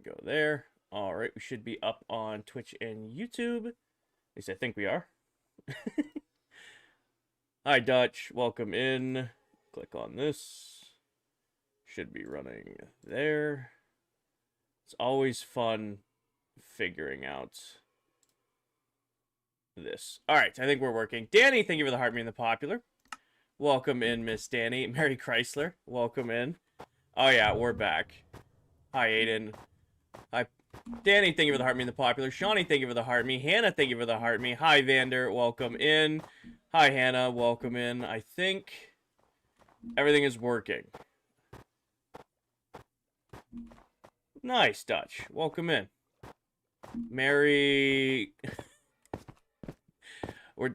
Go there. All right, we should be up on Twitch and YouTube. At least I think we are. Hi, Dutch. Welcome in. Click on this. Should be running there. It's always fun figuring out this. All right, I think we're working. Danny, thank you for the heart me and the popular. Welcome in, Miss Danny. Mary Chrysler, welcome in. Oh, yeah, we're back. Hi, Aiden. Hi, Danny, thank you for the heart me and the popular. Shawnee, thank you for the heart me. Hannah, thank you for the heart me. Hi, Vander, welcome in. Hi, Hannah, welcome in. I think everything is working. Nice, Dutch. Welcome in. Merry...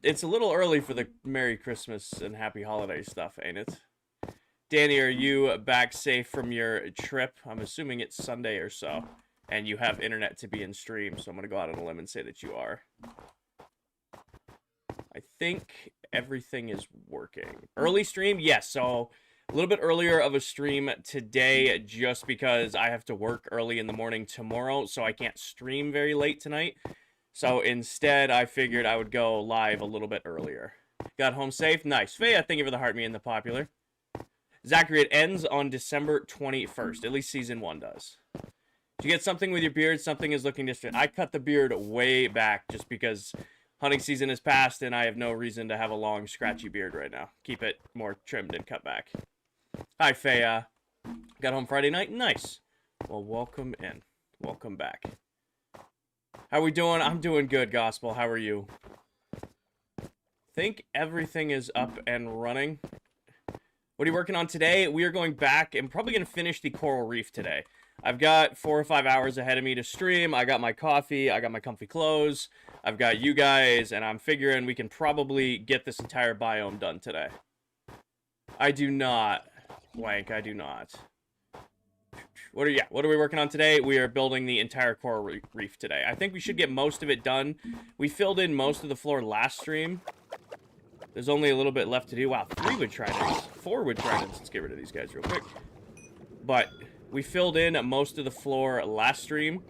It's a little early for the Merry Christmas and Happy Holiday stuff, ain't it? Danny, are you back safe from your trip? I'm assuming it's Sunday or so. And you have internet to be in stream, so I'm going to go out on a limb and say that you are. I think everything is working. Early stream? Yes, so a little bit earlier of a stream today just because I have to work early in the morning tomorrow, so I can't stream very late tonight. So instead, I figured I would go live a little bit earlier. Got home safe? Nice. Faya, thank you for the heart me and the popular. Zachary, it ends on December 21st. At least Season 1 does. Did you get something with your beard? Something is looking distant. I cut the beard way back just because hunting season has passed and I have no reason to have a long, scratchy beard right now. Keep it more trimmed and cut back. Hi, Faya. Got home Friday night? Nice. Well, welcome in. Welcome back. How we doing? I'm doing good, Gospel. How are you? Think everything is up and running. What are you working on today? We are going back and probably going to finish the coral reef today. I've got 4 or 5 hours ahead of me to stream. I got my coffee. I got my comfy clothes. I've got you guys, and I'm figuring we can probably get this entire biome done today. I do not. Blank, I do not. What are we working on today? We are building the entire coral reef today. I think we should get most of it done. We filled in most of the floor last stream. There's only a little bit left to do. Wow, 3 wood tridents. 4 wood tridents. Let's get rid of these guys real quick. But we filled in most of the floor last stream.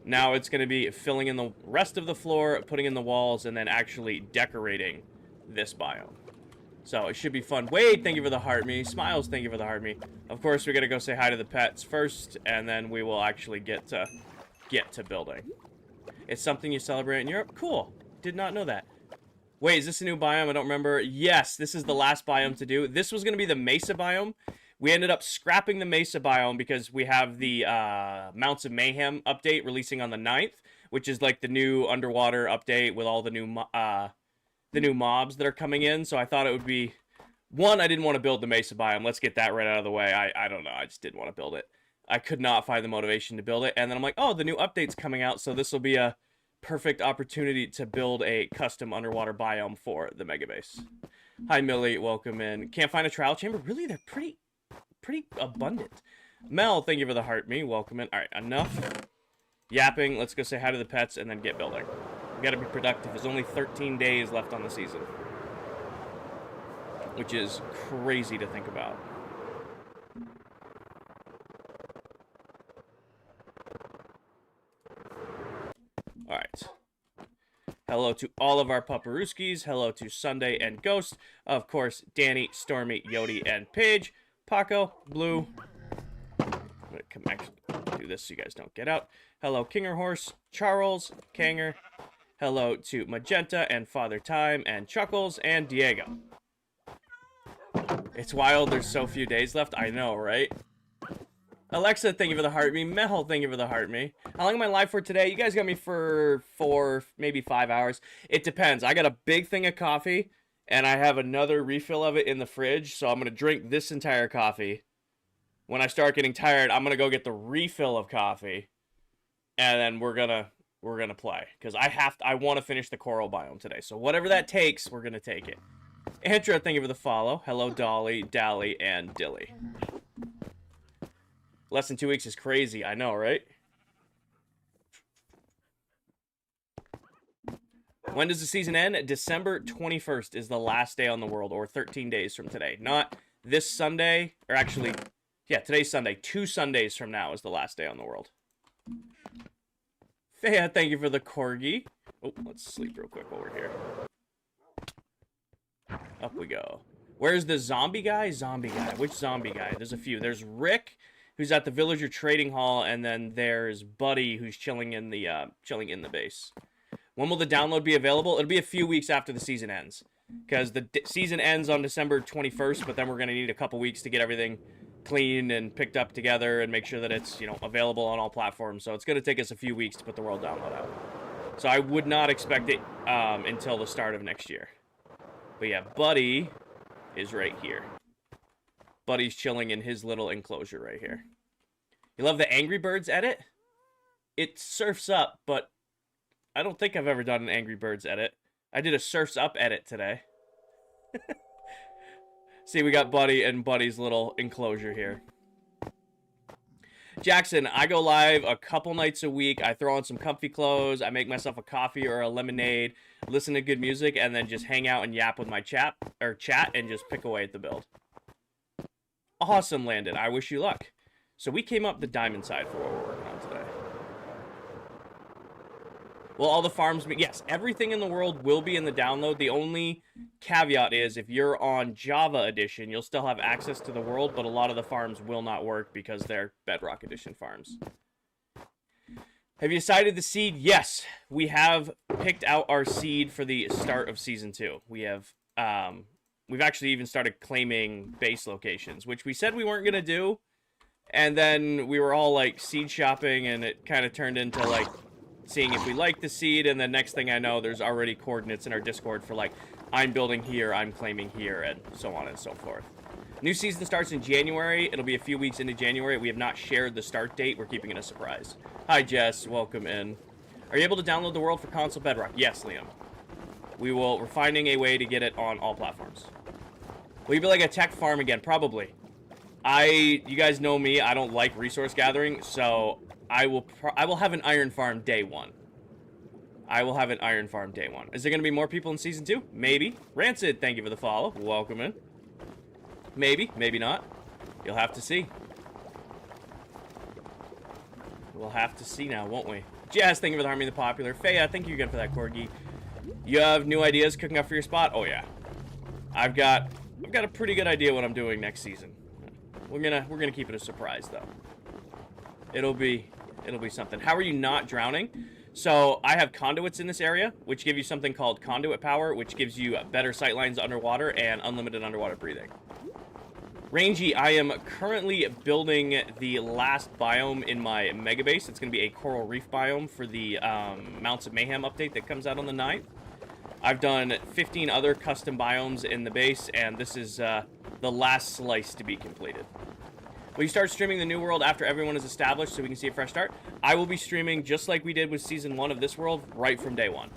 Now it's going to be filling in the rest of the floor, putting in the walls, and then actually decorating this biome. So it should be fun. Wade, thank you for the heart me. Smiles, thank you for the heart me. Of course, we got to go say hi to the pets first, and then we will actually get to building. It's something you celebrate in Europe? Cool. Did not know that. Wait, is this a new biome? I don't remember. Yes, this is the last biome to do. This was going to be the Mesa biome. We ended up scrapping the Mesa biome because we have the Mounts of Mayhem update releasing on the 9th, which is like the new underwater update with all the new mobs that are coming in. So I thought it would be... One, I didn't want to build the Mesa biome. Let's get that right out of the way. I don't know. I just didn't want to build it. I could not find the motivation to build it. And then I'm like, oh, the new update's coming out, so this will be a perfect opportunity to build a custom underwater biome for the Mega Base. Hi, Millie. Welcome in. Can't find a trial chamber? Really? They're pretty abundant. Mel, thank you for the heart me. Welcome in. All right, enough yapping. Let's go say hi to the pets and then get building. We got to be productive. There's only 13 days left on the season, which is crazy to think about. All right. Hello to all of our Paparuskis. Hello to Sunday and Ghost. Of course, Danny, Stormy, Yodi, and Paige. Paco, Blue. I'm going to come actually do this so you guys don't get out. Hello, Kinger Horse, Charles, Kanger. Hello to Magenta and Father Time and Chuckles and Diego. It's wild. There's so few days left. I know, right? Alexa, thank you for the heart me. Mehul, thank you for the heart me. How long am I live for today? You guys got me for 4, maybe 5 hours. It depends. I got a big thing of coffee, and I have another refill of it in the fridge, so I'm going to drink this entire coffee. When I start getting tired, I'm going to go get the refill of coffee, and then we're going to play. Because I want to finish the coral biome today. So whatever that takes, we're going to take it. Andrew, thank you for the follow. Hello, Dolly, Dally, and Dilly. Less than 2 weeks is crazy. I know, right? When does the season end? December 21st is the last day on the world, or 13 days from today. Not this Sunday, or actually, yeah, today's Sunday. 2 Sundays from now is the last day on the world. Faya, thank you for the corgi. Oh, let's sleep real quick while we're here. Up we go. Where's the zombie guy? Zombie guy. Which zombie guy? There's a few. There's Rick, who's at the villager trading hall, and then there's Buddy, who's chilling in the base. When will the download be available? It'll be a few weeks after the season ends, because the season ends on December 21st. But then we're gonna need a couple weeks to get everything cleaned and picked up together and make sure that it's, you know, available on all platforms. So it's gonna take us a few weeks to put the world download out. So I would not expect it until the start of next year. But yeah, Buddy is right here. Buddy's chilling in his little enclosure right here. You love the Angry Birds edit? It surfs up, but I don't think I've ever done an Angry Birds edit. I did a surfs up edit today. See, we got Buddy and Buddy's little enclosure here. Jackson, I go live a couple nights a week. I throw on some comfy clothes. I make myself a coffee or a lemonade, listen to good music, and then just hang out and yap with my chat and just pick away at the build. Awesome, Landon. I wish you luck. So we came up the diamond side for what we're working on today. Will all the farms be? Yes, everything in the world will be in the download. The only caveat is if you're on Java Edition, you'll still have access to the world, but a lot of the farms will not work because they're Bedrock Edition farms. Have you decided the seed? Yes, we have picked out our seed for the start of Season 2. We have, we've actually even started claiming base locations, which we said we weren't going to do. And then we were all, like, seed shopping, and it kind of turned into, like, seeing if we like the seed, and the next thing I know, there's already coordinates in our Discord for, like, I'm building here, I'm claiming here, and so on and so forth. New season starts in January. It'll be a few weeks into January. We have not shared the start date. We're keeping it a surprise. Hi, Jess. Welcome in. Are you able to download the world for console Bedrock? Yes, Liam. We're finding a way to get it on all platforms. Will you be like a tech farm again? Probably. You guys know me. I don't like resource gathering, so I will have an iron farm day one. I will have an iron farm day one. Is there going to be more people in Season 2? Maybe. Rancid, thank you for the follow. Welcome in. Maybe. Maybe not. You'll have to see. We'll have to see now, won't we? Jazz, thank you for the Harmony of the Popular. Faya, thank you again for that, Corgi. You have new ideas cooking up for your spot? Oh, yeah. I've got a pretty good idea what I'm doing next season. We're gonna keep it a surprise, though. It'll be something. How are you not drowning? So I have conduits in this area, which give you something called conduit power, which gives you better sightlines underwater and unlimited underwater breathing. Rangy, I am currently building the last biome in my mega base. It's going to be a coral reef biome for the Mounts of Mayhem update that comes out on the 9th. I've done 15 other custom biomes in the base, and this is the last slice to be completed. Will you start streaming the new world after everyone is established so we can see a fresh start? I will be streaming just like we did with Season 1 of this world right from day one.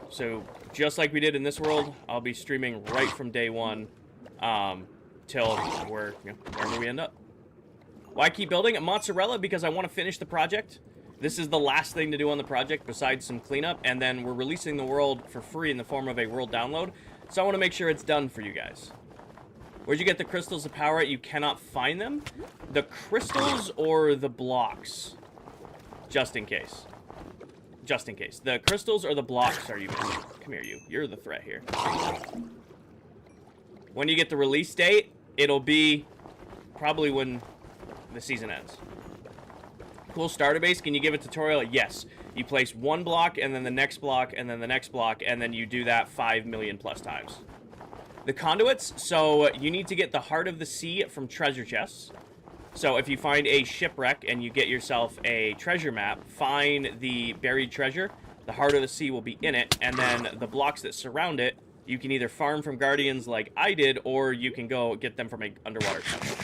So just like we did in this world, I'll be streaming right from day one till wherever we end up. Why keep building? Mozzarella, because I want to finish the project. This is the last thing to do on the project besides some cleanup, and then we're releasing the world for free in the form of a world download. So I want to make sure it's done for you guys. Where'd you get the crystals of power at? You cannot find them? The crystals or the blocks? Just in case. Just in case. The crystals or the blocks are you missing? Come here, you. You're the threat here. When you get the release date, it'll be probably when the season ends. Cool starter base. Can you give a tutorial? Yes. You place one block, and then the next block, and then the next block, and then you do that 5 million plus times. The conduits, so you need to get the Heart of the Sea from treasure chests. So if you find a shipwreck and you get yourself a treasure map, find the buried treasure. The Heart of the Sea will be in it, and then the blocks that surround it, you can either farm from guardians like I did, or you can go get them from an underwater temple.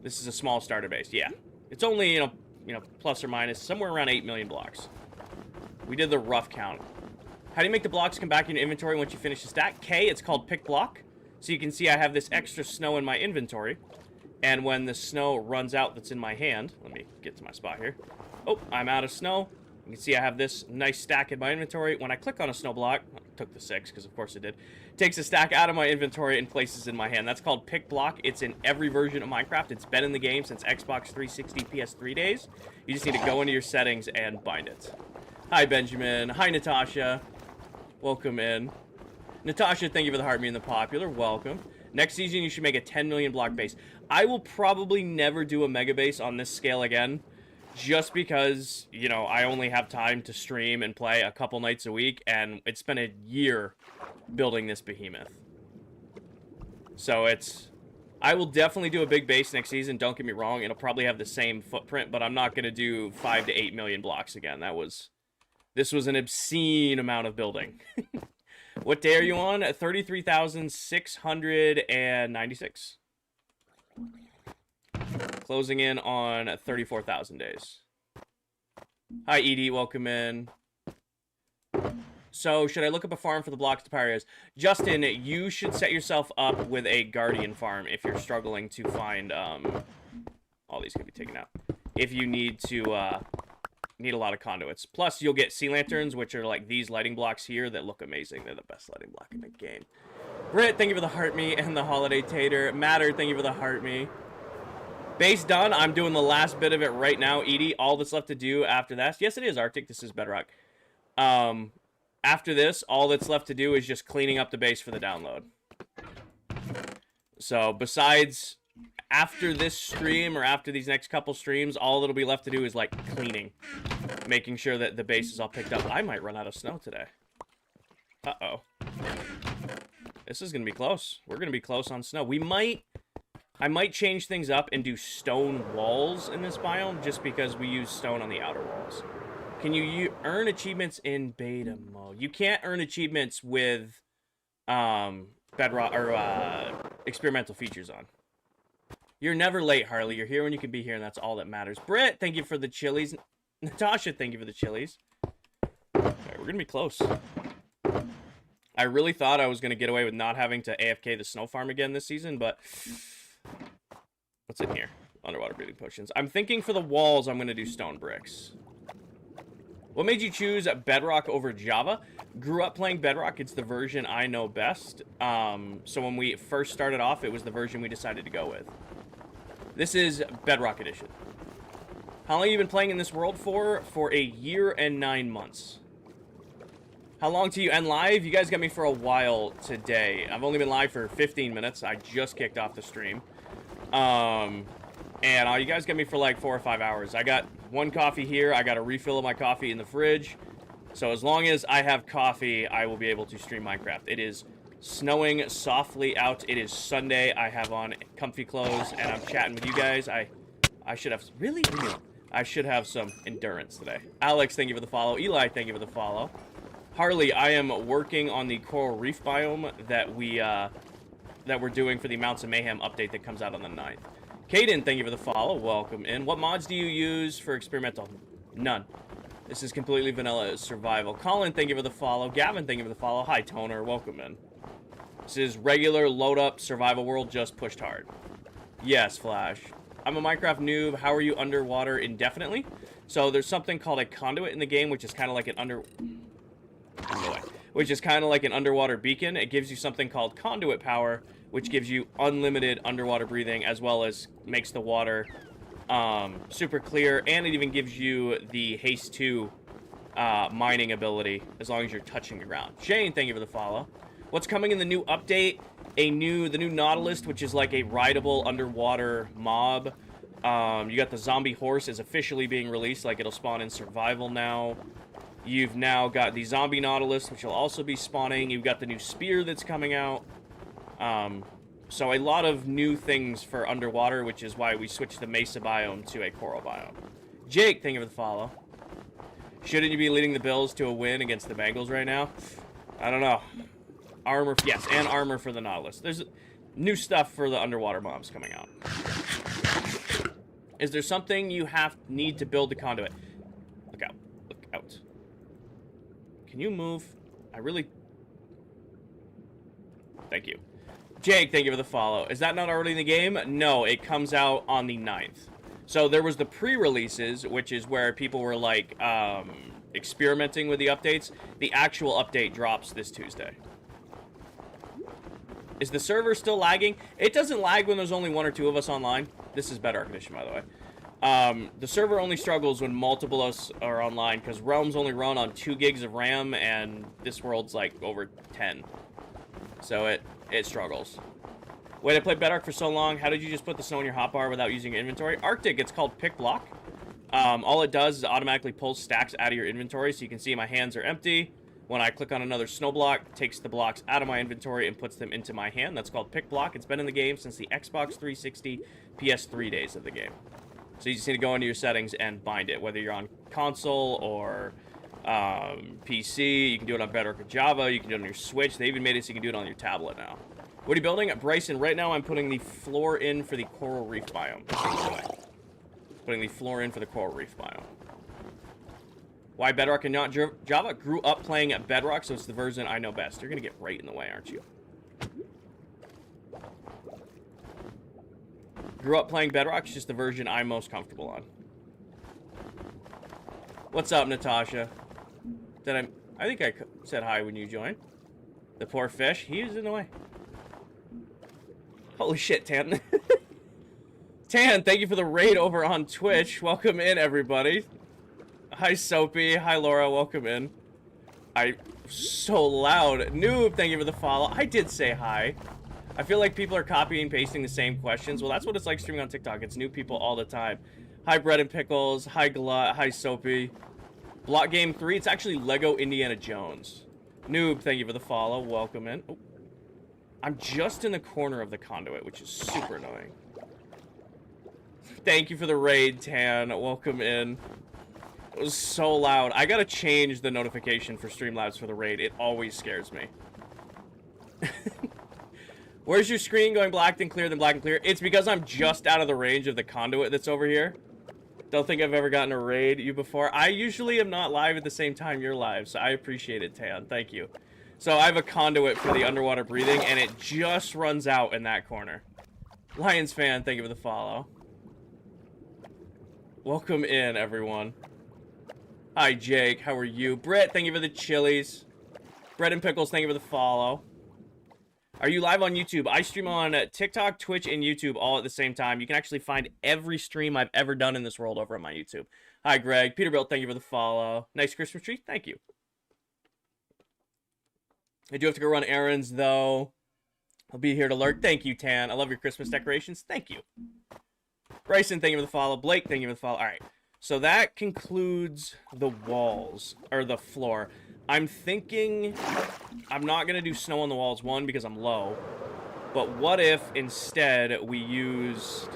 This is a small starter base, yeah. It's only, you know, plus or minus somewhere around 8 million blocks. We did the rough count. How do you make the blocks come back in your inventory once you finish the stack? K, it's called pick block. So you can see I have this extra snow in my inventory. And when the snow runs out that's in my hand, let me get to my spot here. Oh, I'm out of snow. You can see I have this nice stack in my inventory. When I click on a snow block, took the 6, because of course it did. Takes a stack out of my inventory and places it in my hand. That's called Pick Block. It's in every version of Minecraft. It's been in the game since Xbox 360 PS3 days. You just need to go into your settings and bind it. Hi, Benjamin. Hi, Natasha. Welcome in. Natasha, thank you for the heart me and the popular. Welcome. Next season, you should make a 10 million block base. I will probably never do a mega base on this scale again, just because, you know, I only have time to stream and play a couple nights a week, and it's been a year building this behemoth. So I will definitely do a big base next season, don't get me wrong. It'll probably have the same footprint, but I'm not going to do 5 to 8 million blocks again. This was an obscene amount of building. What day are you on? 33,696. Closing in on 34,000 days. Hi, Edie. Welcome in. So, should I look up a farm for the blocks to power areas? Justin, you should set yourself up with a guardian farm if you're struggling to find, all these can be taken out. If you need to, need a lot of conduits. Plus, you'll get sea lanterns, which are like these lighting blocks here that look amazing. They're the best lighting block in the game. Britt, thank you for the heart me and the holiday tater. Matter, thank you for the heart me. Base done. I'm doing the last bit of it right now, Edie. All that's left to do after that. Yes, it is Arctic. This is Bedrock. After this, all that's left to do is just cleaning up the base for the download. So, besides after this stream or after these next couple streams, all that'll be left to do is like cleaning, making sure that the base is all picked up. I might run out of snow today. Uh-oh. This is gonna be close. We're gonna be close on snow. I might change things up and do stone walls in this biome, just because we use stone on the outer walls. Can you earn achievements in beta mode? You can't earn achievements with bedrock or experimental features on. You're never late, Harley. You're here when you can be here, and that's all that matters. Britt, thank you for the chilies. Natasha, thank you for the chilies. All right, we're gonna be close. I really thought I was gonna get away with not having to AFK the snow farm again this season, but what's in here? Underwater breathing potions. I'm thinking for the walls, I'm gonna do stone bricks. What made you choose Bedrock over Java? Grew up playing Bedrock. It's the version I know best. So when we first started off, it was the version we decided to go with. This is Bedrock Edition. How long have you been playing in this world for? For a year and 9 months. How long till you end live? You guys got me for a while today. I've only been live for 15 minutes. I just kicked off the stream. And you guys got me for like 4 or 5 hours. I got one coffee here. I got a refill of my coffee in the fridge. So as long as I have coffee, I will be able to stream Minecraft. It is snowing softly out. It is Sunday. I have on comfy clothes, and I'm chatting with you guys. I should have... Really? I should have some endurance today. Alex, thank you for the follow. Eli, thank you for the follow. Harley, I am working on the coral reef biome that we're doing for the Mounts of Mayhem update that comes out on the 9th. Caden, thank you for the follow. Welcome in. What mods do you use for experimental? None. This is completely vanilla survival. Colin, thank you for the follow. Gavin, thank you for the follow. Hi, Toner. Welcome in. This is regular load-up survival world, just pushed hard. Yes, Flash. I'm a Minecraft noob. How are you underwater indefinitely? So there's something called a conduit in the game, which is kind of like an underwater beacon. It gives you something called conduit power, which gives you unlimited underwater breathing, as well as makes the water super clear, and it even gives you the haste 2 mining ability as long as you're touching the ground. Shane, thank you for the follow. What's coming in the new update? The new Nautilus, which is like a rideable underwater mob. You got the zombie horse is officially being released, like it'll spawn in survival now. You've now got the zombie Nautilus, which will also be spawning. You've got the new spear that's coming out. So a lot of new things for underwater, which is why we switched the mesa biome to a coral biome. Jake, thank you for the follow. Shouldn't you be leading the Bills to a win against the Bengals right now? I don't know. Armor, yes, and armor for the Nautilus. There's new stuff for the underwater mobs coming out. Is there something you need to build the conduit? Look out. Look out. Can you move? Thank you. Jake, thank you for the follow. Is that not already in the game? No, it comes out on the 9th. So there was the pre-releases, which is where people were like, experimenting with the updates. The actual update drops this Tuesday. Is the server still lagging? It doesn't lag when there's only 1 or 2 of us online. This is Bedrock Edition, by the way. The server only struggles when multiple of us are online, because Realms only run on 2 gigs of RAM, and this world's like over 10. So it struggles. Wait, I played Bedrock for so long. How did you just put the snow in your hotbar without using your inventory? Arctic, it's called Pick Block. All it does is automatically pulls stacks out of your inventory, so you can see my hands are empty. When I click on another snow block, it takes the blocks out of my inventory and puts them into my hand. That's called Pick Block. It's been in the game since the Xbox 360, PS3 days of the game. So you just need to go into your settings and bind it, whether you're on console or PC. You can do it on Bedrock or Java. You can do it on your Switch. They even made it so you can do it on your tablet now. What are you building? Bryson, right now I'm putting the floor in for the coral reef biome. Putting the floor in for the coral reef biome. Why Bedrock and not Java? Grew up playing at Bedrock, so it's the version I know best. You're going to get right in the way, aren't you? Grew up playing Bedrock, it's just the version I'm most comfortable on. What's up, Natasha? I think I said hi when you joined. The poor fish, he is in the way. Holy shit, Tan. Tan, thank you for the raid over on Twitch. Welcome in, everybody. Hi, Soapy. Hi, Laura. Welcome in. So loud. Noob, thank you for the follow. I did say hi. I feel like people are copying and pasting the same questions. Well, that's what it's like streaming on TikTok. It's new people all the time. Hi, Bread and Pickles. Hi, Glut. Hi, Soapy. Block Game 3. It's actually Lego Indiana Jones. Noob, thank you for the follow. Welcome in. Oh. I'm just in the corner of the conduit, which is super annoying. Thank you for the raid, Tan. Welcome in. It was so loud. I gotta change the notification for Streamlabs for the raid. It always scares me. Where's your screen going black and clear, then black and clear? It's because I'm just out of the range of the conduit that's over here. Don't think I've ever gotten a raid you before. I usually am not live at the same time you're live, so I appreciate it, Tan. Thank you. So I have a conduit for the underwater breathing, and it just runs out in that corner. Lions fan, thank you for the follow. Welcome in, everyone. Hi, Jake. How are you? Britt, thank you for the chilies. Bread and Pickles, thank you for the follow. Are you live on YouTube? I stream on TikTok, Twitch, and YouTube all at the same time. You can actually find every stream I've ever done in this world over on my YouTube. Hi, Greg. Peterbilt, thank you for the follow. Nice Christmas tree. Thank you. I do have to go run errands, though. I'll be here to lurk. Thank you, Tan. I love your Christmas decorations. Thank you. Bryson, thank you for the follow. Blake, thank you for the follow. All right. So that concludes the walls, or the floor. I'm thinking I'm not going to do snow on the walls, one, because I'm low. But what if instead we used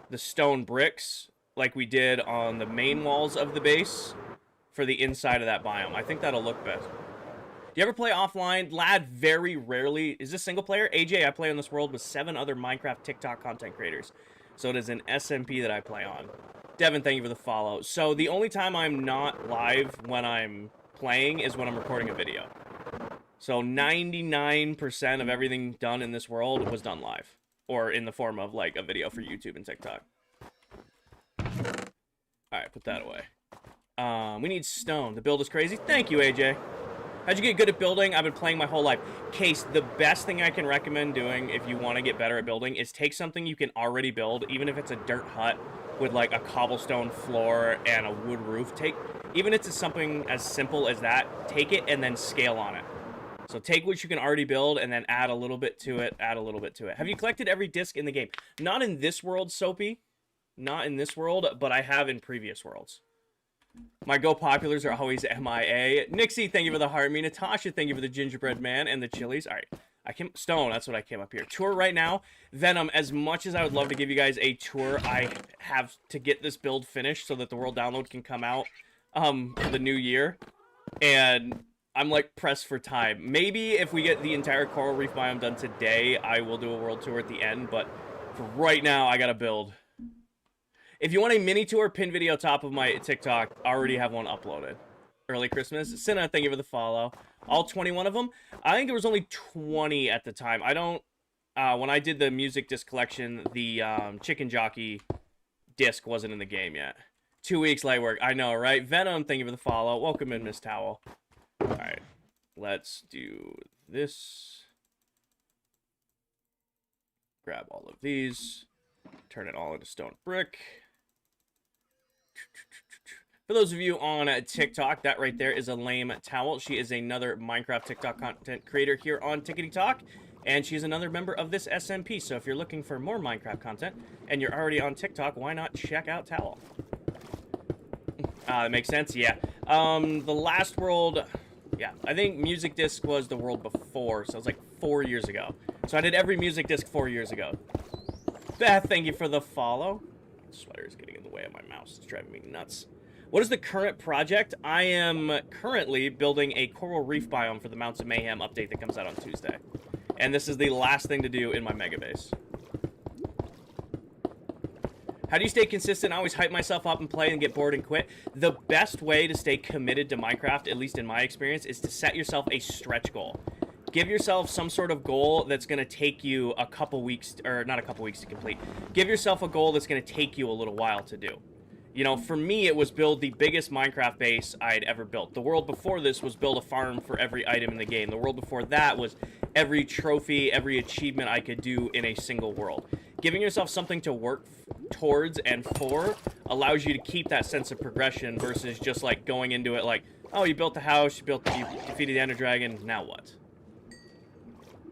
the stone bricks like we did on the main walls of the base for the inside of that biome? I think that'll look best. Do you ever play offline? Lad, very rarely. Is this single player? AJ, I play on this world with 7 other Minecraft TikTok content creators. So it is an SMP that I play on. Devin, thank you for the follow. So the only time I'm not live when I'm playing is when I'm recording a video. So 99% of everything done in this world was done live. Or in the form of like a video for YouTube and TikTok. Alright, put that away. We need stone. The build is crazy. Thank you, AJ. How'd you get good at building? I've been playing my whole life. Case, the best thing I can recommend doing if you want to get better at building is take something you can already build, even if it's a dirt hut with like a cobblestone floor and a wood roof. Even if it's something as simple as that, take it and then scale on it. So take what you can already build and then add a little bit to it, add a little bit to it. Have you collected every disc in the game? Not in this world, Soapy. Not in this world, but I have in previous worlds. My Go Populars are always MIA. Nixie, thank you for the heart. Me, Natasha, thank you for the gingerbread man and the chilies. All right. Stone, that's what I came up here. Tour right now. Venom, as much as I would love to give you guys a tour, I have to get this build finished so that the world download can come out for the new year. And I'm like pressed for time. Maybe if we get the entire coral reef biome done today, I will do a world tour at the end. But for right now, I gotta build. If you want a mini tour, pin video top of my TikTok. I already have one uploaded. Early Christmas. Cinna, thank you for the follow. All 21 of them. I think there was only 20 at the time. I don't... when I did the music disc collection, the Chicken Jockey disc wasn't in the game yet. 2 weeks light work. I know, right? Venom, thank you for the follow. Welcome in, Miss Towel. All right, let's do this. Grab all of these. Turn it all into stone brick. For those of you on TikTok, that right there is a lame towel. She is another Minecraft TikTok content creator here on Tickety Talk, and she's another member of this SMP. So if you're looking for more Minecraft content and you're already on TikTok, why not check out Towel? That makes sense. Yeah. The last world, yeah, I think Music Disc was the world before, so it was like 4 years ago. So I did every Music Disc 4 years ago. Beth, thank you for the follow. Sweater is getting in the way of my mouse. It's driving me nuts. What is the current project? I am currently building a coral reef biome for the Mounts of Mayhem update that comes out on Tuesday. And this is the last thing to do in my mega base. How do you stay consistent? I always hype myself up and play and get bored and quit. The best way to stay committed to Minecraft, at least in my experience, is to set yourself a stretch goal. Give yourself some sort of goal that's going to take you a couple weeks, or not a couple weeks to complete. Give yourself a goal that's going to take you a little while to do. You know, for me, it was build the biggest Minecraft base I'd ever built. The world before this was build a farm for every item in the game. The world before that was every trophy, every achievement I could do in a single world. Giving yourself something to work towards and for allows you to keep that sense of progression versus just like going into it like, oh, you built the house, you defeated the Ender Dragon, now what?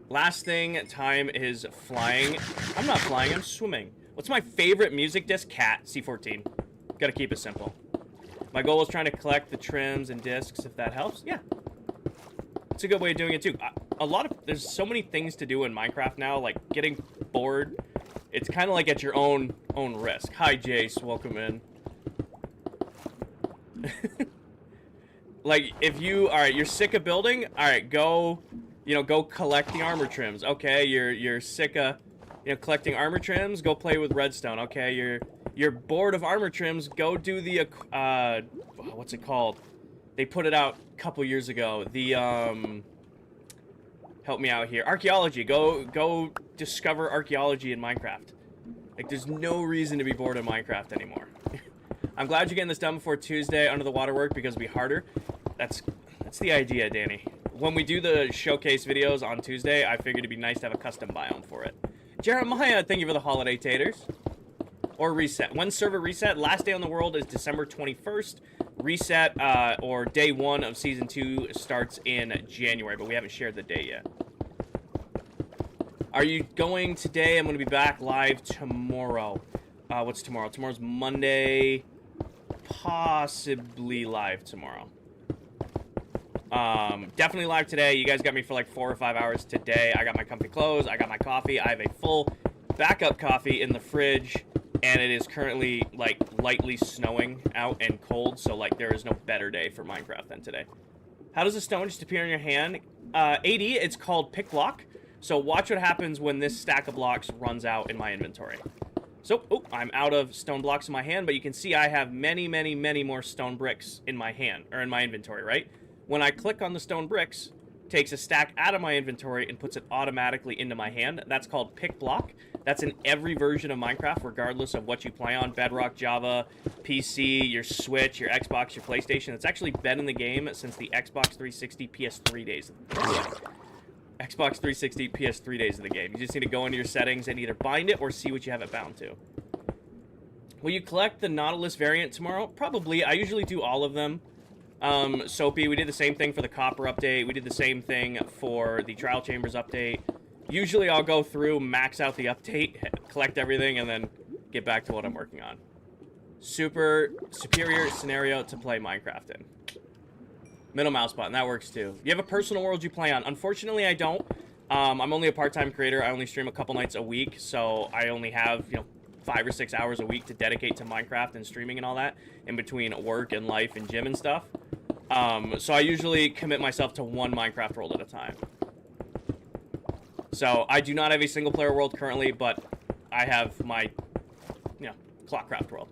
Last thing, time is flying. I'm not flying, I'm swimming. What's my favorite music disc? Cat, C14. Gotta keep it simple. My goal is trying to collect the trims and discs, if that helps. Yeah. It's a good way of doing it, too. There's so many things to do in Minecraft now, like getting bored. It's kind of like at your own risk. Hi, Jace. Welcome in. Like, if you, alright, you're sick of building, alright, go collect the armor trims. Okay, you're sick of, collecting armor trims, go play with redstone. Okay, you're bored of armor trims, go do the, what's it called? They put it out a couple years ago. The, help me out here. Archaeology. Go discover archaeology in Minecraft. Like, there's no reason to be bored of Minecraft anymore. I'm glad you're getting this done before Tuesday under the water work because it'll be harder. That's the idea, Danny. When we do the showcase videos on Tuesday, I figured it'd be nice to have a custom biome for it. Jeremiah, thank you for the holiday taters. Or reset. When server reset? Last day on the world is December 21st. Reset, or day 1 of Season 2 starts in January, but we haven't shared the day yet. Are you going today? I'm going to be back live tomorrow. What's tomorrow? Tomorrow's Monday. Possibly live tomorrow. Definitely live today. You guys got me for like 4 or 5 hours today. I got my comfy clothes. I got my coffee. I have a full backup coffee in the fridge. And it is currently, like, lightly snowing out and cold, so, like, there is no better day for Minecraft than today. How does a stone just appear in your hand? AD, it's called pick block. So watch what happens when this stack of blocks runs out in my inventory. So, oh, I'm out of stone blocks in my hand, but you can see I have many, many, many more stone bricks in my hand, or in my inventory, right? When I click on the stone bricks, it takes a stack out of my inventory and puts it automatically into my hand. That's called pick block. That's in every version of Minecraft, regardless of what you play on. Bedrock, Java, PC, your Switch, your Xbox, your PlayStation. It's actually been in the game since the Xbox 360 PS3 days. Xbox 360 PS3 days of the game. You just need to go into your settings and either bind it or see what you have it bound to. Will you collect the Nautilus variant tomorrow? Probably. I usually do all of them. Soapy, we did the same thing for the Copper update. We did the same thing for the Trial Chambers update. Usually I'll go through, max out the update, collect everything, and then get back to what I'm working on. Superior scenario to play Minecraft in. Middle mouse button, that works too. You have a personal world you play on? Unfortunately, I don't. I'm only a part-time creator. I only stream a couple nights a week, so I only have, 5 or 6 hours a week to dedicate to Minecraft and streaming and all that, in between work and life and gym and stuff. So I usually commit myself to one Minecraft world at a time. So I do not have a single-player world currently, but I have my, ClockCraft world.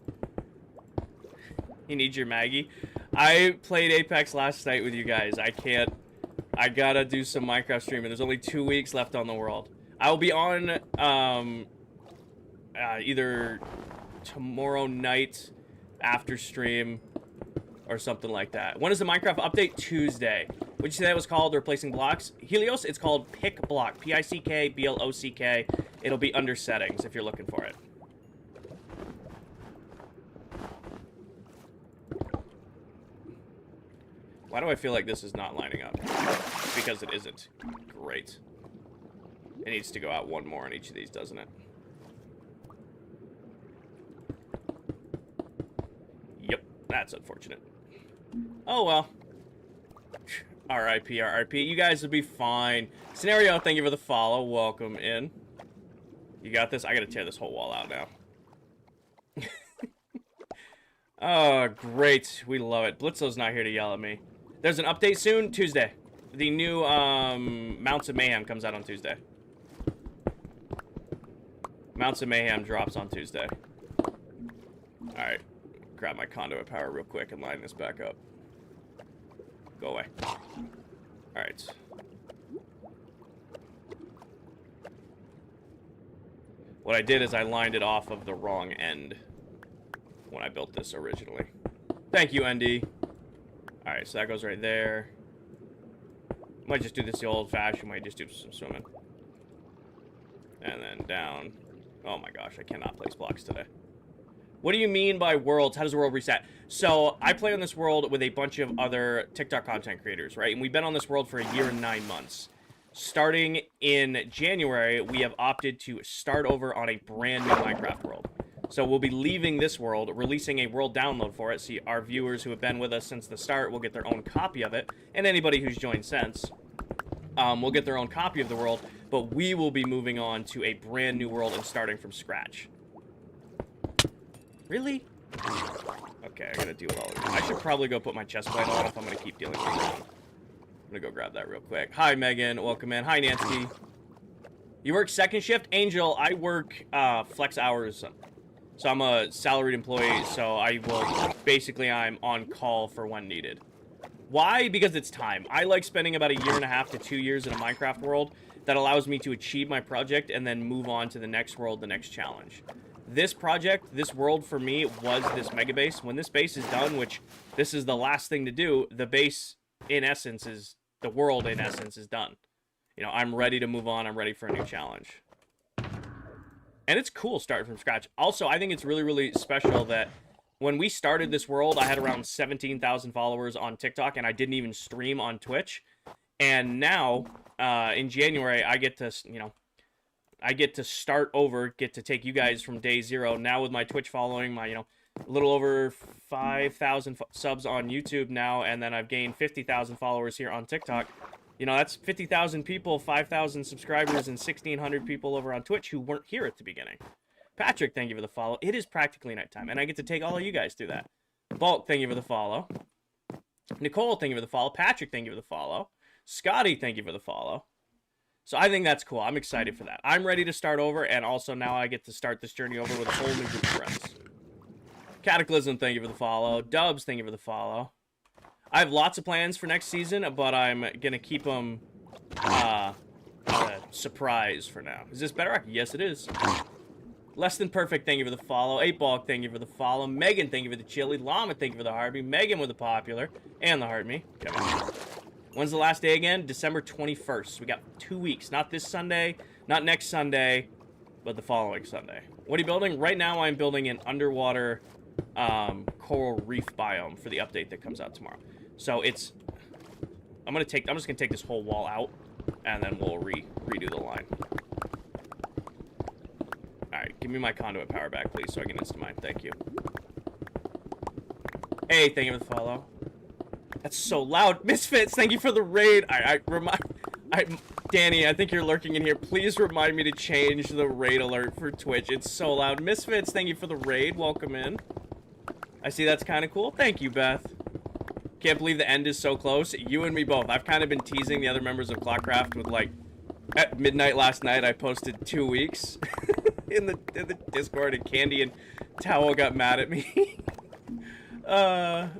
You need your Maggie. I played Apex last night with you guys. I gotta do some Minecraft streaming. There's only 2 weeks left on the world. I will be on, either tomorrow night after stream or something like that. When is the Minecraft update? Tuesday. Would you say that was called replacing blocks? Helios, it's called Pick Block. P-I-C-K-B-L-O-C-K. It'll be under settings if you're looking for it. Why do I feel like this is not lining up? Because it isn't. Great. It needs to go out one more on each of these, doesn't it? Yep, that's unfortunate. Oh, well. R.I.P. R.I.P. You guys will be fine. Scenario, thank you for the follow. Welcome in. You got this? I gotta tear this whole wall out now. Oh, great. We love it. Blitzo's not here to yell at me. There's an update soon? Tuesday. The new Mounts of Mayhem comes out on Tuesday. Mounts of Mayhem drops on Tuesday. Alright. Grab my conduit power real quick and line this back up. Go away. Alright. What I did is I lined it off of the wrong end when I built this originally. Thank you, ND. Alright, so that goes right there. Might just do this the old-fashioned way, just do some swimming. And then down. Oh my gosh, I cannot place blocks today. What do you mean by worlds? How does the world reset? So, I play on this world with a bunch of other TikTok content creators, right? And we've been on this world for a year and 9 months. Starting in January, we have opted to start over on a brand new Minecraft world. So we'll be leaving this world, releasing a world download for it, so our viewers who have been with us since the start will get their own copy of it, and anybody who's joined since will get their own copy of the world, but we will be moving on to a brand new world and starting from scratch. Really? Okay, I gotta deal with all of it. I should probably go put my chest plate on if I'm gonna keep dealing with it. I'm gonna go grab that real quick. Hi, Megan. Welcome in. Hi, Nancy. You work second shift? Angel, I work flex hours. So I'm a salaried employee, so I will, basically I'm on call for when needed. Why? Because it's time. I like spending about 1.5 to 2 years in a Minecraft world that allows me to achieve my project and then move on to the next world, the next challenge. This project, this world for me was this mega base. When this base is done, which this is the last thing to do, the base in essence is, the world in essence is done. You know, I'm ready to move on. I'm ready for a new challenge. And it's cool starting from scratch. Also, I think it's really, really special that when we started this world, I had around 17,000 followers on TikTok, and I didn't even stream on Twitch. And now, in January, I get to, you know, I get to start over, get to take you guys from day zero. Now with my Twitch following, my, you know, a little over 5,000 subs on YouTube now, and then I've gained 50,000 followers here on TikTok. You know, that's 50,000 people, 5,000 subscribers, and 1,600 people over on Twitch who weren't here at the beginning. Patrick, thank you for the follow. It is practically nighttime, and I get to take all of you guys through that. Bulk, thank you for the follow. Nicole, thank you for the follow. Patrick, thank you for the follow. Scotty, thank you for the follow. So I think that's cool. I'm excited for that. I'm ready to start over, and also now I get to start this journey over with a whole new group of friends. Cataclysm, thank you for the follow. Dubs, thank you for the follow. I have lots of plans for next season, but I'm going to keep them a surprise for now. Is this better? Yes, it is. Less Than Perfect, thank you for the follow. 8Ball, thank you for the follow. Megan, thank you for the chili. Llama, thank you for the heartbeat. Megan with the popular and the heart me. When's the last day again? December 21st. We got 2 weeks. Not this Sunday, not next Sunday, but the following Sunday. What are you building? Right now, I'm building an underwater coral reef biome for the update that comes out tomorrow. So it's, I'm just gonna take this whole wall out, and then we'll redo the line. All right, give me my conduit power back, please, so I can instant mine. Thank you. Hey, thank you for the follow. That's so loud. Misfits, thank you for the raid. Danny, I think you're lurking in here. Please remind me to change the raid alert for Twitch. It's so loud. Misfits, thank you for the raid. Welcome in. I see that's kind of cool. Thank you, Beth. Can't believe the end is so close. You and me both. I've kind of been teasing the other members of ClockCraft with, like, at midnight last night, I posted 2 weeks in the Discord, and Candy and Towel got mad at me.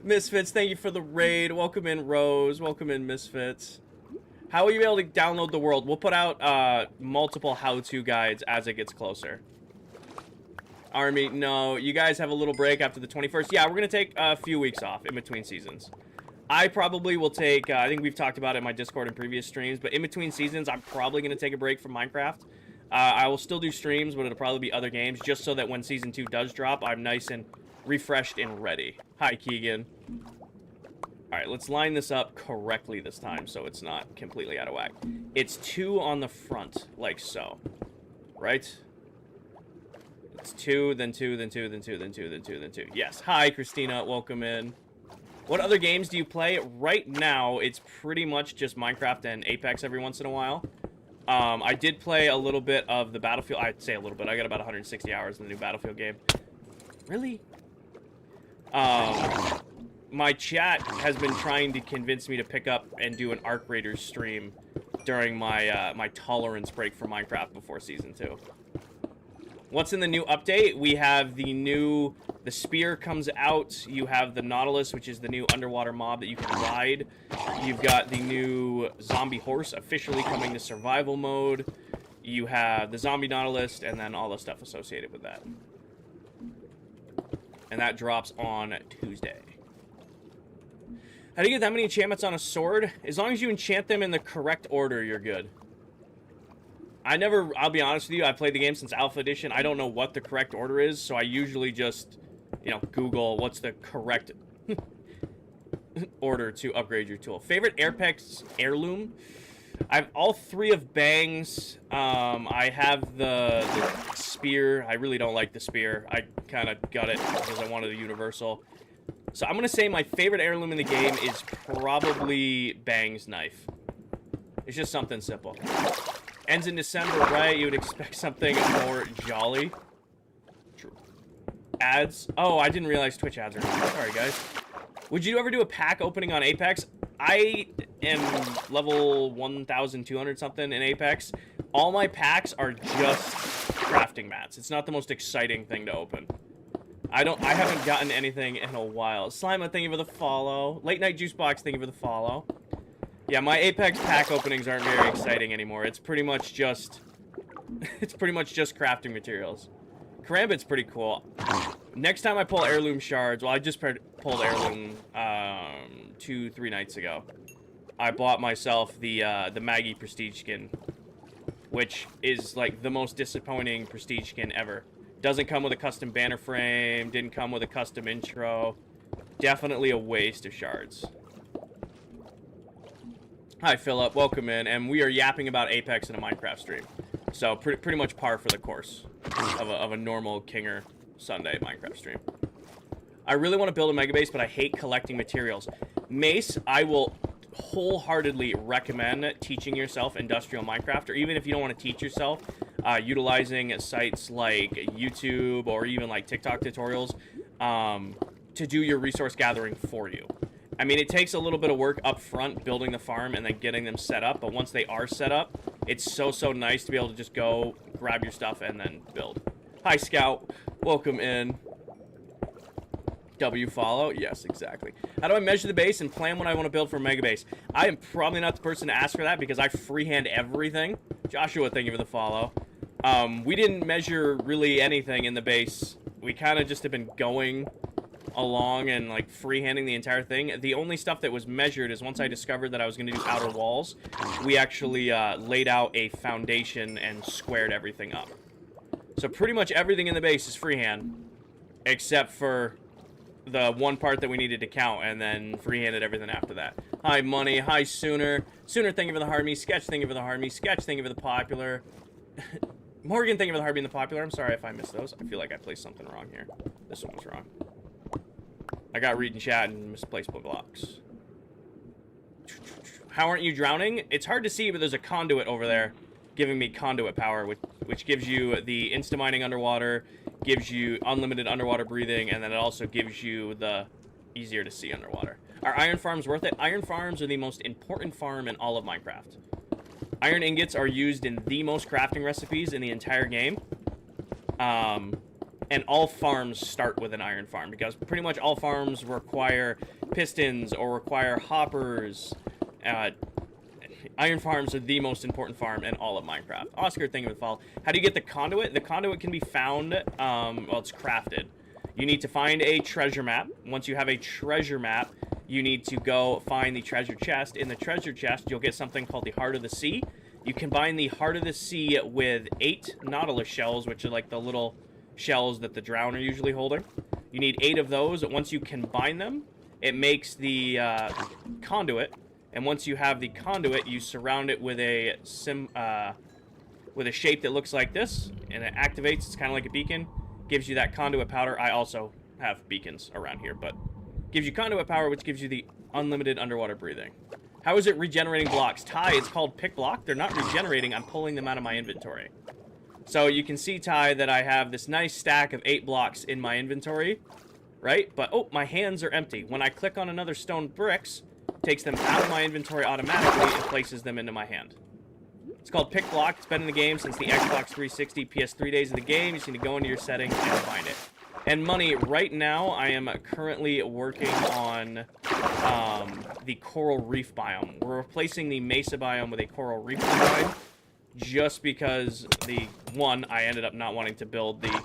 Misfits, thank you for the raid. Welcome in, Rose. Welcome in, Misfits. How will you be able to download the world? We'll put out multiple how-to guides as it gets closer. Army, no. You guys have a little break after the 21st. Yeah, we're going to take a few weeks off in between seasons. I probably will take, I think we've talked about it in my Discord in previous streams, but in between seasons, I'm probably going to take a break from Minecraft. I will still do streams, but it'll probably be other games, just so that when Season 2 does drop, I'm nice and refreshed and ready. Hi, Keegan. Alright, let's line this up correctly this time, so it's not completely out of whack. It's 2 on the front, like so. Right? It's 2, then 2, then 2, then 2, then 2, then 2, then 2. Yes. Hi, Christina. Welcome in. What other games do you play? Right now, it's pretty much just Minecraft and Apex every once in a while. I did play a little bit of the Battlefield. I'd say a little bit. I got about 160 hours in the new Battlefield game. Really? My chat has been trying to convince me to pick up and do an Arc Raiders stream during my my tolerance break for Minecraft before Season 2. What's in the new update? We have the spear comes out. You have the Nautilus, which is the new underwater mob that you can ride. You've got the new zombie horse officially coming to survival mode. You have the zombie Nautilus, and then all the stuff associated with that. And that drops on Tuesday. How do you get that many enchantments on a sword? As long as you enchant them in the correct order, you're good. I'll be honest with you, I've played the game since Alpha Edition. I don't know what the correct order is, so I usually just, you know, Google what's the correct order to upgrade your tool. Favorite Apex heirloom? I have all 3 of Bang's. I have the spear. I really don't like the spear. I kind of got it because I wanted a universal. So I'm going to say my favorite heirloom in the game is probably Bang's knife. It's just something simple. Ends in December, right? You would expect something more jolly. True. Ads. Oh, I didn't realize Twitch ads are on. Sorry, guys. Would you ever do a pack opening on Apex? I am level 1,200 something in Apex. All my packs are just crafting mats. It's not the most exciting thing to open. I haven't gotten anything in a while. Slime, thank you for the follow. Late Night Juicebox, thank you for the follow. Yeah, my Apex pack openings aren't very exciting anymore. It's pretty much just crafting materials. Karambit's pretty cool. Next time I pull heirloom shards, well, I just pulled heirloom 2-3 nights ago. I bought myself the Maggie prestige skin, which is like the most disappointing prestige skin ever. Doesn't come with a custom banner frame, didn't come with a custom intro. Definitely a waste of shards. Hi, Philip. Welcome in. And we are yapping about Apex in a Minecraft stream. So, pretty much par for the course of a normal Kinger Sunday Minecraft stream. I really want to build a mega base, but I hate collecting materials. Mace, I will wholeheartedly recommend teaching yourself industrial Minecraft, or even if you don't want to teach yourself, utilizing sites like YouTube or even like TikTok tutorials to do your resource gathering for you. I mean, it takes a little bit of work up front building the farm and then getting them set up, but once they are set up, it's so nice to be able to just go grab your stuff and then build. Hi, Scout. Welcome in. W follow? Yes, exactly. How do I measure the base and plan what I want to build for a mega base? I am probably not the person to ask for that because I freehand everything. Joshua, thank you for the follow. We didn't measure really anything in the base. We kind of just have been going along and like freehanding the entire thing. The only stuff that was measured is once I discovered that I was going to do outer walls, we actually laid out a foundation and squared everything up. So pretty much everything in the base is freehand, except for the one part that we needed to count, and then freehanded everything after that. Hi, Money. Hi, Sooner. Sooner, thank you for the Harmy. Sketch, thank you for the Harmy. Sketch, thank you for the popular. Morgan, thank you for the Harmy and the popular. I'm sorry if I missed those. I feel like I placed something wrong here. This one was wrong. I got read and chat and misplaced blocks. How aren't you drowning? It's hard to see, but there's a conduit over there giving me conduit power, which gives you the insta-mining underwater, gives you unlimited underwater breathing, and then it also gives you the easier to see underwater. Are iron farms worth it? Iron farms are the most important farm in all of Minecraft. Iron ingots are used in the most crafting recipes in the entire game. And all farms start with an iron farm, because pretty much all farms require pistons or require hoppers. Iron farms are the most important farm in all of Minecraft. Oscar, thank you for the follow. How do you get the conduit? The conduit can be found, well, it's crafted. You need to find a treasure map. Once you have a treasure map, you need to go find the treasure chest. In the treasure chest, you'll get something called the Heart of the Sea. You combine the Heart of the Sea with 8 Nautilus shells, which are like the little shells that the drown are usually holding. You need 8 of those. Once you combine them, it makes the conduit. And once you have the conduit, you surround it with a shape that looks like this, and it activates. It's kind of like a beacon. Gives you that conduit powder. I also have beacons around here, but gives you conduit power, which gives you the unlimited underwater breathing. How is it regenerating blocks? Ty, it's called pick block. They're not regenerating. I'm pulling them out of my inventory. So you can see, Ty, that I have this nice stack of 8 blocks in my inventory, right? But, oh, my hands are empty. When I click on another stone bricks, takes them out of my inventory automatically and places them into my hand. It's called Pick Block. It's been in the game since the Xbox 360 PS3 days of the game. You just need to go into your settings and find it. And money, right now I am currently working on the coral reef biome. We're replacing the mesa biome with a coral reef design just because I ended up not wanting to build the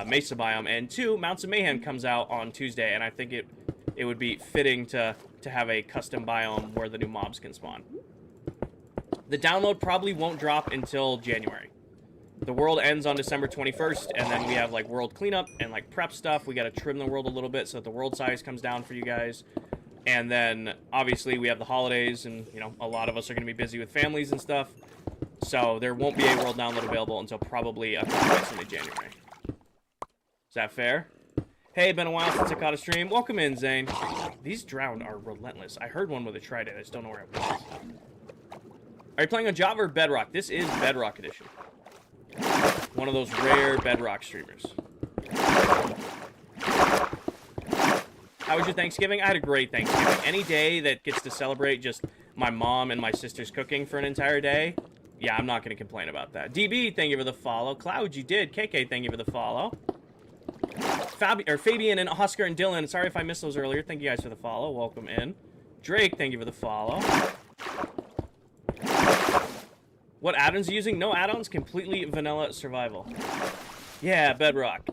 mesa biome, and 2, Mounts of Mayhem comes out on Tuesday, and I think it would be fitting to have a custom biome where the new mobs can spawn. The download probably won't drop until January. The world ends on December 21st, and then we have, like, world cleanup and, like, prep stuff. We gotta trim the world a little bit so that the world size comes down for you guys. And then, obviously, we have the holidays, and, you know, a lot of us are gonna be busy with families and stuff. So there won't be a world download available until probably a couple weeks into January. Is that fair? Hey, been a while since I caught a stream. Welcome in, Zane. These drowned are relentless. I heard one with a trident. I just don't know where it was. Are you playing on Java or Bedrock? This is Bedrock Edition. One of those rare Bedrock streamers. How was your Thanksgiving? I had a great Thanksgiving. Any day that gets to celebrate just my mom and my sister's cooking for an entire day, yeah, I'm not going to complain about that. DB, thank you for the follow. Cloud, you did. KK, thank you for the follow. Fabian and Oscar and Dylan, sorry if I missed those earlier. Thank you guys for the follow. Welcome in. Drake, thank you for the follow. What add-ons are you using? No add-ons, completely vanilla survival. Yeah, Bedrock.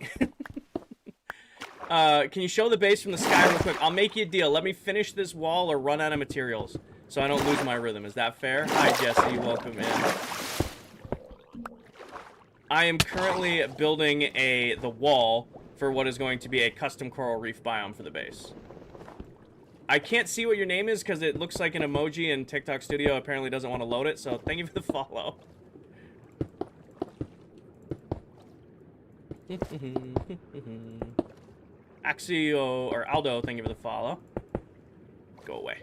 Can you show the base from the sky real quick? I'll make you a deal. Let me finish this wall or run out of materials so I don't lose my rhythm. Is that fair? Hi, Jesse. Welcome in. I am currently building the wall for what is going to be a custom coral reef biome for the base. I can't see what your name is because it looks like an emoji and TikTok Studio apparently doesn't want to load it, so thank you for the follow. Axio, or Aldo, thank you for the follow. Go away.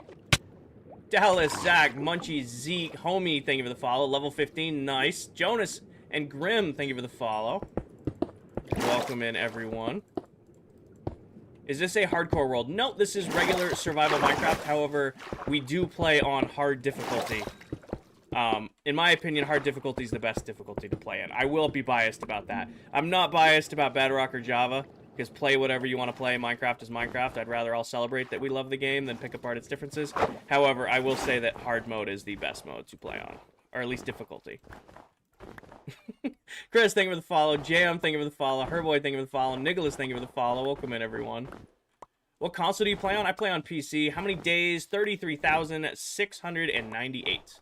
Dallas, Zach, Munchie, Zeke, Homie, thank you for the follow. Level 15, nice. Jonas and Grim, thank you for the follow. Welcome in, everyone. Is this a hardcore world? No, this is regular survival Minecraft. However, we do play on hard difficulty. In my opinion, hard difficulty is the best difficulty to play in. I will be biased about that. I'm not biased about Bedrock or Java, because play whatever you want to play. Minecraft is Minecraft. I'd rather all celebrate that we love the game than pick apart its differences. However, I will say that hard mode is the best mode to play on, or at least difficulty. Chris, thank you for the follow. Jam, thank you for the follow. Herboy, thank you for the follow. Nicholas, thank you for the follow. Welcome in, everyone. What console do you play on? I play on PC. How many days? 33,698.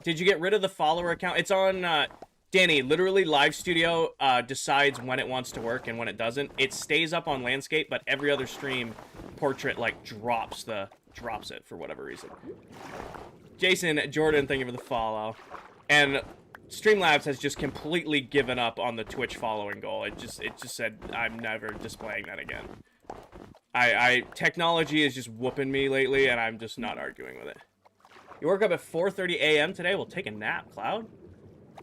Did you get rid of the follower account? It's on, Danny, literally Live Studio decides when it wants to work and when it doesn't. It stays up on landscape, but every other stream, Portrait, like, drops it for whatever reason. Jason, Jordan, thank you for the follow. And Streamlabs has just completely given up on the Twitch following goal. It just said, I'm never displaying that again. Technology is just whooping me lately, and I'm just not arguing with it. You woke up at 4:30 a.m. today? Well, take a nap, Cloud.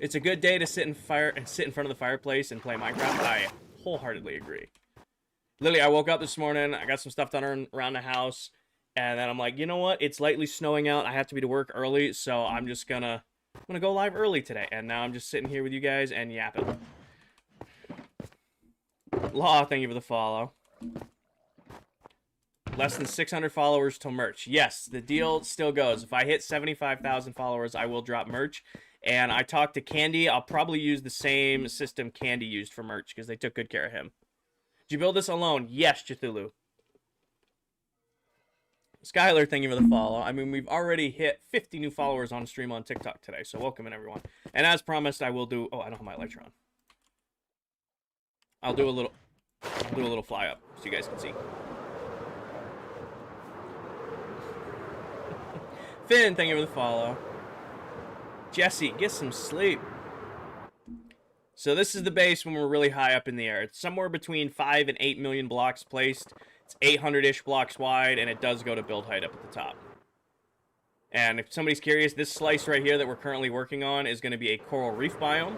It's a good day to sit in front of the fireplace and play Minecraft. I wholeheartedly agree. Literally, I woke up this morning, I got some stuff done around the house, and then I'm like, you know what? It's lightly snowing out. I have to be to work early, so I'm gonna go live early today. And now I'm just sitting here with you guys and yapping. Law, thank you for the follow. Less than 600 followers till merch. Yes, the deal still goes. If I hit 75,000 followers, I will drop merch. And I talked to Candy. I'll probably use the same system Candy used for merch because they took good care of him. Did you build this alone? Yes, Cthulhu. Skylar, thank you for the follow. I mean, we've already hit 50 new followers on stream on TikTok today, so welcome in, everyone. And as promised, I will do... Oh, I don't have my Elytra on. I'll do a little fly up so you guys can see. Finn, thank you for the follow. Jesse, get some sleep. So this is the base when we're really high up in the air. It's somewhere between 5 and 8 million blocks placed. It's 800-ish blocks wide, and it does go to build height up at the top. And if somebody's curious, this slice right here that we're currently working on is going to be a coral reef biome,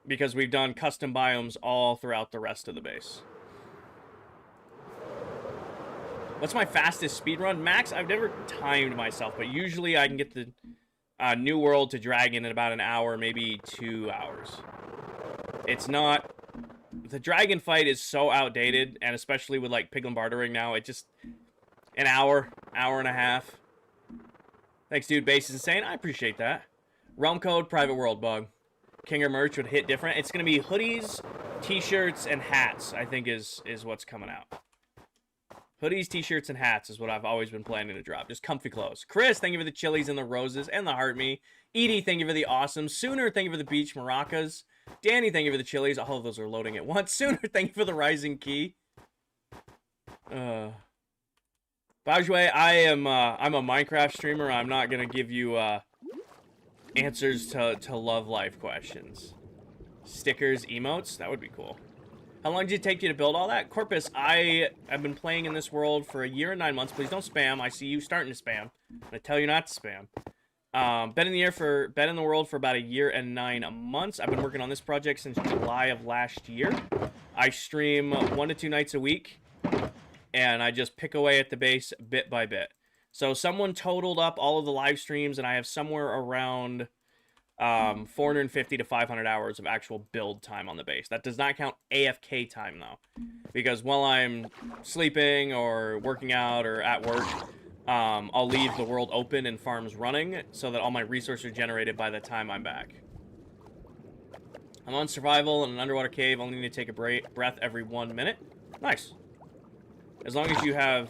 because we've done custom biomes all throughout the rest of the base. What's my fastest speed run? Max, I've never timed myself, but usually I can get the New World to Dragon in about an hour, maybe 2 hours. It's not... The dragon fight is so outdated, and especially with, like, piglin bartering now, it just... An hour, hour and a half. Thanks, dude. Base is insane. I appreciate that. Realm code, private world bug. Kinger merch would hit different. It's going to be hoodies, t-shirts, and hats, I think is what's coming out. Hoodies, t-shirts, and hats is what I've always been planning to drop. Just comfy clothes. Chris, thank you for the chilies and the roses and the heart me. Edie, thank you for the awesome. Sooner, thank you for the beach maracas. Danny, thank you for the chilies. All of those are loading at once. Sooner, thank you for the rising key. Bajwe, I'm a Minecraft streamer. I'm not gonna give you answers to love life questions. Stickers, emotes, that would be cool. How long did it take you to build all that? Corpus, I have been playing in this world for 1 year and 9 months. Please don't spam. I see you starting to spam. I tell you not to spam. Been in the world for about 1 year and 9 months. I've been working on this project since July of last year. I stream 1 to 2 nights a week, and I just pick away at the base bit by bit. So someone totaled up all of the live streams, and I have somewhere around 450 to 500 hours of actual build time on the base. That does not count AFK time, though, because while I'm sleeping or working out or at work, I'll leave the world open and farms running so that all my resources are generated by the time I'm back. I'm on survival in an underwater cave. Only need to take a breath every 1 minute. Nice. As long as you have,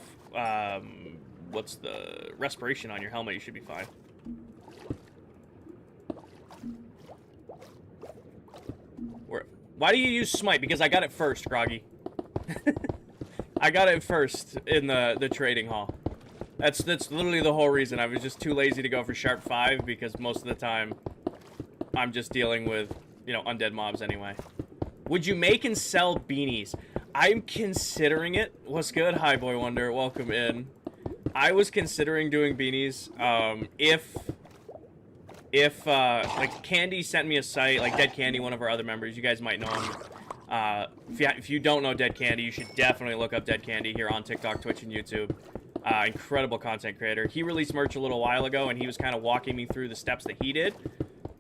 what's the respiration on your helmet, you should be fine. Why do you use Smite? Because I got it first, Groggy. I got it first in the trading hall. That's literally the whole reason. I was just too lazy to go for Sharp 5 because most of the time I'm just dealing with, you know, undead mobs anyway. Would you make and sell beanies? I'm considering it. What's good? Hi, Boy Wonder. Welcome in. I was considering doing beanies. If like, Candy sent me a site, like Dead Candy, one of our other members, you guys might know him. If you don't know Dead Candy, you should definitely look up Dead Candy here on TikTok, Twitch, and YouTube. Incredible content creator. He released merch a little while ago, and he was kind of walking me through the steps that he did.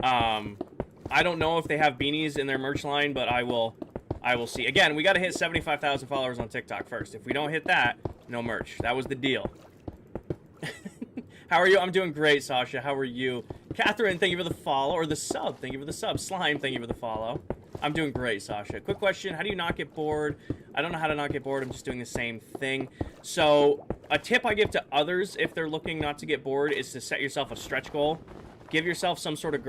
I don't know if they have beanies in their merch line, but I will see. Again, we got to hit 75,000 followers on TikTok first. If we don't hit that, no merch. That was the deal. How are you? I'm doing great, Sasha. How are you? Catherine, thank you for the follow, or the sub. Thank you for the sub. Slime, thank you for the follow. I'm doing great, Sasha. Quick question, how do you not get bored? I don't know how to not get bored. I'm just doing the same thing. So, a tip I give to others if they're looking not to get bored is to set yourself a stretch goal. Give yourself some sort of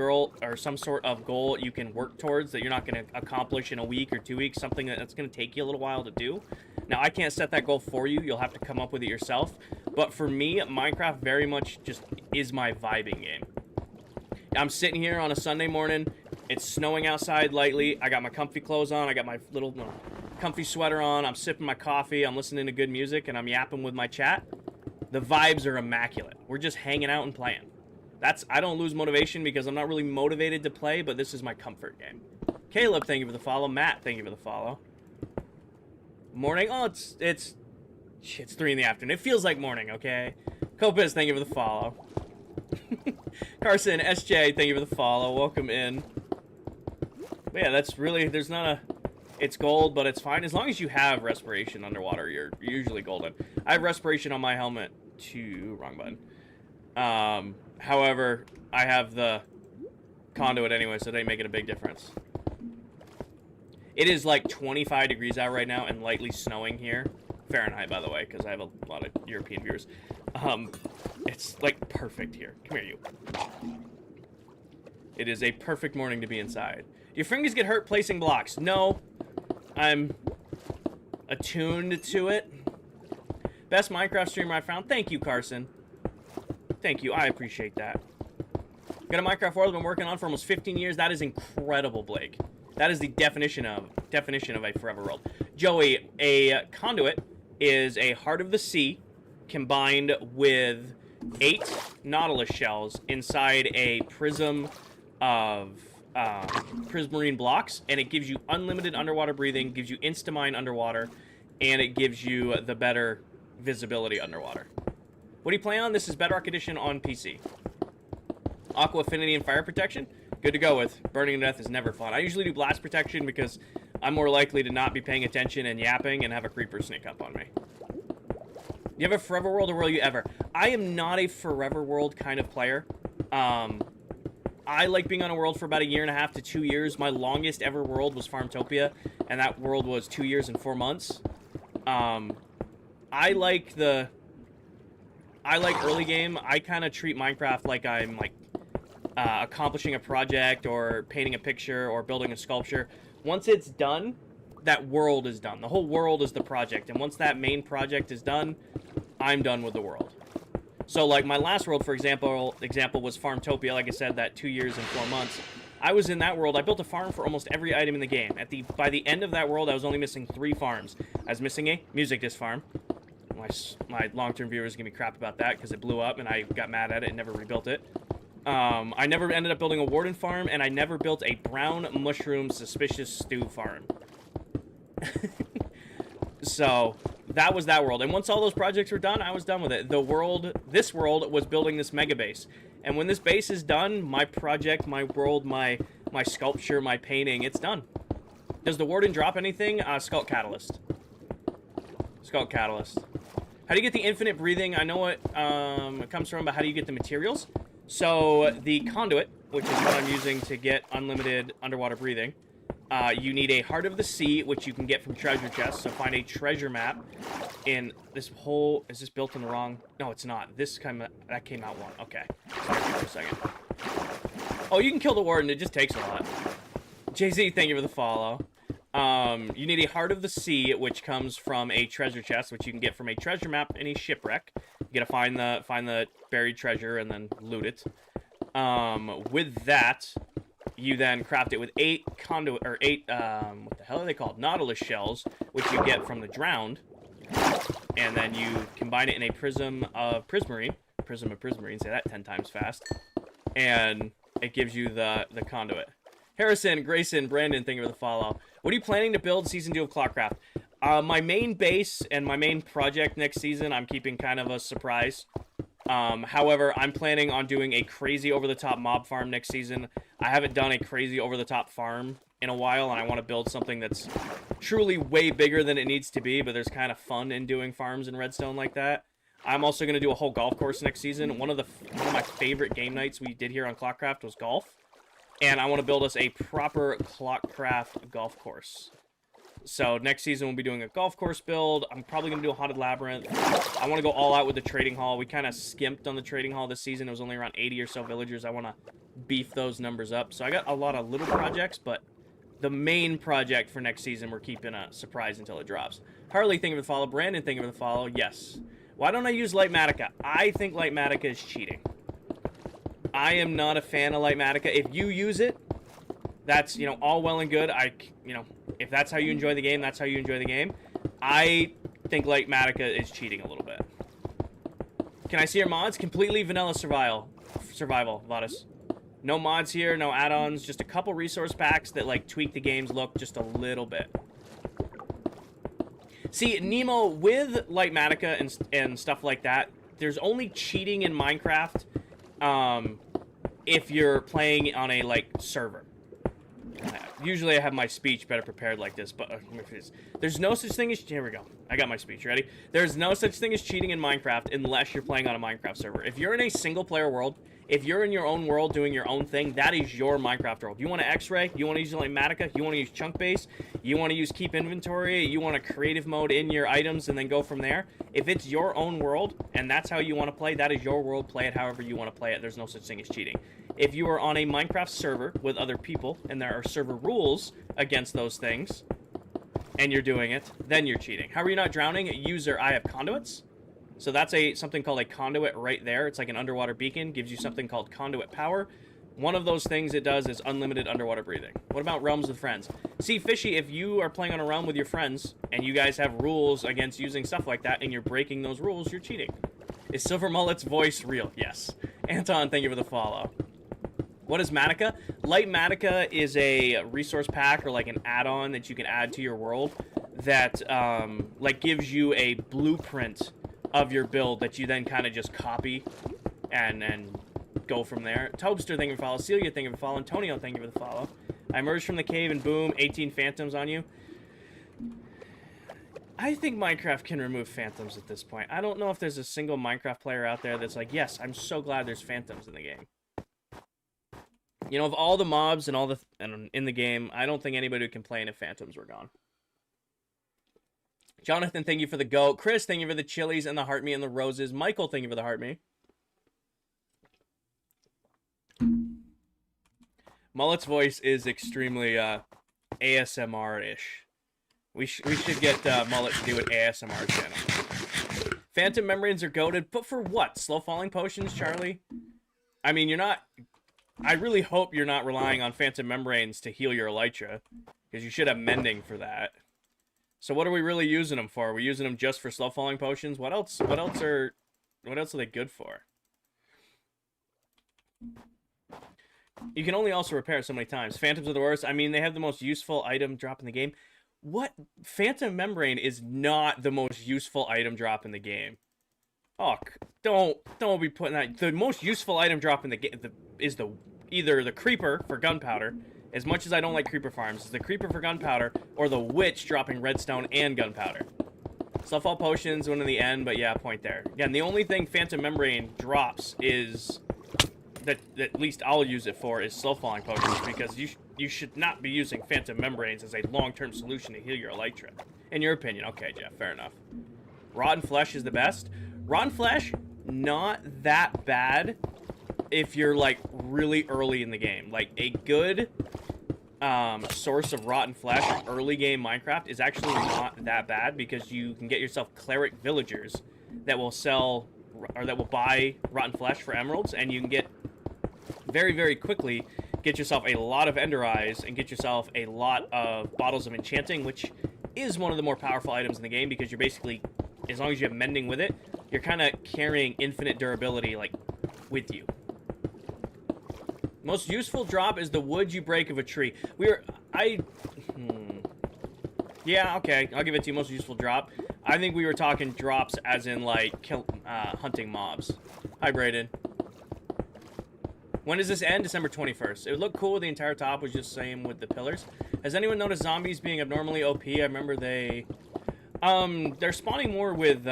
goal you can work towards that you're not going to accomplish in a week or 2 weeks, something that's going to take you a little while to do. Now, I can't set that goal for you. You'll have to come up with it yourself. But for me, Minecraft very much just is my vibing game. I'm sitting here on a Sunday morning. It's snowing outside lightly. I got my comfy clothes on. I got my little comfy sweater on. I'm sipping my coffee. I'm listening to good music, and I'm yapping with my chat. The vibes are immaculate. We're just hanging out and playing. I don't lose motivation because I'm not really motivated to play, but this is my comfort game. Caleb, thank you for the follow. Matt, thank you for the follow. Morning. Oh, it's 3 in the afternoon. It feels like morning, okay? Copus, thank you for the follow. Carson, SJ, thank you for the follow. Welcome in. But yeah, that's really, there's not It's gold, but it's fine. As long as you have respiration underwater, you're usually golden. I have respiration on my helmet too. Wrong button. However, I have the conduit anyway, so they make it a big difference. It is like 25 degrees out right now and lightly snowing here. Fahrenheit, by the way, because I have a lot of European viewers. It's like perfect here. Come here, you. It is a perfect morning to be inside. Do your fingers get hurt placing blocks? No. I'm attuned to it. Best Minecraft streamer I found. Thank you, Carson. Thank you. I appreciate that. Got a Minecraft world I've been working on for almost 15 years. That is incredible, Blake. That is the definition of a forever world. Joey, a conduit is a heart of the sea combined with 8 nautilus shells inside a prism of prismarine blocks, and it gives you unlimited underwater breathing, gives you insta-mine underwater, and it gives you the better visibility underwater. What do you play on? This is Bedrock Edition on PC. Aqua Affinity and Fire Protection. Good to go with. Burning to death is never fun. I usually do blast protection because I'm more likely to not be paying attention and yapping and have a creeper sneak up on me. Do you have a forever world, or will you ever? I am not a forever world kind of player. I like being on a world for about 1.5 to 2 years. My longest ever world was Farmtopia, and that world was 2 years and 4 months. I like early game. I kind of treat Minecraft like I'm like accomplishing a project or painting a picture or building a sculpture. Once it's done, that world is done. The whole world is the project, and once that main project is done, I'm done with the world. So like my last world, for example was Farmtopia. Like I said, that 2 years and 4 months. I was in that world. I built a farm for almost every item in the game. By the end of that world, I was only missing 3 farms. I was missing a music disc farm. My long-term viewers are gonna be crap about that because it blew up and I got mad at it and never rebuilt it. I never ended up building a warden farm, and I never built a brown mushroom suspicious stew farm. So that was that world, and once all those projects were done, I was done with it. This world was building this mega base, and when this base is done, my project, my world, my sculpture, my painting, it's done. Does the warden drop anything? Sculpt Catalyst. Sculpt Catalyst. How do you get the infinite breathing? I know what it comes from, but how do you get the materials? So the conduit, which is what I'm using to get unlimited underwater breathing, you need a heart of the sea, which you can get from treasure chests. So find a treasure map in this whole. Is this built in the wrong? No, it's not. That came out one. Okay. Sorry for a second. Oh, you can kill the warden. It just takes a lot. JZ, thank you for the follow. You need a heart of the sea, which comes from a treasure chest, which you can get from a treasure map in a shipwreck. You gotta find the buried treasure and then loot it. With that, you then craft it with 8 conduit, or 8, what the hell are they called? Nautilus shells, which you get from the drowned. And then you combine it in a prism of prismarine. Prism of prismarine, say that 10 times fast. And it gives you the conduit. Harrison, Grayson, Brandon, thank you for the follow. What are you planning to build Season 2 of ClockCraft? My main base and my main project next season, I'm keeping kind of a surprise. However, I'm planning on doing a crazy over-the-top mob farm next season. I haven't done a crazy over-the-top farm in a while, and I want to build something that's truly way bigger than it needs to be, but there's kind of fun in doing farms in Redstone like that. I'm also going to do a whole golf course next season. One of my favorite game nights we did here on ClockCraft was golf. And I want to build us a proper ClockCraft golf course. So next season we'll be doing a golf course build. I'm probably going to do a haunted labyrinth. I want to go all out with the trading hall. We kind of skimped on the trading hall this season. It was only around 80 or so villagers. I want to beef those numbers up. So I got a lot of little projects, but the main project for next season we're keeping a surprise until it drops. Harley, thank you for the follow. Brandon, thank you for the follow. Yes. Why don't I use Lightmatica? I think Lightmatica is cheating. I am not a fan of Lightmatica. If you use it, that's, all well and good. If that's how you enjoy the game, that's how you enjoy the game. I think Lightmatica is cheating a little bit. Can I see your mods? Completely vanilla survival, Vadis. No mods here, no add-ons, just a couple resource packs that, tweak the game's look just a little bit. See, Nemo, with Lightmatica and stuff like that, there's only cheating in Minecraft if you're playing on a, server. usually I have my speech better prepared like this, but there's no such thing as... Here we go. I got my speech. Ready? There's no such thing as cheating in Minecraft unless you're playing on a Minecraft server. If you're in a single-player world, if you're in your own world doing your own thing, that is your Minecraft world. You want to X-ray? You want to use Matica? You want to use chunk base? You want to use keep inventory? You want a creative mode in your items and then go from there? If it's your own world and that's how you want to play, that is your world. Play it however you want to play it. There's no such thing as cheating. If you are on a Minecraft server with other people and there are server rules against those things and you're doing it, then you're cheating. How are you not drowning? User, I have conduits. So that's something called a conduit right there. It's like an underwater beacon. Gives you something called conduit power. One of those things it does is unlimited underwater breathing. What about realms with friends? See, Fishy, if you are playing on a realm with your friends and you guys have rules against using stuff like that and you're breaking those rules, you're cheating. Is Silver Mullet's voice real? Yes. Anton, thank you for the follow. What is Matica? Light Matica is a resource pack or like an add-on that you can add to your world that like gives you a blueprint of your build that you then kind of just copy and go from there. Tobster, thank you for the follow. Celia, thank you for the follow. Antonio, thank you for the follow. I emerged from the cave and boom, 18 phantoms on you. I think Minecraft can remove phantoms at this point. I don't know if there's a single Minecraft player out there that's like, yes, I'm so glad there's phantoms in the game. You know, of all the mobs and all the in the game, I don't think anybody would complain if phantoms were gone. Jonathan, thank you for the goat. Chris, thank you for the chilies and the heart me and the roses. Michael, thank you for the heart me. Mullet's voice is extremely ASMR-ish. We should get Mullet to do an ASMR channel. Phantom membranes are goated, but for what? Slow falling potions, Charlie? I mean, you're not... I really hope you're not relying on phantom membranes to heal your elytra, because you should have mending for that. So what are we really using them for? Are we using them just for slow falling potions? What else are they good for? You can only also repair so many times. Phantoms are the worst. I mean, they have the most useful item drop in the game. What? Phantom membrane is not the most useful item drop in the game. Oh, don't be putting that. The most useful item drop in the game is either the creeper for gunpowder. As much as I don't like creeper farms, it's the creeper for gunpowder or the witch dropping redstone and gunpowder. Sluffall potions, one in the end, but yeah, point there. Again, the only thing phantom membrane drops is that at least I'll use it for is slow falling potions, because you should not be using phantom membranes as a long-term solution to heal your elytra. In your opinion, okay, Jeff, fair enough. Rotten flesh is the best. Rotten flesh, not that bad if you're like really early in the game. Like a good source of rotten flesh early game Minecraft is actually not that bad, because you can get yourself cleric villagers that will sell or that will buy rotten flesh for emeralds, and you can get very, very quickly get yourself a lot of ender eyes and get yourself a lot of bottles of enchanting, which is one of the more powerful items in the game, because you're basically, as long as you have mending with it, you're kind of carrying infinite durability like with you. Most useful drop is the wood you break of a tree. Yeah, okay, I'll give it to you. Most useful drop. I think we were talking drops as in like hunting mobs. Hi, Brayden. When does this end? December 21st. It would look cool. The entire top was just same with the pillars. Has anyone noticed zombies being abnormally OP? I remember they're spawning more with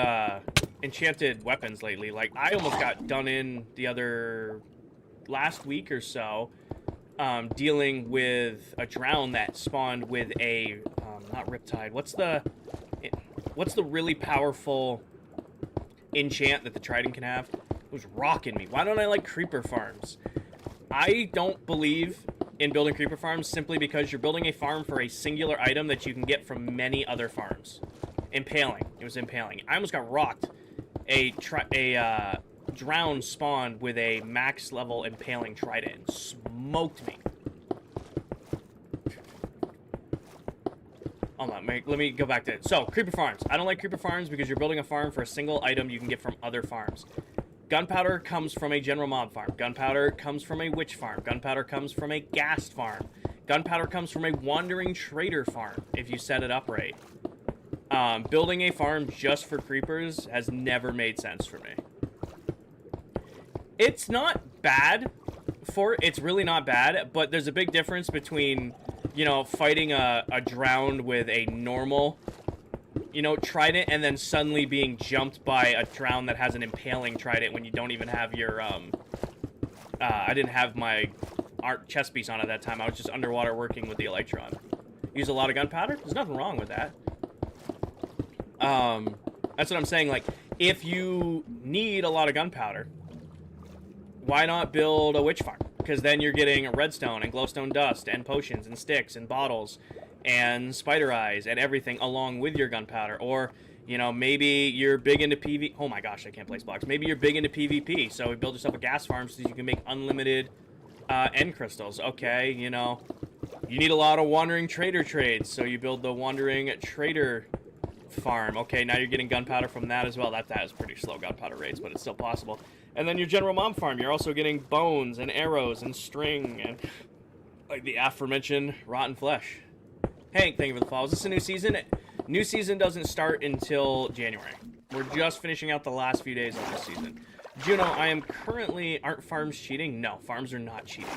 enchanted weapons lately. Like, I almost got done in the other last week or so dealing with a drown that spawned with a not riptide. What's the really powerful enchant that the trident can have? It was rocking me. Why don't I like creeper farms? I don't believe in building creeper farms simply because you're building a farm for a singular item that you can get from many other farms. Impaling. It was impaling. I almost got rocked. A drown spawned with a max level impaling trident. Smoked me. Hold on, let me go back to it. So, creeper farms. I don't like creeper farms because you're building a farm for a single item you can get from other farms. Gunpowder comes from a general mob farm. Gunpowder comes from a witch farm. Gunpowder comes from a ghast farm. Gunpowder comes from a wandering trader farm, if you set it up right. Building a farm just for creepers has never made sense for me. It's not bad it's really not bad, but there's a big difference between you know, fighting a drowned with a normal, you know, trident, and then suddenly being jumped by a drowned that has an impaling trident when you don't even have your, I didn't have my art chest piece on at that time. I was just underwater working with the Electron. Use a lot of gunpowder? There's nothing wrong with that. That's what I'm saying. Like, if you need a lot of gunpowder, why not build a witch farm? Because then you're getting redstone and glowstone dust and potions and sticks and bottles and spider eyes and everything along with your gunpowder. Or, you know, maybe you're big into PvP. Oh my gosh, I can't place blocks. Maybe you're big into PvP, so you build yourself a gas farm so you can make unlimited end crystals. Okay, you know, you need a lot of wandering trader trades, so you build the wandering trader farm. Okay, now you're getting gunpowder from that as well. That has pretty slow gunpowder rates, but it's still possible. And then your general mob farm, you're also getting bones and arrows and string and like the aforementioned rotten flesh. Hank, thank you for the follow. Is this a new season? New season doesn't start until January. We're just finishing out the last few days of this season. Juno, I am currently... Aren't farms cheating? No, farms are not cheating.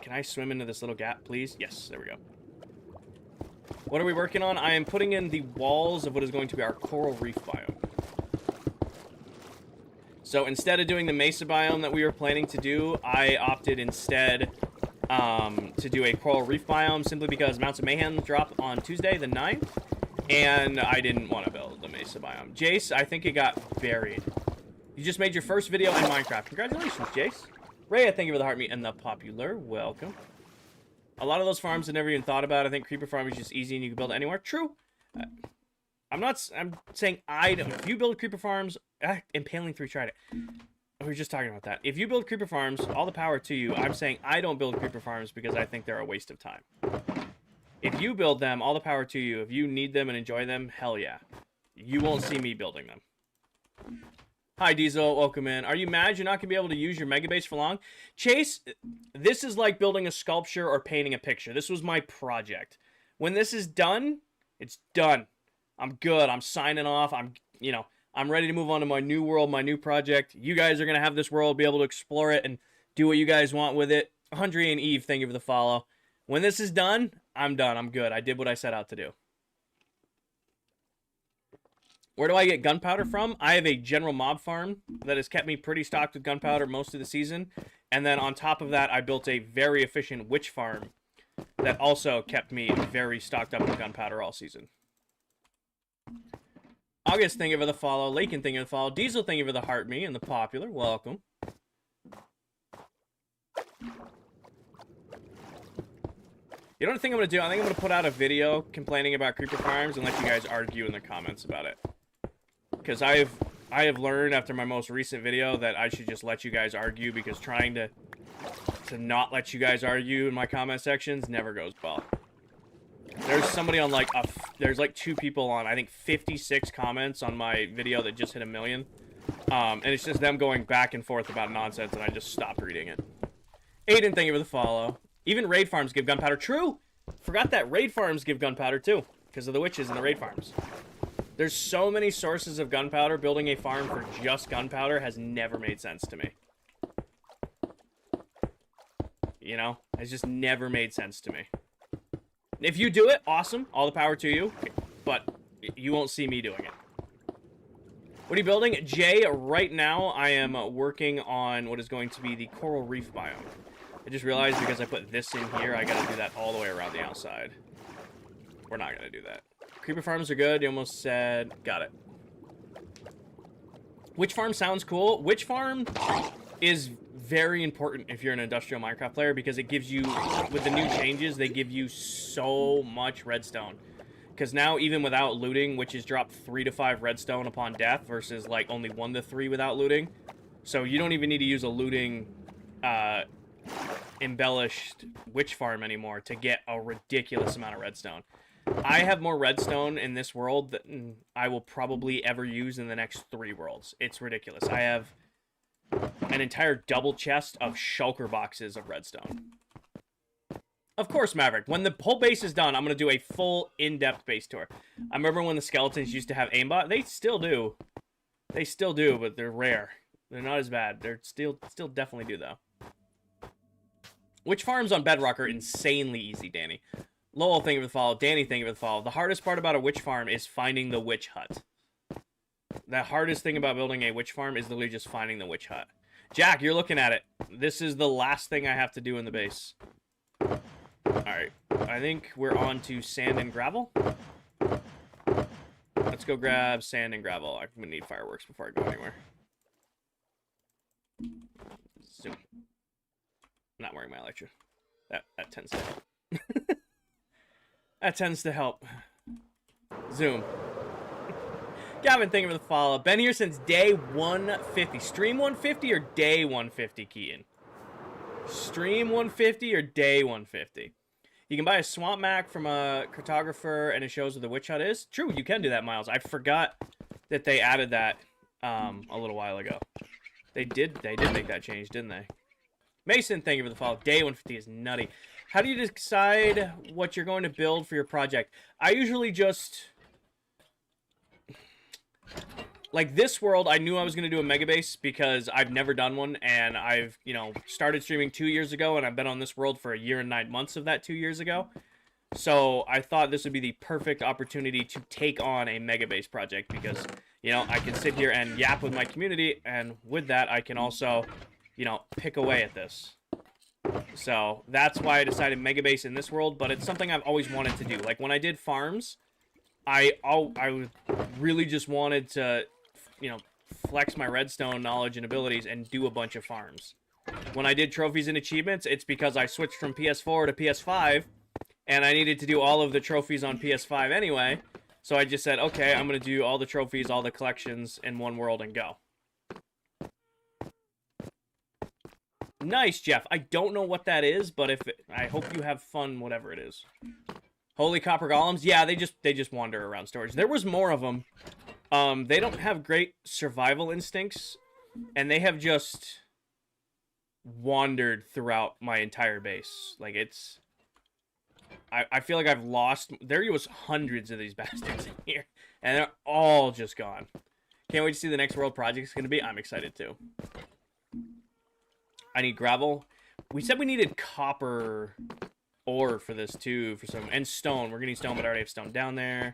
Can I swim into this little gap, please? Yes, there we go. What are we working on? I am putting in the walls of what is going to be our coral reef biome. So instead of doing the mesa biome that we were planning to do, I opted instead to do a coral reef biome simply because Mounts of Mayhem drop on Tuesday the 9th, and I didn't want to build the mesa biome. Jace, I think it got buried. You just made your first video in Minecraft. Congratulations, Jace. Rhea, thank you for the heart meat and the popular. Welcome. A lot of those farms I never even thought about. I think Creeper Farm is just easy and you can build it anywhere. True. I'm saying I don't. If you build Creeper Farms, impaling 3 trident. We were just talking about that. If you build Creeper Farms, all the power to you. I'm saying I don't build Creeper Farms because I think they're a waste of time. If you build them, all the power to you. If you need them and enjoy them, hell yeah. You won't see me building them. Hi, Diesel. Welcome in. Are you mad you're not going to be able to use your mega base for long? Chase, this is like building a sculpture or painting a picture. This was my project. When this is done, it's done. I'm good. I'm signing off. I'm ready to move on to my new world, my new project. You guys are going to have this world, be able to explore it and do what you guys want with it. Andre and Eve, thank you for the follow. When this is done, I'm done. I'm good. I did what I set out to do. Where do I get gunpowder from? I have a general mob farm that has kept me pretty stocked with gunpowder most of the season. And then on top of that, I built a very efficient witch farm that also kept me very stocked up with gunpowder all season. August, thank you for the follow. Lakin, thank you for the follow. Diesel, thank you for the heart me and the popular. Welcome. You know what I think I'm going to do? I think I'm going to put out a video complaining about creeper farms and let you guys argue in the comments about it. Because I have learned after my most recent video that I should just let you guys argue, because trying to not let you guys argue in my comment sections never goes well. There's somebody on like there's like 2 people on, I think 56 comments on my video that just hit 1 million. And it's just them going back and forth about nonsense, and I just stopped reading it. Aiden, thank you for the follow. Even raid farms give gunpowder. True! Forgot that raid farms give gunpowder too, because of the witches and the raid farms. There's so many sources of gunpowder. Building a farm for just gunpowder has never made sense to me. You know? It's just never made sense to me. If you do it, awesome. All the power to you. But you won't see me doing it. What are you building? Jay, right now I am working on what is going to be the coral reef biome. I just realized because I put this in here, I gotta do that all the way around the outside. We're not gonna do that. Creeper farms are good. You almost said... Got it. Witch farm sounds cool. Witch farm is very important if you're an industrial Minecraft player, because it gives you, with the new changes, they give you so much redstone. Because now, even without looting, witches drop 3 to 5 redstone upon death versus like only 1 to 3 without looting. So you don't even need to use a looting embellished witch farm anymore to get a ridiculous amount of redstone. I have more redstone in this world than I will probably ever use in the next 3 worlds. It's ridiculous. I have an entire double chest of shulker boxes of redstone. Of course, Maverick. When the whole base is done, I'm going to do a full in-depth base tour. I remember when the skeletons used to have aimbot. They still do. They still do, but they're rare. They're not as bad. They're still definitely do, though. Witch farms on Bedrock are insanely easy, Danny. Lowell, thank you for the follow. Danny, thank you for the follow. The hardest part about a witch farm is finding the witch hut. The hardest thing about building a witch farm is literally just finding the witch hut. Jack, you're looking at it. This is the last thing I have to do in the base. Alright. I think we're on to sand and gravel. Let's go grab sand and gravel. I'm going to need fireworks before I go anywhere. Zoom. I'm not wearing my elytra. That tends to help. That tends to help. Zoom. Gavin, thank you for the follow. Been here since day 150. Stream 150 or day 150, Keaton? Stream 150 or day 150? You can buy a swamp map from a cartographer and it shows where the witch hut is. True, you can do that, Miles. I forgot that they added that a little while ago. They did make that change, didn't they? Mason, thank you for the follow. Day 150 is nutty. How do you decide what you're going to build for your project? I usually just... Like this world, I knew I was going to do a mega base because I've never done one, and I've, you know, started streaming 2 years ago, and I've been on this world for 1 year and 9 months of that 2 years ago. So I thought this would be the perfect opportunity to take on a mega base project because, you know, I can sit here and yap with my community, and with that, I can also, you know, pick away at this. So that's why I decided mega base in this world, but it's something I've always wanted to do. Like when I did farms, I really just wanted to, you know, flex my redstone knowledge and abilities and do a bunch of farms. When I did trophies and achievements, it's because I switched from PS4 to PS5, and I needed to do all of the trophies on PS5 anyway. So I just said, okay, I'm going to do all the trophies, all the collections in one world and go. Nice, Jeff. I don't know what that is, but I hope you have fun, whatever it is. Holy copper golems. Yeah, they just wander around storage. There was more of them. They don't have great survival instincts, and they have just wandered throughout my entire base. Like, it's... I feel like I've lost... There was hundreds of these bastards in here, and they're all just gone. Can't wait to see the next world project is going to be. I'm excited, too. I need gravel. We said we needed copper ore for this, too, for some... And stone. We're going to need stone, but I already have stone down there.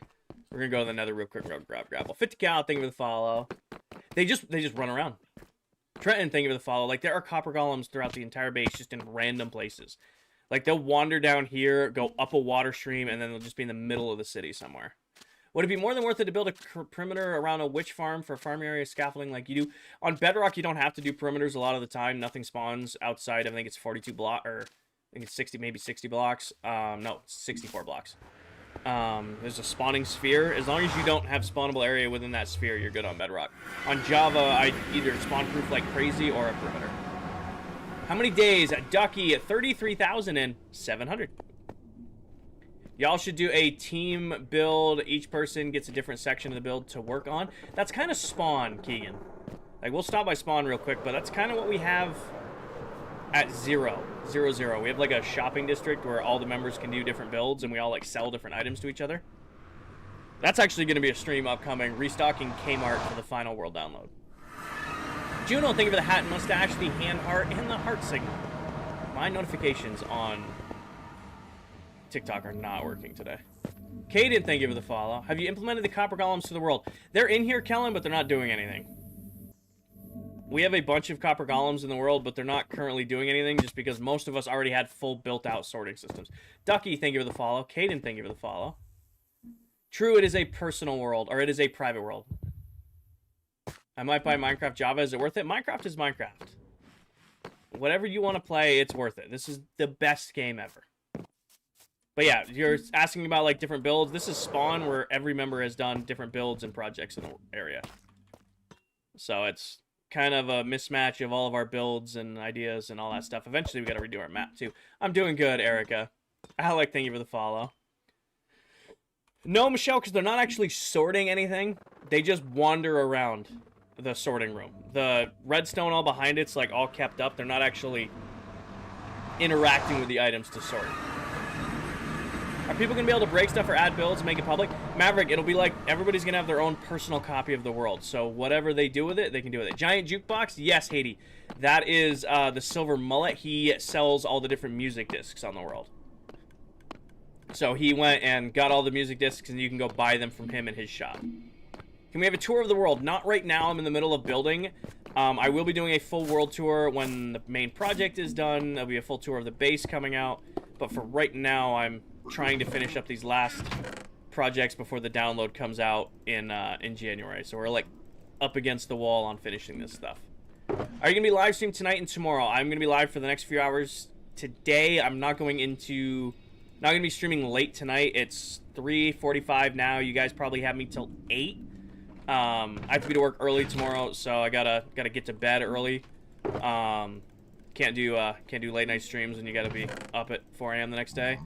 We're going to go to the nether real quick and grab gravel. 50 cal, thank you for the follow. They just run around. Trenton, thank you for the follow. Like, there are copper golems throughout the entire base, just in random places. Like, they'll wander down here, go up a water stream, and then they'll just be in the middle of the city somewhere. Would it be more than worth it to build a perimeter around a witch farm for farm area scaffolding like you do? On Bedrock, you don't have to do perimeters a lot of the time. Nothing spawns outside. I think it's 42 blocks, or I think it's 60, maybe 60 blocks. No, 64 blocks. There's a spawning sphere. As long as you don't have spawnable area within that sphere, you're good on Bedrock. On Java, I either spawn proof like crazy or a perimeter. How many days at Ducky at 33,700? Y'all should do a team build. Each person gets a different section of the build to work on. That's kind of spawn, Keegan. Like, we'll stop by spawn real quick, but that's kind of what we have at 0. We have like a shopping district where all the members can do different builds and we all like sell different items to each other. That's actually going to be a stream upcoming, restocking Kmart for the final world download. Juno, thank you for the hat and mustache, the hand heart, and the heart signal. My notifications on TikTok are not working today. Caden, thank you for the follow. Have you implemented the copper golems to the world? They're in here, Kellen, but they're not doing anything. We have a bunch of copper golems in the world, but they're not currently doing anything just because most of us already had full built-out sorting systems. Ducky, thank you for the follow. Caden, thank you for the follow. True, it is a personal world, or it is a private world. I might buy Minecraft Java. Is it worth it? Minecraft is Minecraft. Whatever you want to play, it's worth it. This is the best game ever. But yeah, you're asking about like different builds. This is Spawn, where every member has done different builds and projects in the area. So it's kind of a mismatch of all of our builds and ideas and all that stuff. Eventually, we got to redo our map too. I'm doing good, Erica. Alec, thank you for the follow. No, Michelle, because they're not actually sorting anything. They just wander around the sorting room. The redstone all behind it's like all kept up. They're not actually interacting with the items to sort. Are people going to be able to break stuff or add builds and make it public? Maverick, it'll be like everybody's going to have their own personal copy of the world. So whatever they do with it, they can do with it. Giant Jukebox? Yes, Haiti. That is the Silver Mullet. He sells all the different music discs on the world. So he went and got all the music discs, and you can go buy them from him in his shop. Can we have a tour of the world? Not right now. I'm in the middle of building. I will be doing a full world tour when the main project is done. There'll be a full tour of the base coming out. But for right now, I'm trying to finish up these last projects before the download comes out in January. So we're like up against the wall on finishing this stuff. Are you gonna be live stream tonight and tomorrow? I'm gonna be live for the next few hours today. I'm not gonna be streaming late tonight. It's 3:45 now. You guys probably have me till 8. I have to be to work early tomorrow, so I gotta get to bed early. Can't do late night streams when you gotta be up at 4 a.m. the next day.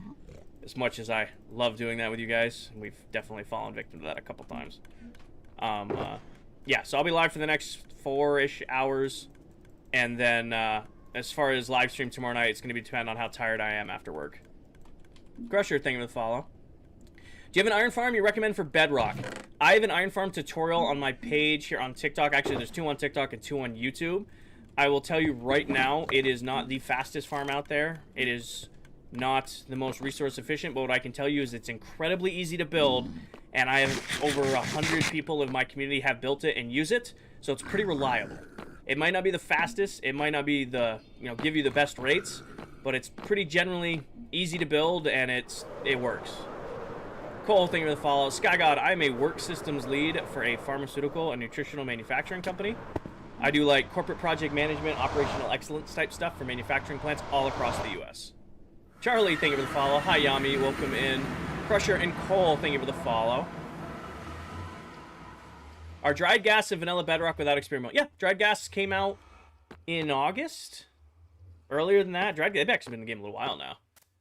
As much as I love doing that with you guys, we've definitely fallen victim to that a couple times. Yeah, so I'll be live for the next 4-ish hours, and then as far as live stream tomorrow night, it's gonna be depend on how tired I am after work. Crusher, thank you for the follow. Do you have an iron farm you recommend for Bedrock? I have an iron farm tutorial on my page here on TikTok. Actually, there's 2 on TikTok and 2 on YouTube. I will tell you right now, it is not the fastest farm out there. It is not the most resource efficient, but what I can tell you is it's incredibly easy to build, and I have over 100 people in my community have built it and use it, so it's pretty reliable. It might not be the fastest, it might not be the, give you the best rates, but it's pretty generally easy to build, and it works. Cole, thank you for the follow. Sky God, I'm a work systems lead for a pharmaceutical and nutritional manufacturing company. I do like corporate project management, operational excellence type stuff for manufacturing plants all across the U.S. Charlie, thank you for the follow. Hi, Yami, welcome in. Crusher and Cole, thank you for the follow. Are dried gas and vanilla bedrock without experiment? Yeah, dried gas came out in August. Earlier than that, dried gas has been in the game a little while now.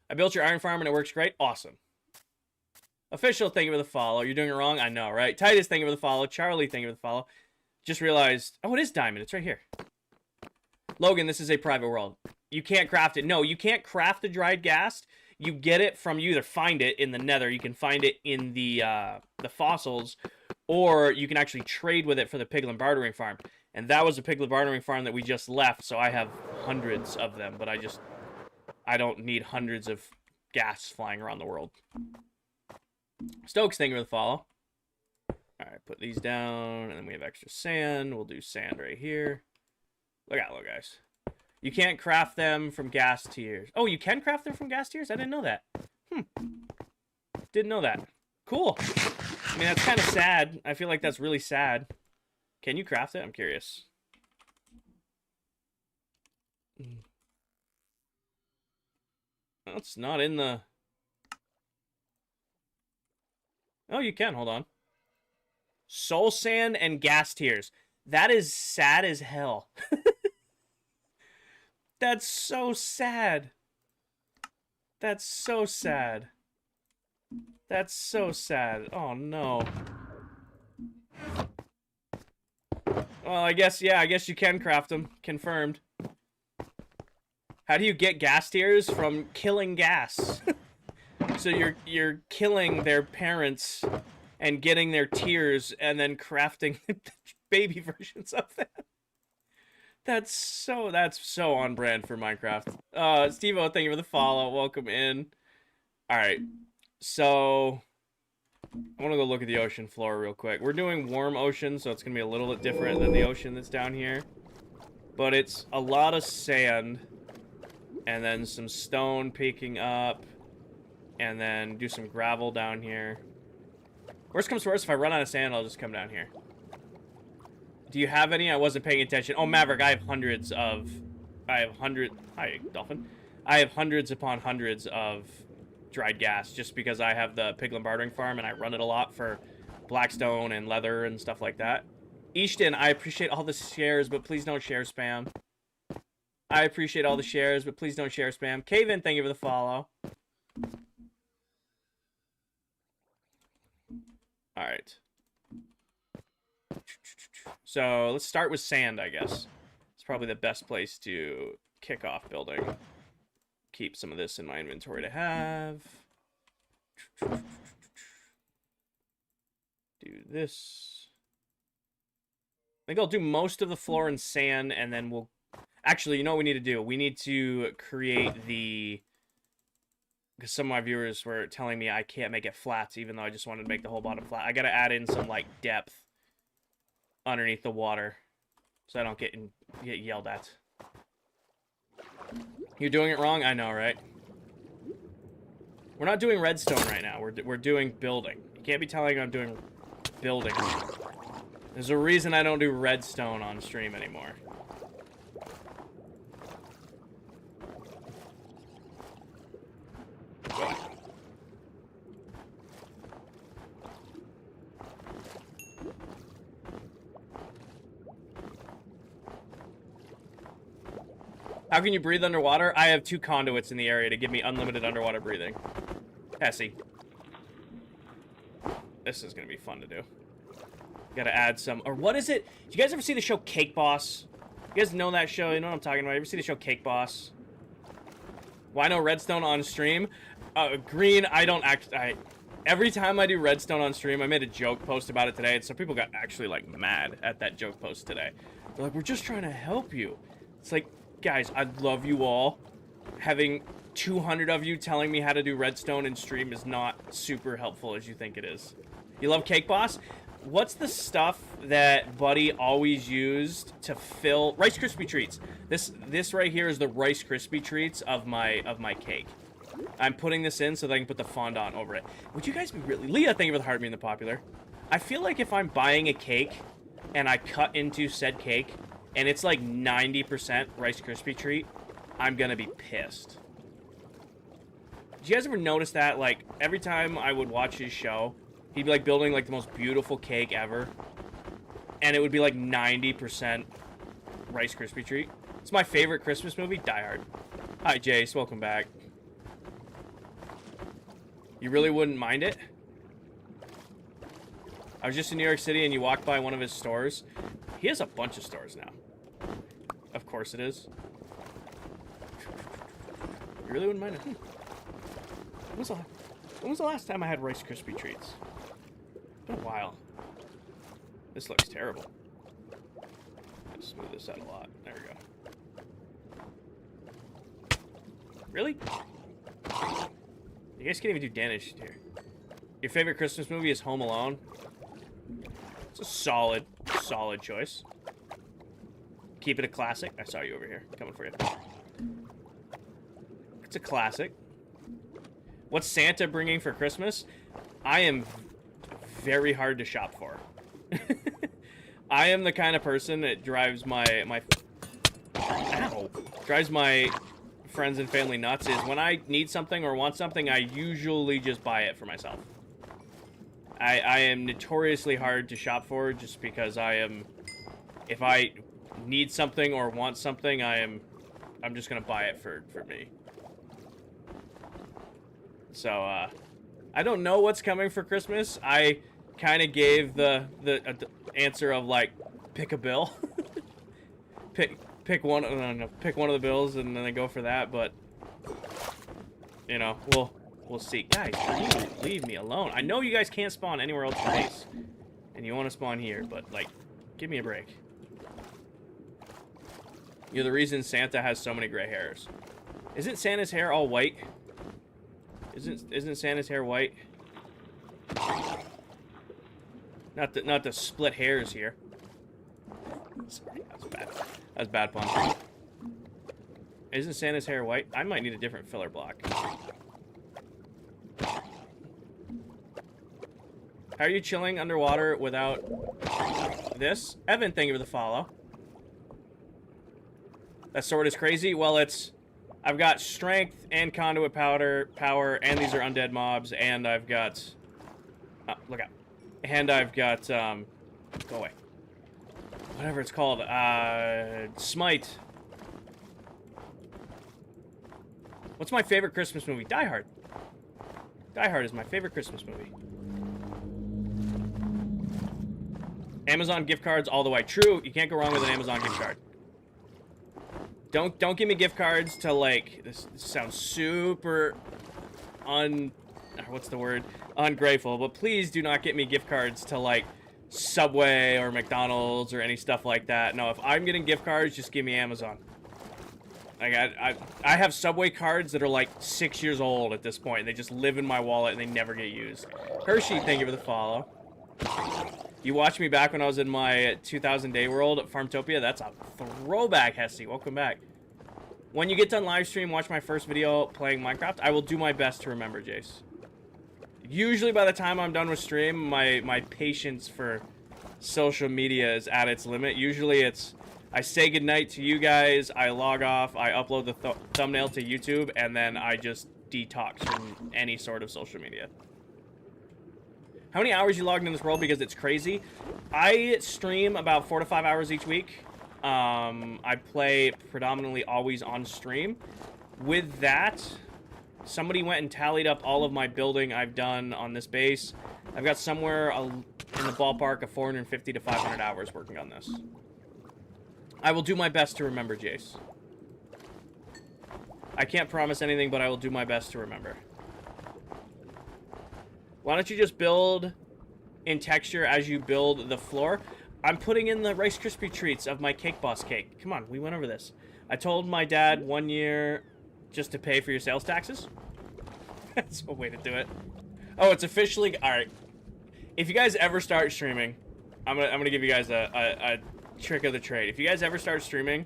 I built your iron farm and it works great. Awesome. Official, thank you for the follow. You're doing it wrong? I know, right? Titus, thank you for the follow. Charlie, thank you for the follow. Just realized, oh, it is diamond. It's right here. Logan, this is a private world. You can't craft it. No, you can't craft the dried gas. You get it from, you either find it in the nether, you can find it in the fossils, or you can actually trade with it for the piglin bartering farm. And that was a piglin bartering farm that we just left, so I have hundreds of them, but I don't need hundreds of gas flying around the world. Stokes, thank you for the follow. Alright, put these down, and then we have extra sand. We'll do sand right here. Look out, look, guys. You can't craft them from gas tiers. Oh, you can craft them from gas tiers? I didn't know that. Didn't know that. Cool. I mean, that's kind of sad. I feel like that's really sad. Can you craft it? I'm curious. Well, it's not in the... Oh, you can. Hold on. Soul sand and gas tiers. That is sad as hell. That's so sad. That's so sad. That's so sad. Oh, no. Well, I guess, yeah, I guess you can craft them. Confirmed. How do you get gas tiers? From killing gas. So you're killing their parents and getting their tears and then crafting baby versions of that. That's so on brand for Minecraft. Steve-O, thank you for the follow. Welcome in. Alright. So I want to go look at the ocean floor real quick. We're doing warm ocean, so it's gonna be a little bit different than the ocean that's down here. But it's a lot of sand. And then some stone peeking up. And then do some gravel down here. Worst comes to worst, if I run out of sand, I'll just come down here. Do you have any? I wasn't paying attention. Oh, Maverick, I have hundreds of... Hi, Dolphin. I have hundreds upon hundreds of dried gas, just because I have the piglin bartering farm, and I run it a lot for blackstone and leather and stuff like that. Easton, I appreciate all the shares, but please don't share spam. I appreciate all the shares, but please don't share spam. Kevin, thank you for the follow. Alright. So, let's start with sand, I guess. It's probably the best place to kick off building. Keep some of this in my inventory to have. Do this. I think I'll do most of the floor in sand, and then we'll... Actually, you know what we need to do? We need to create the... Because some of my viewers were telling me I can't make it flat, even though I just wanted to make the whole bottom flat. I gotta add in some, like, depth underneath the water, so I don't get yelled at. You're doing it wrong? I know, right? We're not doing redstone right now. We're doing building. You can't be telling me I'm doing building. There's a reason I don't do redstone on stream anymore. How can you breathe underwater? I have 2 conduits in the area to give me unlimited underwater breathing. Cassie. This is going to be fun to do. Gotta add some... Or what is it? Do you guys ever see the show Cake Boss? You guys know that show? You know what I'm talking about? You ever see the show Cake Boss? Why no redstone on stream? Green, I don't act... Every time I do redstone on stream, I made a joke post about it today, and some people got actually, like, mad at that joke post today. They're like, we're just trying to help you. It's like... Guys, I love you all. Having 200 of you telling me how to do redstone in stream is not super helpful as you think it is. You love Cake Boss? What's the stuff that Buddy always used to fill Rice Krispie treats? This right here is the Rice Krispie treats of my cake. I'm putting this in so that I can put the fondant over it. Would you guys be really... Leah, thank you for the heart being the popular. I feel like if I'm buying a cake and I cut into said cake and it's like 90% Rice Krispie treat, I'm gonna be pissed. Did you guys ever notice that? Like, every time I would watch his show, he'd be like building like the most beautiful cake ever, and it would be like 90% Rice Krispie treat. It's my favorite Christmas movie, Die Hard. Hi, Jace. Welcome back. You really wouldn't mind it? I was just in New York City and you walked by one of his stores. He has a bunch of stores now. Of course it is. You really wouldn't mind it? When was the last time I had Rice Krispie treats? It's been a while. This looks terrible. Let's smooth this out a lot. There we go. Really? You guys can't even do damage here. Your favorite Christmas movie is Home Alone? It's a solid choice. Keep it a classic. I saw you over here. Coming for you. It's a classic. What's Santa bringing for Christmas? I am very hard to shop for. I am the kind of person that drives my friends and family nuts is when I need something or want something, I usually just buy it for myself. I am notoriously hard to shop for just because if I need something or want something, I'm just gonna buy it for me. So, I don't know what's coming for Christmas. I kind of gave the answer of, like, pick a bill. pick one of the bills and then go for that, but, you know, we'll see. Guys, leave me alone. I know you guys can't spawn anywhere else in base, and you want to spawn here, but, like, give me a break. You're the reason Santa has so many gray hairs. Isn't Santa's hair all white? Isn't Santa's hair white? Not the split hairs here. Sorry, that was bad. That was bad pun. Isn't Santa's hair white? I might need a different filler block. How are you chilling underwater without this? Evan, thank you for the follow. That sword is crazy. Well, I've got strength and conduit power, and these are undead mobs, and I've got... Oh, look out. And I've got, go away. Whatever it's called, Smite. What's my favorite Christmas movie? Die Hard. Die Hard is my favorite Christmas movie. Amazon gift cards all the way. True, you can't go wrong with an Amazon gift card. Don't give me gift cards to, like, this sounds super what's the word? Ungrateful. But please do not get me gift cards to, like, Subway or McDonald's or any stuff like that. No, if I'm getting gift cards, just give me Amazon. Like, I have Subway cards that are, like, 6 years old at this point. They just live in my wallet and they never get used. Hershey, thank you for the follow. You watched me back when I was in my 2000-day world at Farmtopia? That's a throwback, Hesse. Welcome back. When you get done live stream, watch my first video playing Minecraft. I will do my best to remember, Jace. Usually by the time I'm done with stream, my patience for social media is at its limit. Usually it's, I say goodnight to you guys, I log off, I upload the thumbnail to YouTube, and then I just detox from any sort of social media. How many hours you logged in this world? Because it's crazy. I stream about 4 to 5 hours each week. I play predominantly always on stream. With that, somebody went and tallied up all of my building I've done on this base. I've got somewhere in the ballpark of 450 to 500 hours working on this. I will do my best to remember, Jace. I can't promise anything, but I will do my best to remember. Why don't you just build in texture as you build the floor? I'm putting in the Rice Krispie treats of my Cake Boss cake. Come on, we went over this. I told my dad 1 year just to pay for your sales taxes. That's a way to do it. Oh, it's officially... Alright. If you guys ever start streaming, I'm gonna give you guys a trick of the trade. If you guys ever start streaming,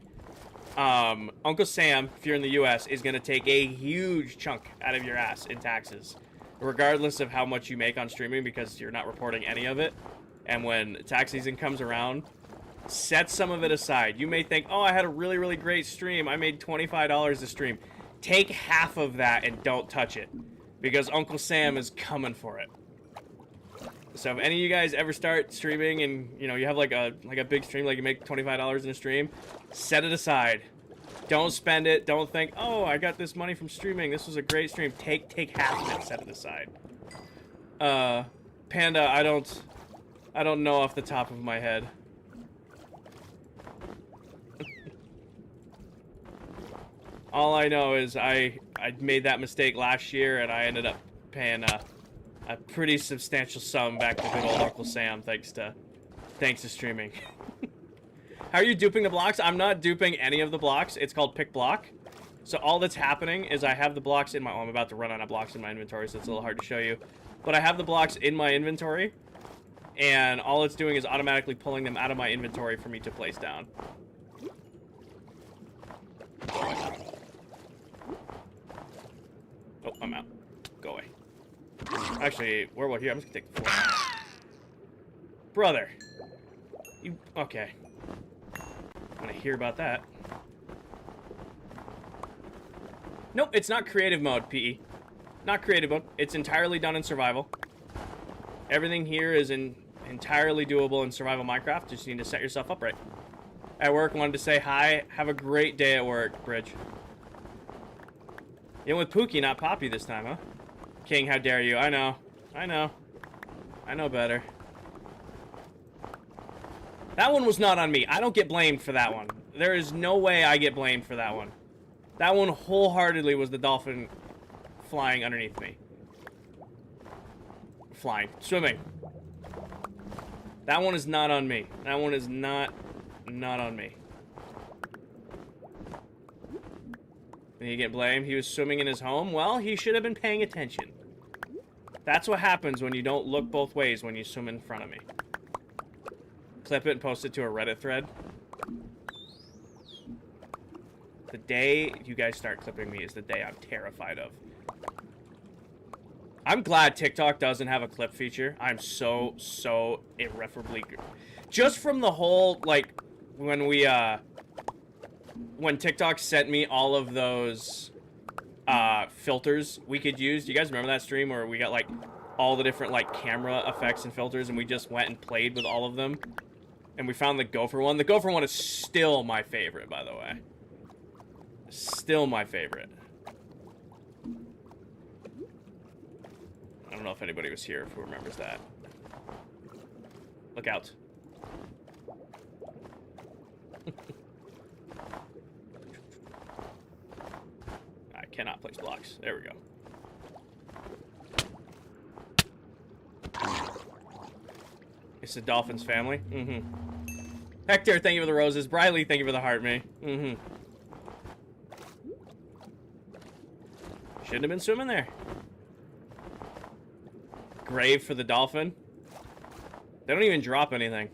Uncle Sam, if you're in the US, is gonna take a huge chunk out of your ass in taxes. Regardless of how much you make on streaming, because you're not reporting any of it. And when tax season comes around, set some of it aside. You may think, oh, I had a really, really great stream. I made $25 a stream. Take half of that and don't touch it, because Uncle Sam is coming for it. So if any of you guys ever start streaming and, you know, you have like a big stream, like you make $25 in a stream, set it aside. Don't spend it. Don't think, oh, I got this money from streaming. This was a great stream. Take half of it. Set it aside. Panda, I don't know off the top of my head. All I know is I made that mistake last year, and I ended up paying a pretty substantial sum back to good old Uncle Sam, thanks to streaming. How are you duping the blocks? I'm not duping any of the blocks. It's called pick block. So all that's happening is I have the blocks in my... Oh, I'm about to run out of blocks in my inventory, so it's a little hard to show you. But I have the blocks in my inventory, and all it's doing is automatically pulling them out of my inventory for me to place down. Oh, I'm out. Go away. Actually, where will here? I'm just gonna take the floor. Brother. You... Okay. I'm gonna hear about that. Nope, it's not creative mode, PE. Not creative mode. It's entirely done in survival. Everything here is entirely doable in survival Minecraft. Just need to set yourself up right. At work, wanted to say hi. Have a great day at work, Bridge. You went with Pookie, not Poppy this time, huh? King, how dare you? I know. I know. I know better. That one was not on me. I don't get blamed for that one. There is no way I get blamed for that one. That one wholeheartedly was the dolphin flying underneath me. Flying. Swimming. That one is not on me. That one is not on me. Did he get blamed? He was swimming in his home? Well, he should have been paying attention. That's what happens when you don't look both ways when you swim in front of me. Clip it and post it to a Reddit thread. The day you guys start clipping me is the day I'm terrified of. I'm glad TikTok doesn't have a clip feature. I'm so irreparably good. Just from the whole, like, when TikTok sent me all of those filters we could use. Do you guys remember that stream where we got, like, all the different, like, camera effects and filters, and we just went and played with all of them? And we found the gopher one. The gopher one is still my favorite, by the way. Still my favorite. I don't know if anybody was here who remembers that. Look out. I cannot place blocks. There we go. It's the dolphin's family. Hector, thank you for the roses. Briley, thank you for the heart, me. Shouldn't have been swimming there. Grave for the dolphin. They don't even drop anything.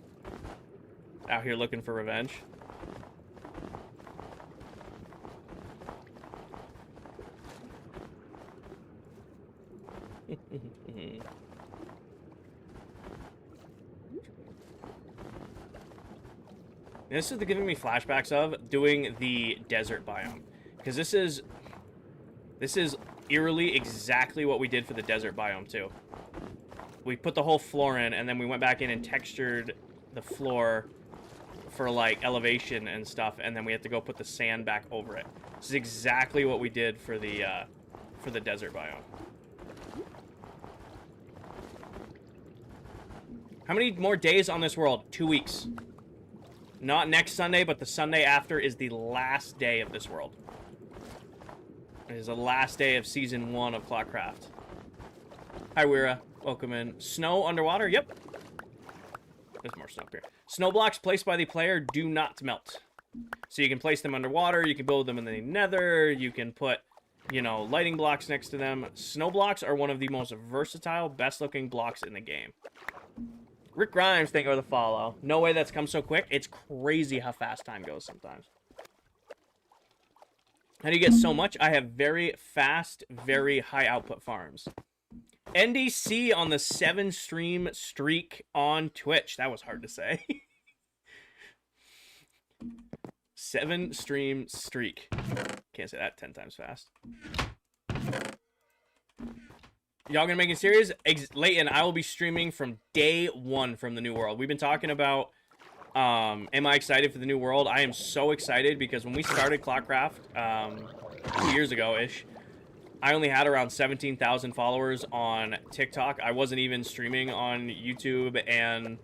Out here looking for revenge. This is giving me flashbacks of doing the desert biome, because this is eerily exactly what we did for the desert biome too. We put the whole floor in, and then we went back in and textured the floor for like elevation and stuff, and then we had to go put the sand back over it. This is exactly what we did for the desert biome. How many more days on this world? 2 weeks. Not next Sunday, but the Sunday after is the last day of this world. It is the last day of Season 1 of ClockCraft. Hi, Wira. Welcome in. Snow underwater? Yep. There's more snow up here. Snow blocks placed by the player do not melt. So you can place them underwater, you can build them in the nether, you can put, you know, lighting blocks next to them. Snow blocks are one of the most versatile, best-looking blocks in the game. Rick Grimes, thank you for the follow. No way that's come so quick. It's crazy how fast time goes sometimes. How do you get so much? I have very fast, very high output farms. NDC on the 7-stream streak on Twitch. That was hard to say. 7-stream streak. Can't say that 10 times fast. Y'all gonna make a series? Leighton, I will be streaming from day 1 from the new world. We've been talking about, am I excited for the new world? I am so excited because when we started ClockCraft, 2 years ago-ish, I only had around 17,000 followers on TikTok. I wasn't even streaming on YouTube, and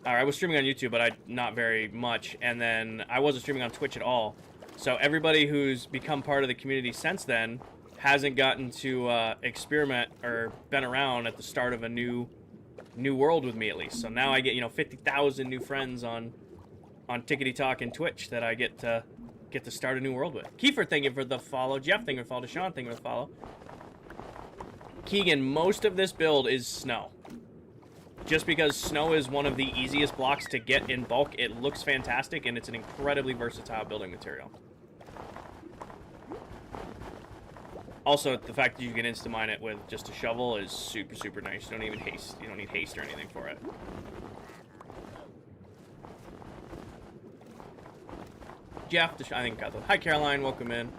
I was streaming on YouTube, but not very much. And then I wasn't streaming on Twitch at all. So everybody who's become part of the community since then hasn't gotten to experiment or been around at the start of a new world with me, at least. So now I get, you know, 50,000 new friends on Tickety Talk and Twitch that I get to start a new world with. Kiefer, thank you for the follow. Jeff, thank you for the follow. Deshaun, thank you for the follow. Keegan, most of this build is snow. Just because snow is one of the easiest blocks to get in bulk. It looks fantastic, and it's an incredibly versatile building material. Also, the fact that you can insta-mine it with just a shovel is super, super nice. You don't even haste. You don't need haste or anything for it. Jeff, I think got the... Hi, Caroline. Welcome in.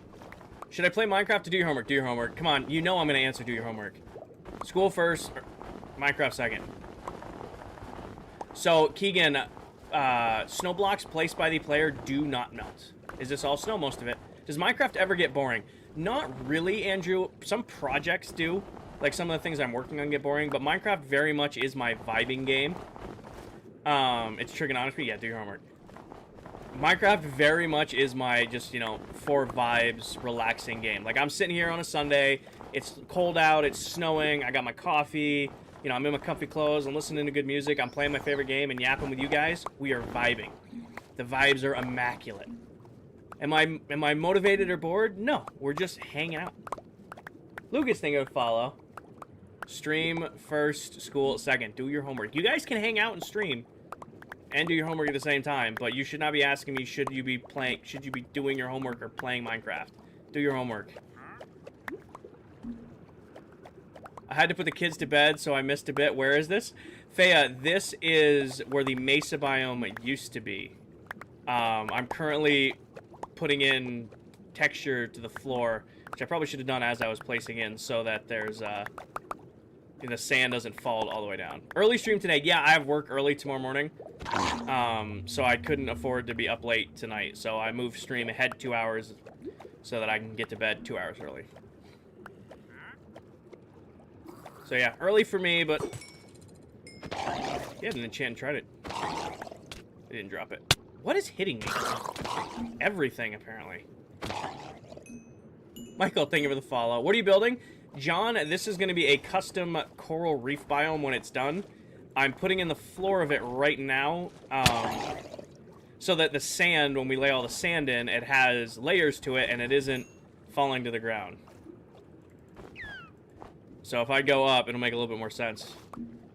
Should I play Minecraft to do your homework? Do your homework. Come on. You know I'm going to answer do your homework. School first. Minecraft second. So, Keegan, snow blocks placed by the player do not melt. Is this all snow? Most of it. Does Minecraft ever get boring? Not really, Andrew. Some projects do. Like, some of the things I'm working on get boring, but Minecraft very much is my vibing game. It's trigonometry. Yeah, do your homework. Minecraft very much is my just, you know, for vibes, relaxing game. Like, I'm sitting here on a Sunday. It's cold out. It's snowing. I got my coffee. You know, I'm in my comfy clothes. I'm listening to good music. I'm playing my favorite game and yapping with you guys. We are vibing. The vibes are immaculate. Am I motivated or bored? No, we're just hanging out. Lucas, thank you for follow. Stream first, school second. Do your homework. You guys can hang out and stream and do your homework at the same time, but you should not be asking me, should you be doing your homework or playing Minecraft? Do your homework. I had to put the kids to bed, so I missed a bit. Where is this? Faya, this is where the mesa biome used to be. I'm currently putting in texture to the floor, which I probably should have done as I was placing in, so that there's the sand doesn't fall all the way down. Early stream today. Yeah, I have work early tomorrow morning, so I couldn't afford to be up late tonight, so I moved stream ahead 2 hours so that I can get to bed 2 hours early. So yeah, early for me, but yeah, an enchant tried it. I didn't drop it. What is hitting me? Everything, apparently. Michael, thank you for the follow. What are you building? John, this is going to be a custom coral reef biome when it's done. I'm putting in the floor of it right now, so that the sand, when we lay all the sand in, it has layers to it and it isn't falling to the ground. So if I go up, it'll make a little bit more sense.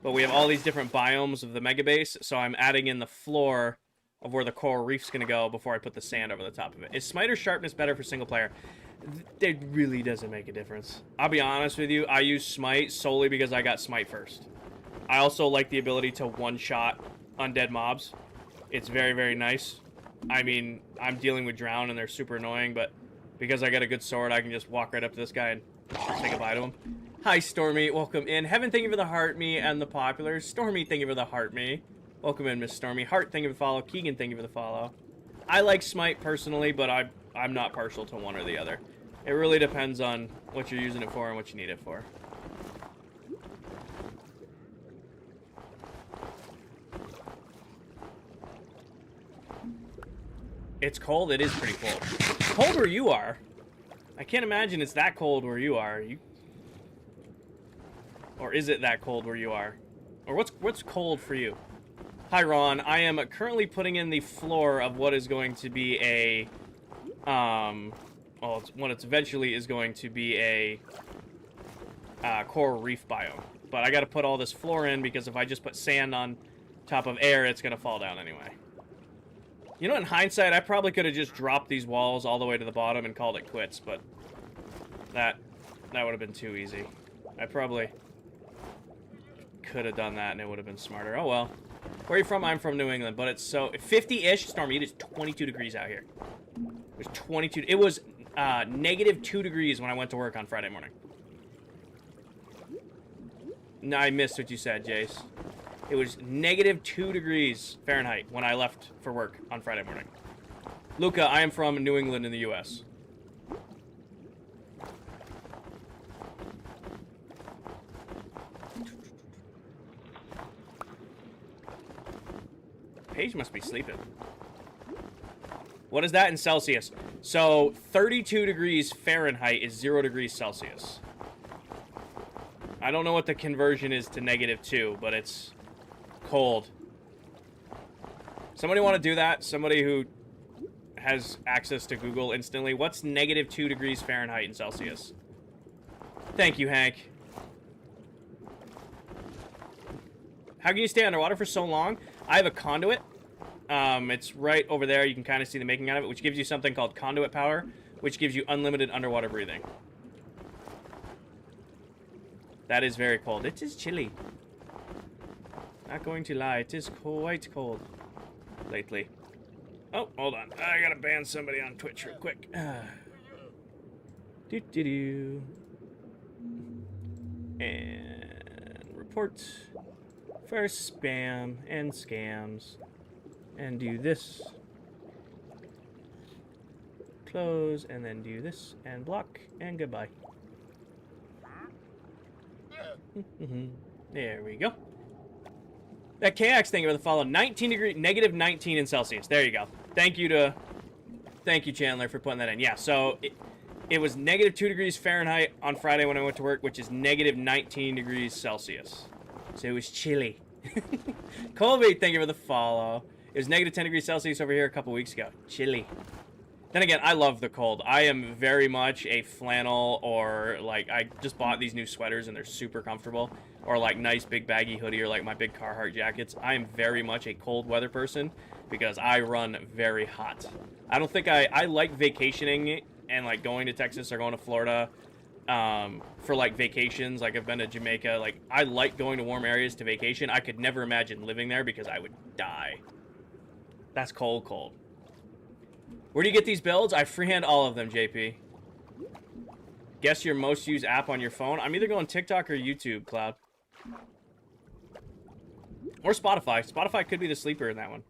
But we have all these different biomes of the mega base, so I'm adding in the floor of where the coral reef's gonna go before I put the sand over the top of it. Is smite or sharpness better for single player? It really doesn't make a difference. I'll be honest with you, I use smite solely because I got smite first. I also like the ability to one-shot undead mobs. It's very, very nice. I mean, I'm dealing with drown and they're super annoying, but because I got a good sword, I can just walk right up to this guy and say goodbye to him. Hi, Stormy. Welcome in. Heaven, thank you for the heart me and the popular. Stormy, thank you for the heart me. Welcome in, Miss Stormy. Heart, thank you for the follow. Keegan, thank you for the follow. I like smite personally, but I'm not partial to one or the other. It really depends on what you're using it for and what you need it for. It's cold. It is pretty cold. Cold where you are. I can't imagine it's that cold where you are. Or is it that cold where you are? Or what's cold for you? Hi, Ron. I am currently putting in the floor of what is going to be a, well, what it's eventually is going to be a coral reef biome. But I got to put all this floor in because if I just put sand on top of air, it's going to fall down anyway. You know, in hindsight, I probably could have just dropped these walls all the way to the bottom and called it quits, but that would have been too easy. I probably could have done that and it would have been smarter. Oh well. Where are you from? I'm from New England, but it's so 50-ish. Stormy, it is 22 degrees out here. It was 22. It was negative 2 degrees when I went to work on Friday morning. No, I missed what you said, Jace. It was negative 2 degrees Fahrenheit when I left for work on Friday morning. Luca, I am from New England in the U.S. Paige must be sleeping. What is that in Celsius? So, 32 degrees Fahrenheit is 0 degrees Celsius. I don't know what the conversion is to -2, but it's cold. Somebody want to do that? Somebody who has access to Google instantly. What's -2 degrees Fahrenheit in Celsius? Thank you, Hank. How can you stay underwater for so long? I have a conduit. It's right over there. You can kind of see the making out of it, which gives you something called conduit power, which gives you unlimited underwater breathing. That is very cold. It is chilly. Not going to lie, it is quite cold lately. Oh, hold on. I gotta ban somebody on Twitch real quick. Do. And report for spam and scams. And do this. Close, and then do this, and block, and goodbye. There we go. That KX, thank you for the follow. 19 degree, negative 19 in Celsius. There you go. Thank you, Chandler, for putting that in. Yeah, so it was -2 degrees Fahrenheit on Friday when I went to work, which is negative 19 degrees Celsius. So it was chilly. Colby, thank you for the follow. It was -10 degrees Celsius over here a couple weeks ago. Chilly. Then again, I love the cold. I am very much a flannel, or like I just bought these new sweaters and they're super comfortable, or like nice big baggy hoodie, or like my big Carhartt jackets. I am very much a cold weather person because I run very hot. I don't think I like vacationing and like going to Texas or going to Florida for like vacations. Like I've been to Jamaica. Like I like going to warm areas to vacation. I could never imagine living there because I would die. That's cold. Where do you get these builds? I freehand all of them, JP. Guess your most used app on your phone? I'm either going TikTok or YouTube, Cloud. Or Spotify. Spotify could be the sleeper in that one.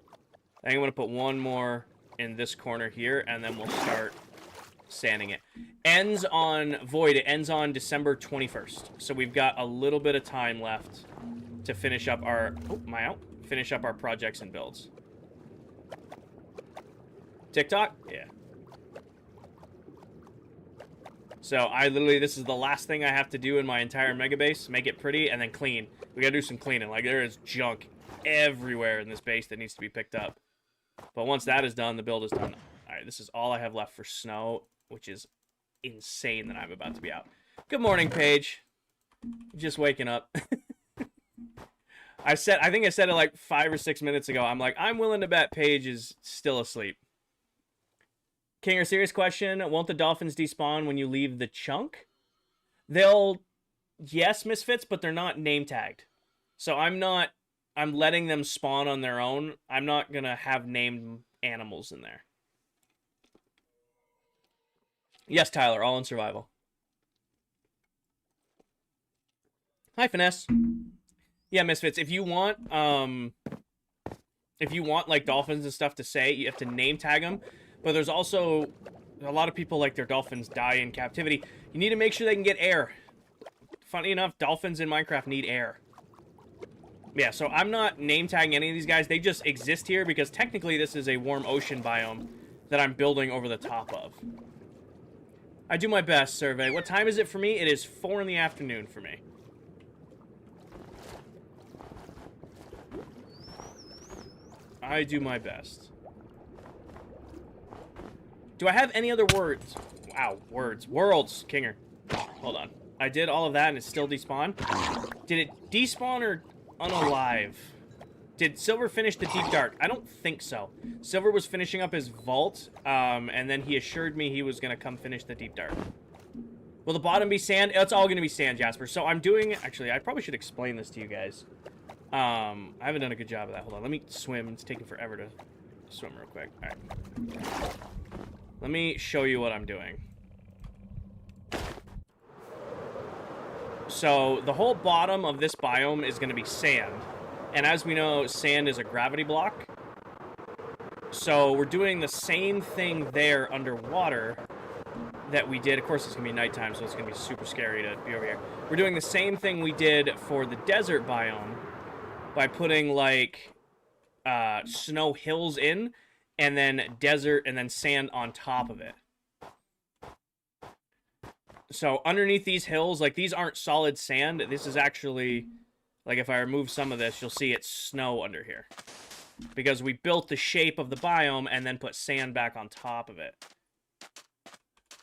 I think I'm going to put one more in this corner here, and then we'll start sanding it. Ends on Void. It ends on December 21st. So we've got a little bit of time left to finish up our... Oh, am I out? Finish up our projects and builds. TikTok? Yeah. So I literally, this is the last thing I have to do in my entire mega base. Make it pretty and then clean. We gotta do some cleaning. Like, there is junk everywhere in this base that needs to be picked up. But once that is done, the build is done. Alright, this is all I have left for snow, which is insane that I'm about to be out. Good morning, Paige. Just waking up. I think I said it like 5 or 6 minutes ago. I'm like, I'm willing to bet Paige is still asleep. King, a serious question. Won't the dolphins despawn when you leave the chunk? They'll, yes, Misfits, but they're not name tagged. So I'm letting them spawn on their own. I'm not going to have named animals in there. Yes, Tyler, all in survival. Hi, Finesse. Yeah, Misfits, if you want like dolphins and stuff to say, you have to name tag them. But there's also a lot of people like their dolphins die in captivity. You need to make sure they can get air. Funny enough, dolphins in Minecraft need air. Yeah, so I'm not name tagging any of these guys. They just exist here because technically this is a warm ocean biome that I'm building over the top of. I do my best, Survey. What time is it for me? It is 4 in the afternoon for me. I do my best. Do I have any other words? Wow, words. Worlds, Kinger. Hold on. I did all of that and it still despawned. Did it despawn or unalive? Did Silver finish the Deep Dark? I don't think so. Silver was finishing up his vault, and then he assured me he was going to come finish the Deep Dark. Will the bottom be sand? It's all going to be sand, Jasper. So I'm doing... Actually, I probably should explain this to you guys. I haven't done a good job of that. Hold on. Let me swim. It's taking forever to swim real quick. All right. Let me show you what I'm doing. So the whole bottom of this biome is going to be sand. And as we know, sand is a gravity block. So we're doing the same thing there underwater that we did. Of course, it's going to be nighttime, so it's going to be super scary to be over here. We're doing the same thing we did for the desert biome by putting, like, snow hills in, and then desert, and then sand on top of it. So underneath these hills, like, these aren't solid sand. This is actually, like, if I remove some of this, you'll see it's snow under here. Because we built the shape of the biome and then put sand back on top of it.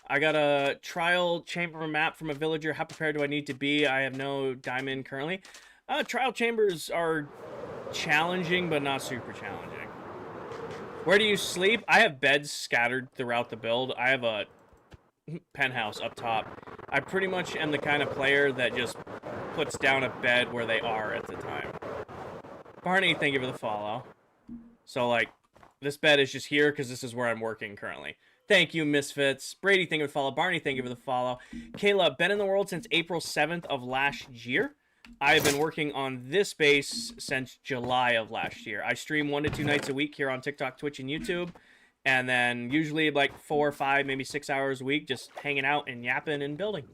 I got a trial chamber map from a villager. How prepared do I need to be? I have no diamond currently. Trial chambers are challenging, but not super challenging. Where do you sleep? I have beds scattered throughout the build. I have a penthouse up top. I pretty much am the kind of player that just puts down a bed where they are at the time. Barney, thank you for the follow. So, like, this bed is just here because this is where I'm working currently. Thank you, Misfits. Brady, thank you for the follow. Barney, thank you for the follow. Kayla, been in the world since April 7th of last year. I have been working on this base since July of last year. I stream 1 to 2 nights a week here on TikTok, Twitch, and YouTube. And then usually like 4 or 5, maybe 6 hours a week, just hanging out and yapping and building.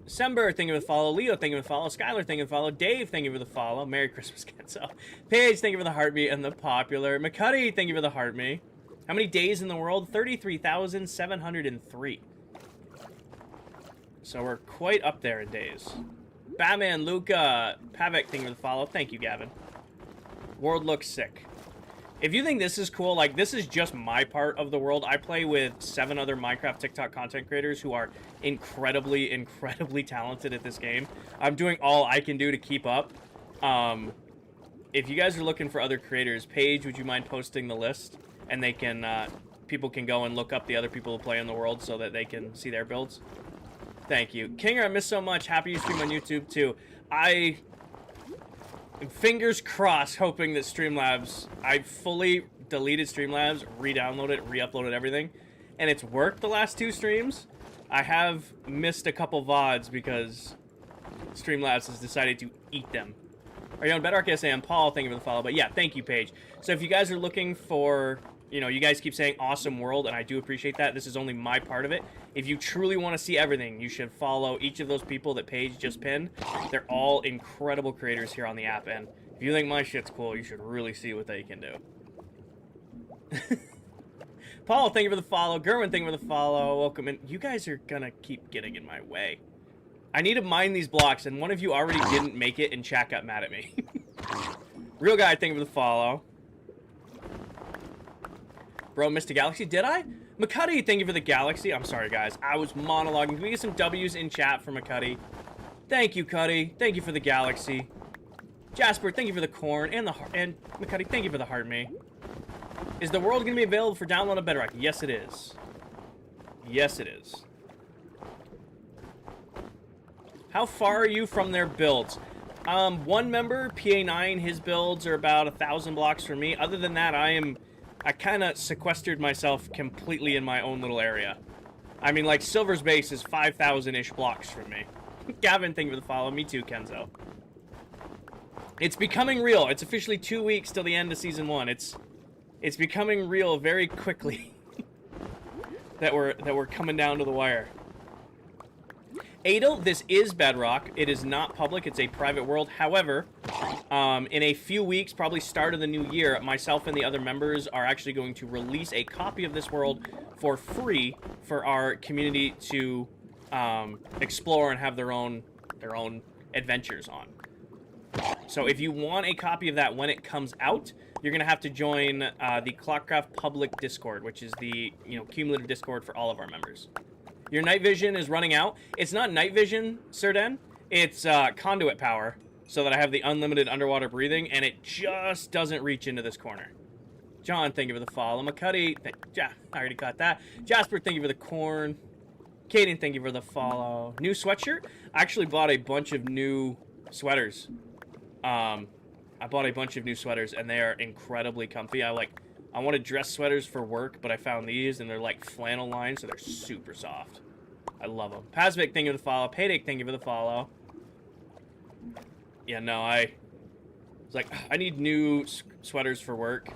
Sember, thank you for the follow. Leo, thank you for the follow. Skylar, thank you for the follow. Dave, thank you for the follow. Merry Christmas, Kenzo. Paige, thank you for the heartbeat and the popular. McCuddy, thank you for the heartbeat. How many days in the world? 33,703. So we're quite up there in days. Batman, Luca, Pavik, thank you for the follow. Thank you, Gavin. World looks sick. If you think this is cool, like, this is just my part of the world. I play with 7 other Minecraft TikTok content creators who are incredibly, incredibly talented at this game. I'm doing all I can do to keep up. If you guys are looking for other creators, Paige, would you mind posting the list? And they can, people can go and look up the other people who play in the world so that they can see their builds. Thank you. Kinger, I miss so much. Happy you stream on YouTube, too. Fingers crossed, hoping that Streamlabs... I fully deleted Streamlabs, re-downloaded it, re-uploaded everything, and it's worked the last 2 streams. I have missed a couple VODs because Streamlabs has decided to eat them. Are you on Bedrock? Yes, I am. Paul, thank you for the follow. But yeah, thank you, Paige. So if you guys are looking for... You know, you guys keep saying awesome world, and I do appreciate that. This is only my part of it. If you truly want to see everything, you should follow each of those people that Paige just pinned. They're all incredible creators here on the app, and if you think my shit's cool, you should really see what they can do. Paul, thank you for the follow. Gerwin, thank you for the follow. Welcome in. You guys are gonna keep getting in my way. I need to mine these blocks, and one of you already didn't make it, and chat got mad at me. Real guy, thank you for the follow. Bro, missed a galaxy. Did I? McCuddy, thank you for the galaxy. I'm sorry, guys. I was monologuing. Can we get some W's in chat for McCuddy? Thank you, Cuddy. Thank you for the galaxy. Jasper, thank you for the corn. And McCuddy, thank you for the heart me. Is the world going to be available for download on Bedrock? Yes, it is. Yes, it is. How far are you from their builds? One member, PA9, his builds are about 1,000 blocks from me. Other than that, I kind of sequestered myself completely in my own little area. I mean, like, Silver's base is 5,000-ish blocks from me. Gavin, thank you for the follow. Me too, Kenzo. It's becoming real. It's officially 2 weeks till the end of Season 1. It's becoming real very quickly. that we're coming down to the wire. Adel, this is Bedrock. It is not public. It's a private world. However, in a few weeks, probably start of the new year, myself and the other members are actually going to release a copy of this world for free for our community to explore and have their own adventures on. So if you want a copy of that when it comes out, you're going to have to join the ClockCraft public Discord, which is the cumulative Discord for all of our members. Your night vision is running out. It's not night vision, Serden. It's conduit power, so that I have the unlimited underwater breathing, and it just doesn't reach into this corner. John, thank you for the follow. McCuddy, yeah, I already got that. Jasper, thank you for the corn. Kaden, thank you for the follow. New sweatshirt. I actually bought a bunch of new sweaters. I bought a bunch of new sweaters, and they are incredibly comfy. I wanted dress sweaters for work, but I found these, and they're like flannel lined, so they're super soft. I love them. Pazvik, thank you for the follow. Payday, thank you for the follow. Yeah, no, I was like, I need new sweaters for work,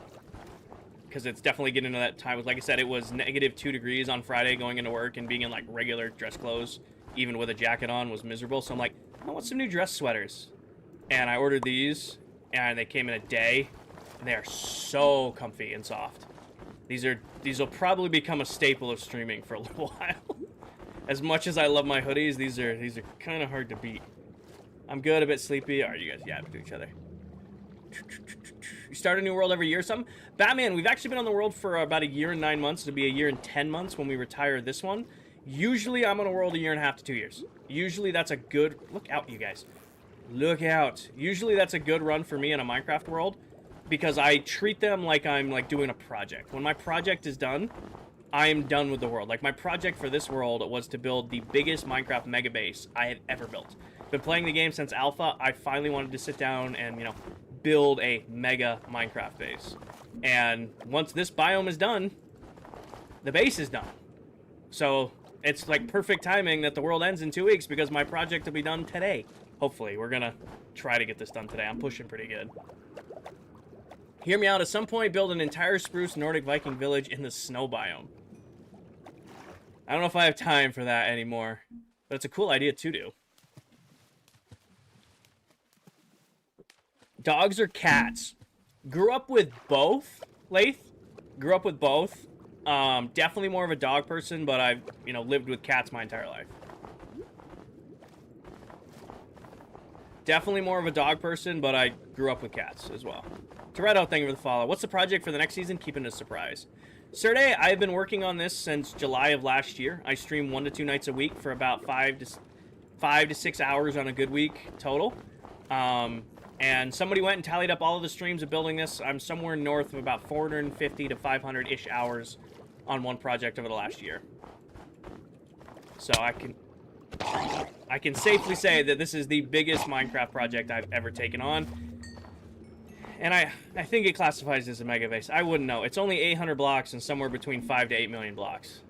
because it's definitely getting into that time. Like I said, it was -2 degrees on Friday going into work, and being in like regular dress clothes, even with a jacket on, was miserable. So I'm like, I want some new dress sweaters. And I ordered these, and they came in a day, and they are so comfy and soft. These will probably become a staple of streaming for a little while. As much as I love my hoodies, these are kind of hard to beat. I'm good, a bit sleepy. All right, you guys yapping to each other. You start a new world every year or something? Batman, we've actually been on the world for about 1 year and 9 months. It'll be 1 year and 10 months when we retire this one. Usually, I'm on a world 1.5 years to 2 years. Usually, that's a good... Look out, you guys. Look out. Usually that's a good run for me in a Minecraft world because I treat them like I'm like doing a project. When my project is done, I am done with the world. Like my project for this world was to build the biggest Minecraft mega base I had ever built. Been playing the game since alpha. I finally wanted to sit down and, build a mega Minecraft base. And once this biome is done, the base is done. So it's like perfect timing that the world ends in 2 weeks because my project will be done today. Hopefully, we're gonna try to get this done today. I'm pushing pretty good. Hear me out. At some point, build an entire spruce Nordic Viking village in the snow biome. I don't know if I have time for that anymore, but it's a cool idea to do. Dogs or cats? Grew up with both, Lath. Grew up with both. Definitely more of a dog person, but I've, lived with cats my entire life. Definitely more of a dog person, but I grew up with cats as well. Toretto, thank you for the follow. What's the project for the next season? Keeping it a surprise. Serday, I've been working on this since July of last year. I stream 1 to 2 nights a week for about 5 to 6 hours on a good week total. And somebody went and tallied up all of the streams of building this. I'm somewhere north of about 450 to 500-ish hours on one project over the last year. So I can safely say that this is the biggest Minecraft project I've ever taken on. And I think it classifies as a mega base. I wouldn't know. It's only 800 blocks and somewhere between 5 to 8 million blocks.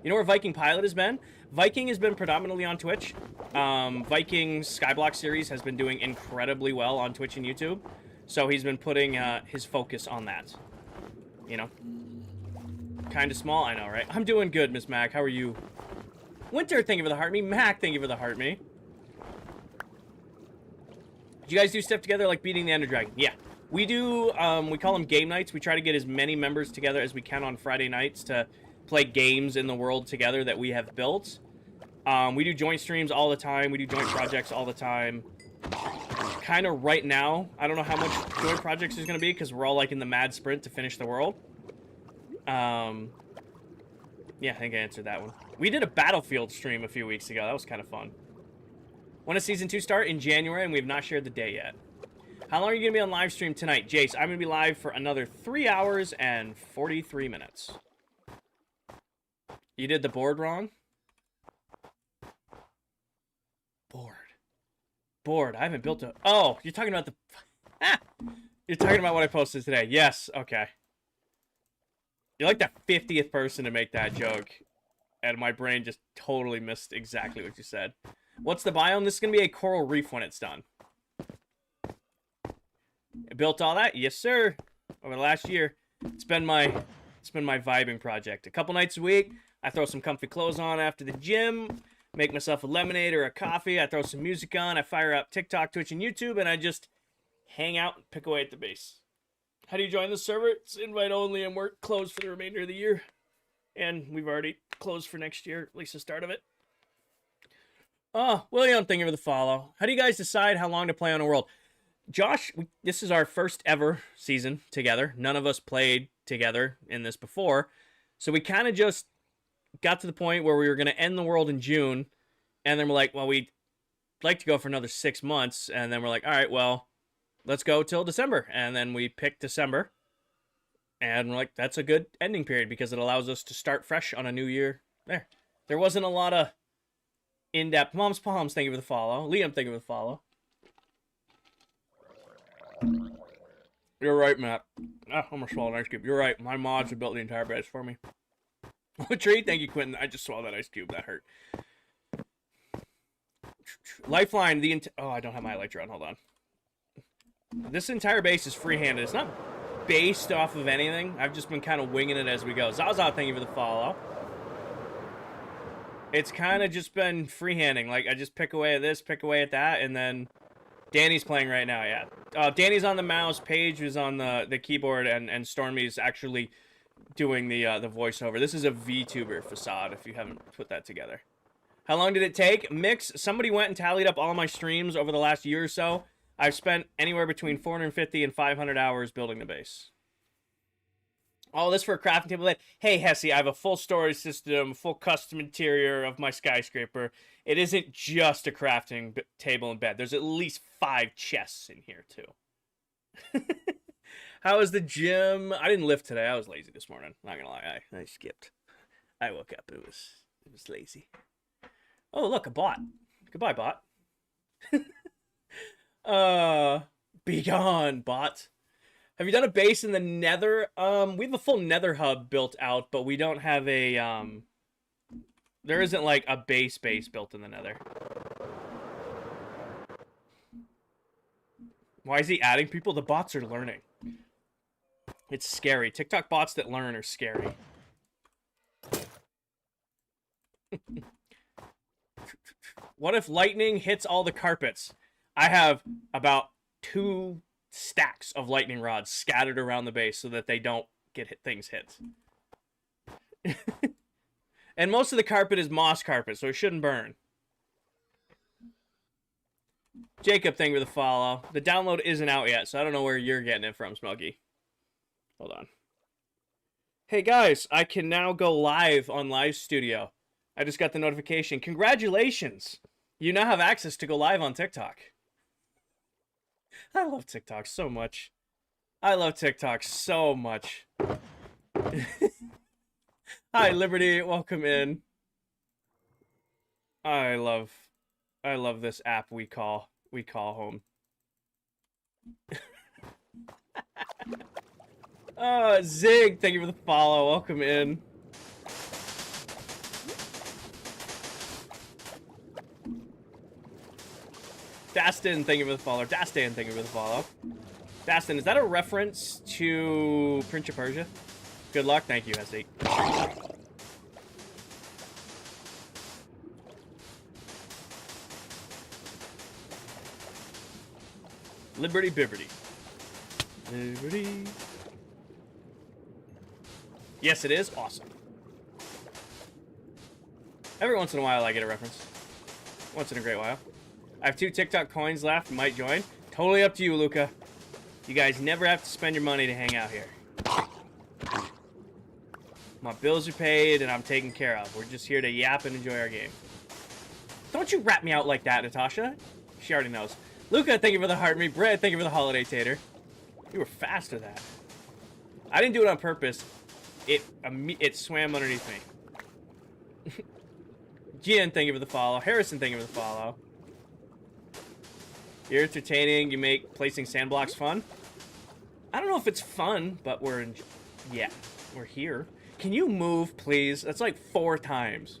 You know where Viking Pilot has been? Viking has been predominantly on Twitch. Viking's Skyblock series has been doing incredibly well on Twitch and YouTube. So he's been putting his focus on that. Kind of small, I know, right? I'm doing good, Miss Mac. How are you? Winter, thank you for the heart me. Mac, thank you for the heart me. Did you guys do stuff together like beating the Ender Dragon? Yeah. We do, we call them game nights. We try to get as many members together as we can on Friday nights to play games in the world together that we have built. We do joint streams all the time. We do joint projects all the time. Kind of right now, I don't know how much joint projects there's going to be because we're all like in the mad sprint to finish the world. Yeah, I think I answered that one. We did a Battlefield stream a few weeks ago. That was kind of fun. When does Season 2 start? In January, and we have not shared the day yet. How long are you going to be on live stream tonight? Jace, I'm going to be live for another 3 hours and 43 minutes. You did the board wrong? Board. I haven't built a... Oh, you're talking about the... You're talking about what I posted today. Yes, okay. You're like the 50th person to make that joke. And my brain just totally missed exactly what you said. What's the biome? This is going to be a coral reef when it's done. I built all that? Yes, sir. Over the last year. It's been my vibing project. A couple nights a week, I throw some comfy clothes on after the gym, make myself a lemonade or a coffee, I throw some music on, I fire up TikTok, Twitch, and YouTube, and I just hang out and pick away at the base. How do you join the server? It's invite only, and we're closed for the remainder of the year. And we've already closed for next year, at least the start of it. Oh, William, thank you for the follow. How do you guys decide how long to play on a world? Josh, this is our first ever season together. None of us played together in this before. So we kind of just got to the point where we were going to end the world in June. And then we're like, well, we'd like to go for another 6 months. And then we're like, all right, well, let's go till December. And then we picked December. And we're like, that's a good ending period because it allows us to start fresh on a new year. There wasn't a lot of in-depth. Mom's Palms, thank you for the follow. Liam, thank you for the follow. You're right, Matt. I'm gonna swallow an ice cube. You're right. My mods have built the entire base for me. Tree, thank you, Quentin. I just swallowed that ice cube. That hurt. Lifeline, oh, I don't have my elytra on. Hold on. This entire base is free-handed. It's not based off of anything. I've just been kind of winging it as we go. Zaza, thank you for the follow. It's kind of just been freehanding. Like, I just pick away at this, pick away at that, and then Danny's playing right now, yeah. Danny's on the mouse, Paige is on the keyboard, and Stormy's actually doing the voiceover. This is a VTuber facade, if you haven't put that together. How long did it take? Mix, somebody went and tallied up all my streams over the last year or so. I've spent anywhere between 450 and 500 hours building the base. All this for a crafting table. Hey, Hesse, I have a full storage system, full custom interior of my skyscraper. It isn't just a crafting table and bed. There's at least 5 chests in here, too. How was the gym? I didn't lift today. I was lazy this morning. Not gonna lie, I skipped. I woke up. It was lazy. Oh, look, a bot. Goodbye, bot. Be gone, bot. Have you done a base in the Nether? We have a full Nether hub built out, but we don't have a there isn't like a base built in the Nether. Why is he adding people? The bots are learning. It's scary. TikTok bots that learn are scary. What if lightning hits all the carpets? I have about 2 stacks of lightning rods scattered around the base so that they don't get things hit. And most of the carpet is moss carpet, so it shouldn't burn. Jacob, thank you for the follow. The download isn't out yet, so I don't know where you're getting it from, Smokey. Hold on. Hey guys, I can now go live on Live Studio. I just got the notification. Congratulations! You now have access to go live on TikTok. I love TikTok so much. I love TikTok so much. Hi, Liberty. Welcome in. I love this app we call home. Zig, thank you for the follow. Welcome in. Dastin, thank you for the follow. Dastin, thank you for the follow. Dastin, is that a reference to Prince of Persia? Good luck. Thank you, Hesse. Liberty Bibberty. Liberty. Yes, it is. Awesome. Every once in a while, I get a reference. Once in a great while. I have 2 TikTok coins left. Might join. Totally up to you, Luca. You guys never have to spend your money to hang out here. My bills are paid, and I'm taken care of. We're just here to yap and enjoy our game. Don't you rat me out like that, Natasha. She already knows. Luca, thank you for the heart me. Brett, thank you for the holiday tater. You were fast with that. I didn't do it on purpose. It swam underneath me. Gian, thank you for the follow. Harrison, thank you for the follow. You're entertaining. You make placing sand blocks fun. I don't know if it's fun, but we're here. Can you move, please? That's like 4 times.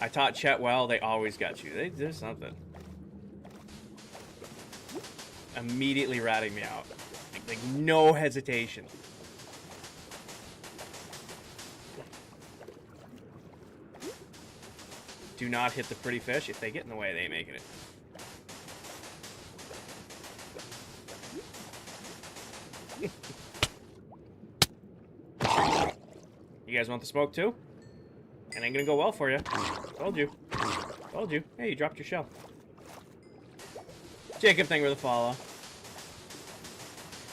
I taught Chet well. They always got you. There's something. Immediately ratting me out. Like no hesitation. Do not hit the pretty fish. If they get in the way, they ain't making it. You guys want the smoke too? It ain't gonna go well for you. Told you. Told you. Hey, you dropped your shell. Jacob, thank you for the follow.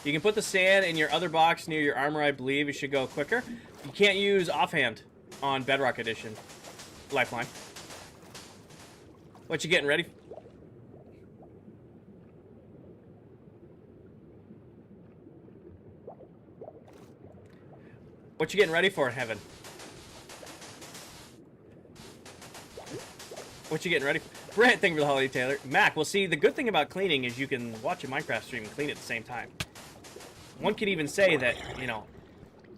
You can put the sand in your other box near your armor, I believe. It should go quicker. You can't use offhand on Bedrock Edition. Lifeline. What you getting ready? What you getting ready for in heaven? What you getting ready for? Brent, thank you for the holiday, Taylor. Mac, well, see, the good thing about cleaning is you can watch a Minecraft stream and clean at the same time. One could even say that, you know,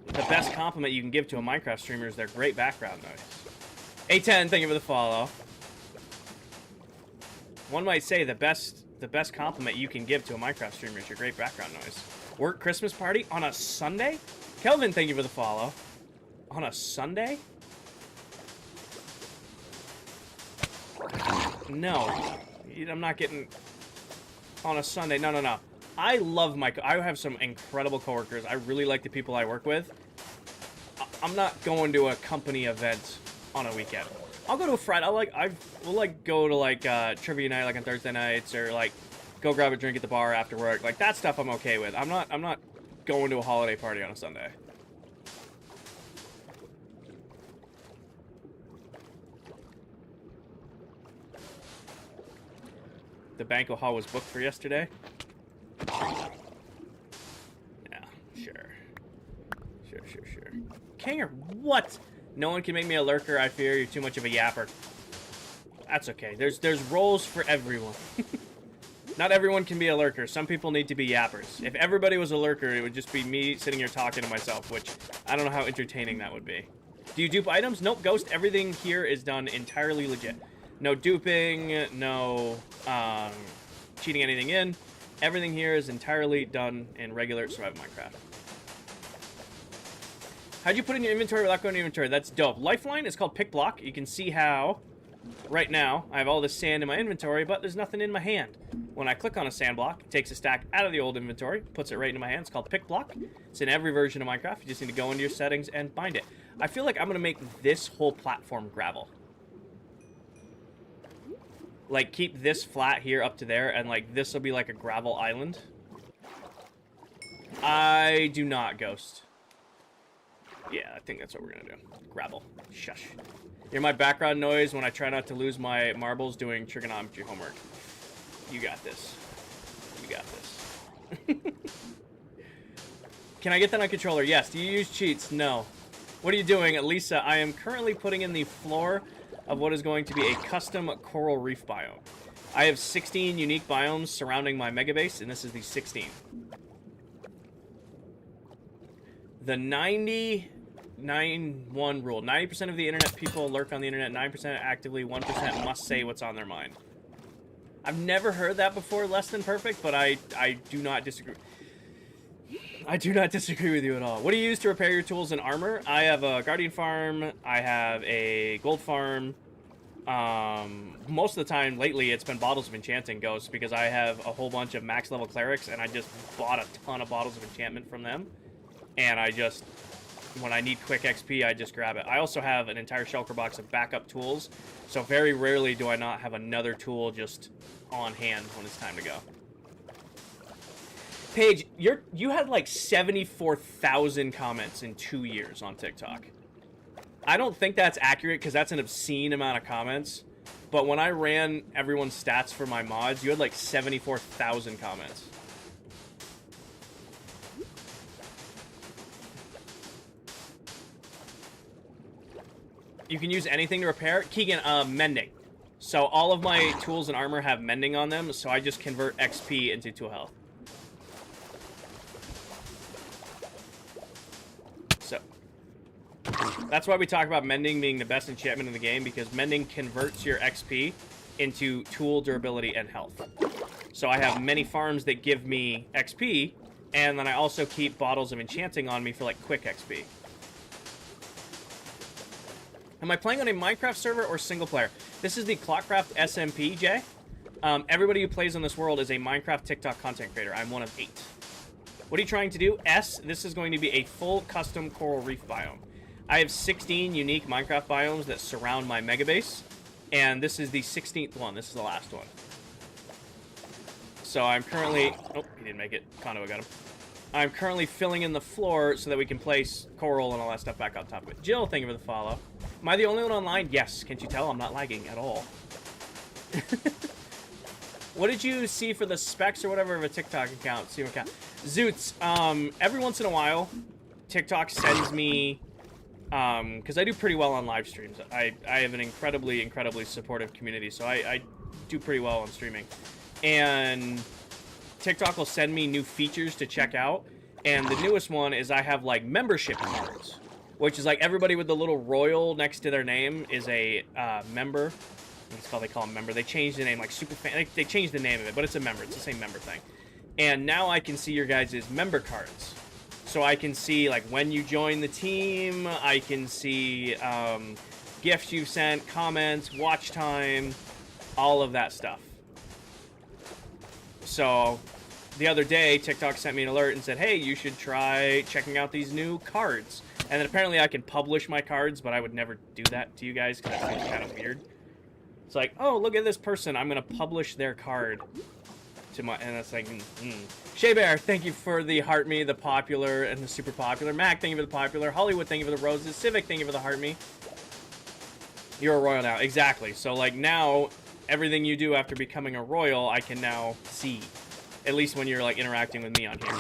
the best compliment you can give to a Minecraft streamer is their great background noise. A10, thank you for the follow. One might say the best compliment you can give to a Minecraft streamer is your great background noise. Work Christmas party on a Sunday? Kelvin, thank you for the follow. On a Sunday? No. I'm not getting... On a Sunday. No, no, no. I love my... I have some incredible coworkers. I really like the people I work with. I'm not going to a company event on a weekend. I'll go to a Friday. We'll go to trivia night like on Thursday nights, or like go grab a drink at the bar after work. Like that stuff I'm okay with. I'm not going to a holiday party on a Sunday. The banquet hall was booked for yesterday. Yeah, sure. Sure. Kanger, what? No one can make me a lurker, I fear. You're too much of a yapper. That's okay. There's roles for everyone. Not everyone can be a lurker. Some people need to be yappers. If everybody was a lurker, it would just be me sitting here talking to myself, which I don't know how entertaining that would be. Do you dupe items? Nope, Ghost. Everything here is done entirely legit. No duping, no cheating anything in. Everything here is entirely done in regular survival Minecraft. How'd you put in your inventory without going to inventory? That's dope. Lifeline is called Pick Block. You can see how, right now, I have all this sand in my inventory, but there's nothing in my hand. When I click on a sand block, it takes a stack out of the old inventory, puts it right into my hand. It's called Pick Block. It's in every version of Minecraft. You just need to go into your settings and bind it. I feel like I'm going to make this whole platform gravel. Like, keep this flat here up to there, and, like, this will be like a gravel island. I do not, Ghost. Yeah, I think that's what we're gonna do. Gravel. Shush. You're my background noise when I try not to lose my marbles doing trigonometry homework. You got this. You got this. Can I get that on controller? Yes. Do you use cheats? No. What are you doing? Lisa, I am currently putting in the floor of what is going to be a custom coral reef biome. I have 16 unique biomes surrounding my mega base, and this is the 16th. The 99-1 rule. 90% of the internet people lurk on the internet, 9% actively, 1% must say what's on their mind. I've never heard that before, less than perfect, but I do not disagree. I do not disagree with you at all. What do you use to repair your tools and armor? I have a guardian farm, I have a gold farm, Most of the time lately it's been Bottles of Enchanting Ghosts, because I have a whole bunch of max level clerics and I just bought a ton of Bottles of Enchantment from them, and I just, when I need quick XP, I just grab it. I also have an entire shulker box of backup tools, so very rarely do I not have another tool just on hand when it's time to go. Paige, you had like 74,000 comments in 2 years on TikTok. I don't think that's accurate, because that's an obscene amount of comments. But when I ran everyone's stats for my mods, you had like 74,000 comments. You can use anything to repair. Keegan, mending. So all of my tools and armor have mending on them, so I just convert XP into 2 health. So that's why we talk about mending being the best enchantment in the game, because mending converts your XP into tool, durability, and health. So I have many farms that give me XP, and then I also keep Bottles of Enchanting on me for like quick XP. Am I playing on a Minecraft server or single player? This is the ClockCraft SMP, Jay. Everybody who plays on this world is a Minecraft TikTok content creator. I'm one of 8. What are you trying to do? S, this is going to be a full custom coral reef biome. I have 16 unique Minecraft biomes that surround my mega base, and this is the 16th one. This is the last one. So I'm currently... Oh, he didn't make it. Conduit got him. I'm currently filling in the floor so that we can place coral and all that stuff back on top of it. Jill, thank you for the follow. Am I the only one online? Yes. Can't you tell? I'm not lagging at all. What did you see for the specs or whatever of a TikTok account? See what account? Zoots. Every once in a while, TikTok sends me... because I do pretty well on live streams. I have an incredibly supportive community, so I do pretty well on streaming. And TikTok will send me new features to check out, and the newest one is I have like membership cards, which is like everybody with the little royal next to their name is a member. It's called, they call them member. They changed the name, like super fan. They changed the name of it, but it's a member. It's the same member thing. And now I can see your guys' member cards. So I can see like when you join the team, I can see gifts you've sent, comments, watch time, all of that stuff. So the other day, TikTok sent me an alert and said, hey, you should try checking out these new cards. And then apparently I can publish my cards, but I would never do that to you guys because that seems kind of weird. It's like, oh, look at this person. I'm going to publish their card to my... And it's like, Shea Bear, thank you for the heart me, the popular, and the super popular. Mac, thank you for the popular. Hollywood, thank you for the roses. Civic, thank you for the heart me. You're a royal now. Exactly. So, like, now, everything you do after becoming a royal, I can now see. At least when you're, like, interacting with me on here.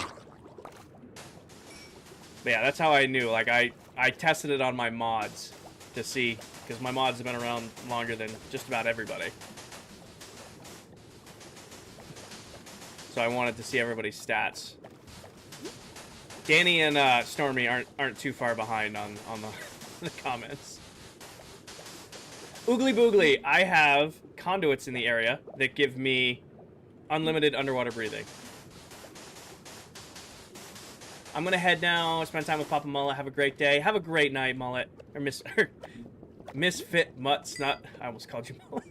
But yeah, that's how I knew. Like, I tested it on my mods to see, because my mods have been around longer than just about everybody. So I wanted to see everybody's stats. Danny and Stormy aren't too far behind on the comments. Oogly boogly, I have conduits in the area that give me unlimited underwater breathing. I'm gonna head now, spend time with Papa Mullet, have a great day. Have a great night, Mullet. Or Misfit Mutts, not... I almost called you Mullet.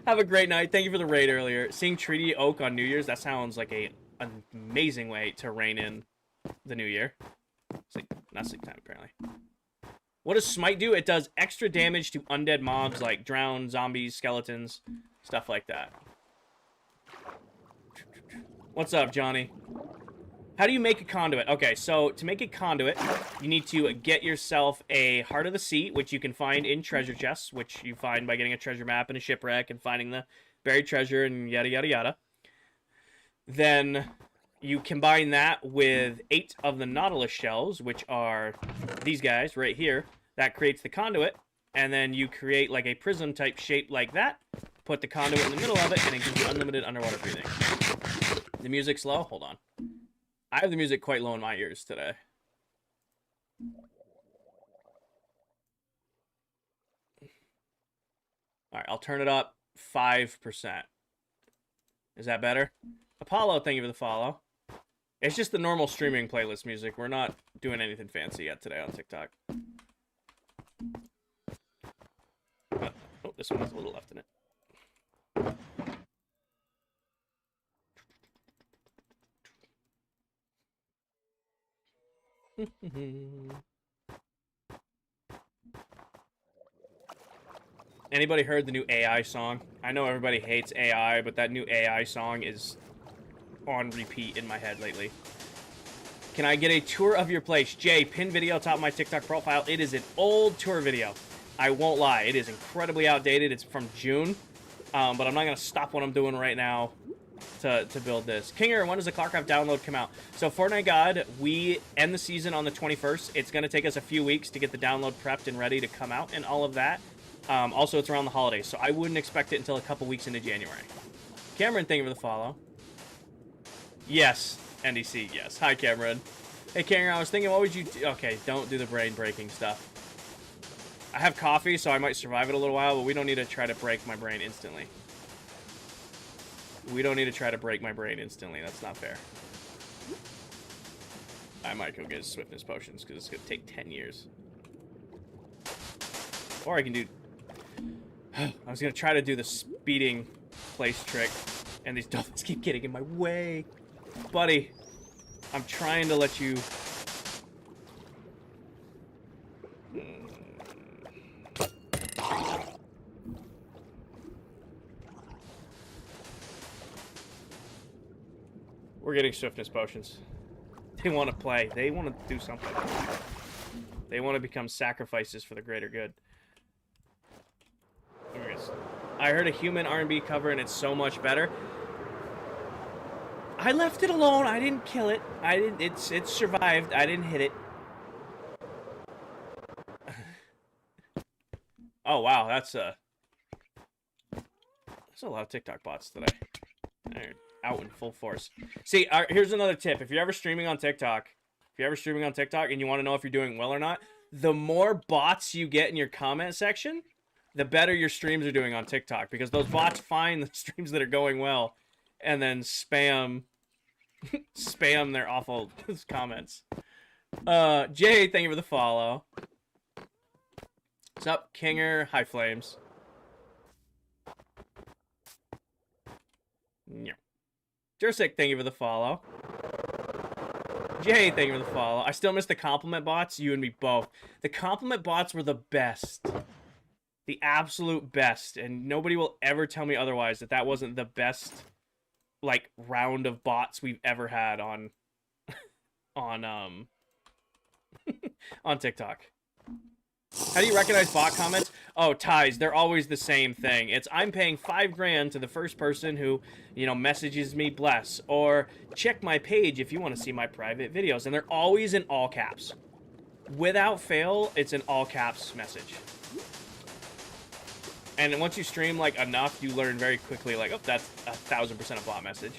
Have a great night. Thank you for the raid earlier. Seeing Treaty Oak on New Year's, that sounds like an amazing way to rein in the new year. Sleep, not sleep time, apparently. What does Smite do? It does extra damage to undead mobs like drowned, zombies, skeletons, stuff like that. What's up, Johnny? How do you make a conduit? Okay, so to make a conduit, you need to get yourself a Heart of the Sea, which you can find in treasure chests, which you find by getting a treasure map and a shipwreck and finding the buried treasure and yada, yada, yada. Then you combine that with 8 of the Nautilus shells, which are these guys right here. That creates the conduit, and then you create like a prism type shape like that, put the conduit in the middle of it, and it gives you unlimited underwater breathing. The music's low? Hold on. I have the music quite low in my ears today. Alright, I'll turn it up 5%. Is that better? Apollo, thank you for the follow. It's just the normal streaming playlist music. We're not doing anything fancy yet today on TikTok. Oh, this this one has a little left in it. Anybody heard the new AI song? I know everybody hates AI, but that new AI song is on repeat in my head lately. Can I get a tour of your place? Jay, pin video top of my TikTok profile. It is an old tour video. I won't lie. It is incredibly outdated. It's from June. But I'm not going to stop what I'm doing right now to build this. Kinger, when does the ClockCraft download come out? So Fortnite God, we end the season on the 21st. It's going to take us a few weeks to get the download prepped and ready to come out and all of that. Also, it's around the holidays, so I wouldn't expect it until a couple weeks into January. Cameron, thank you for the follow. Yes, NDC, yes. Hi, Cameron. Hey, Cameron, I was thinking, what would you do? Okay, don't do the brain-breaking stuff. I have coffee, so I might survive it a little while, but we don't need to try to break my brain instantly. We don't need to try to break my brain instantly. That's not fair. I might go get swiftness potions, because it's going to take 10 years. Or I can do... I was going to try to do the speeding place trick, and these dolphins keep getting in my way. Buddy, I'm trying to let you... We're getting swiftness potions. They want to play. They want to do something. They want to become sacrifices for the greater good. I heard a human R&B cover and it's so much better. I left it alone. I didn't kill it. I didn't. It survived. I didn't hit it. Oh wow, that's a lot of TikTok bots today. They're out in full force. See, here's another tip. If you're ever streaming on TikTok, and you want to know if you're doing well or not, the more bots you get in your comment section, the better your streams are doing on TikTok, because those bots find the streams that are going well and then spam their awful comments. Jay, thank you for the follow. What's up, Kinger? Hi, Flames. Jursic, thank you for the follow. Jay, thank you for the follow. I still miss the compliment bots. You and me both. The compliment bots were the best. The absolute best. And nobody will ever tell me otherwise that wasn't the best, like, round of bots we've ever had on on TikTok. How do you recognize bot comments? Oh, ties. They're always the same thing. It's, I'm paying $5 grand to the first person who, you know, messages me bless, or check my page if you want to see my private videos. And they're always in all caps. Without fail, it's an all caps message. And once you stream, like, enough, you learn very quickly, like, oh, that's 1000% a bot message.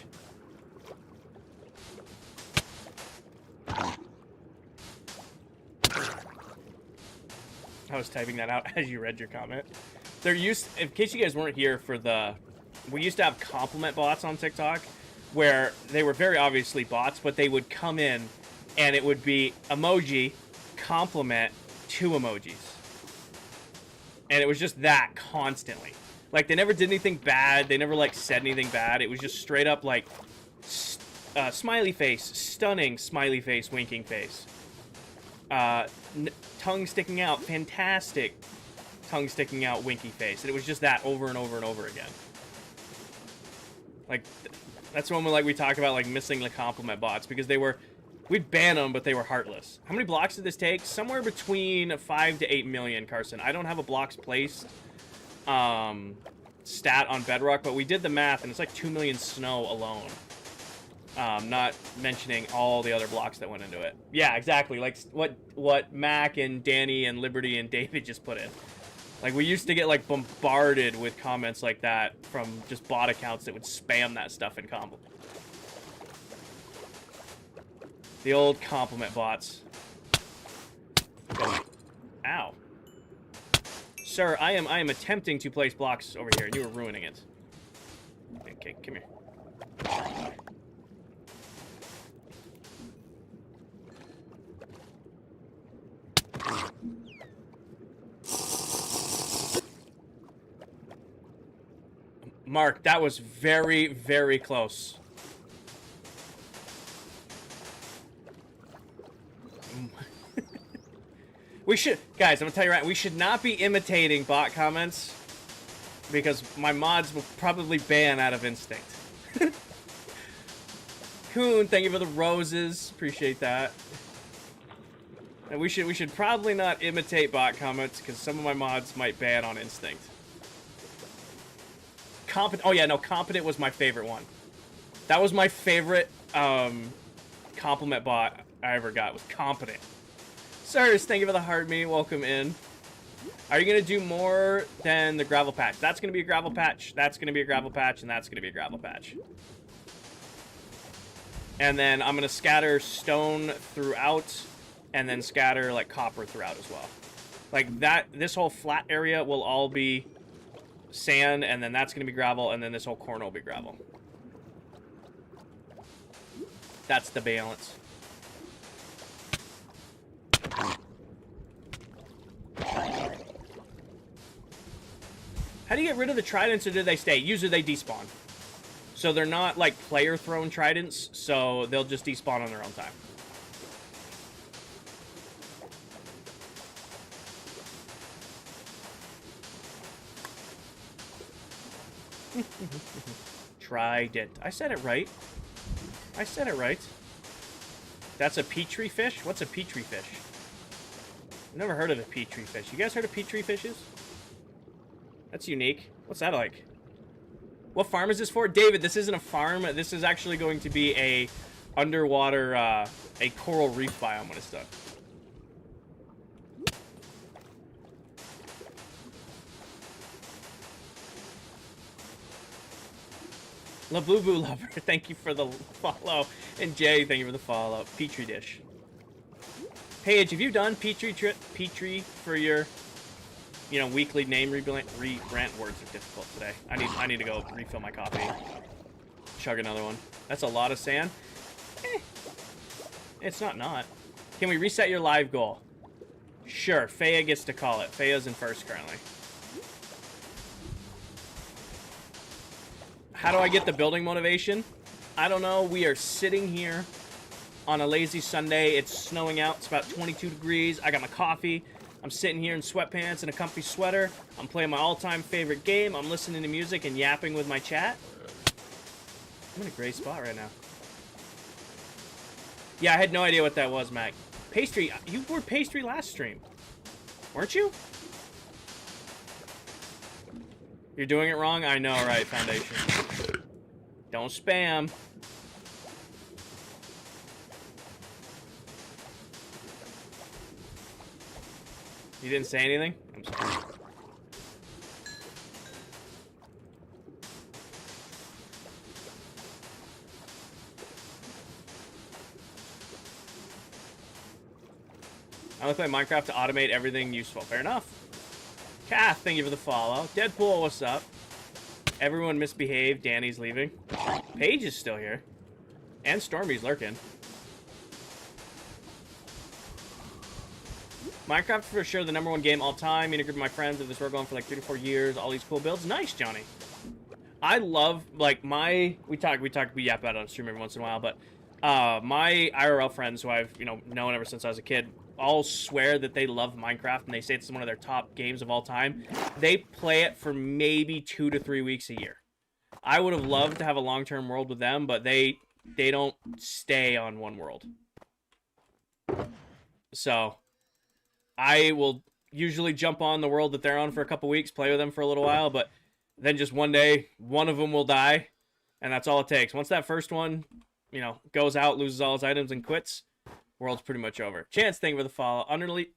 I was typing that out as you read your comment. In case you guys weren't here for we used to have compliment bots on TikTok, where they were very obviously bots, but they would come in, and it would be emoji, compliment, 2 emojis. And it was just that constantly. Like, they never did anything bad. They never, like, said anything bad. It was just straight up, like, smiley face, stunning, smiley face, winking face. Tongue sticking out, fantastic, tongue sticking out, winky face. And it was just that over and over and over again. Like, that's when we talk about, like, missing the compliment bots, because we'd ban them, but they were heartless. How many blocks did this take? Somewhere between 5 to 8 million, Carson. I don't have a blocks placed stat on Bedrock, but we did the math, and it's like 2 million snow alone. Not mentioning all the other blocks that went into it. Yeah, exactly. Like what Mac and Danny and Liberty and David just put in. Like, we used to get, like, bombarded with comments like that from just bot accounts that would spam that stuff in combo. The old compliment bots. Ow. Sir, I am attempting to place blocks over here, and you are ruining it. Okay, come here. Mark, that was very, very close. We should, guys, I'm gonna tell you right, we should not be imitating bot comments because my mods will probably ban out of instinct. Coon, thank you for the roses. Appreciate that. And we should probably not imitate bot comments because some of my mods might ban on instinct. Oh yeah, no, competent was my favorite one. That was my favorite compliment bot I ever got, was competent. Sirs, thank you for the heart me. Welcome in. Are you going to do more than the gravel patch? That's going to be a gravel patch. That's going to be a gravel patch. And that's going to be a gravel patch. And then I'm going to scatter stone throughout. And then scatter, like, copper throughout as well. Like, this whole flat area will all be sand. And then that's going to be gravel. And then this whole corner will be gravel. That's the balance. How do you get rid of the tridents, or do they stay? Usually they despawn. So they're not like player thrown tridents, so they'll just despawn on their own time. Trident. I said it right. I said it right. That's a petri fish? What's a petri fish? I've never heard of a petri fish. You guys heard of petri fishes? That's unique. What's that like? What farm is this for? David, this isn't a farm. This is actually going to be a underwater, a coral reef biome when it's done. La Boo Boo Lover, thank you for the follow. And Jay, thank you for the follow. Petri dish. Paige, have you done Petri for your, you know, weekly name rebrand? Words are difficult today. I need to go refill my coffee. Chug another one. That's a lot of sand. It's not. Can we reset your live goal? Sure. Faya gets to call it. Faya's in first currently. How do I get the building motivation? I don't know. We are sitting here on a lazy Sunday. It's snowing out. It's about 22 degrees. I got my coffee. I'm sitting here in sweatpants and a comfy sweater. I'm playing my all-time favorite game. I'm listening to music and yapping with my chat. I'm in a great spot right now. Yeah, I had no idea what that was, Mac. Pastry. You were pastry last stream, weren't you? You're doing it wrong? I know, right, Foundation. Don't spam. You didn't say anything? I'm sorry. I only play Minecraft to automate everything useful. Fair enough. Kath, thank you for the follow. Deadpool, what's up? Everyone misbehaved. Danny's leaving. Paige is still here. And Stormy's lurking. Minecraft for sure the #1 game all time. Me and a group of my friends of this, we're going for like 3 to 4 years. All these cool builds. Nice, Johnny. I love, like, we yap about it on stream every once in a while, but my IRL friends who I've, known ever since I was a kid all swear that they love Minecraft and they say it's one of their top games of all time. They play it for maybe 2 to 3 weeks a year. I would have loved to have a long-term world with them, but they don't stay on one world. So I will usually jump on the world that they're on for a couple weeks, play with them for a little while, but then just one day, one of them will die, and that's all it takes. Once that first one, goes out, loses all his items, and quits, world's pretty much over. Chance, thank you for the follow. Underneath,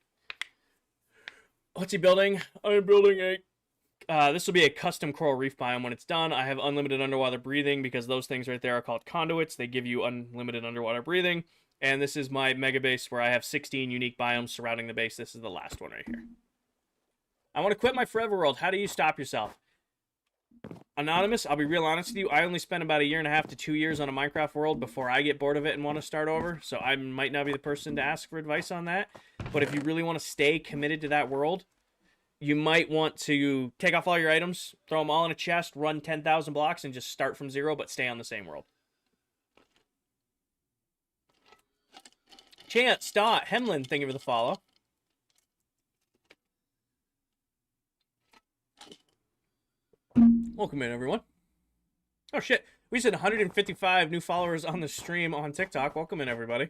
what's he building? I'm building this will be a custom coral reef biome when it's done. I have unlimited underwater breathing because those things right there are called conduits. They give you unlimited underwater breathing. And this is my mega base where I have 16 unique biomes surrounding the base. This is the last one right here. I want to quit my forever world. How do you stop yourself? Anonymous, I'll be real honest with you. I only spent about 1.5 to 2 years on a Minecraft world before I get bored of it and want to start over. So I might not be the person to ask for advice on that. But if you really want to stay committed to that world, you might want to take off all your items, throw them all in a chest, run 10,000 blocks, and just start from 0, but stay on the same world. Chance, Stott, Hemlin, thank you for the follow. Welcome in, everyone. Oh, shit. We said 155 new followers on the stream on TikTok. Welcome in, everybody.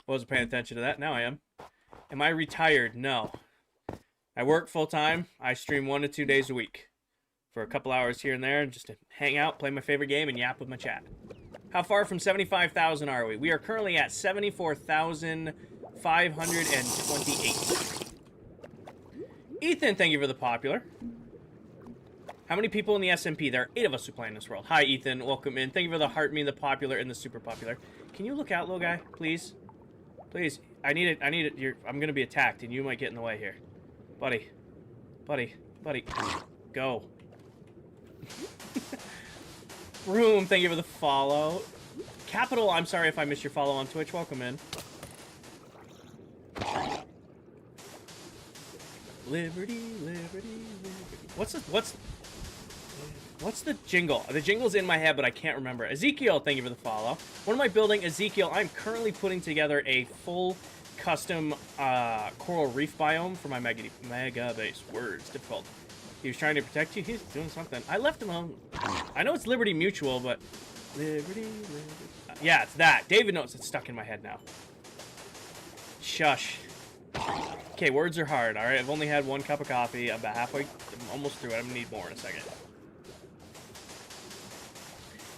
Wasn't paying attention to that. Now I am. Am I retired? No. I work full-time. I stream 1 to 2 days a week for a couple hours here and there just to hang out, play my favorite game, and yap with my chat. How far from 75,000 are we? We are currently at 74,528. Ethan, thank you for the popular. How many people in the SMP? There are 8 of us who play in this world. Hi, Ethan. Welcome in. Thank you for the heart, me, the popular, and the super popular. Can you look out, little guy? Please? Please. I need it. I need it. I'm going to be attacked, and you might get in the way here. Buddy. Buddy. Buddy. Go. Room, thank you for the follow. Capital, I'm sorry if I missed your follow on Twitch. Welcome in. Liberty, liberty, liberty. What's the jingle? The jingle's in my head, but I can't remember. Ezekiel, thank you for the follow. What am I building? Ezekiel, I'm currently putting together a full custom coral reef biome for my mega base. Words, difficult. He was trying to protect you. He's doing something. I left him alone. I know it's Liberty Mutual, but... Liberty. Yeah, it's that. David knows it's stuck in my head now. Shush. Okay, words are hard, alright? I've only had 1 cup of coffee. I'm about halfway... I'm almost through it. I'm gonna need more in a second.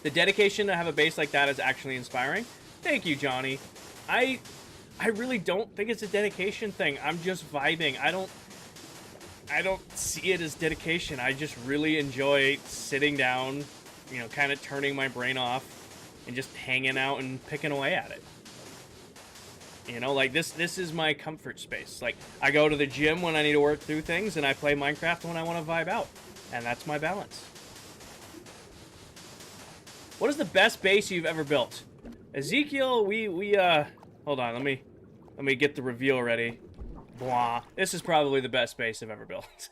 The dedication to have a base like that is actually inspiring. Thank you, Johnny. I really don't think it's a dedication thing. I'm just vibing. I don't see it as dedication. I just really enjoy sitting down, you know, kind of turning my brain off and just hanging out and picking away at it. You know, like this is my comfort space. Like, I go to the gym when I need to work through things, and I play Minecraft when I want to vibe out. And that's my balance. What is the best base you've ever built? Ezekiel, we hold on, let me get the reveal ready. Blah. This is probably the best base I've ever built.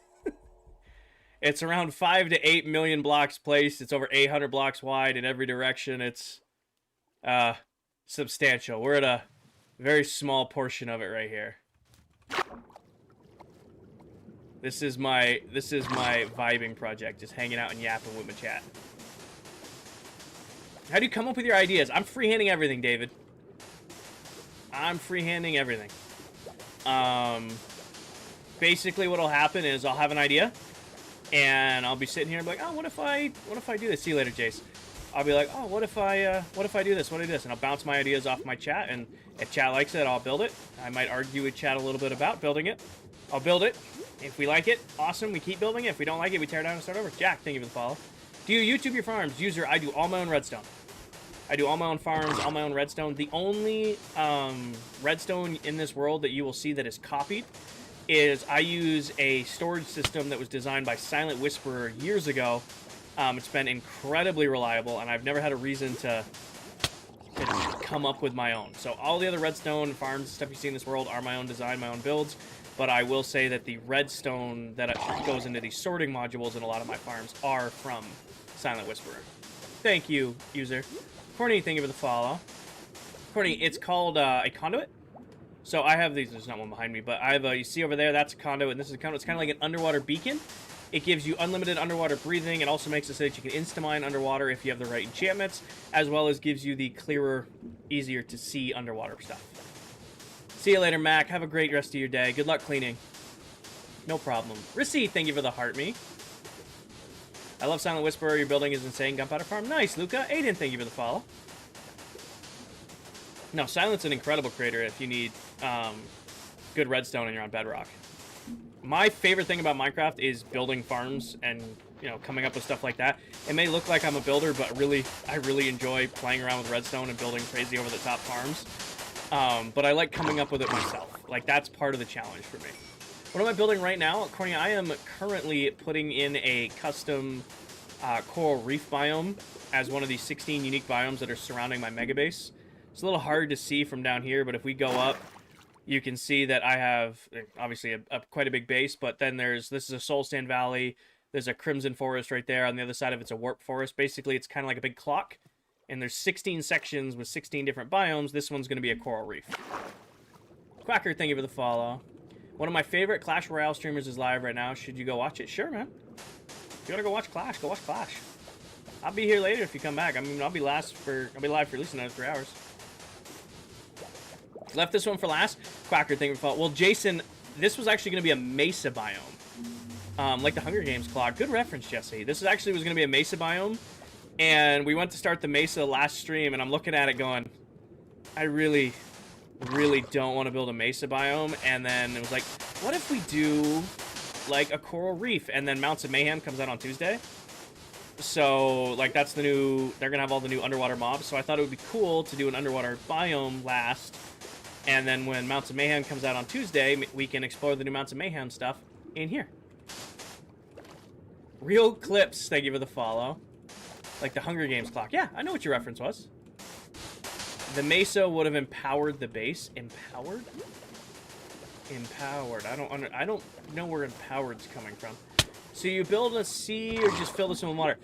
It's around 5 to 8 million blocks placed. It's over 800 blocks wide in every direction. It's substantial. We're at a very small portion of it right here. This is my vibing project, just hanging out and yapping with my chat. How do you come up with your ideas? I'm freehanding everything, David. I'm freehanding everything. Basically what'll happen is I'll have an idea, and I'll be sitting here and be like, oh, what if I do this? See you later, Jace. I'll be like, oh, what if I do this? What if I do this? And I'll bounce my ideas off my chat, and if chat likes it, I'll build it. I might argue with chat a little bit about building it. I'll build it. If we like it, awesome, we keep building it. If we don't like it, we tear it down and start over. Jack, thank you for the follow. Do you YouTube your farms? User, I do all my own redstone. I do all my own farms, all my own redstone. The only redstone in this world that you will see that is copied is I use a storage system that was designed by Silent Whisperer years ago. It's been incredibly reliable, and I've never had a reason to come up with my own. So all the other redstone farms, stuff you see in this world are my own design, my own builds. But I will say that the redstone that goes into the sorting modules in a lot of my farms are from Silent Whisperer. Thank you, user. Courtney, thank you for the follow. Courtney, it's called a conduit. So I have these, there's not one behind me, but I have you see over there, that's a conduit, and this is a conduit. It's kind of like an underwater beacon. It gives you unlimited underwater breathing. It also makes it so that you can insta-mine underwater if you have the right enchantments, as well as gives you the clearer, easier to see underwater stuff. See you later, Mac. Have a great rest of your day. Good luck cleaning. No problem. Receipt, thank you for the heart me. I love Silent Whisperer. Your building is insane. Gunpowder Farm. Nice, Luca. Aiden, thank you for the follow. No, Silent's an incredible creator if you need good redstone and you're on Bedrock. My favorite thing about Minecraft is building farms and, you know, coming up with stuff like that. It may look like I'm a builder, but really, I really enjoy playing around with redstone and building crazy over-the-top farms. But I like coming up with it myself. Like, that's part of the challenge for me. What am I building right now? Courtney, I am currently putting in a custom coral reef biome as one of these 16 unique biomes that are surrounding my mega base. It's a little hard to see from down here, but if we go up, you can see that I have obviously quite a big base, but then this is a Soul Sand Valley. There's a Crimson Forest right there. On the other side of it's a Warp Forest. Basically, it's kind of like a big clock, and there's 16 sections with 16 different biomes. This one's going to be a coral reef. Quacker, thank you for the follow. One of my favorite Clash Royale streamers is live right now. Should you go watch it? Sure, man. If you want to go watch Clash, go watch Clash. I'll be here later if you come back. I mean, I'll be live for at least another 3 hours. Left this one for last. Quacker, thank you for the follow. Well, Jason, this was actually going to be a mesa biome. Like the Hunger Games clock. Good reference, Jesse. This was going to be a mesa biome. And we went to start the mesa last stream, and I'm looking at it going, I really don't want to build a mesa biome. And then it was like, what if we do like a coral reef? And then Mounts of Mayhem comes out on Tuesday. So like that's they're gonna have all the new underwater mobs. So I thought it would be cool to do an underwater biome last. And then when Mounts of Mayhem comes out on Tuesday, we can explore the new Mounts of Mayhem stuff in here. Real Clips, thank you for the follow. Like the Hunger Games clock. Yeah, I know what your reference was. The Mesa would have empowered the base. Empowered? Empowered. I don't know where empowered's coming from. So you build a sea or just fill this in with water.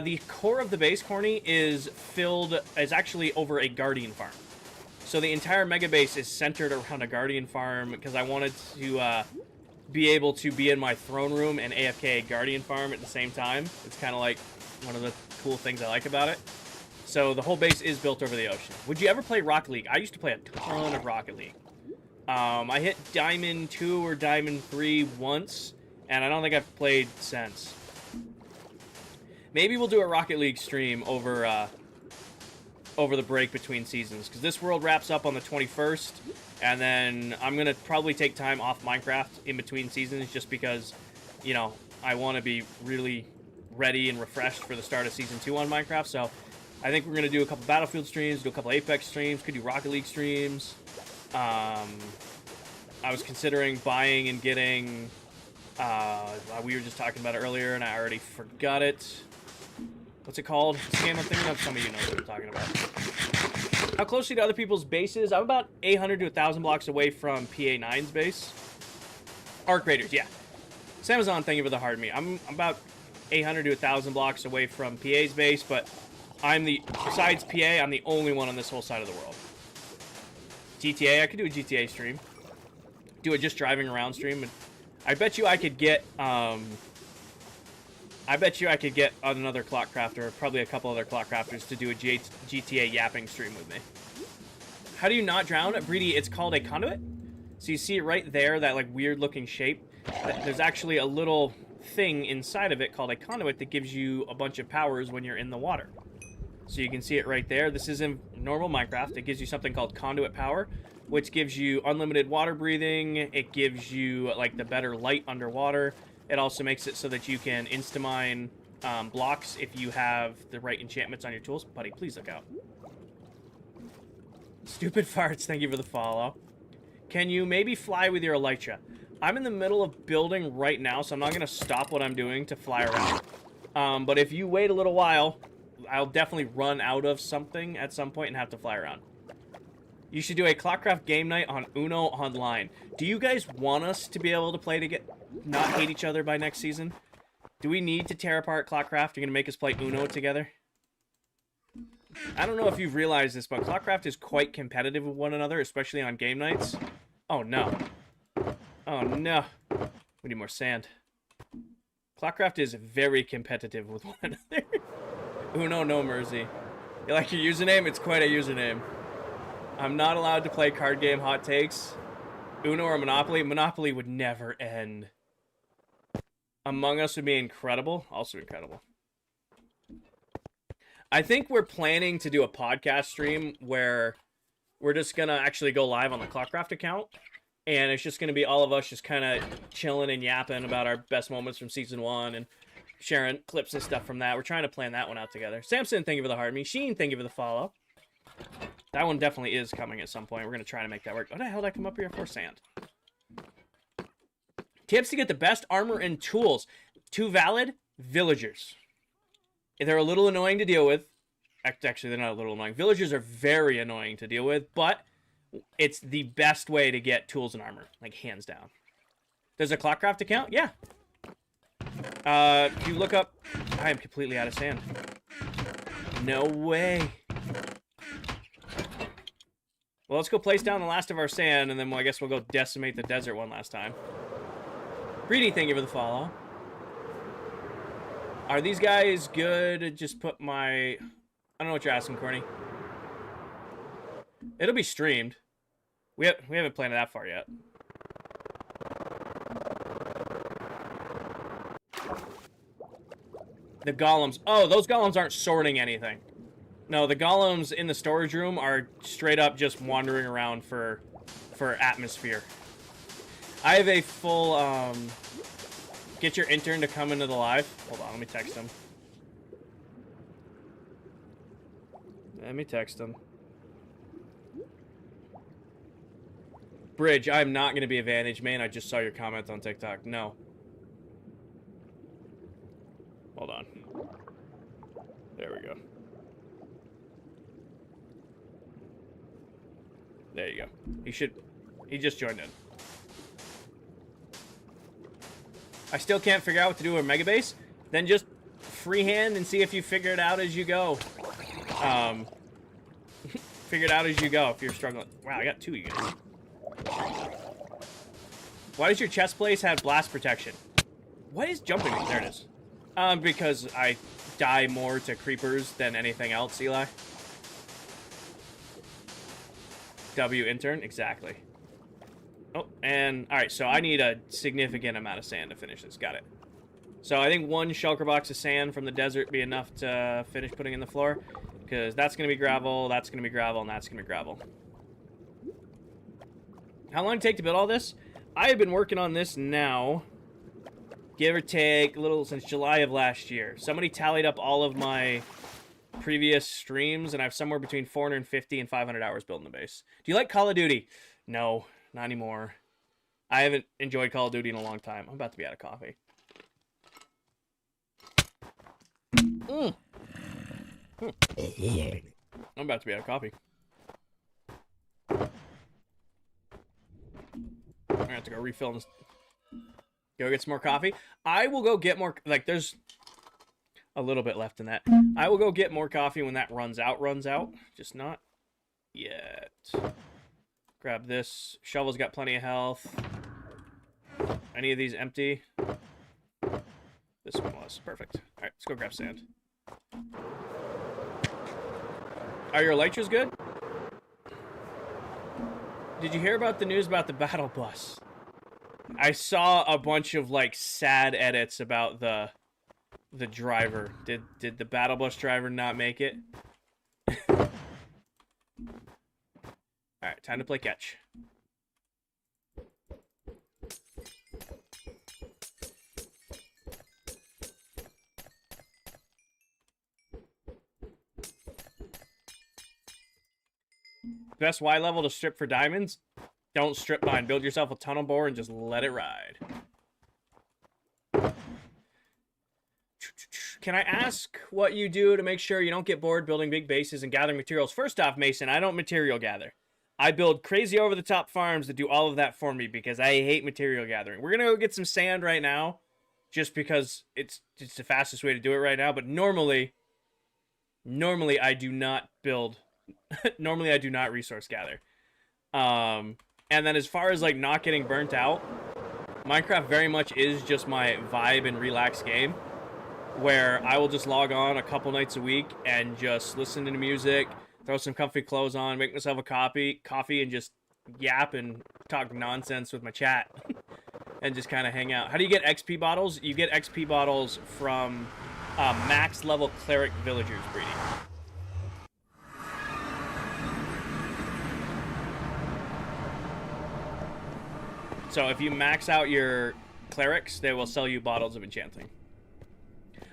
The core of the base, Corny, is actually over a Guardian farm. So the entire mega base is centered around a Guardian farm because I wanted to be able to be in my throne room and AFK a Guardian farm at the same time. It's kind of like one of the cool things I like about it. So the whole base is built over the ocean. Would you ever play Rocket League? I used to play a ton of Rocket League. I hit Diamond 2 or Diamond 3 once, and I don't think I've played since. Maybe we'll do a Rocket League stream over the break between seasons, because this world wraps up on the 21st, and then I'm going to probably take time off Minecraft in between seasons just because, you know, I want to be really ready and refreshed for the start of Season 2 on Minecraft, so I think we're going to do a couple Battlefield streams, do a couple Apex streams, could do Rocket League streams. I was considering buying and getting, we were just talking about it earlier, and I already forgot it. What's it called? Scam thing? Some of you know what I'm talking about. How close are you to other people's bases? I'm about 800 to 1,000 blocks away from PA9's base. Arc Raiders, yeah. Samazon, thank you for the hard me. I'm about 800 to 1,000 blocks away from PA's base, but besides PA, I'm the only one on this whole side of the world. GTA, I could do a GTA stream. Do a just driving around stream. And I bet you I could get, another ClockCraft or probably a couple other ClockCrafters to do a GTA yapping stream with me. How do you not drown? Breedy, it's called a conduit. So you see it right there, that like weird looking shape. There's actually a little thing inside of it called a conduit that gives you a bunch of powers when you're in the water. So you can see it right there. This is in normal Minecraft. It gives you something called conduit power, which gives you unlimited water breathing. It gives you like the better light underwater. It also makes it so that you can insta-mine blocks if you have the right enchantments on your tools. Buddy, please look out. Stupid farts, thank you for the follow. Can you maybe fly with your elytra? I'm in the middle of building right now, so I'm not going to stop what I'm doing to fly around. But if you wait a little while, I'll definitely run out of something at some point and have to fly around. You should do a ClockCraft game night on Uno online. Do you guys want us to be able to play to not hate each other by next season? Do we need to tear apart ClockCraft? You're going to make us play Uno together? I don't know if you've realized this, but ClockCraft is quite competitive with one another, especially on game nights. Oh, no. Oh, no. We need more sand. ClockCraft is very competitive with one another. Uno, no mercy. You like your username? It's quite a username. I'm not allowed to play card game hot takes. Uno or Monopoly? Monopoly would never end. Among Us would be incredible. Also incredible. I think we're planning to do a podcast stream where we're just going to actually go live on the ClockCraft account. And it's just going to be all of us just kind of chilling and yapping about our best moments from Season 1 and sharing clips and stuff from that. We're trying to plan that one out together. Samson, thank you for the hard me. Sheen, thank you for the follow. That one definitely is coming at some point. We're going to try to make that work. What the hell did I come up here for? Sand. Tips to get the best armor and tools. 2 valid. Villagers. They're a little annoying to deal with. Actually, they're not a little annoying. Villagers are very annoying to deal with, but It's the best way to get tools and armor, like hands down. There's a ClockCraft account? Yeah. If you look up... I am completely out of sand. No way. Well, let's go place down the last of our sand, and then I guess we'll go decimate the desert one last time. Greedy, thank you for the follow. Are these guys good? Just put my... I don't know what you're asking, Corny. It'll be streamed. We haven't planned it that far yet. The golems. Oh, those golems aren't sorting anything. No, the golems in the storage room are straight up just wandering around for atmosphere. I have a full, get your intern to come into the live. Hold on, let me text him. Let me text him. Bridge, I'm not going to be a Vantage main. I just saw your comment on TikTok. No. Hold on. There we go. There you go. He just joined in. I still can't figure out what to do with Mega Base. Then just freehand and see if you figure it out as you go. Figure it out as you go if you're struggling. Wow, I got two of you guys. Why does your chest place have blast protection? What is jumping? There it is. Because I die more to creepers than anything else, Eli. W intern, exactly. Oh, and alright, so I need a significant amount of sand to finish this. Got it. So I think one shulker box of sand from the desert be enough to finish putting in the floor. Because that's going to be gravel, that's going to be gravel, and that's going to be gravel. How long did it take to build all this? I have been working on this now, give or take, a little since July of last year. Somebody tallied up all of my previous streams, and I have somewhere between 450 and 500 hours building the base. Do you like Call of Duty? No, not anymore. I haven't enjoyed Call of Duty in a long time. I'm about to be out of coffee. I'm about to be out of coffee. I'm gonna have to go refill this. Go get some more coffee. I will go get more, like, there's a little bit left in that. I will go get more coffee when that runs out. Just not yet. Grab this. Shovel's got plenty of health. Any of these empty? This one was. Perfect. Alright, let's go grab sand. Are your elytras good? Did you hear about the news about the battle bus? I saw a bunch of, like, sad edits about the driver. Did the battle bus driver not make it? Alright, time to play catch. Best Y level to strip for diamonds? Don't strip mine. Build yourself a tunnel bore and just let it ride. Can I ask what you do to make sure you don't get bored building big bases and gathering materials? First off, Mason, I don't material gather. I build crazy over-the-top farms that do all of that for me because I hate material gathering. We're going to go get some sand right now just because it's the fastest way to do it right now. But normally I do not build... normally I do not resource gather. And then as far as, like, not getting burnt out, Minecraft very much is just my vibe and relax game, where I will just log on a couple nights a week and just listen to music, throw some comfy clothes on, make myself a coffee, and just yap and talk nonsense with my chat, and just kind of hang out. How do you get XP bottles? You get XP bottles from max level cleric villagers breeding. So if you max out your clerics, they will sell you bottles of enchanting.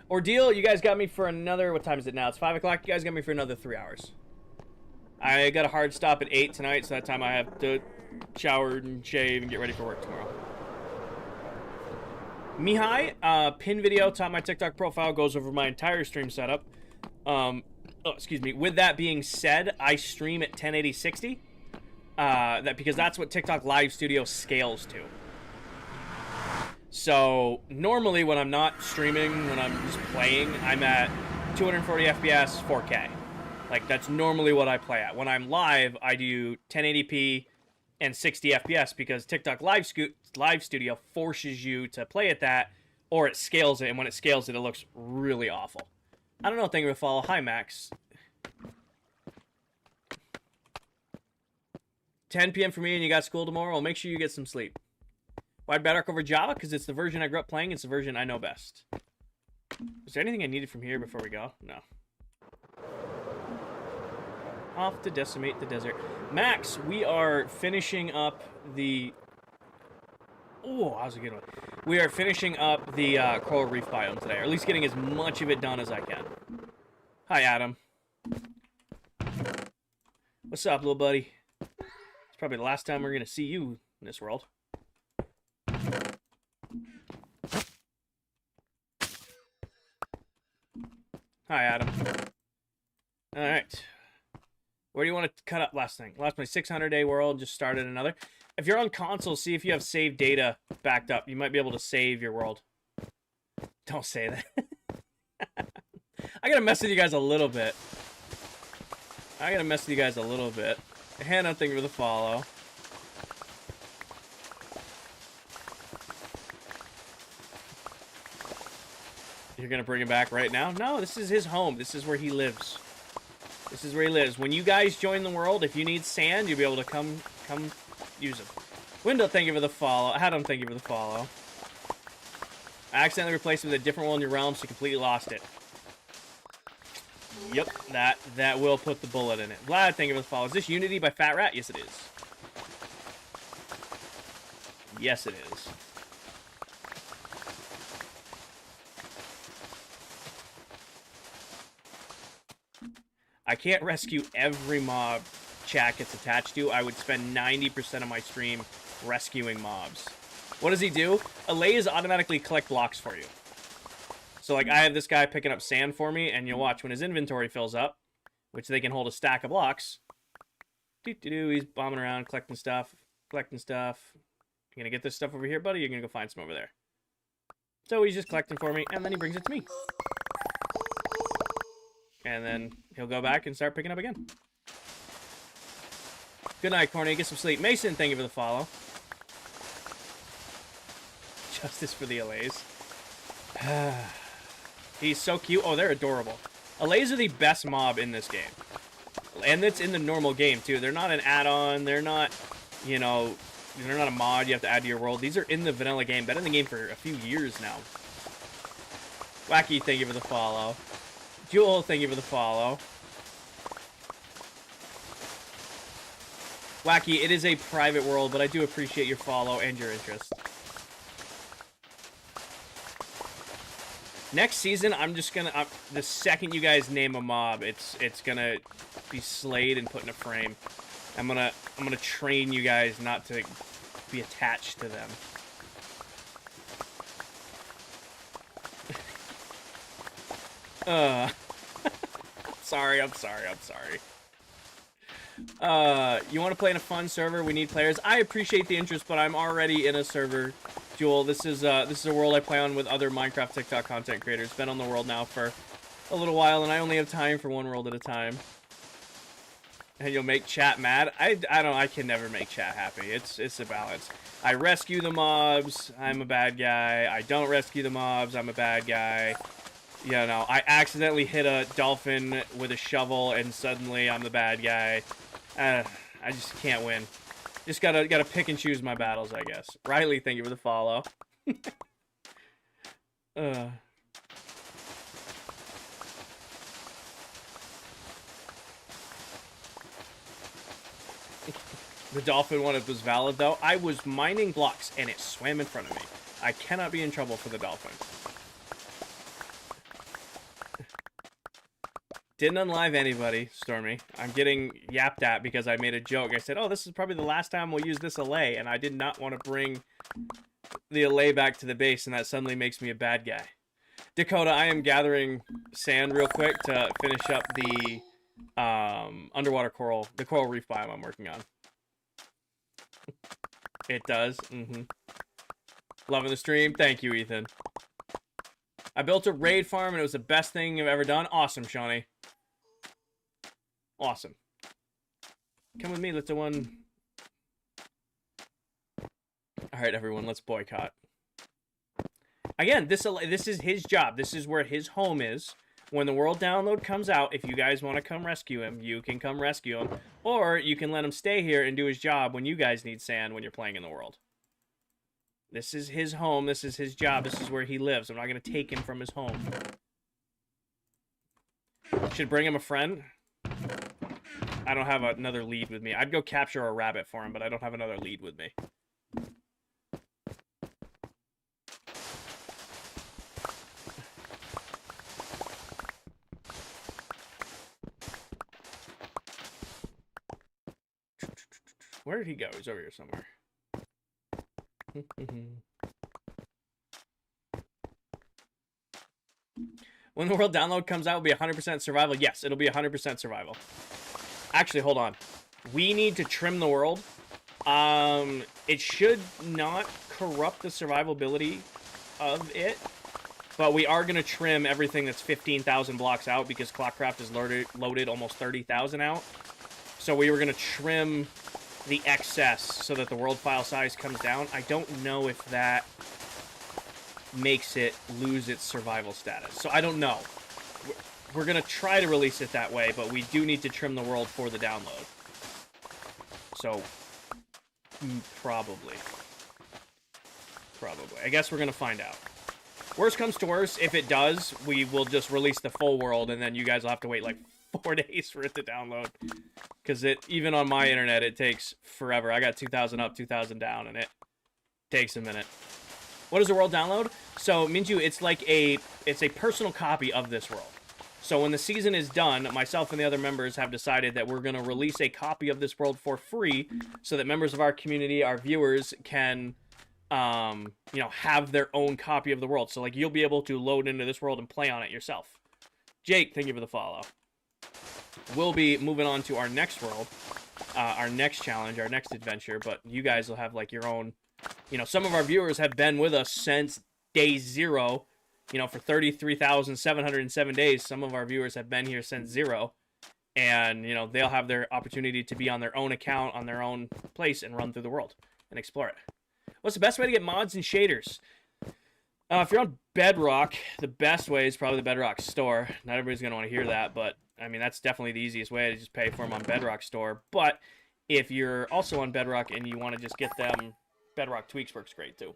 Ordeal, you guys got me for another... What time is it now? It's 5 o'clock. You guys got me for another 3 hours. I got a hard stop at 8 tonight, so that time I have to shower and shave and get ready for work tomorrow. Mihai, pin video, top of my TikTok profile, goes over my entire stream setup. Oh, excuse me. With that being said, I stream at 1080-60. because that's what TikTok Live Studio scales to. So normally when I'm not streaming, when I'm just playing, I'm at 240 FPS, 4K. Like that's normally what I play at. When I'm live, I do 1080p and 60 FPS because TikTok Live Studio forces you to play at that, or it scales it, and when it scales it, it looks really awful. I don't know. Thank you for the follow. Hi, Max. 10 p.m. for me, and you got school tomorrow. Well, make sure you get some sleep. Why Bedrock over Java? Because it's the version I grew up playing. It's the version I know best. Is there anything I needed from here before we go? No. Off to decimate the desert. Max, we are finishing up the... Oh, that was a good one. We are finishing up the coral reef biome today, or at least getting as much of it done as I can. Hi, Adam. What's up, little buddy? It's probably the last time we're going to see you in this world. Hi, Adam. All right. Where do you want to cut up last thing? Last my 600-day world just started another. If you're on console, see if you have saved data backed up. You might be able to save your world. Don't say that. I gotta mess with you guys a little bit. Hannah, thank you for the follow. You're gonna bring him back right now? No, this is his home. This is where he lives. This is where he lives. When you guys join the world, if you need sand, you'll be able to come use them. Window, thank you for the follow. Adam, thank you for the follow. I accidentally replaced it with a different one in your realm, so you completely lost it. Yep, that will put the bullet in it. Vlad, thank you for the follow. Is this Unity by Fat Rat? Yes, it is. Yes, it is. I can't rescue every mob chat gets attached to. I would spend 90% of my stream rescuing mobs. What does he do? Allays automatically collect blocks for you. So, like, I have this guy picking up sand for me, and you'll watch when his inventory fills up, which they can hold a stack of blocks. He's bombing around, collecting stuff. You gonna get this stuff over here, buddy? You're gonna go find some over there. So he's just collecting for me, and then he brings it to me. And then he'll go back and start picking up again. Good night, Corny. Get some sleep. Mason, thank you for the follow. Justice for the Allays. He's so cute. Oh, they're adorable. Allays are the best mob in this game. And it's in the normal game, too. They're not an add-on. They're not, you know, they're not a mod you have to add to your world. These are in the vanilla game. Been in the game for a few years now. Wacky, thank you for the follow. Jewel, thank you for the follow. Wacky, it is a private world, but I do appreciate your follow and your interest. Next season, I'm just gonna... the second you guys name a mob, it's gonna be slayed and put in a frame. I'm gonna train you guys not to be attached to them. I'm sorry. You want to play in a fun server? We need players. I appreciate the interest, but I'm already in a server, Jewel. This is a world I play on with other Minecraft TikTok content creators. Been on the world now for a little while, and I only have time for one world at a time. And you'll make chat mad. I can never make chat happy. It's a balance. I rescue the mobs, I'm a bad guy. I don't rescue the mobs, I'm a bad guy. You know, I accidentally hit a dolphin with a shovel, and suddenly I'm the bad guy. I just can't win. Just gotta pick and choose my battles, I guess. Riley, thank you for the follow. The dolphin one was valid, though. I was mining blocks, and it swam in front of me. I cannot be in trouble for the dolphin. Didn't unlive anybody, Stormy. I'm getting yapped at because I made a joke. I said, oh, this is probably the last time we'll use this allay, and I did not want to bring the allay back to the base, and that suddenly makes me a bad guy. Dakota, I am gathering sand real quick to finish up the underwater coral, the coral reef biome I'm working on. It does. Loving the stream. Thank you, Ethan. I built a raid farm and it was the best thing I've ever done. Awesome, Shawnee. Awesome. Come with me, little one. Alright, everyone, let's boycott. Again, this is his job. This is where his home is. When the world download comes out, if you guys want to come rescue him, you can come rescue him. Or you can let him stay here and do his job when you guys need sand when you're playing in the world. This is his home. This is his job. This is where he lives. I'm not going to take him from his home. Should bring him a friend. I don't have another lead with me. I'd go capture a rabbit for him, but I don't have another lead with me. Where did he go? He's over here somewhere. When the world download comes out, it'll be 100% survival. Yes, it'll be 100% survival. Actually, hold on. We need to trim the world. It should not corrupt the survivability of it, but we are going to trim everything that's 15,000 blocks out because ClockCraft is loaded almost 30,000 out. So we were going to trim the excess so that the world file size comes down. I don't know if that makes it lose its survival status. So I don't know. We're going to try to release it that way, but we do need to trim the world for the download. So, probably. I guess we're going to find out. Worst comes to worst, if it does, we will just release the full world, and then you guys will have to wait like 4 days for it to download. Because even on my internet, it takes forever. I got 2,000 up, 2,000 down, and it takes a minute. What is a world download? So, Minju, it's like it's a personal copy of this world. So when the season is done, myself and the other members have decided that we're going to release a copy of this world for free so that members of our community, our viewers, can, you know, have their own copy of the world. So, like, you'll be able to load into this world and play on it yourself. Jake, thank you for the follow. We'll be moving on to our next world, our next challenge, our next adventure, but you guys will have, like, your own, you know, some of our viewers have been with us since day 0. You know, for 33,707 days, some of our viewers have been here since 0. And, you know, they'll have their opportunity to be on their own account, on their own place, and run through the world and explore it. What's the best way to get mods and shaders? If you're on Bedrock, the best way is probably the Bedrock store. Not everybody's going to want to hear that, but, I mean, that's definitely the easiest way to just pay for them on Bedrock store. But if you're also on Bedrock and you want to just get them, Bedrock Tweaks works great, too.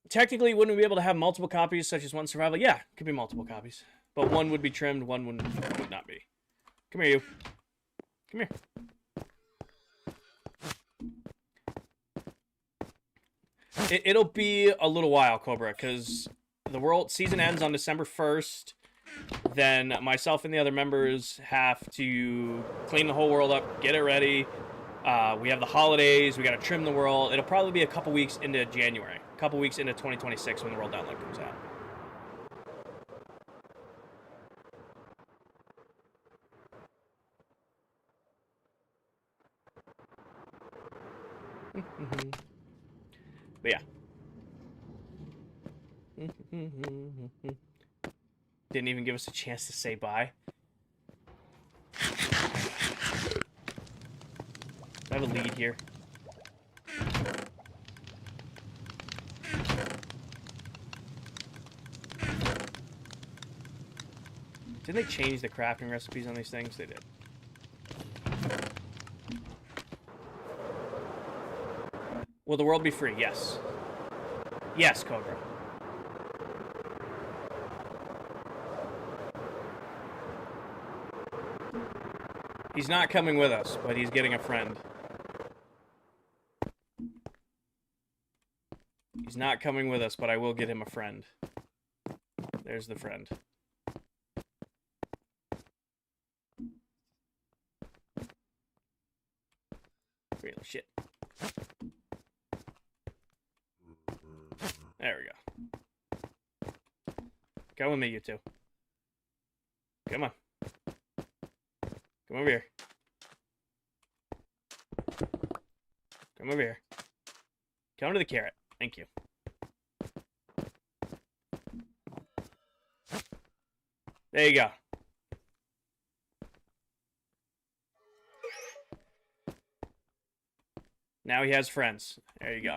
Technically, wouldn't we be able to have multiple copies, such as one survival? Yeah, could be multiple copies. But one would be trimmed, one would not be. Come here, you. Come here. It'll be a little while, Cobra, because the world season ends on December 1st. Then myself and the other members have to clean the whole world up, get it ready. We have the holidays. We got to trim the world. It'll probably be a couple weeks into January. A couple weeks into 2026 when the world download comes out. But yeah. Didn't even give us a chance to say bye. I have a lead here. Didn't they change the crafting recipes on these things? They did. Will the world be free? Yes. Yes, Cobra. He's not coming with us, but he's getting a friend. He's not coming with us, but I will get him a friend. There's the friend. Real shit. There we go. Come with me, you two. Come on. Come over here. Come over here. Come to the carrot. Thank you. There you go. Now he has friends. There you go.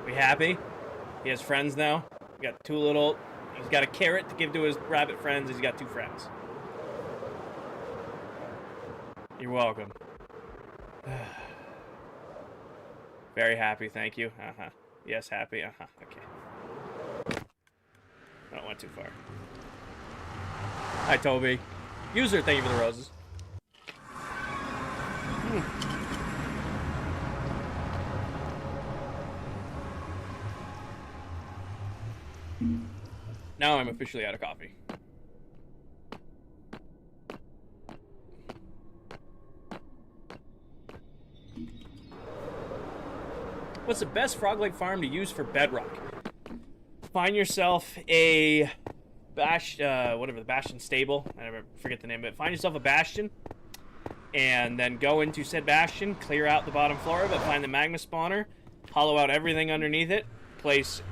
We happy? He has friends now. We got two little... He's got a carrot to give to his rabbit friends. He's got two friends. You're welcome. Very happy, thank you. Uh-huh. Yes, happy. Uh-huh. Okay. I don't want too far. Hi, Toby. User, thank you for the roses. Now I'm officially out of coffee. What's the best frog-leg farm to use for bedrock? Find yourself a whatever, the bastion stable. I never forget the name of it. Find yourself a bastion, and then go into said bastion, clear out the bottom floor of it, find the magma spawner, hollow out everything underneath it, place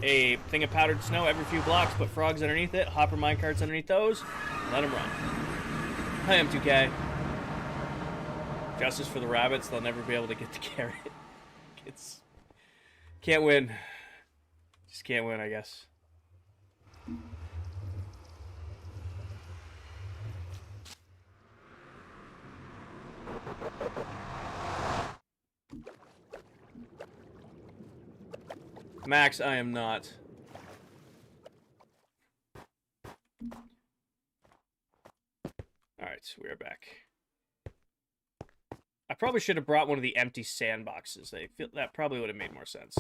a thing of powdered snow every few blocks, put frogs underneath it, hopper minecarts underneath those, let them run. Hi, M2K. Justice for the rabbits, they'll never be able to get the carrot. It's... Can't win. Just can't win, I guess. Max, I am not. Alright, we are back. I probably should have brought one of the empty sandboxes. They feel that probably would have made more sense.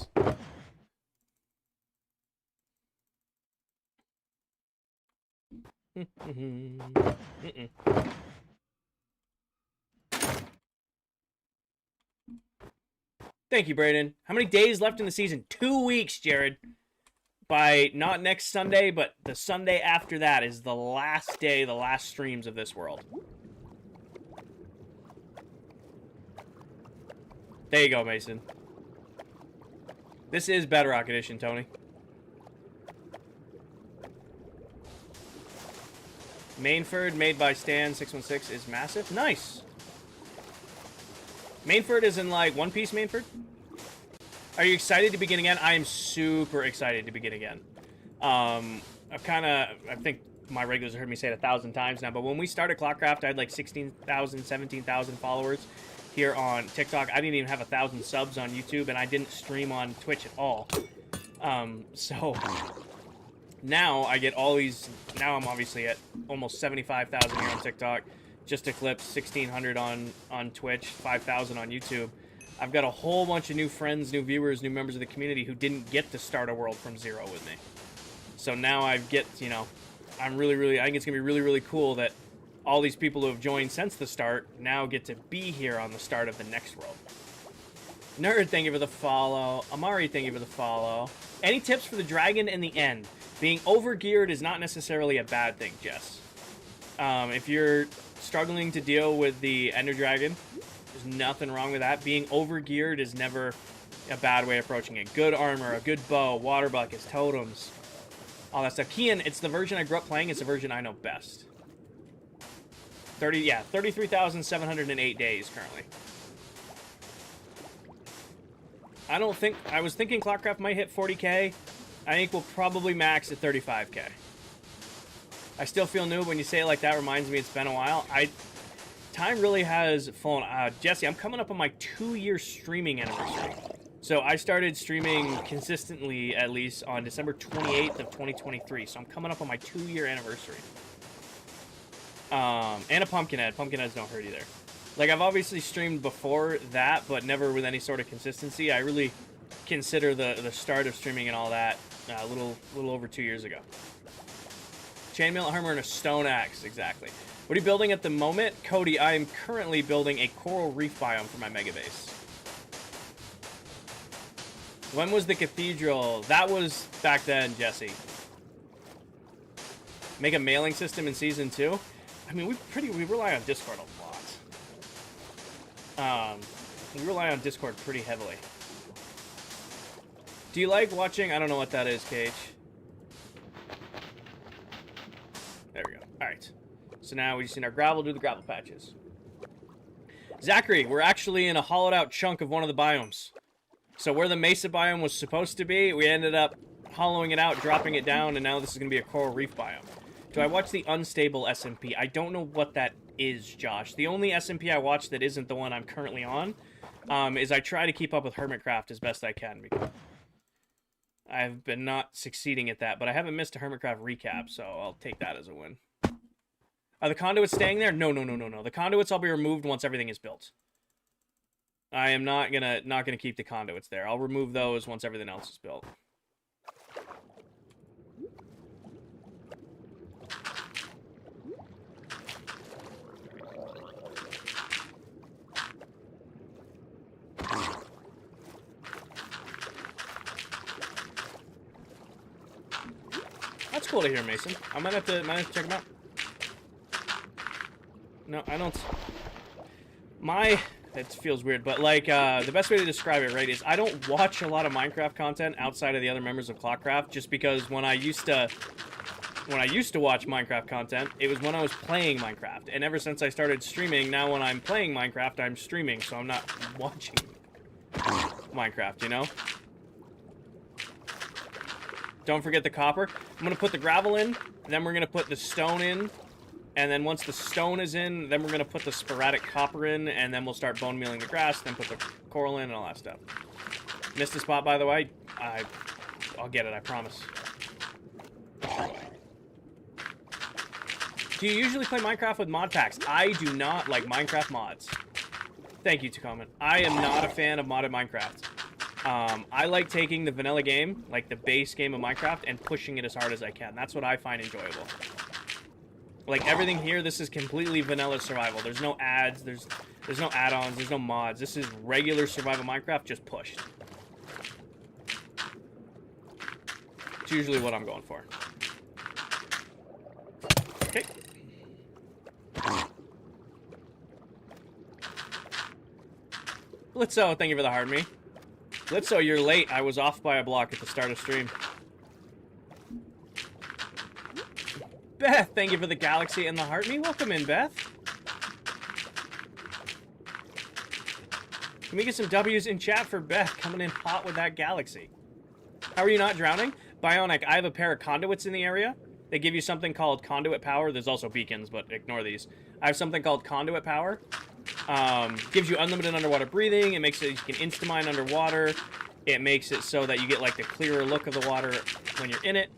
Thank you, Brayden. How many days left in the season? 2 weeks, Jared. By not next Sunday, but the Sunday after that is the last day, the last streams of this world. There you go, Mason. This is Bedrock Edition, Tony. Mainford, made by Stan616, is massive. Nice. Mainford is in, like, One Piece Mainford? Are you excited to begin again? I am super excited to begin again. I think my regulars have heard me say it 1,000 times now, but when we started ClockCraft, I had like 16,000, 17,000 followers here on TikTok. I didn't even have 1,000 subs on YouTube, and I didn't stream on Twitch at all. So now I get all these. Now I'm obviously at almost 75,000 here on TikTok. Just eclipsed 1,600 on Twitch, 5,000 on YouTube. I've got a whole bunch of new friends, new viewers, new members of the community who didn't get to start a world from zero with me. So now I get, you know, I'm really, I think it's going to be really, really cool that all these people who have joined since the start now get to be here on the start of the next world. Nerd, thank you for the follow. Amari, thank you for the follow. Any tips for the dragon in the end? Being overgeared is not necessarily a bad thing, Jess. If you're struggling to deal with the Ender Dragon, there's nothing wrong with that. Being overgeared is never a bad way of approaching it. Good armor, a good bow, water buckets, totems, all that stuff. Kian, it's the version I grew up playing. It's the version I know best. 33,708 days currently. I was thinking ClockCraft might hit 40k. I think we'll probably max at 35k. I still feel new when you say it like that. Reminds me it's been a while. Time really has flown. Jesse, I'm coming up on my 2-year streaming anniversary. So I started streaming consistently, at least, on December 28th of 2023. So I'm coming up on my 2-year anniversary. And a Pumpkinhead. Pumpkinheads don't hurt either. Like, I've obviously streamed before that, but never with any sort of consistency. I really consider the start of streaming and all that a little over 2 years ago. Chainmail armor and a stone axe, exactly. What are you building at the moment? Cody, I am currently building a coral reef biome for my mega base. When was the cathedral? That was back then, Jesse. Make a mailing system in Season 2? I mean, we rely on Discord a lot. We rely on Discord pretty heavily. Do you like watching? I don't know what that is, Cage. There we go. All right. So now we just need our gravel, do the gravel patches. Zachary, we're actually in a hollowed out chunk of one of the biomes. So where the mesa biome was supposed to be, we ended up hollowing it out, dropping it down, and now this is going to be a coral reef biome. Do I watch the unstable SMP? I don't know what that is, Josh. The only SMP I watch that isn't the one I'm currently on is I try to keep up with Hermitcraft as best I can. Because I've been not succeeding at that, but I haven't missed a Hermitcraft recap, so I'll take that as a win. Are the conduits staying there? No. The conduits will be removed once everything is built. I am not gonna keep the conduits there. I'll remove those once everything else is built. That's cool to hear, Mason. I might have to check them out. No, I don't. It feels weird, but like the best way to describe it, right, is I don't watch a lot of Minecraft content outside of the other members of ClockCraft, just because when I used to watch Minecraft content, it was when I was playing Minecraft, and ever since I started streaming, now when I'm playing Minecraft, I'm streaming, so I'm not watching Minecraft, you know? Don't forget the copper. I'm gonna put the gravel in, then we're gonna put the stone in. And then once the stone is in, then we're going to put the sporadic copper in, and then we'll start bone mealing the grass, then put the coral in and all that stuff. Missed a spot, by the way. I'll get it, I promise. Do you usually play Minecraft with mod packs? I do not like Minecraft mods. Thank you to comment. I am not a fan of modded Minecraft. I like taking the vanilla game, like the base game of Minecraft, and pushing it as hard as I can. That's what I find enjoyable. Like, everything here, this is completely vanilla survival. There's no ads, there's no add-ons, there's no mods. This is regular survival Minecraft, just pushed. It's usually what I'm going for. Okay. Blitzo, thank you for the hard me. Blitzo, you're late. I was off by a block at the start of stream. Beth, thank you for the galaxy and the heart me. Welcome in, Beth. Can we get some W's in chat for Beth coming in hot with that galaxy? How are you not drowning? Bionic, I have a pair of conduits in the area. They give you something called conduit power. There's also beacons, but ignore these. I have something called conduit power. Gives you unlimited underwater breathing. It makes it you can insta-mine underwater. It makes it so that you get like the clearer look of the water when you're in it.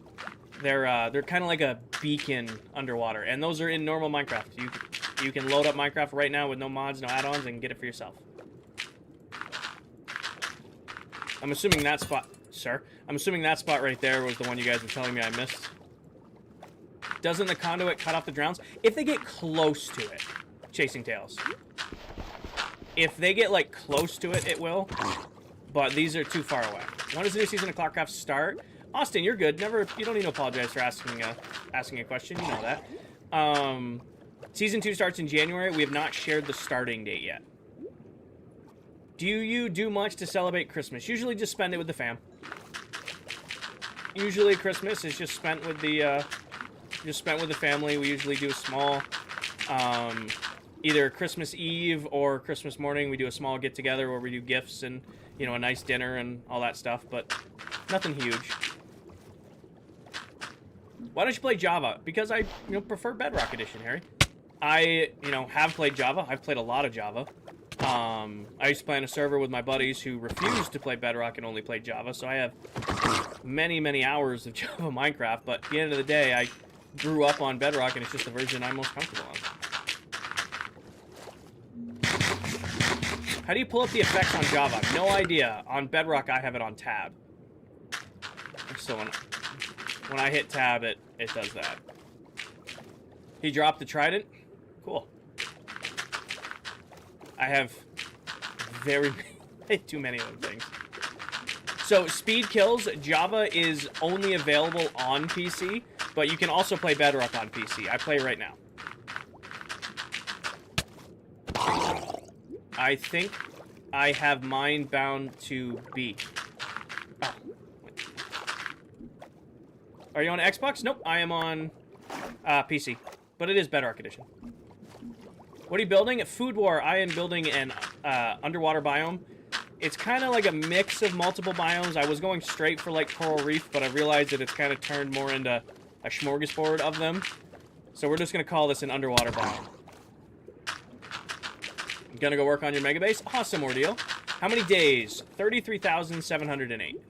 They're kind of like a beacon underwater, and those are in normal Minecraft. You can load up Minecraft right now with no mods, no add-ons, and get it for yourself. I'm assuming that spot, sir. I'm assuming that spot right there was the one you guys were telling me I missed. Doesn't the conduit cut off the drowns? If they get close to it, chasing tails. If they get like close to it, it will. But these are too far away. When does the new season of ClockCraft start? Austin, you're good. You don't need to apologize for asking a question. You know that. Season 2 starts in January. We have not shared the starting date yet. Do you do much to celebrate Christmas? Usually just spend it with the fam. Usually Christmas is just spent with the family. We usually do a small either Christmas Eve or Christmas morning. We do a small get together where we do gifts and, you know, a nice dinner and all that stuff, but nothing huge. Why don't you play Java? Because I, prefer Bedrock Edition, Harry. I, have played Java. I've played a lot of Java. I used to play on a server with my buddies who refused to play Bedrock and only played Java, so I have many, many hours of Java Minecraft, but at the end of the day, I grew up on Bedrock, and it's just the version I'm most comfortable on. How do you pull up the effects on Java? No idea. On Bedrock, I have it on tab. So when I hit tab, it does that. He dropped the trident? Cool. I have very too many of them things. So, speed kills, Java is only available on PC, but you can also play Bedrock on PC. I play right now. I think I have mine bound to B. Oh. Are you on Xbox? Nope, I am on PC. But it is Bedrock Edition. What are you building? At Food War, I am building an underwater biome. It's kind of like a mix of multiple biomes. I was going straight for like coral reef, but I realized that it's kind of turned more into a smorgasbord of them. So we're just going to call this an underwater biome. Gonna go work on your mega base? Awesome, Ordeal. How many days? 33,708.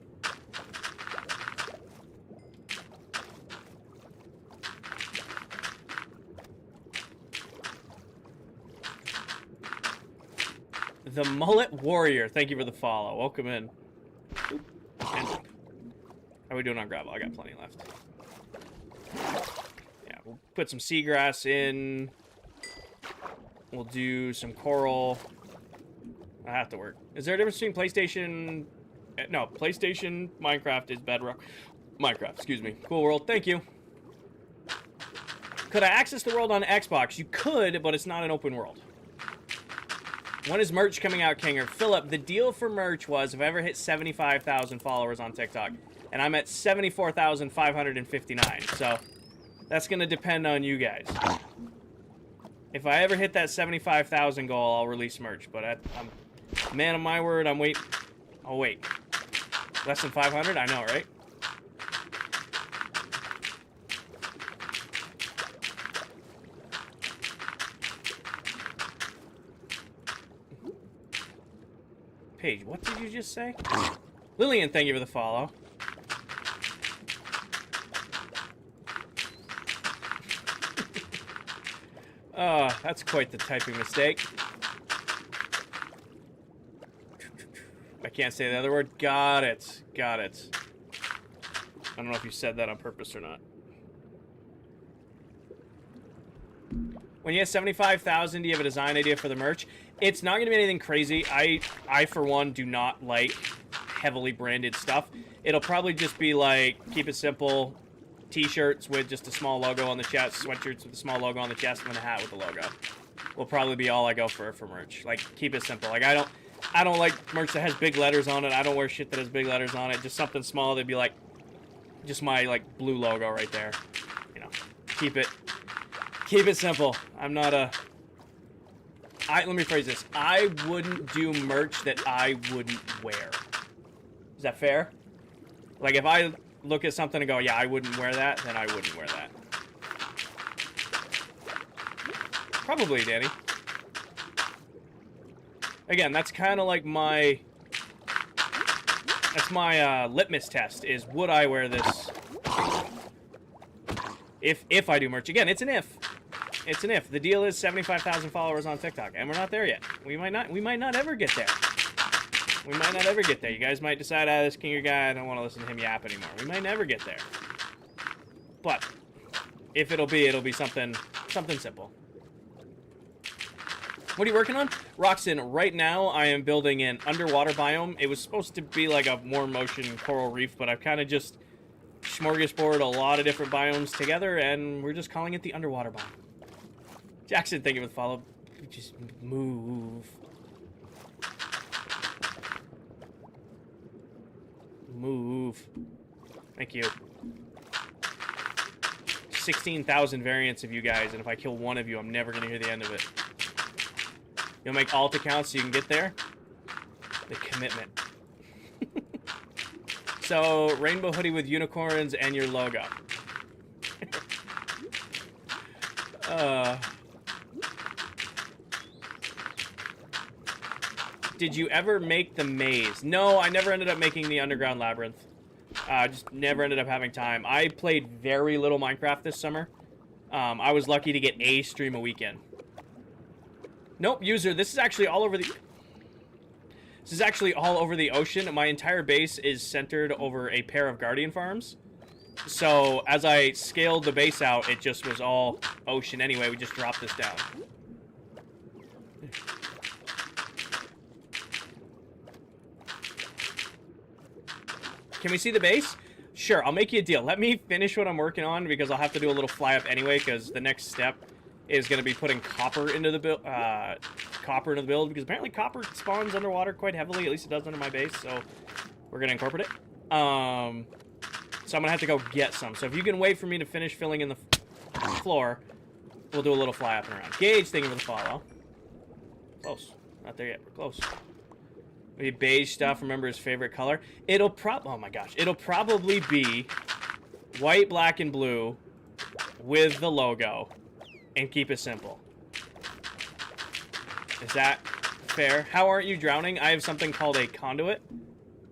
The Mullet Warrior. Thank you for the follow. Welcome in. Oop. And how are we doing on gravel? I got plenty left. Yeah, we'll put some seagrass in. We'll do some coral. I have to work. Is there a difference between PlayStation... No, PlayStation, Minecraft is Bedrock. Minecraft, excuse me. Cool world, thank you. Could I access the world on Xbox? You could, but it's not an open world. When is merch coming out, Kinger? Philip, the deal for merch was if I ever hit 75,000 followers on TikTok, and I'm at 74,559, so that's going to depend on you guys. If I ever hit that 75,000 goal, I'll release merch, but I'm man of my word, I'm waiting. I'll wait. Less than 500? I know, right? Paige, what did you just say? Lillian, thank you for the follow. Oh, that's quite the typing mistake. I can't say the other word. Got it. Got it. I don't know if you said that on purpose or not. When you have 75,000, do you have a design idea for the merch? It's not going to be anything crazy. I, for one, do not like heavily branded stuff. It'll probably just be like, keep it simple, t-shirts with just a small logo on the chest, sweatshirts with a small logo on the chest, and a hat with the logo. Will probably be all I go for merch. Like, keep it simple. Like, I don't like merch that has big letters on it. I don't wear shit that has big letters on it. Just something small that'd be like, just my, like, blue logo right there. You know, keep it simple. I'm not a... let me phrase this. I wouldn't do merch that I wouldn't wear. Is that fair? Like, if I look at something and go, yeah, I wouldn't wear that, then I wouldn't wear that. Probably, Danny. Again, that's kind of like my... That's my litmus test, is would I wear this if I do merch. Again, it's an if. It's an if. The deal is 75,000 followers on TikTok, and we're not there yet. We might not ever get there. We might not ever get there. You guys might decide, this Kinger guy, I don't want to listen to him yap anymore. We might never get there. But if it'll be something simple. What are you working on? Roxanne, right now I am building an underwater biome. It was supposed to be like a warm motion coral reef, but I've kind of just smorgasbord a lot of different biomes together, and we're just calling it the underwater biome. Jackson, thank you for the follow. Just move. Move. Thank you. 16,000 variants of you guys, and if I kill one of you, I'm never going to hear the end of it. You'll make alt accounts so you can get there? The commitment. So, rainbow hoodie with unicorns and your logo. Did you ever make the maze? No, I never ended up making the underground labyrinth. Just never ended up having time. I played very little Minecraft this summer. I was lucky to get a stream a weekend. Nope, user, this is actually all over the... This is actually all over the ocean. My entire base is centered over a pair of guardian farms. So, as I scaled the base out, it just was all ocean anyway. We just dropped this down. Can we see the base? Sure, I'll make you a deal. Let me finish what I'm working on, because I'll have to do a little fly up anyway, because the next step is going to be putting copper into the copper into the build, because apparently copper spawns underwater quite heavily. At least it does under my base, so we're going to incorporate it. So I'm going to have to go get some. So if you can wait for me to finish filling in the floor, we'll do a little fly up and around. Gage, thank you for the follow. Close. Not there yet. We're close. Maybe beige stuff. Remember his favorite color? Oh my gosh. It'll probably be white, black, and blue with the logo, and keep it simple. Is that fair? How aren't you drowning? I have something called a conduit.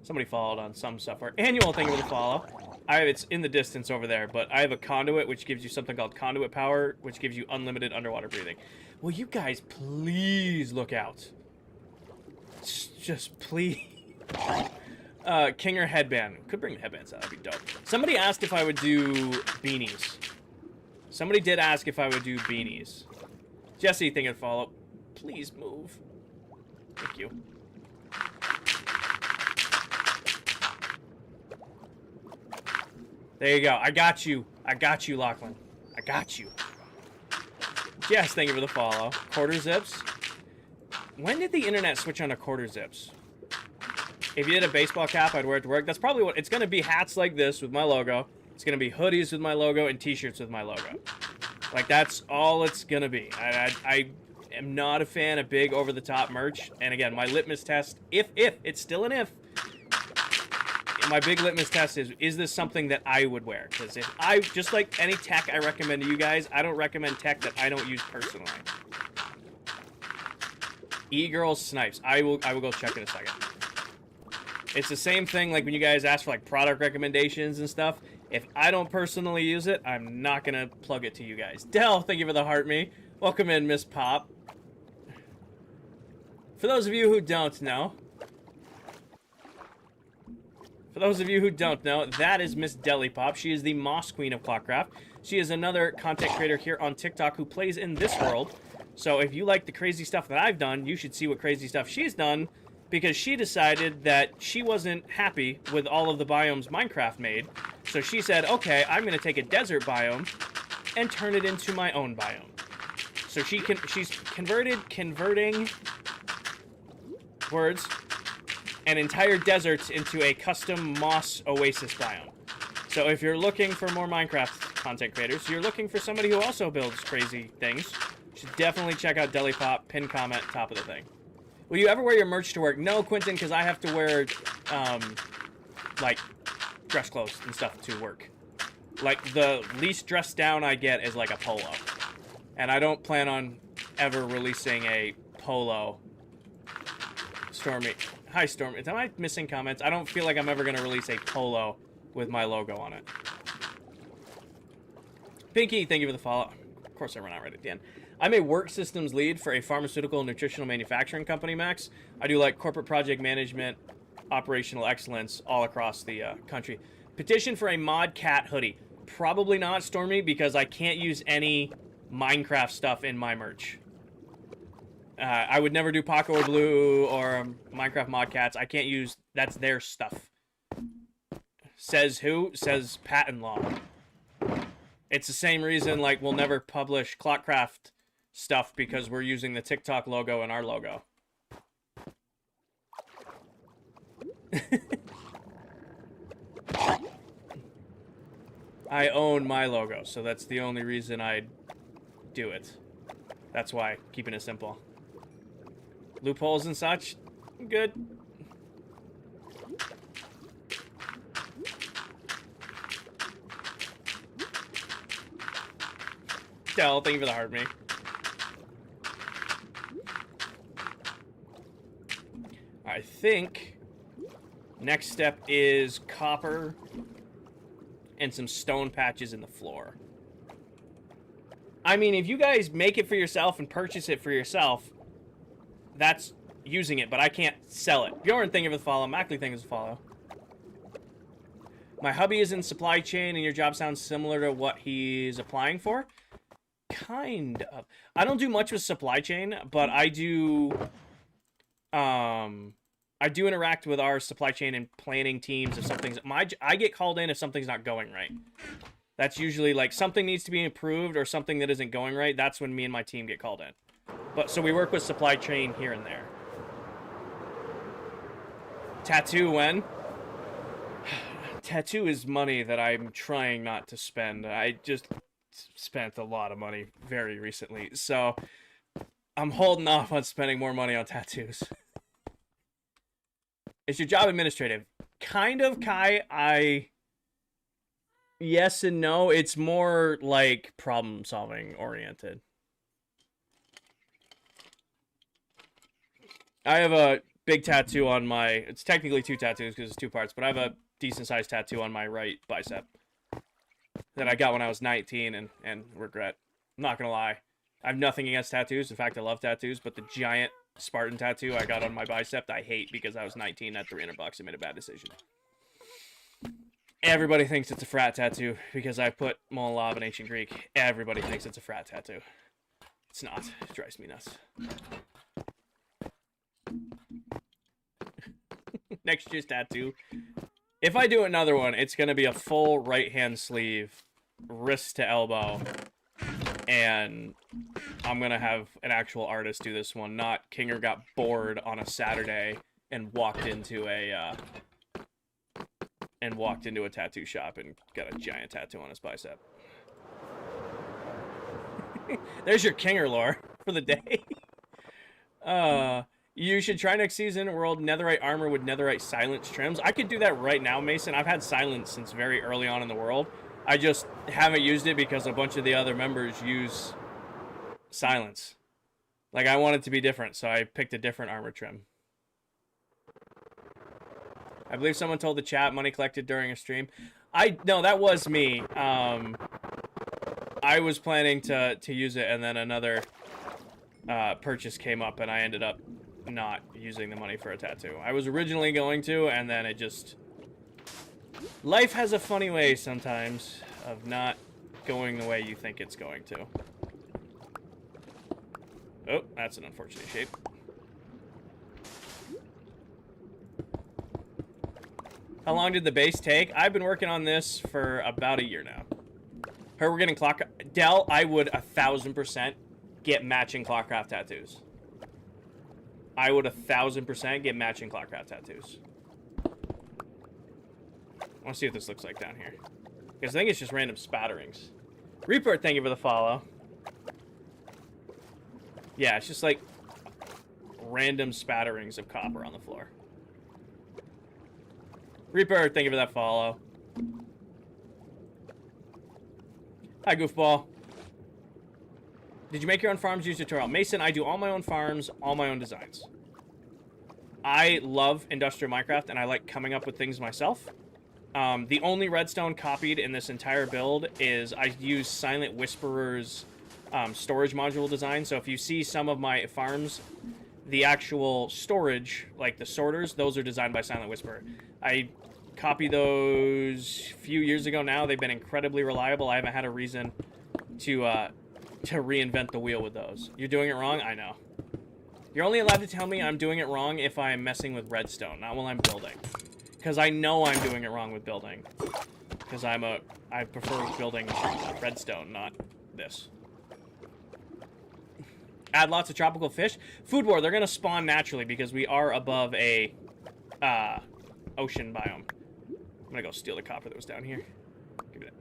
Somebody followed on some software. Annual, thank you for the follow. It's in the distance over there, but I have a conduit which gives you something called conduit power, which gives you unlimited underwater breathing. Will you guys please look out? Just please. Kinger headband. Could bring the headbands out. That'd be dope. Somebody asked if I would do beanies. Somebody did ask if I would do beanies. Jesse, thank you for the follow. Please move. Thank you. There you go. I got you. I got you, Lachlan. I got you. Yes, thank you for the follow. Quarter zips. When did the internet switch on to quarter zips? If you did a baseball cap, I'd wear it to work. That's probably what... It's going to be hats like this with my logo. It's going to be hoodies with my logo and t-shirts with my logo. Like, that's all it's going to be. I am not a fan of big over-the-top merch. And again, my litmus test, if, it's still an if, my big litmus test is this something that I would wear? Because if I, just like any tech I recommend to you guys, I don't recommend tech that I don't use personally. E-Girl Snipes. I will go check in a second. It's the same thing like when you guys ask for like product recommendations and stuff. If I don't personally use it, I'm not going to plug it to you guys. Dell, thank you for the heart me. Welcome in, Miss Pop. For those of you who don't know, that is Miss Deli Pop. She is the Moss Queen of ClockCraft. She is another content creator here on TikTok who plays in this world. So if you like the crazy stuff that I've done, you should see what crazy stuff she's done, because she decided that she wasn't happy with all of the biomes Minecraft made. So she said, okay, I'm going to take a desert biome and turn it into my own biome. So she's converting words, an entire desert into a custom moss oasis biome. So if you're looking for more Minecraft content creators, you're looking for somebody who also builds crazy things, you should definitely check out Deli Pop, pin comment, top of the thing. Will you ever wear your merch to work? No, Quentin, because I have to wear, like, dress clothes and stuff to work. Like, the least dressed down I get is, like, a polo. And I don't plan on ever releasing a polo. Stormy. Hi, Stormy. Am I missing comments? I don't feel like I'm ever going to release a polo with my logo on it. Pinky, thank you for the follow. Of course I run out right at the end. I'm a work systems lead for a pharmaceutical and nutritional manufacturing company, Max. I do like corporate project management, operational excellence all across the country. Petition for a mod cat hoodie. Probably not, Stormy, because I can't use any Minecraft stuff in my merch. I would never do Paco or Blue or Minecraft mod cats. I can't use... That's their stuff. Says who? Says patent law. It's the same reason, like, we'll never publish ClockCraft stuff because we're using the TikTok logo in our logo. I own my logo, so that's the only reason I do it. That's why, keeping it simple. Loopholes and such, good. Dell, thank you for the heart, me. I think next step is copper and some stone patches in the floor. I mean, if you guys make it for yourself and purchase it for yourself, that's using it, but I can't sell it. Bjorn, thank you for the follow. Mackley, thank you for the follow. My hubby is in supply chain, and your job sounds similar to what he's applying for. Kind of. I don't do much with supply chain, but I do interact with our supply chain and planning teams if something's... I get called in if something's not going right. That's usually like something needs to be improved or something that isn't going right. That's when me and my team get called in. But so we work with supply chain here and there. Tattoo when? Tattoo is money that I'm trying not to spend. I just spent a lot of money very recently, so I'm holding off on spending more money on tattoos. Is your job administrative? Kind of, Kai. Yes and no. It's more like problem solving oriented. I have a big tattoo on my... It's technically 2 tattoos because it's 2 parts, but I have a decent sized tattoo on my right bicep that I got when I was 19 and regret. I'm not gonna lie. I have nothing against tattoos. In fact, I love tattoos, but the giant Spartan tattoo I got on my bicep I hate because I was 19 at $300 and made a bad decision. Everybody thinks it's a frat tattoo because I put Molov in ancient Greek. Everybody thinks it's a frat tattoo. It's not. It drives me nuts. Next year's tattoo. If I do another one, it's going to be a full right-hand sleeve, wrist to elbow, and I'm going to have an actual artist do this one, not Kinger got bored on a Saturday and walked into a tattoo shop and got a giant tattoo on his bicep. There's your Kinger lore for the day. You should try next season world netherite armor with netherite silence trims. I could do that right now, Mason. I've had silence since very early on in the world. I just haven't used it because a bunch of the other members use silence. Like, I want it to be different, so I picked a different armor trim. I believe someone told the chat money collected during a stream. No, that was me. I was planning to use it, and then another purchase came up, and I ended up not using the money for a tattoo. I was originally going to, and then it just... Life has a funny way sometimes of not going the way you think it's going to. Oh, that's an unfortunate shape. How long did the base take? I've been working on this for about a year now. Heard we're getting Dell, I would 1000% get matching ClockCraft tattoos. I would 1000% get matching ClockCraft tattoos. I want to see what this looks like down here. Because I think it's just random spatterings. Reaper, thank you for the follow. Yeah, it's just like random spatterings of copper on the floor. Reaper, thank you for that follow. Hi, Goofball. Did you make your own farms? Use tutorial. Mason, I do all my own farms, all my own designs. I love industrial Minecraft, and I like coming up with things myself. The only redstone copied in this entire build is I use Silent Whisperer's storage module design. So if you see some of my farms, the actual storage, like the sorters, those are designed by Silent Whisperer. I copied those a few years ago now. They've been incredibly reliable. I haven't had a reason to reinvent the wheel with those. You're doing it wrong? I know. You're only allowed to tell me I'm doing it wrong if I'm messing with redstone, not while I'm building. Because I know I'm doing it wrong with building. Because I prefer building redstone, not this. Add lots of tropical fish. Food War, they're going to spawn naturally because we are above a ocean biome. I'm going to go steal the copper that was down here. Give me that.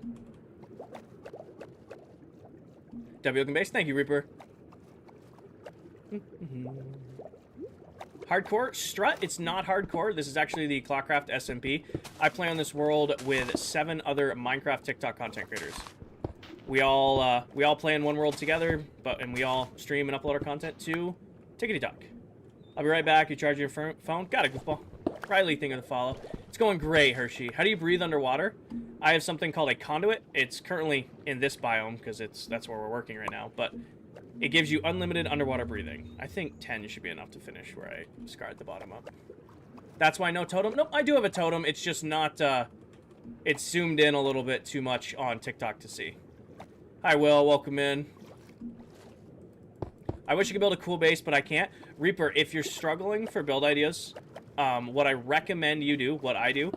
W Oaken Base, thank you, Reaper. Hardcore? Strut? It's not hardcore. This is actually the ClockCraft SMP. I play on this world with 7 other Minecraft TikTok content creators. We all play in one world together, and we all stream and upload our content to Tickety Talk. I'll be right back. You charge your phone? Got it, Goofball. Riley, thing of the follow. It's going great, Hershey. How do you breathe underwater? I have something called a conduit. It's currently in this biome because that's where we're working right now, but it gives you unlimited underwater breathing. I think 10 should be enough to finish where I scarred the bottom up. That's why no totem. Nope, I do have a totem. It's just not, it's zoomed in a little bit too much on TikTok to see. Hi, Will. Welcome in. I wish I could build a cool base, but I can't. Reaper, if you're struggling for build ideas, what I recommend you do, what I do,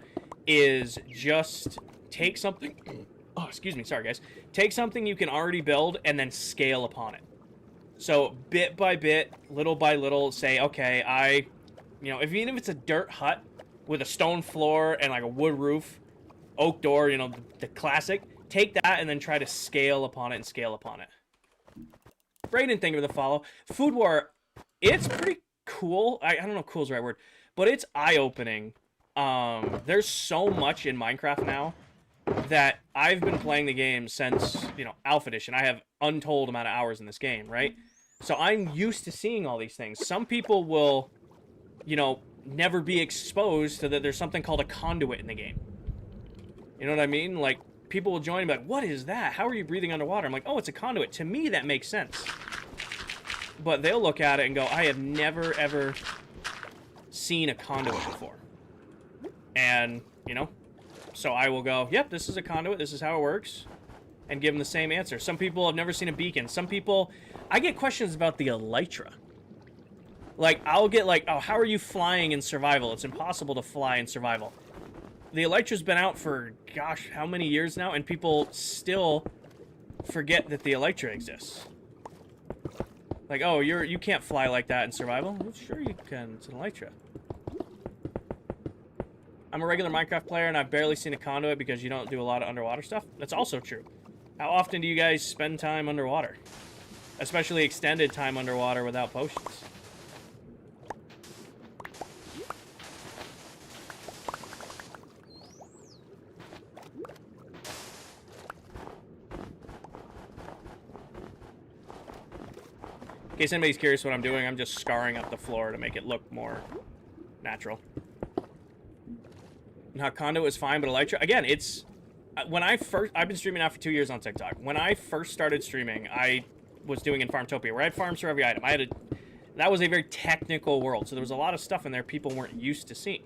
is just take something... Oh, excuse me. Sorry, guys. Take something you can already build and then scale upon it. So bit by bit, little by little, say, okay, even if it's a dirt hut with a stone floor and like a wood roof, oak door, the classic, take that and then try to scale upon it and scale upon it. Brayden, thank you for the follow. Food War, it's pretty cool. I don't know if cool is the right word, but it's eye-opening. There's so much in Minecraft now that I've been playing the game since, Alpha Edition. I have untold amount of hours in this game, right? So I'm used to seeing all these things. Some people will, never be exposed to that there's something called a conduit in the game. You know what I mean? Like, people will join and be like, what is that? How are you breathing underwater? I'm like, oh, it's a conduit. To me, that makes sense. But they'll look at it and go, I have never, ever seen a conduit before. And, so I will go, yep, this is a conduit. This is how it works. And give them the same answer. Some people have never seen a beacon. Some people... I get questions about the elytra. Like, I'll get like, oh, how are you flying in survival? It's impossible to fly in survival. The elytra's been out for, gosh, how many years now? And people still forget that the elytra exists. Like, oh, you can't fly like that in survival? Well, sure you can. It's an elytra. I'm a regular Minecraft player, and I've barely seen a conduit because you don't do a lot of underwater stuff. That's also true. How often do you guys spend time underwater? Especially extended time underwater without potions. In case anybody's curious what I'm doing, I'm just scarring up the floor to make it look more natural. Now, conduit is fine, but elytra... Again, it's... When I've been streaming now for 2 years on TikTok. When I first started streaming, I was doing in Farmtopia, where I had farms for every item. That was a very technical world, so there was a lot of stuff in there people weren't used to seeing.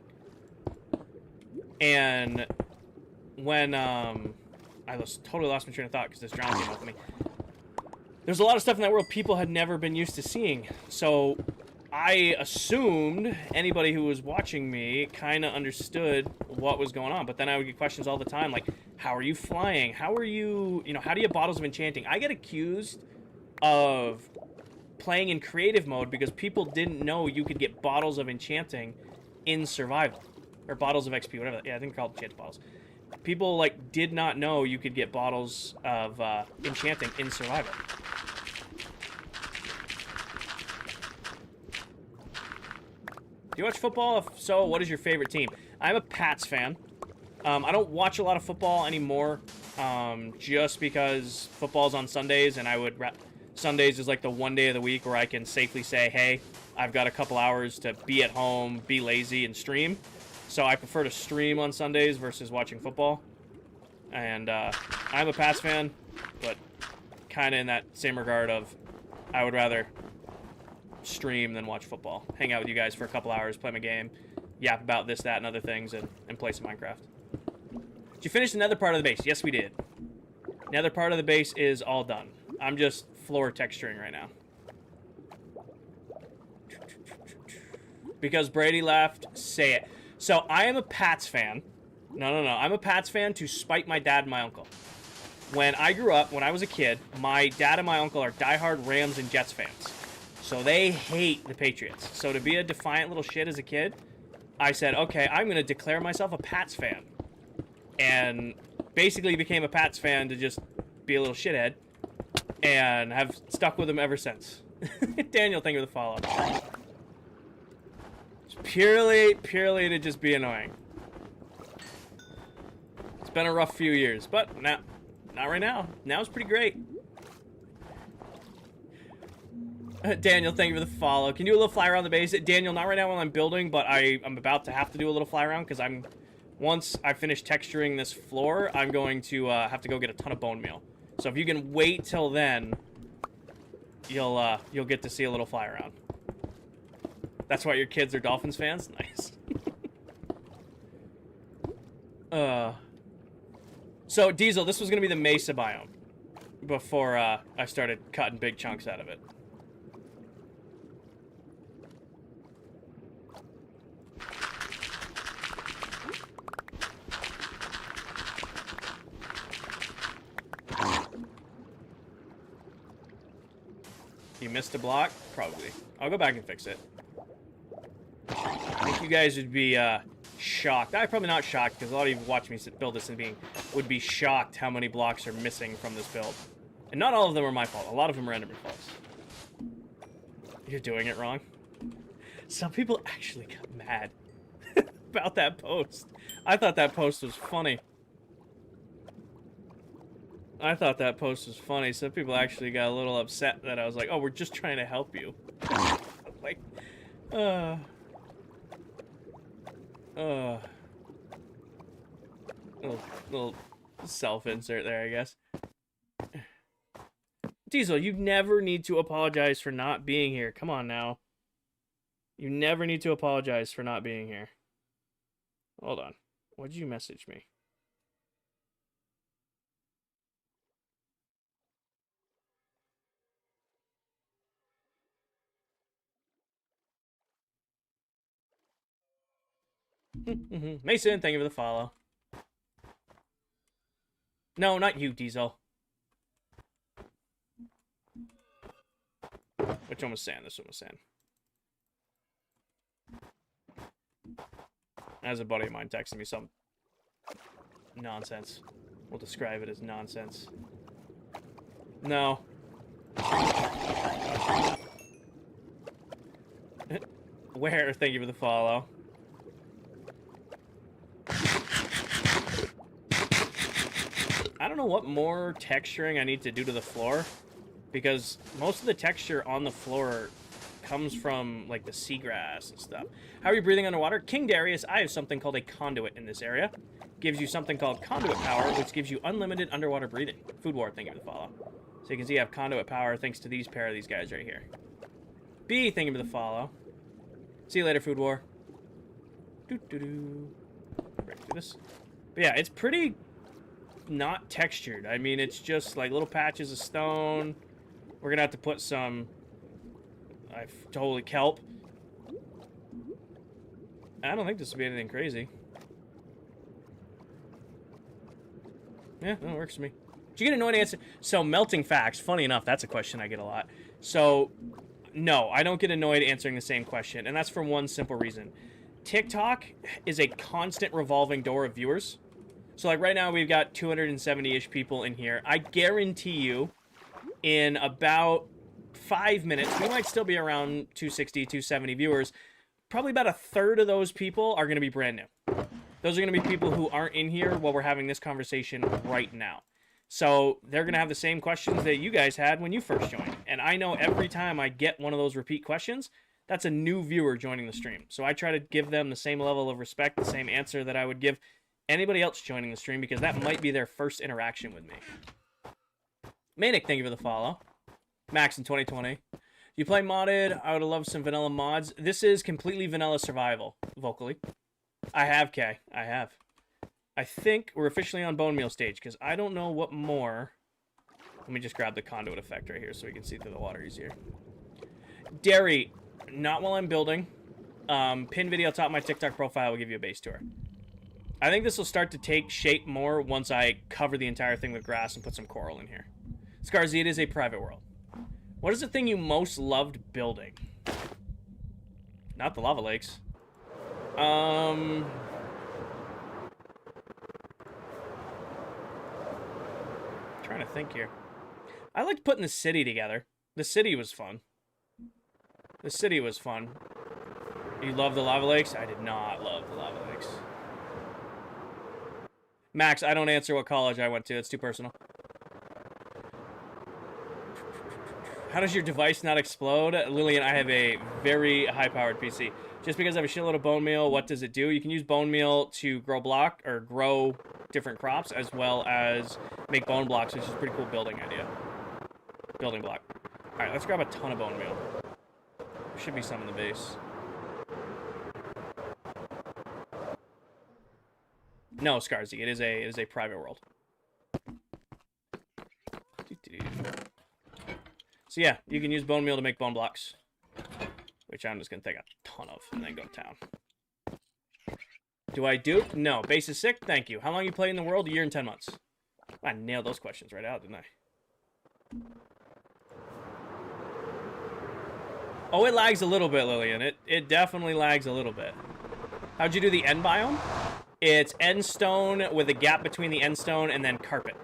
And when, I totally lost my train of thought because this drown came up with me. There's a lot of stuff in that world people had never been used to seeing. So I assumed anybody who was watching me kind of understood what was going on. But then I would get questions all the time, like, how are you flying? How are you, how do you have bottles of enchanting? I get accused of playing in creative mode because people didn't know you could get bottles of enchanting in survival. Or bottles of XP, whatever. Yeah, I think they're called enchanted bottles. People, like, did not know you could get bottles of enchanting in survival. Do you watch football? If so, what is your favorite team? I'm a Pats fan. I don't watch a lot of football anymore, just because football's on Sundays, and Sundays is like the one day of the week where I can safely say, hey, I've got a couple hours to be at home, be lazy, and stream. So I prefer to stream on Sundays versus watching football. And I'm a Pats fan, but kind of in that same regard of I would rather stream than watch football. Hang out with you guys for a couple hours, play my game, yap about this, that, and other things, and play some Minecraft. Did you finish the nether part of the base? Yes, we did. Nether part of the base is all done. I'm just floor texturing right now. Because Brady left, say it. So, I am a Pats fan. No. I'm a Pats fan to spite my dad and my uncle. When I grew up, when I was a kid, my dad and my uncle are diehard Rams and Jets fans. So, they hate the Patriots. So, to be a defiant little shit as a kid, I said, okay, I'm going to declare myself a Pats fan. And basically became a Pats fan to just be a little shithead. And have stuck with them ever since. Daniel, thank you for the follow. It's purely to just be annoying. It's been a rough few years, but not right now. Now it's pretty great. Daniel, thank you for the follow. Can you do a little fly around the base? Daniel, not right now while I'm building, but I'm about to have to do a little fly around because once I finish texturing this floor, I'm going to have to go get a ton of bone meal. So if you can wait till then, you'll get to see a little fly around. That's why your kids are Dolphins fans? Nice. So, Diesel, this was going to be the Mesa biome before I started cutting big chunks out of it. You missed a block? Probably. I'll go back and fix it. I think you guys would be shocked. I'm probably not shocked, because a lot of you watch me build this and would be shocked how many blocks are missing from this build. And not all of them are my fault. A lot of them are enemy faults. You're doing it wrong. Some people actually got mad about that post. I thought that post was funny. Some people actually got a little upset that I was like, oh, we're just trying to help you. Like, little self-insert there, I guess. Diesel, you never need to apologize for not being here. Come on now. You never need to apologize for not being here. Hold on. What'd you message me? Mason, thank you for the follow. No, not you, Diesel. Which one was sand? This one was sand. As a buddy of mine texted me some nonsense. We'll describe it as nonsense. No. Where? Thank you for the follow. I don't know what more texturing I need to do to the floor, because most of the texture on the floor comes from, like, the seagrass and stuff. How are you breathing underwater? King Darius, I have something called a conduit in this area. Gives you something called conduit power, which gives you unlimited underwater breathing. Food War, thank you for the follow. So you can see I have conduit power thanks to these pair of these guys right here. B, thank you for the follow. See you later, Food War. Doo-doo-doo. Break through this. But yeah, it's pretty not textured. I mean, it's just like little patches of stone. We're gonna have to put some totally kelp. I don't think this will be anything crazy. Yeah, no, it works for me. Did you get annoying answer? So, melting facts. Funny enough, that's a question I get a lot. So, no, I don't get annoyed answering the same question, and that's for one simple reason. TikTok is a constant revolving door of viewers. So, like, right now, we've got 270-ish people in here. I guarantee you, in about 5 minutes, we might still be around 260, 270 viewers. Probably about a third of those people are going to be brand new. Those are going to be people who aren't in here while we're having this conversation right now. So they're going to have the same questions that you guys had when you first joined. And I know every time I get one of those repeat questions, that's a new viewer joining the stream. So I try to give them the same level of respect, the same answer that I would give anybody else joining the stream, because that might be their first interaction with me. Manic, thank you for the follow. Max in 2020. You play modded? I would love some vanilla mods. This is completely vanilla survival, vocally. I have, Kay. I have. I think we're officially on bone meal stage, because I don't know what more. Let me just grab the conduit effect right here so we can see through the water easier. Dairy, not while I'm building. Pin video top of my TikTok profile will give you a base tour. I think this will start to take shape more once I cover the entire thing with grass and put some coral in here. Scarzy, it is a private world. What is the thing you most loved building? Not the lava lakes. Trying to think here. I liked putting the city together. The city was fun. The city was fun. You love the lava lakes? I did not love the lava lakes. Max, I don't answer what college I went to. It's too personal. How does your device not explode? Lillian, I have a very high-powered PC. Just because I have a shitload of bone meal, what does it do? You can use bone meal to grow different crops, as well as make bone blocks, which is a pretty cool building idea. Building block. Alright, let's grab a ton of bone meal. There should be some in the base. No, Scarzy, it is a private world. So yeah, you can use bone meal to make bone blocks, which I'm just going to take a ton of and then go to town. Do I dupe? No. Base is sick? Thank you. How long you play in the world? A year and 10 months. I nailed those questions right out, didn't I? Oh, it lags a little bit, Lillian. It definitely lags a little bit. How'd you do the end biome? It's end stone with a gap between the end stone and then carpet.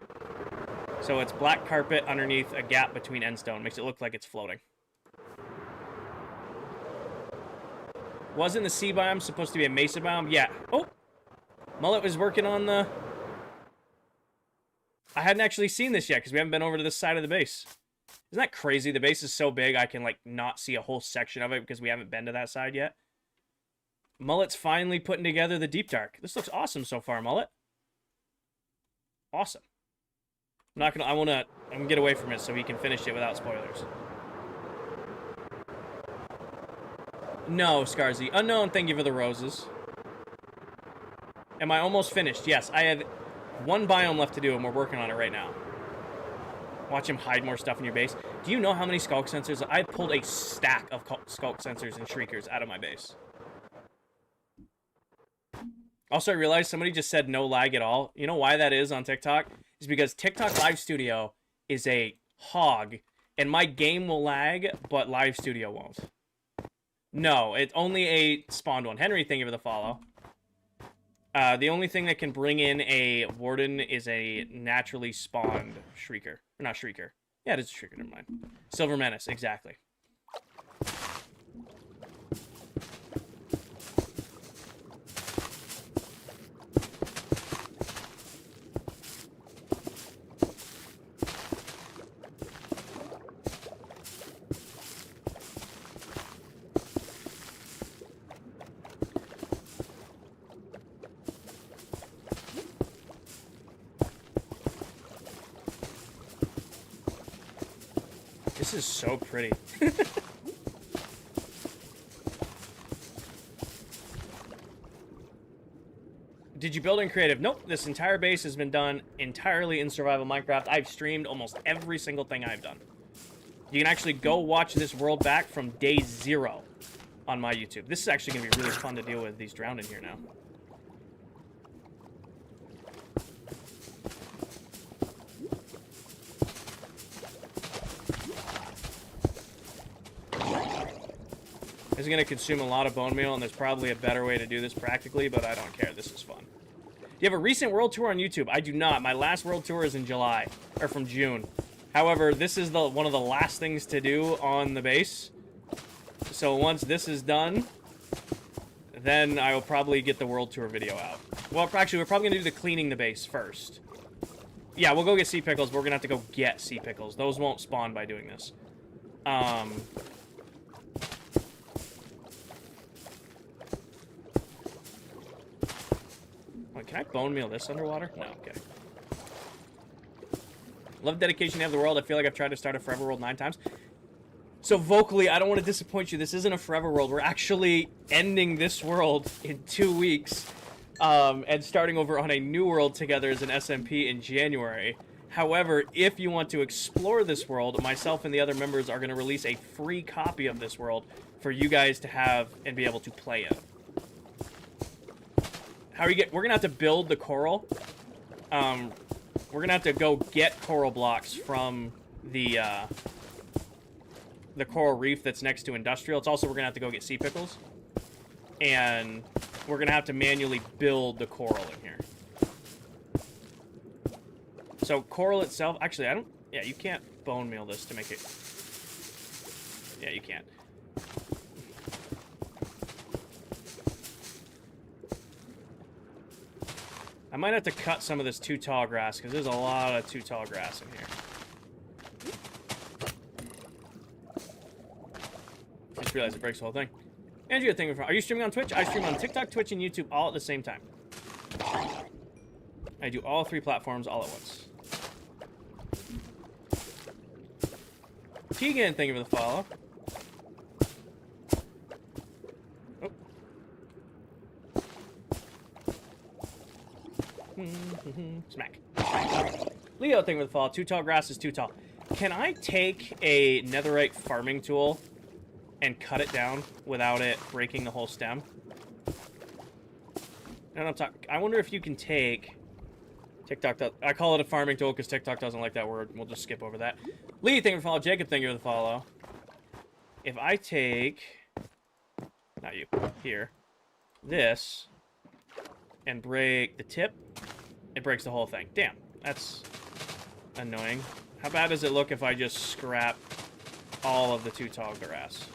So it's black carpet underneath a gap between end stone. Makes it look like it's floating. Wasn't the sea biome supposed to be a mesa biome? Yeah. Oh! Mullet was working on the... I hadn't actually seen this yet because we haven't been over to this side of the base. Isn't that crazy? The base is so big I can, like, not see a whole section of it because we haven't been to that side yet. Mullet's finally putting together the Deep Dark. This looks awesome so far, Mullet. Awesome. I'm gonna get away from it so he can finish it without spoilers. No, Scarzy. Unknown, thank you for the roses. Am I almost finished? Yes, I have one biome left to do, and we're working on it right now. Watch him hide more stuff in your base. Do you know how many skulk sensors? I pulled a stack of skulk sensors and shriekers out of my base. Also, I realized somebody just said no lag at all. You know why that is on TikTok? It's because TikTok Live Studio is a hog, and my game will lag, but Live Studio won't. No, it's only a spawned one. Henry, thank you for the follow. The only thing that can bring in a warden is a naturally spawned shrieker. Or not shrieker. Yeah, it is a shrieker, never mind. Silver Menace, exactly. This is so pretty. Did you build in creative? Nope. This entire base has been done entirely in survival Minecraft. I've streamed almost every single thing I've done. You can actually go watch this world back from day 0 on my YouTube. This is actually going to be really fun to deal with, these drowned in here now. This is going to consume a lot of bone meal, and there's probably a better way to do this practically, but I don't care. This is fun. Do you have a recent world tour on YouTube? I do not. My last world tour is in July, or from June. However, this is one of the last things to do on the base. So once this is done, then I will probably get the world tour video out. Well, actually, we're probably going to do the cleaning the base first. Yeah, we'll go get sea pickles, but we're going to have to go get sea pickles. Those won't spawn by doing this. Wait, can I bone meal this underwater? No, okay. Love dedication to have the world. I feel like I've tried to start a forever world 9 times. So vocally, I don't want to disappoint you. This isn't a forever world. We're actually ending this world in 2 weeks and starting over on a new world together as an SMP in January. However, if you want to explore this world, myself and the other members are going to release a free copy of this world for you guys to have and be able to play it. We're going to have to build the coral. We're going to have to go get coral blocks from the coral reef that's next to industrial. It's also, we're going to have to go get sea pickles. And we're going to have to manually build the coral in here. So coral itself, actually, yeah, you can't bone meal this to make it. Yeah, you can't. I might have to cut some of this too tall grass, because there's a lot of too tall grass in here. I just realized it breaks the whole thing. Andrea, thank you for... Are you streaming on Twitch? I stream on TikTok, Twitch, and YouTube all at the same time. I do all 3 platforms all at once. Tegan, thank you for the follow. Smack. Leo, thank you for the follow. Too tall grass is too tall. Can I take a netherite farming tool and cut it down without it breaking the whole stem? I wonder if you can take... TikTok does... I call it a farming tool because TikTok doesn't like that word. We'll just skip over that. Lee, thank you for the follow. Jacob, thank you for the follow. if I take, not you, here, this, and break the tip, it breaks the whole thing. Damn, that's annoying. How bad does it look if I just scrap all of the too tall grass?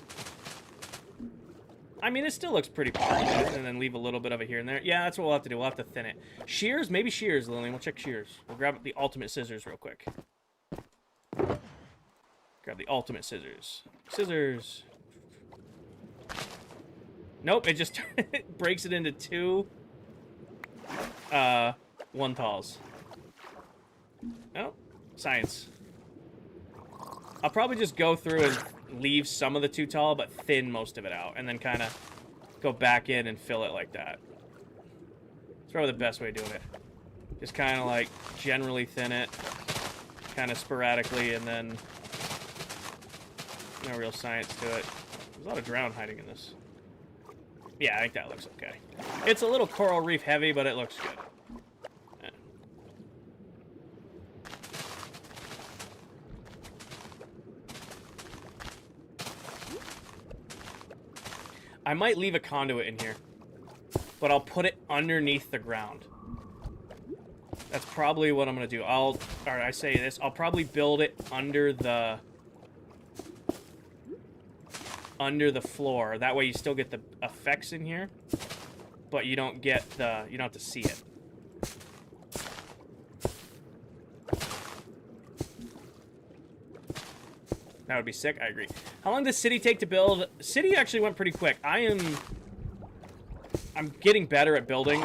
I mean, it still looks pretty polished, and then leave a little bit of it here and there. Yeah, that's what we'll have to do. We'll have to thin it. Shears? Maybe shears, Lillian. We'll check shears. We'll grab the ultimate scissors real quick. Grab the ultimate scissors. Scissors. Nope, it just breaks it into two 1 talls. Oh, science. I'll probably just go through and leave some of the 2 tall, but thin most of it out, and then kind of go back in and fill it like that. It's probably the best way of doing it. Just kind of like generally thin it, kind of sporadically, and then no real science to it. There's a lot of drown hiding in this. Yeah, I think that looks okay. It's a little coral reef heavy, but it looks good. Yeah. I might leave a conduit in here, but I'll put it underneath the ground. That's probably what I'm gonna do. I'll probably build it under the floor. That way you still get the effects in here, but you don't get the, you don't have to see it. That would be sick. I agree. How long does City take to build? City actually went pretty quick. I'm getting better at building.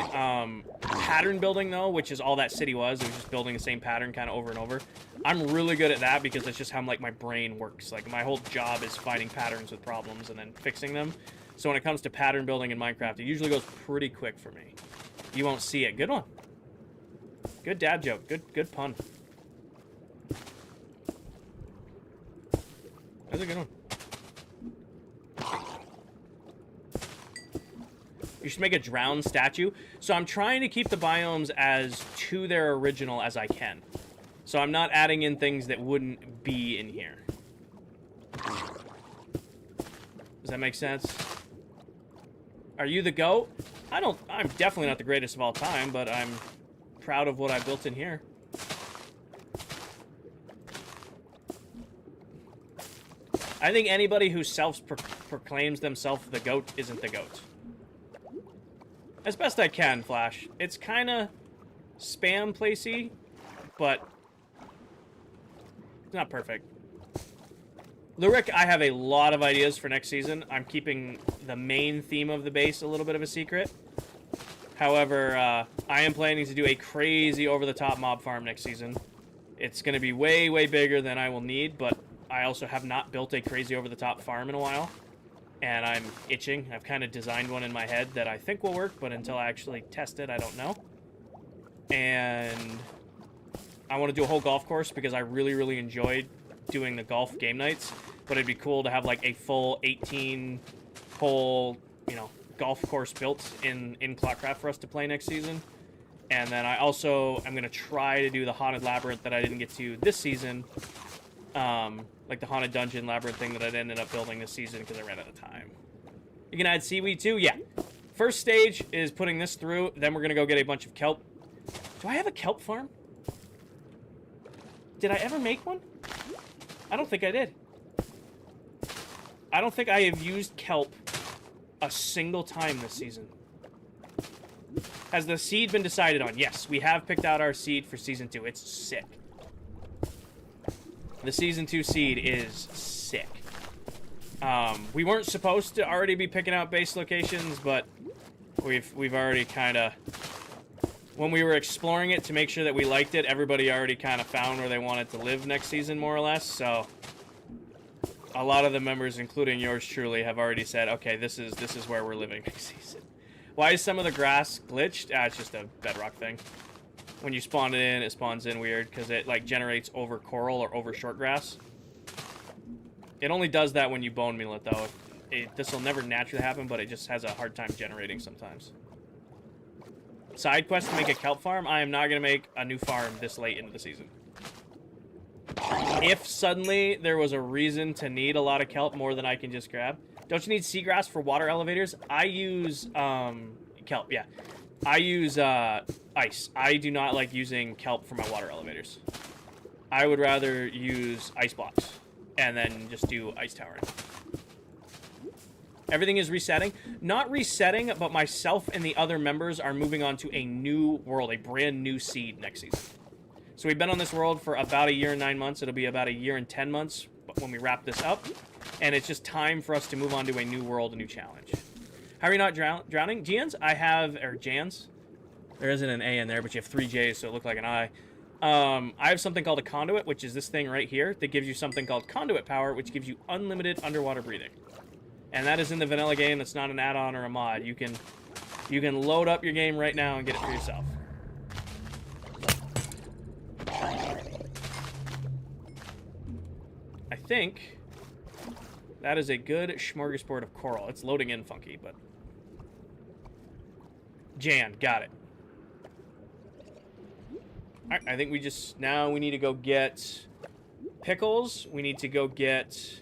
Pattern building, though, which is all that City was. It was just building the same pattern kind of over and over. I'm really good at that because that's just how, like, my brain works. Like, my whole job is finding patterns with problems and then fixing them. So when it comes to pattern building in Minecraft, it usually goes pretty quick for me. You won't see it. Good one. Good dad joke. Good pun. That's a good one. You should make a drowned statue. So I'm trying to keep the biomes as to their original as I can. So I'm not adding in things that wouldn't be in here. Does that make sense? Are you the GOAT? I'm definitely not the greatest of all time, but I'm proud of what I built in here. I think anybody who proclaims themselves the GOAT isn't the GOAT. As best I can, Flash. It's kind of spam placey, but it's not perfect. Lyric, I have a lot of ideas for next season. I'm keeping the main theme of the base a little bit of a secret. However, I am planning to do a crazy over-the-top mob farm next season. It's going to be way, way bigger than I will need, but I also have not built a crazy over-the-top farm in a while. And I'm itching. I've kind of designed one in my head that I think will work, but until I actually test it, I don't know. And I want to do a whole golf course because I really, really enjoyed doing the golf game nights. But it'd be cool to have like a full 18-hole, you know, golf course built in ClockCraft for us to play next season. And then I also am going to try to do the Haunted Labyrinth that I didn't get to this season. Like the Haunted Dungeon Labyrinth thing that I ended up building this season because I ran out of time. You can add seaweed too? Yeah. First stage is putting this through. Then we're going to go get a bunch of kelp. Do I have a kelp farm? Did I ever make one? I don't think I did. I don't think I have used kelp a single time this season. Has the seed been decided on? Yes, we have picked out our seed for Season 2. It's sick. The Season 2 seed is sick. We weren't supposed to already be picking out base locations, but we've already kind of... When we were exploring it to make sure that we liked it, everybody already kind of found where they wanted to live next season, more or less, so... A lot of the members, including yours truly, have already said, okay, this is where we're living next season. Why is some of the grass glitched? It's just a bedrock thing. When you spawn it in, it spawns in weird because it like generates over coral or over short grass. It only does that when you bone meal it though. This will never naturally happen, but it just has a hard time generating sometimes. Side quest to make a kelp farm? I am not going to make a new farm this late into the season. if suddenly there was a reason to need a lot of kelp more than I can just grab. Don't you need seagrass for water elevators? I use kelp, yeah. I use ice. I do not like using kelp for my water elevators. I would rather use ice blocks and then just do ice towering. Everything is resetting. Not resetting, but myself and the other members are moving on to a new world, a brand new seed next season. So we've been on this world for about 1 year and 9 months. It'll be about 1 year and 10 months when we wrap this up. And it's just time for us to move on to a new world, a new challenge. How are you not drowning? Jans, I have, or Jans? There isn't an A in there, but you have 3 J's, so it looked like an I. I have something called a conduit, which is this thing right here, that gives you something called conduit power, which gives you unlimited underwater breathing. And that is in the vanilla game. That's not an add-on or a mod. You can load up your game right now and get it for yourself. I think that is a good smorgasbord of coral. It's loading in funky, but... Jan, got it. Alright, I think we just... Now we need to go get pickles. We need to go get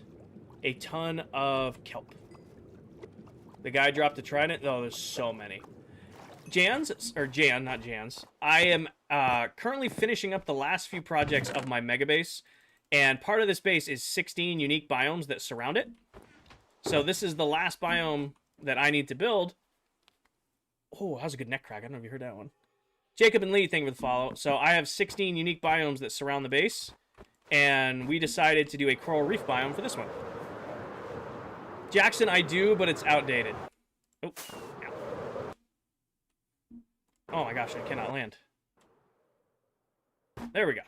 a ton of kelp. The guy dropped a trident. Oh, there's so many. Jans, or Jan, not Jans. I am currently finishing up the last few projects of my mega base. And part of this base is 16 unique biomes that surround it. So this is the last biome that I need to build. Oh, that was a good neck crack. I don't know if you heard that one. Jacob and Lee, thank you for the follow. So I have 16 unique biomes that surround the base. And we decided to do a coral reef biome for this one. Jackson, I do, but it's outdated. Oh, oh my gosh, I cannot land. There we go.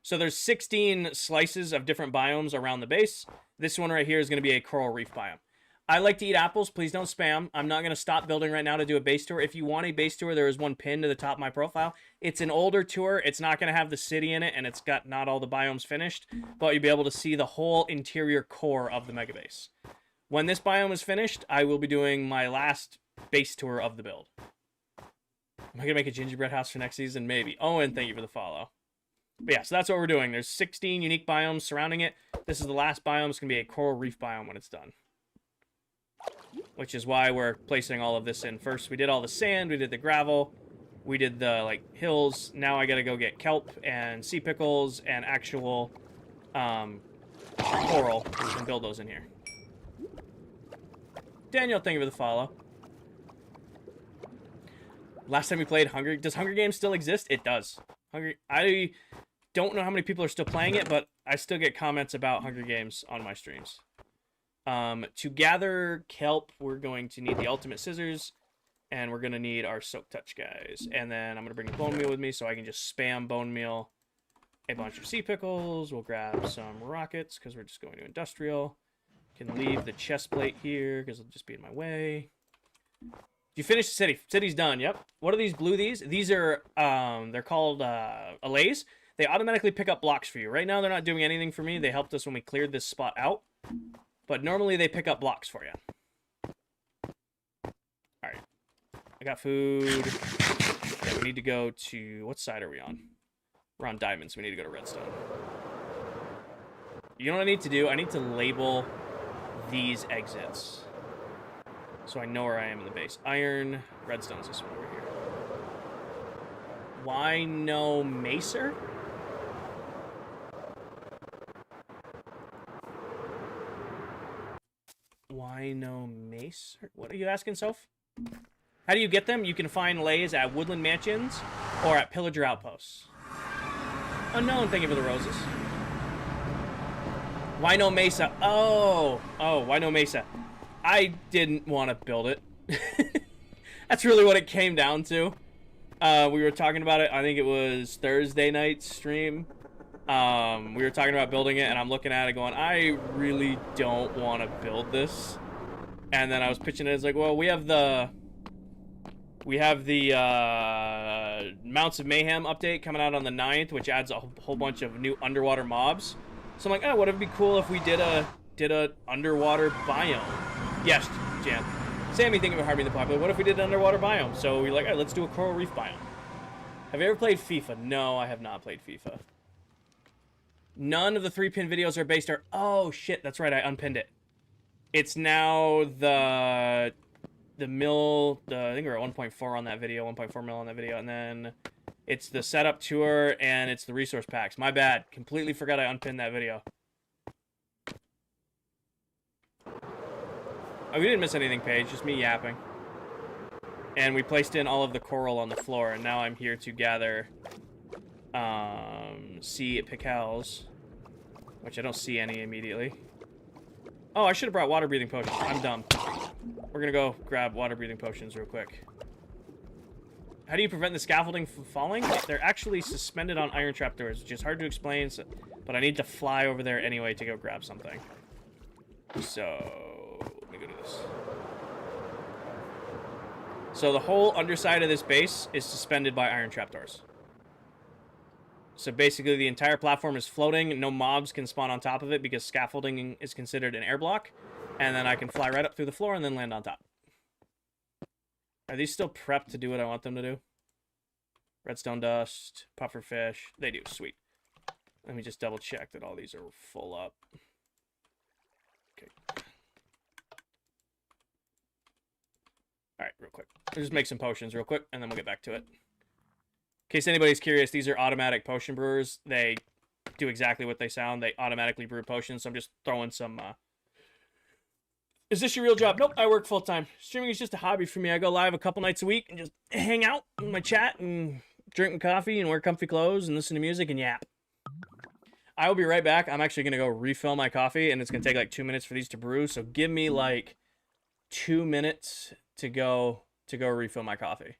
So there's 16 slices of different biomes around the base. This one right here is going to be a coral reef biome. I like to eat apples. Please don't spam. I'm not going to stop building right now to do a base tour. If you want a base tour, there is one pinned to the top of my profile. It's an older tour. It's not going to have the city in it, and it's got not all the biomes finished, but you'll be able to see the whole interior core of the mega base. When this biome is finished, I will be doing my last base tour of the build. Am I going to make a gingerbread house for next season? Maybe. Owen, thank you for the follow. But yeah, so that's what we're doing. There's 16 unique biomes surrounding it. This is the last biome. It's going to be a coral reef biome when it's done. Which is why we're placing all of this in first. We did all the sand. We did the gravel. We did the, hills. Now I got to go get kelp and sea pickles and actual coral. We can build those in here. Daniel, thank you for the follow. Last time we played does Hunger Games still exist? It does. I don't know how many people are still playing it, but I still get comments about Hunger Games on my streams. To gather kelp, we're going to need the ultimate scissors, and we're going to need our soak touch guys. And then I'm going to bring the bone meal with me so I can just spam bone meal. A bunch of sea pickles. We'll grab some rockets because we're just going to industrial. Can leave the chest plate here because it'll just be in my way. You finished the city. City's done, yep. What are these blue these? These are, they're called allays. They automatically pick up blocks for you. Right now, they're not doing anything for me. They helped us when we cleared this spot out. But normally, they pick up blocks for you. Alright. I got food. Yeah, we need to go to... What side are we on? We're on diamonds. We need to go to redstone. You know what I need to do? I need to label these exits. So I know where I am in the base. Iron, redstone's this one over here. Why no macer? Why no macer? What are you asking, Soph? How do you get them? You can find lays at Woodland Mansions or at Pillager Outposts. Unknown, thank you for the roses. Why no mesa? Oh, why no mesa? I didn't want to build it. That's really what it came down to. We were talking about it, I think it was Thursday night stream. We were talking about building it, and I'm looking at it going, I really don't want to build this. And then I was pitching it, it's like, well, we have the Mounts of Mayhem update coming out on the 9th, which adds a whole bunch of new underwater mobs. So I'm like, oh, would it be cool if we did a underwater biome? Yes, Jan. Sammy, thinking about harming the popular. What if we did an underwater biome? So we're like, all right, let's do a coral reef biome. Have you ever played FIFA? No, I have not played FIFA. None of the 3-pin videos are based are... Oh, shit, that's right, I unpinned it. It's now the mill... I think we're at 1.4 on that video, 1.4 mil on that video, and then it's the setup tour, and it's the resource packs. My bad. Completely forgot I unpinned that video. Oh, we didn't miss anything, Paige. Just me yapping. And we placed in all of the coral on the floor, and now I'm here to gather sea picals, which I don't see any immediately. Oh, I should have brought water-breathing potions. I'm dumb. We're gonna go grab water-breathing potions real quick. How do you prevent the scaffolding from falling? They're actually suspended on iron trapdoors, which is hard to explain, but I need to fly over there anyway to go grab something. So, let me go do this. So the whole underside of this base is suspended by iron trapdoors. So basically the entire platform is floating. No mobs can spawn on top of it because scaffolding is considered an air block. And then I can fly right up through the floor and then land on top. Are these still prepped to do what I want them to do? Redstone dust, puffer fish. They do. Sweet. Let me just double check that all these are full up. Okay. Alright, real quick. I'll just make some potions real quick, and then we'll get back to it. In case anybody's curious, these are automatic potion brewers. They do exactly what they sound. They automatically brew potions, so I'm just throwing some... Is this your real job? Nope, I work full-time. Streaming is just a hobby for me. I go live a couple nights a week and just hang out in my chat and drink coffee and wear comfy clothes and listen to music and yap. I will be right back. I'm actually going to go refill my coffee, and it's going to take like 2 minutes for these to brew, so give me like 2 minutes to go refill my coffee.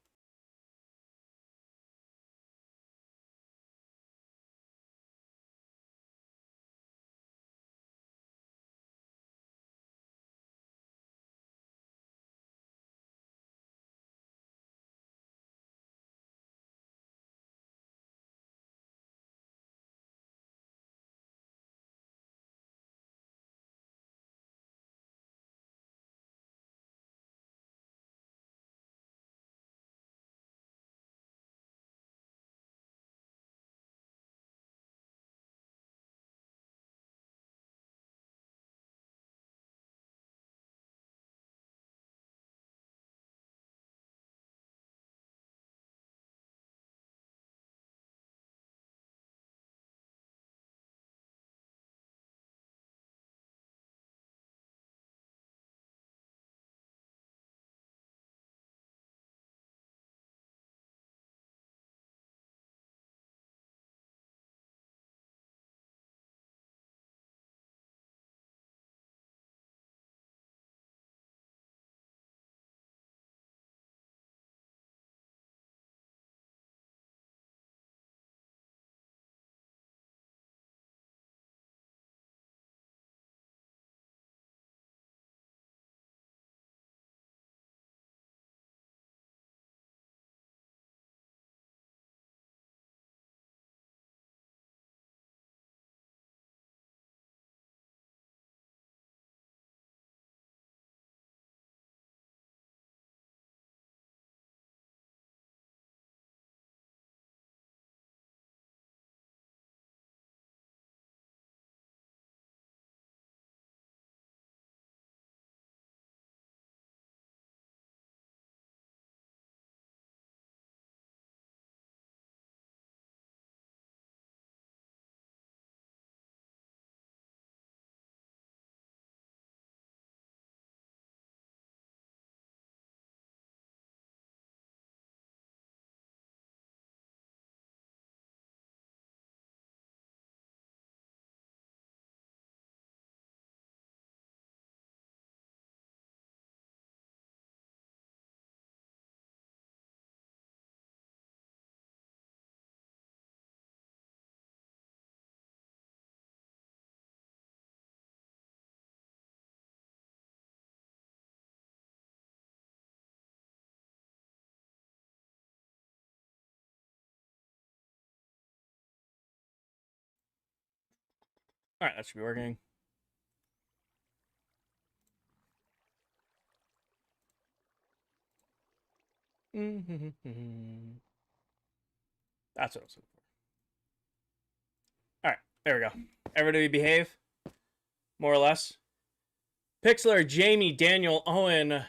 All right, that should be working. That's what I was looking for. All right, There we go. Everybody behave, more or less. Pixlr, Jamie, Daniel, Owen,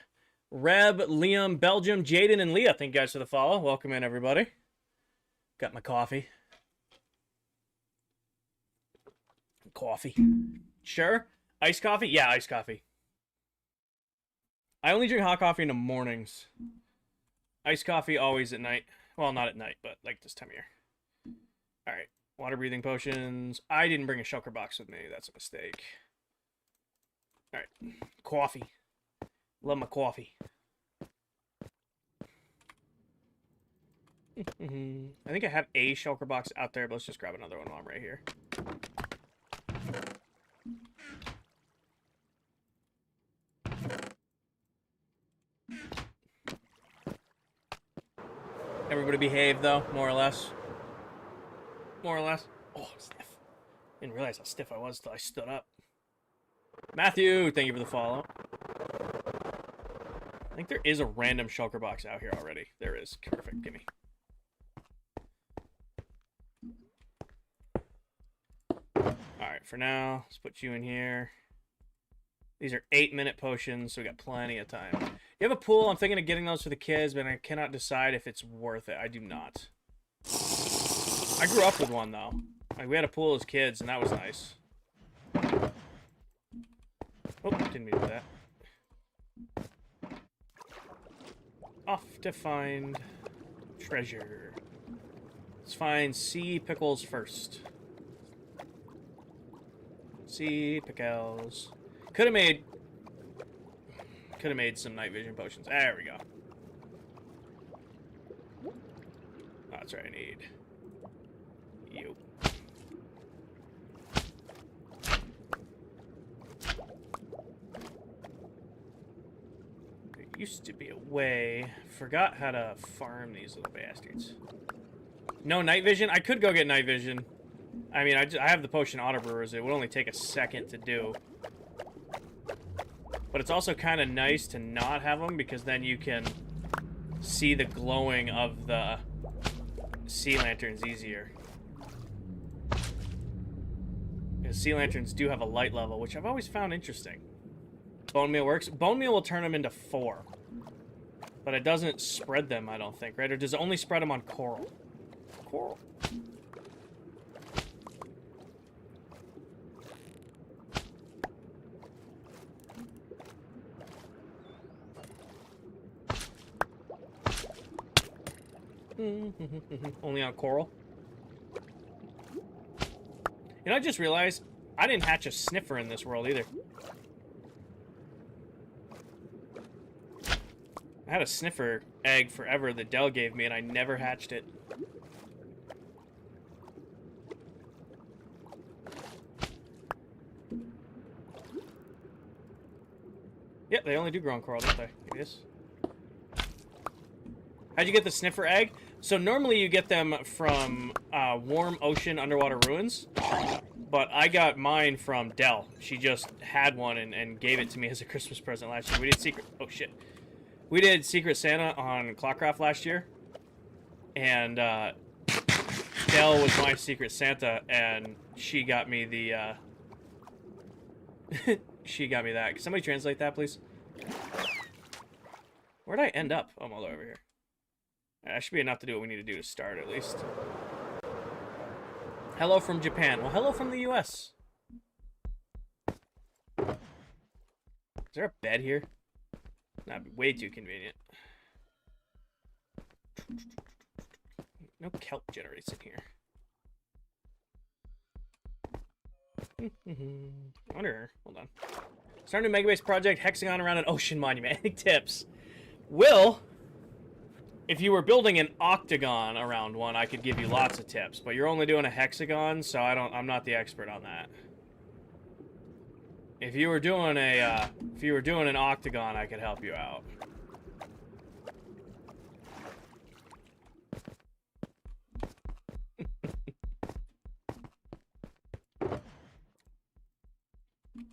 Reb, Liam, Belgium, Jaden, and Leah. Thank you guys for the follow. Welcome in, everybody. Got my coffee. Coffee. Sure. Iced coffee? Yeah, iced coffee. I only drink hot coffee in the mornings. Iced coffee always at night. Well, not at night, but like this time of year. Alright. Water breathing potions. I didn't bring a shulker box with me. That's a mistake. Alright. Coffee. Love my coffee. I think I have a shulker box out there, but let's just grab another one while I'm right here. Everybody behave, though, more or less. More or less. Oh, stiff. Didn't realize how stiff I was until I stood up. Matthew, thank you for the follow. I think there is a random shulker box out here already. There is. Perfect. Gimme. Alright, for now, let's put you in here. These are 8-minute potions, so we got plenty of time. You have a pool? I'm thinking of getting those for the kids, but I cannot decide if it's worth it. I do not. I grew up with one, though. Like, we had a pool as kids, and that was nice. Oh, didn't mean to do that. Off to find treasure. Let's find sea pickles first. Sea pickles. Could have made some night vision potions. There we go. Oh, that's right, I need you. There used to be a way. Forgot how to farm these little bastards. No night vision? I could go get night vision. I mean, I have the potion auto brewers. It would only take a second to do. But it's also kind of nice to not have them, because then you can see the glowing of the sea lanterns easier. Because sea lanterns do have a light level, which I've always found interesting. Bone meal works. Bone meal will turn them into 4. But it doesn't spread them, I don't think, right? Or does it only spread them on coral? Coral. Only on coral. You know, I just realized I didn't hatch a sniffer in this world either. I had a sniffer egg forever that Dell gave me, and I never hatched it. Yep, they only do grow on coral, don't they? Yes. How'd you get the sniffer egg? So normally you get them from warm ocean underwater ruins, but I got mine from Dell. She just had one and gave it to me as a Christmas present last year. We did secret... Oh, shit. We did Secret Santa on ClockCraft last year, and Dell was my Secret Santa, and she got me the... she got me that. Can somebody translate that, please? Where'd I end up? Oh, I'm all over here. That should be enough to do what we need to do to start, at least. Hello from Japan. Well, hello from the US. Is there a bed here? That'd be way too convenient. No kelp generates in here. I wonder. Hold on. Starting a Mega Base project, hexagon around an ocean monument. Any tips? Will... If you were building an octagon around one, I could give you lots of tips, but you're only doing a hexagon, so I'm not the expert on that. If you were doing an octagon, I could help you out.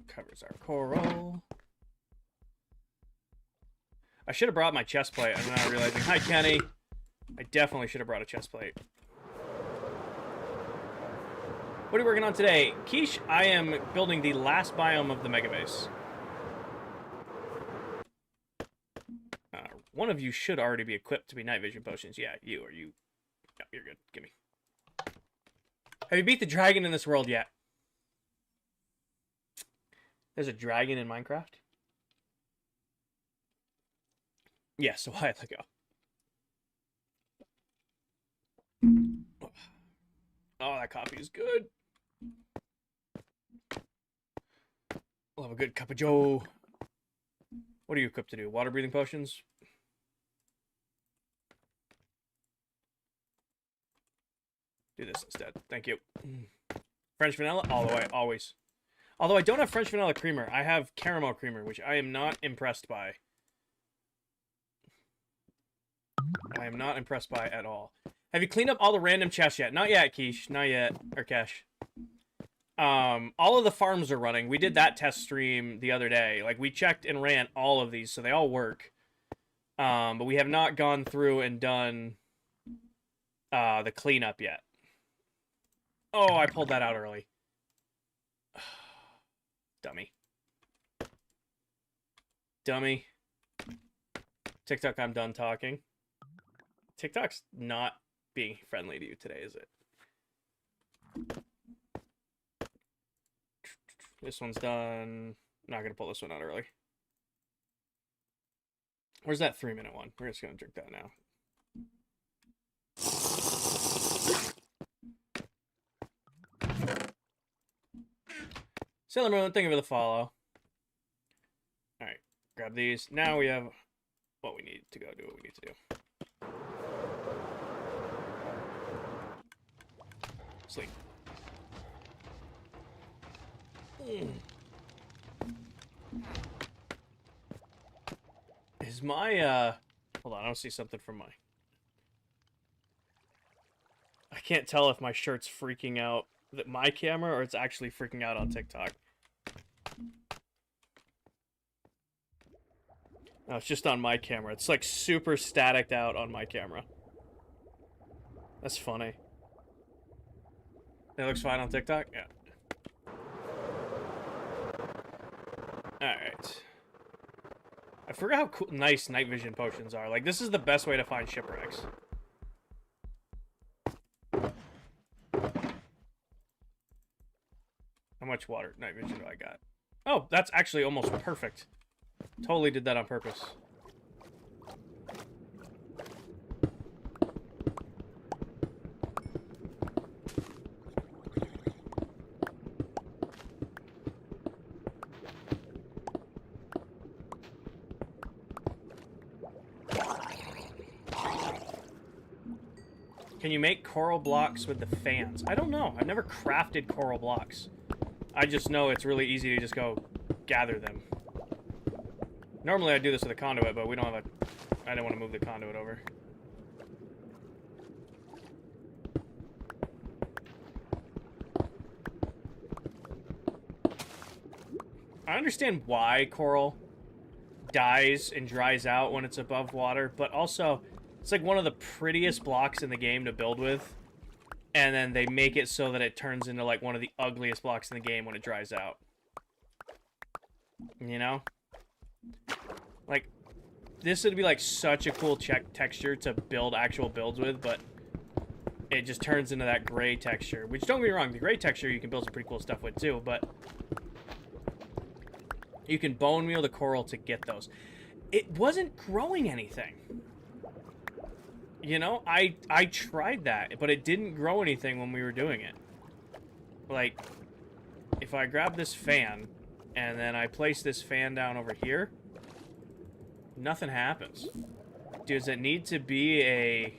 Covers our coral. I should have brought my chest plate. I'm now realizing. Hi, Kenny. I definitely should have brought a chest plate. What are you working on today? Quiche, I am building the last biome of the mega base. One of you should already be equipped to be night vision potions. Yeah, you. Are you? No, you're good. Give me. Have you beat the dragon in this world yet? There's a dragon in Minecraft? Yes, a while ago. Oh, that coffee is good. I'll have a good cup of joe. What are you equipped to do? Water breathing potions? Do this instead. Thank you. French vanilla? All the way. Always. Although I don't have French vanilla creamer. I have caramel creamer, which I am not impressed by. I am not impressed by at all. Have you cleaned up all the random chests yet? Not yet, Quiche. Not yet. Or Cash. All of the farms are running. We did that test stream the other day. Like, we checked and ran all of these, so they all work. But we have not gone through and done the cleanup yet. Oh, I pulled that out early. Dummy. Dummy. TikTok, I'm done talking. TikTok's not being friendly to you today, is it? This one's done. Not going to pull this one out early. Where's that 3-minute one? We're just going to drink that now. Sailor Moon, thank you for the follow. Alright, grab these. Now we have what we need to go do what we need to do. Sleep. Is my, hold on, I don't see something from my... I can't tell if my shirt's freaking out at my camera or it's actually freaking out on TikTok. No, it's just on my camera. It's like super staticked out on my camera. That's funny. It looks fine on TikTok? Yeah. Alright. I forgot how cool, nice night vision potions are. Like, this is the best way to find shipwrecks. How much water night vision do I got? Oh, that's actually almost perfect. Totally did that on purpose. Can you make coral blocks with the fans? I don't know. I've never crafted coral blocks. I just know it's really easy to just go gather them. Normally I do this with a conduit, but we don't have a... I didn't want to move the conduit over. I understand why coral dies and dries out when it's above water, but also it's like one of the prettiest blocks in the game to build with. And then they make it so that it turns into like one of the ugliest blocks in the game when it dries out. You know? Like, this would be like such a cool texture to build actual builds with, but it just turns into that gray texture. Which, don't get me wrong, the gray texture you can build some pretty cool stuff with too, but you can bone meal the coral to get those. It wasn't growing anything. You know, I tried that, but it didn't grow anything when we were doing it. Like, if I grab this fan, and then I place this fan down over here, nothing happens. Does it need to be a...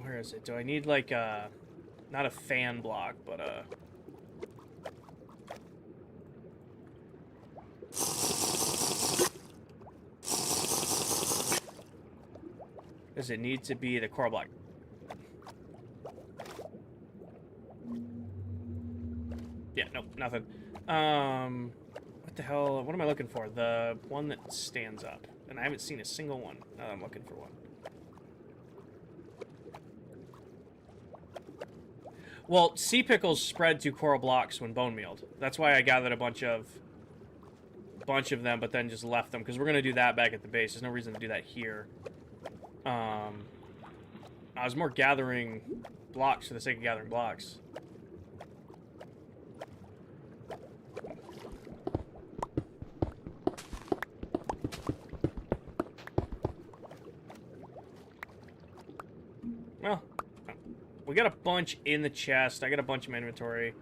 Where is it? Do I need, like, a... Not a fan block, but a... Does it need to be the core block? Yeah, nope, nothing. What the hell? What am I looking for? The one that stands up. And I haven't seen a single one. Now I'm looking for one. Well, sea pickles spread to coral blocks when bone mealed. That's why I gathered a bunch of them, but then just left them, because we're going to do that back at the base. There's no reason to do that here. I was more gathering blocks for the sake of gathering blocks. Well, we got a bunch in the chest. I got a bunch in my inventory.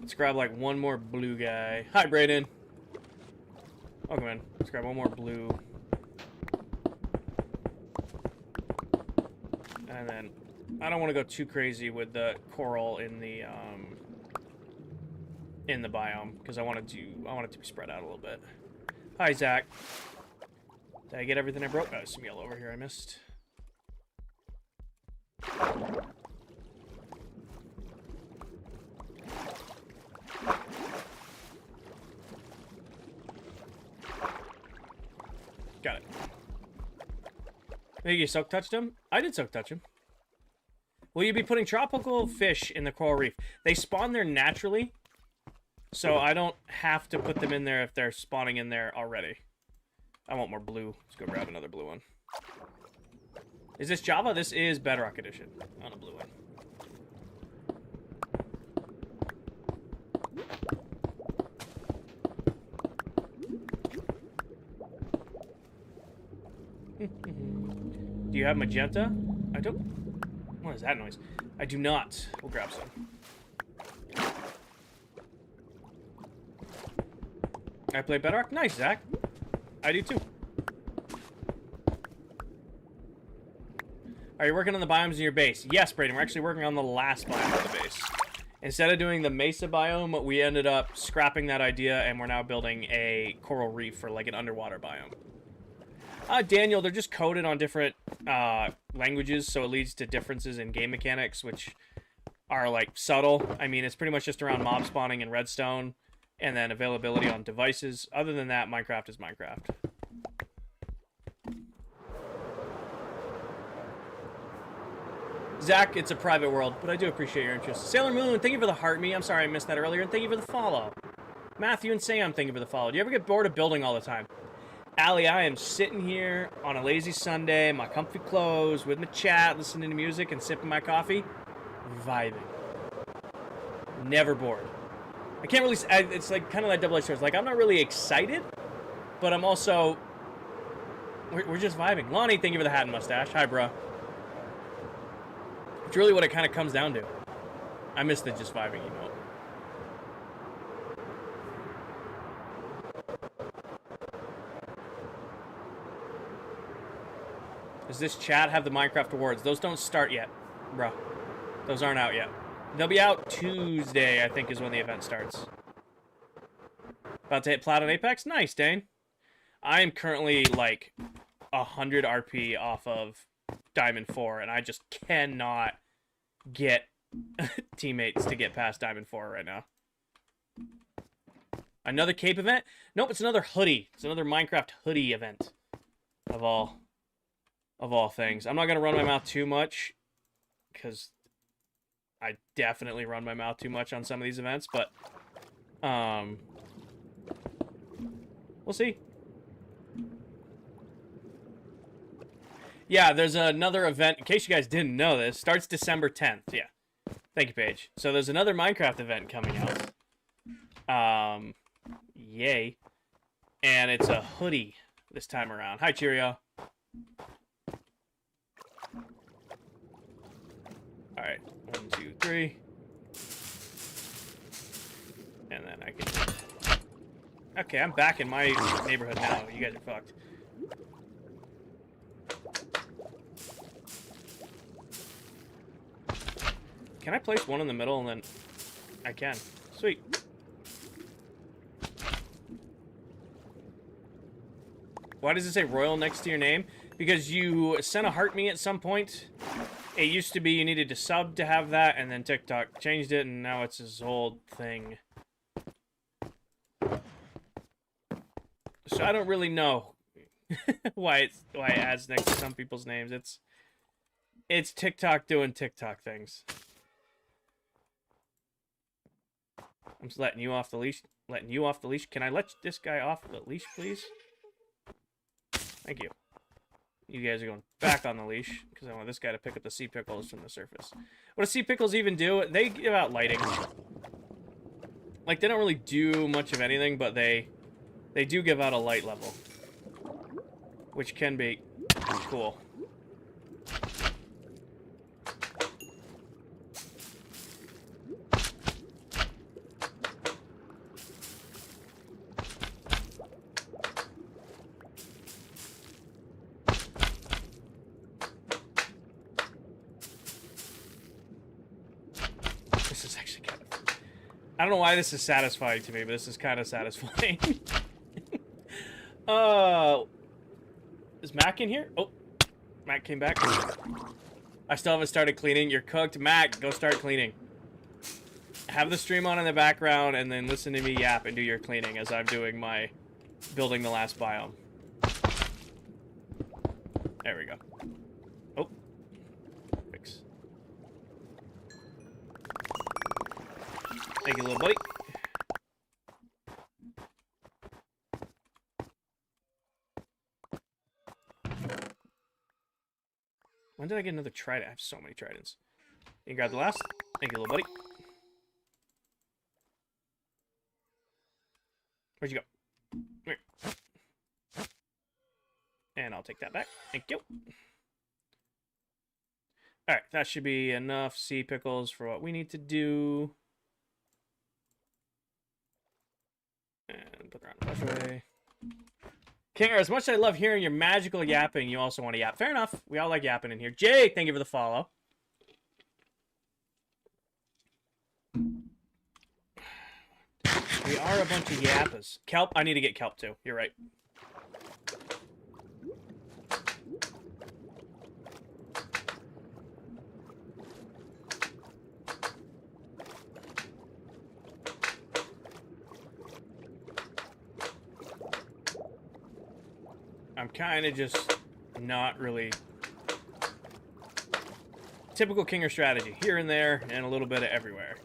Let's grab, like, one more blue guy. Hi, Brayden. Welcome in. Let's grab one more blue. And then, I don't want to go too crazy with the coral in the biome, because I want it to be spread out a little bit. Hi, Zach. Did I get everything I broke? Oh, there's some yellow over here I missed. Got it. Maybe you soak touched him? I did soak touch him. Will you be putting tropical fish in the coral reef? They spawn there naturally, so I don't have to put them in there if they're spawning in there already. I want more blue. Let's go grab another blue one. Is this Java? This is Bedrock Edition on a blue one. Do you have magenta? I don't. What is that noise? I do not. We'll grab some. I play Bedrock? Nice, Zach. I do too. Are you working on the biomes in your base? Yes, Brayden. We're actually working on the last biome of the base. Instead of doing the mesa biome, we ended up scrapping that idea, and we're now building a coral reef for, like, an underwater biome. Daniel, they're just coded on different languages, so it leads to differences in game mechanics, which are, like, subtle. I mean, it's pretty much just around mob spawning and redstone, and then availability on devices. Other than that, Minecraft is Minecraft. Zach, it's a private world, but I do appreciate your interest. Sailor Moon, thank you for the heart me. I'm sorry I missed that earlier, and thank you for the follow. Matthew and Sam, thank you for the follow. Do you ever get bored of building all the time? Allie, I am sitting here on a lazy Sunday, in my comfy clothes, with my chat, listening to music, and sipping my coffee, vibing. Never bored. I can't really... it's like kind of like double-edged swords. Like, I'm not really excited, but I'm also... We're just vibing. Lonnie, thank you for the hat and mustache. Hi, bro. It's really what it kind of comes down to. I miss the just vibing emote. Does this chat have the Minecraft awards? Those don't start yet, bro. Those aren't out yet. They'll be out Tuesday, I think, is when the event starts. About to hit Plat on Apex? Nice, Dane. I am currently, like, 100 RP off of Diamond 4, and I just cannot get teammates to get past Diamond 4 right now. Another cape event? Nope, it's another hoodie. It's another Minecraft hoodie event. Of all things. I'm not going to run my mouth too much, because I definitely run my mouth too much on some of these events, but we'll see. Yeah, there's another event, in case you guys didn't know this, starts December 10th. Yeah. Thank you, Paige. So there's another Minecraft event coming out. Yay. And it's a hoodie this time around. Hi, Cheerio. Alright, 1, 2, 3. And then I can... Okay, I'm back in my neighborhood now. You guys are fucked. Can I place one in the middle and then... I can. Sweet. Why does it say Royal next to your name? Because you sent a heart me at some point. It used to be you needed to sub to have that, and then TikTok changed it, and now it's this whole thing. So I don't really know why it adds next to some people's names. It's TikTok doing TikTok things. I'm just letting you off the leash. Letting you off the leash. Can I let this guy off the leash, please? Thank you. You guys are going back on the leash because I want this guy to pick up the sea pickles from the surface. What do sea pickles even do? They give out lighting. Like, they don't really do much of anything, but they do give out a light level, which can be cool. This is actually kind of... I don't know why this is satisfying to me, but this is kind of satisfying. Is Mac in here? Oh, Mac came back. I still haven't started cleaning. You're cooked. Mac, go start cleaning. Have the stream on in the background and then listen to me yap and do your cleaning as I'm doing my building the last biome. There we go. Oh. Fix. Thank you, little buddy. When did I get another trident? I have so many tridents. You can grab the last. Thank you, little buddy. Where'd you go? Come here. And I'll take that back. Thank you. Alright, that should be enough sea pickles for what we need to do. And put that on the brush away. Kinger, as much as I love hearing your magical yapping, you also want to yap. Fair enough. We all like yapping in here. Jake, thank you for the follow. We are a bunch of yappers. Kelp, I need to get kelp too. You're right. I'm kind of just not really... Typical Kinger strategy. Here and there, and a little bit of everywhere.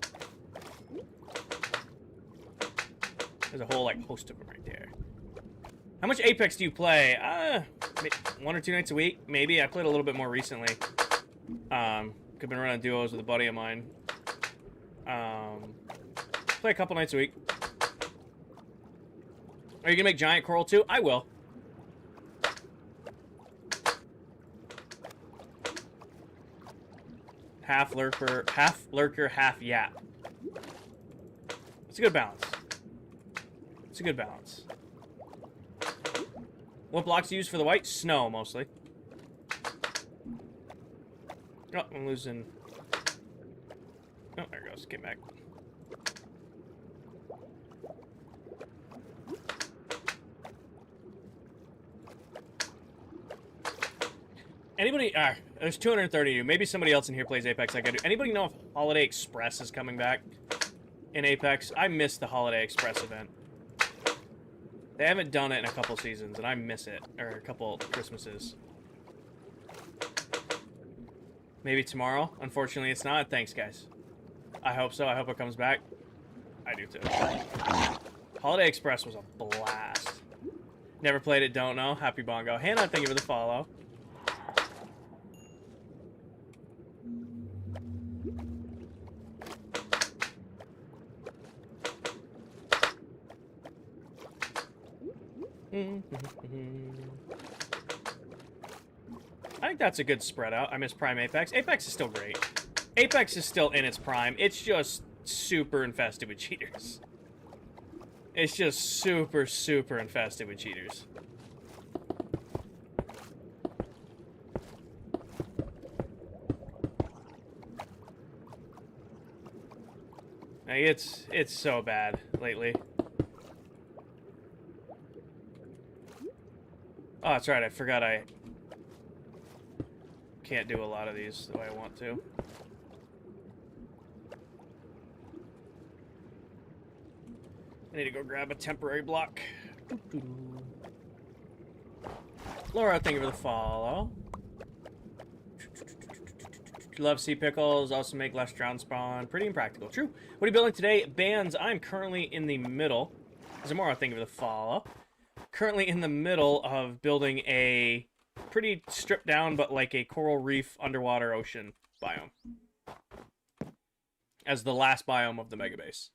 There's a whole, like, host of them right there. How much Apex do you play? 1 or 2 nights a week, maybe. I played a little bit more recently. I've been running duos with a buddy of mine. Play a couple nights a week. Are you gonna make giant coral too? I will. Half lurker, half yap. It's a good balance. It's a good balance. What blocks do you use for the white? Snow, mostly. Oh, I'm losing... Oh, there it goes. Get back. Anybody... there's 230 of you. Maybe somebody else in here plays Apex like I do. Anybody know if Holiday Express is coming back in Apex? I missed the Holiday Express event. They haven't done it in a couple seasons, and I miss it. Or a couple Christmases. Maybe tomorrow. Unfortunately, it's not. Thanks, guys. I hope so. I hope it comes back. I do, too. Holiday Express was a blast. Never played it, don't know. Happy Bongo. Hannah, thank you for the follow. I think that's a good spread out. I miss Prime Apex. Apex is still great. Apex is still in its prime. It's just super infested with cheaters. It's just super, super infested with cheaters. Like, it's so bad lately. Oh, that's right. I forgot I can't do a lot of these the way I want to. I need to go grab a temporary block. Laura, thank you for the follow. Love sea pickles. Also make less drown spawn. Pretty impractical. True. What are you building today? Bands. I'm currently in the middle. Zamora, thank you for the follow. Currently in the middle of building a pretty stripped down, but like a coral reef underwater ocean biome. As the last biome of the mega base.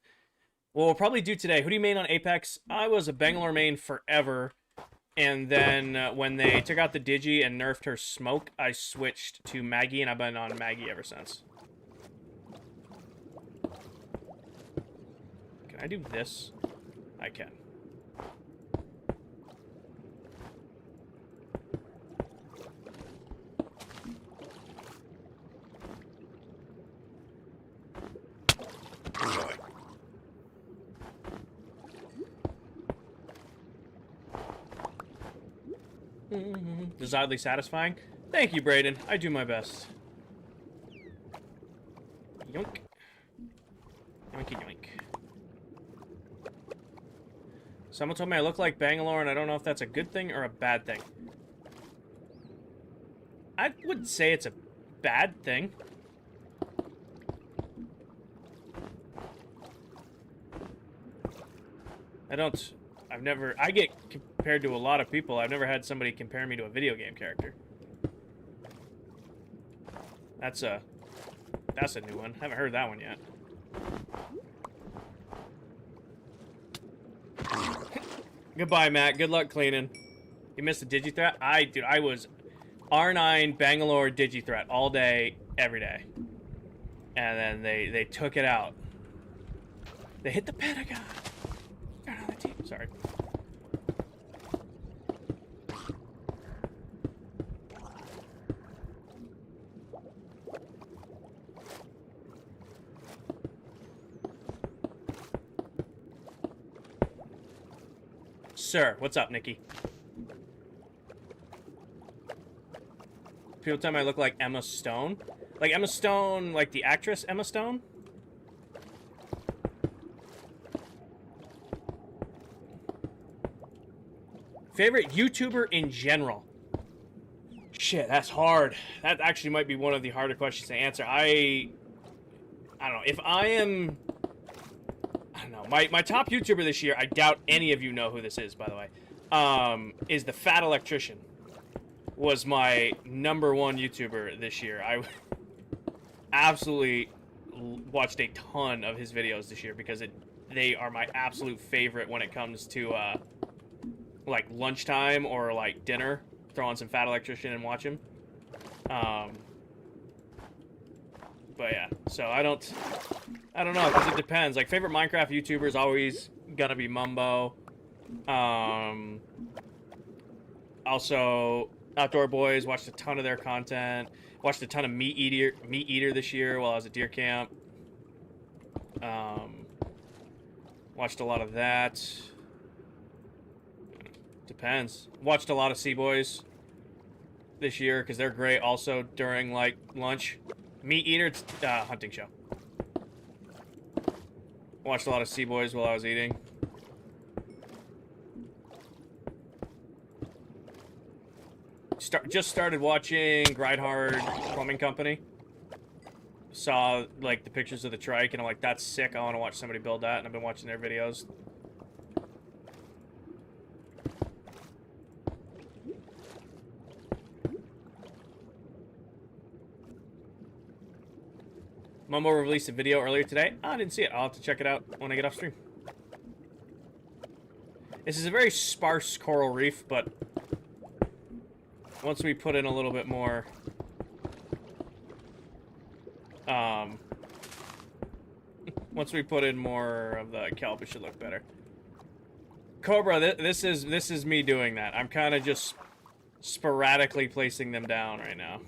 What we'll probably do today. Who do you main on Apex? I was a Bangalore main forever. And then when they took out the Digi and nerfed her smoke, I switched to Maggie, and I've been on Maggie ever since. Can I do this? I can. This is oddly satisfying. Thank you, Brayden. I do my best. Yoink. Yoinky yoink. Someone told me I look like Bangalore, and I don't know if that's a good thing or a bad thing. I would say it's a bad thing. I get compared to a lot of people. I've never had somebody compare me to a video game character. That's a new one. Haven't heard that one yet. Goodbye, Matt. Good luck cleaning. You missed a Digithreat? Dude, I was R9 Bangalore Digithreat all day, every day. And then they took it out. They hit the Pentagon. Sorry. Sir, what's up, Nikki? People tell me I look like Emma Stone. Like Emma Stone, like the actress Emma Stone? Favorite YouTuber in general? Shit, that's hard. That actually might be one of the harder questions to answer. I don't know. If I am... I don't know. My top YouTuber this year, I doubt any of you know who this is, by the way, is the Fat Electrician. Was my #1 YouTuber this year. I absolutely watched a ton of his videos this year because they are my absolute favorite when it comes to... like lunchtime or like dinner, throw on some Fat Electrician and watch him. But yeah, so I don't know, because it depends. Like, favorite Minecraft YouTuber is always gonna be Mumbo. Also, Outdoor Boys, watched a ton of their content. Watched a ton of Meat Eater this year while I was at deer camp. Watched a lot of that. Depends. Watched a lot of Sea Boys this year because they're great also during like lunch. Meat Eater, it's hunting show. Watched a lot of Sea Boys while I was eating. Just started watching Grindhard Plumbing Company. Saw like the pictures of the trike and I'm like, that's sick. I want to watch somebody build that, and I've been watching their videos. Mumbo released a video earlier today. I didn't see it. I'll have to check it out when I get off stream. This is a very sparse coral reef, but once we put in a little bit more... once we put in more of the kelp, it should look better. Cobra, this is me doing that. I'm kind of just sporadically placing them down right now.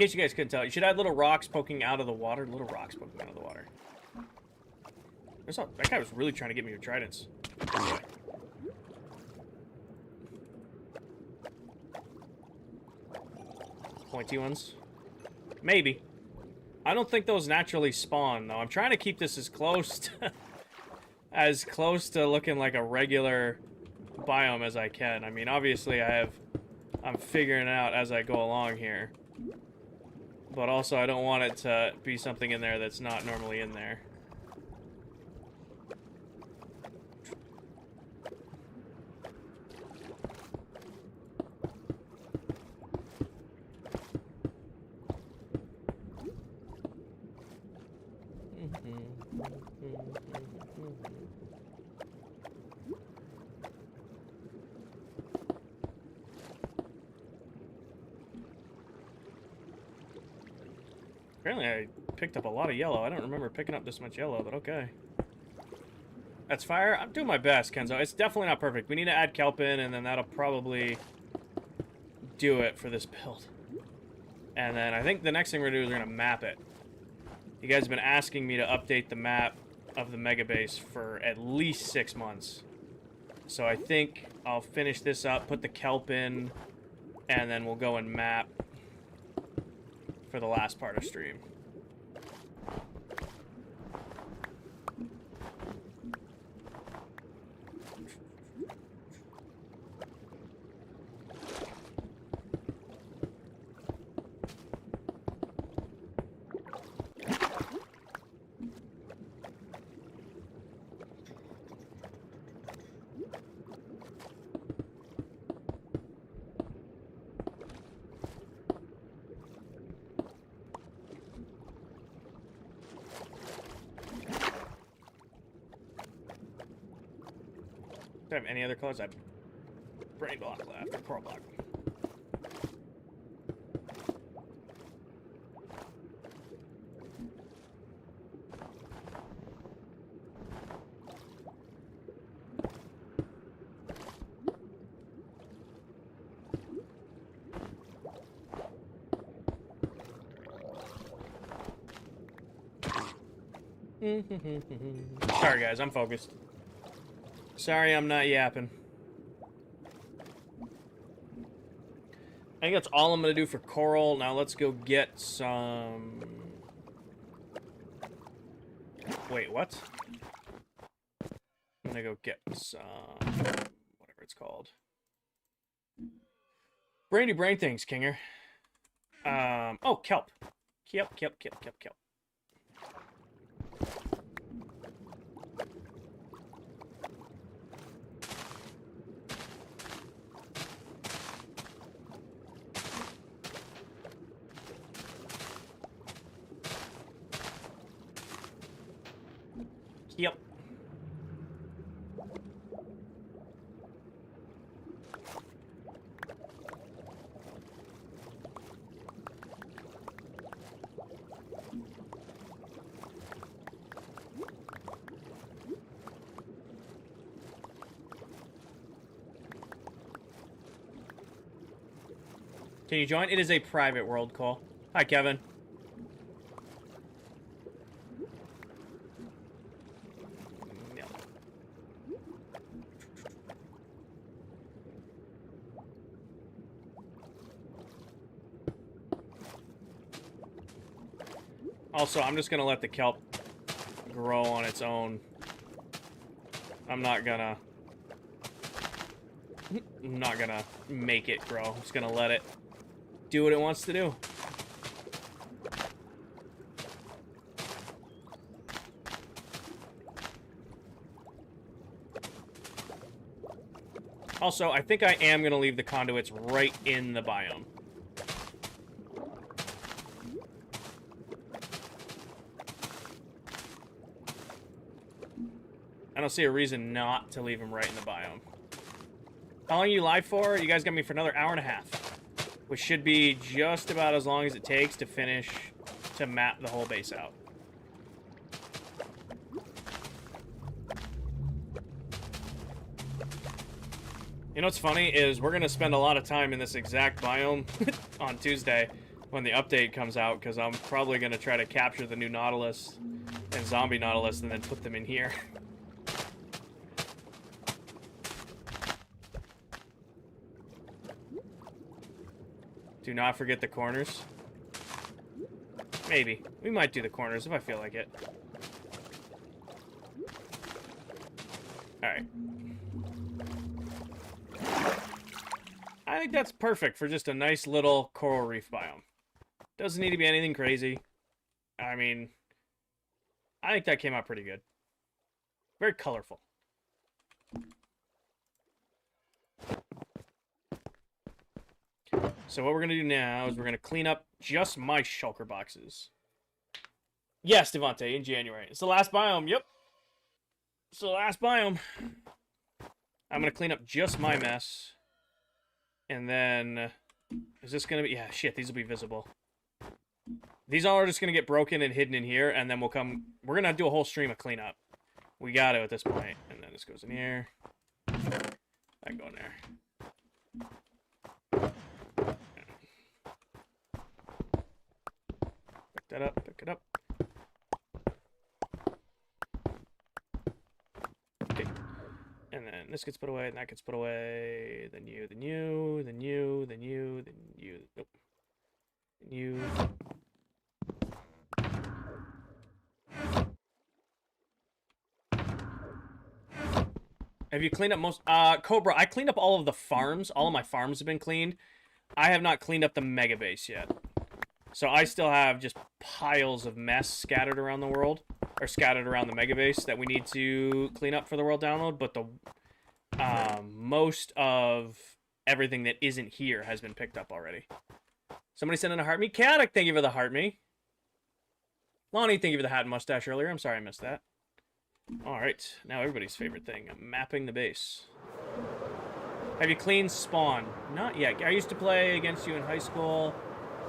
case you guys couldn't tell, you should add little rocks poking out of the water. Little rocks poking out of the water. That guy was really trying to get me with tridents. Anyway. Pointy ones? Maybe. I don't think those naturally spawn, though. I'm trying to keep this as close to looking like a regular biome as I can. I mean, obviously I'm figuring it out as I go along here. But also I don't want it to be something in there that's not normally in there. Apparently I picked up a lot of yellow. I don't remember picking up this much yellow, but okay. That's fire. I'm doing my best, Kenzo. It's definitely not perfect. We need to add kelp in, and then that'll probably do it for this build. And then I think the next thing we're going to do is we're going to map it. You guys have been asking me to update the map of the mega base for at least 6 months. So I think I'll finish this up, put the kelp in, and then we'll go and map for the last part of stream. Do I have any other colors? I have brain block left, or coral block. Sorry guys, I'm focused. Sorry, I'm not yapping. I think that's all I'm going to do for coral. Now let's go get some... Wait, what? I'm going to go get some... whatever it's called. Brainy brain things, Kinger. Oh, kelp. Kelp. Yep. Can you join? It is a private world call. Hi, Kevin. Also, I'm just gonna let the kelp grow on its own. I'm not gonna make it grow. I'm just gonna let it do what it wants to do. Also, I think I am gonna leave the conduits right in the biome. I don't see a reason not to leave them right in the biome. How long are you live for? You guys got me for another hour and a half. Which should be just about as long as it takes to finish, to map the whole base out. You know what's funny is we're going to spend a lot of time in this exact biome on Tuesday. when the update comes out, because I'm probably going to try to capture the new Nautilus and Zombie Nautilus and then put them in here. Do not forget the corners. Maybe. We might do the corners if I feel like it. Alright. I think that's perfect for just a nice little coral reef biome. Doesn't need to be anything crazy. I mean, I think that came out pretty good. Very colorful. So what we're going to do now is we're going to clean up just my shulker boxes. Yes, Devontae, in January. It's the last biome. Yep. It's the last biome. I'm going to clean up just my mess. And then... Is this going to be... Yeah, shit, these will be visible. These all are just going to get broken and hidden in here, and then we'll come... We're going to do a whole stream of cleanup. We got to at this point. And then this goes in here. That go in there. Pick that up, pick it up. Okay. And then this gets put away, and that gets put away. Then you, then you, then you, then you, then you. Nope. Then you. Have you cleaned up most? Cobra, I cleaned up all of the farms. All of my farms have been cleaned. I have not cleaned up the mega base yet. So I still have just piles of mess scattered around the world. Or scattered around the mega base that we need to clean up for the world download. But the most of everything that isn't here has been picked up already. Somebody sent in a heart me. Chaotic, thank you for the heart me. Lonnie, thank you for the hat and mustache earlier. I'm sorry I missed that. Alright, now everybody's favorite thing, mapping the base. Have you cleaned spawn? Not yet. I used to play against you in high school.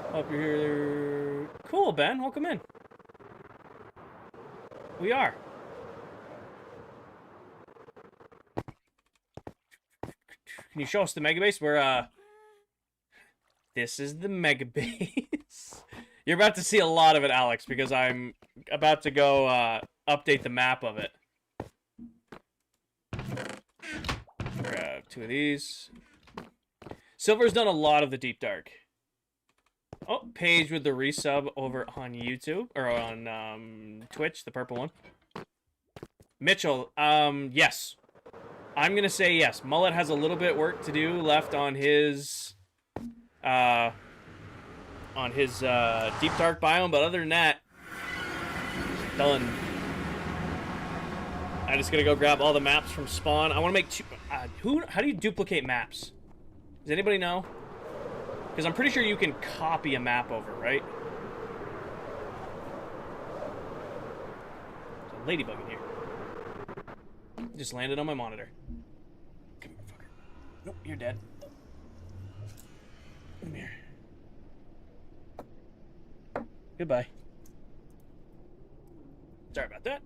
Hope you're here. Cool, Ben. Welcome in. We are. Can you show us the mega base? We're, this is the mega base. You're about to see a lot of it, Alex, because I'm about to go, update the map of it. Grab 2 of these. Silver's done a lot of the deep dark. Oh, Paige with the resub over on YouTube or on Twitch, the purple one. Mitchell, yes. I'm gonna say yes. Mullet has a little bit work to do left on his deep dark biome, but other than that, done. I just gotta go grab all the maps from spawn. I want to make two. How do you duplicate maps? Does anybody know? Because I'm pretty sure you can copy a map over, right? There's a ladybug in here. Just landed on my monitor. Come here, fucker. Nope, you're dead. Come here. Goodbye. Sorry about that.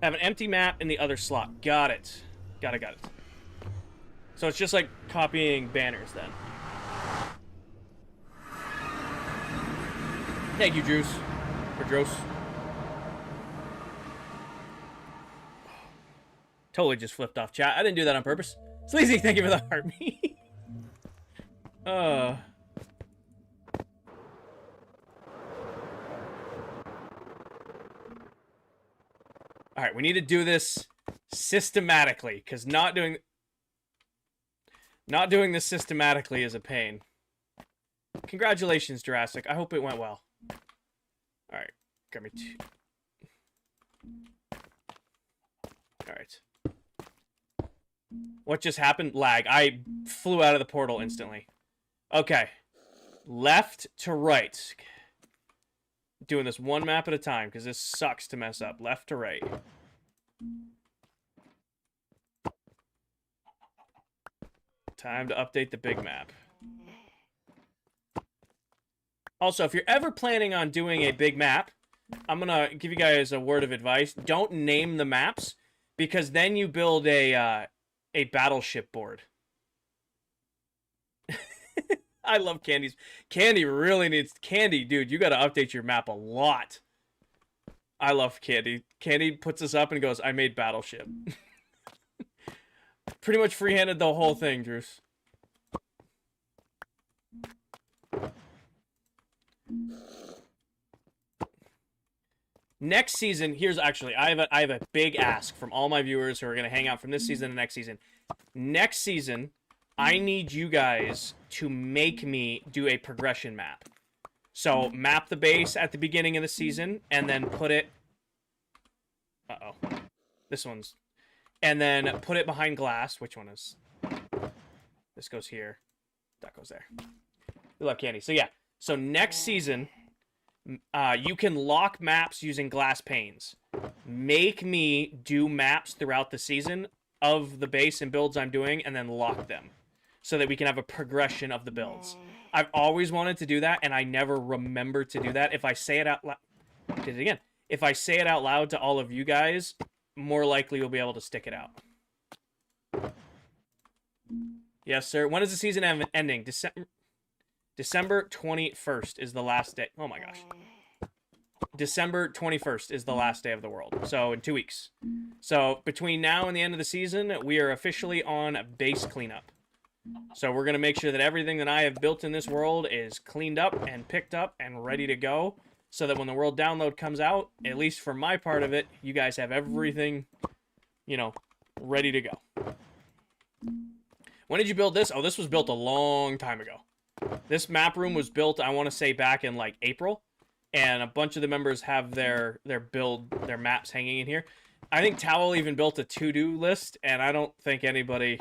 I have an empty map in the other slot. Got it. Got it. So it's just like copying banners then. Thank you, Juice. Or Dros. Totally just flipped off chat. I didn't do that on purpose. Sleazy, thank you for the heart me. Alright, we need to do this systematically, because not doing this systematically is a pain. Congratulations, Jurassic. I hope it went well. Alright, grab me 2. Alright. What just happened? Lag. I flew out of the portal instantly. Okay. Left to right. Doing this one map at a time, because this sucks to mess up. Left to right. Time to update the big map. Also, if you're ever planning on doing a big map, I'm going to give you guys a word of advice. Don't name the maps, because then you build a battleship board. I love Candy's. Candy really needs... Candy, dude, you got to update your map a lot. I love Candy. Candy puts us up and goes, I made Battleship. Pretty much free-handed the whole thing, Drews. Next season, here's actually, I have a big ask from all my viewers who are going to hang out from this season to next season. Next season, I need you guys to make me do a progression map. So, map the base at the beginning of the season, and then put it... Uh-oh. This one's... And then put it behind glass. Which one is... This goes here. That goes there. We love Candy. So, yeah. So, next season... you can lock maps using glass panes. Make me do maps throughout the season of the base and builds I'm doing, and then lock them so that we can have a progression of the builds. I've always wanted to do that, and I never remember to do that. If I say it out loud... Did it again. If I say it out loud to all of you guys, more likely you'll be able to stick it out. Yes, sir. When is the season ending? December 21st is the last day. Oh my gosh. December 21st is the last day of the world. So in 2 weeks. So between now and the end of the season, we are officially on base cleanup. So we're going to make sure that everything that I have built in this world is cleaned up and picked up and ready to go. So that when the world download comes out, at least for my part of it, you guys have everything, you know, ready to go. When did you build this? Oh, this was built a long time ago. This map room was built, I want to say, back in, like, April. And a bunch of the members have their maps hanging in here. I think Towel even built a to-do list, and I don't think anybody...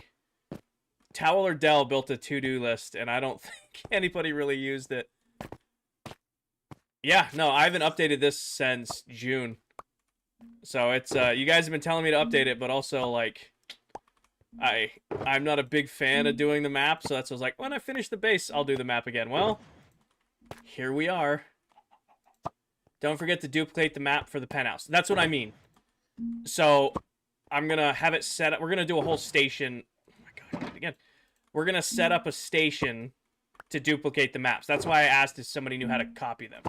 Towel or Dell built a to-do list, and I don't think anybody really used it. Yeah, no, I haven't updated this since June. So it's, you guys have been telling me to update it, but also, like... I'm not a big fan of doing the map, so that's why I was like, when I finish the base, I'll do the map again. Well, here we are. Don't forget to duplicate the map for the penthouse. That's what I mean. So, I'm gonna have it set up. We're gonna do a whole station. Oh my god, I did it again. We're gonna set up a station to duplicate the maps. That's why I asked if somebody knew how to copy them.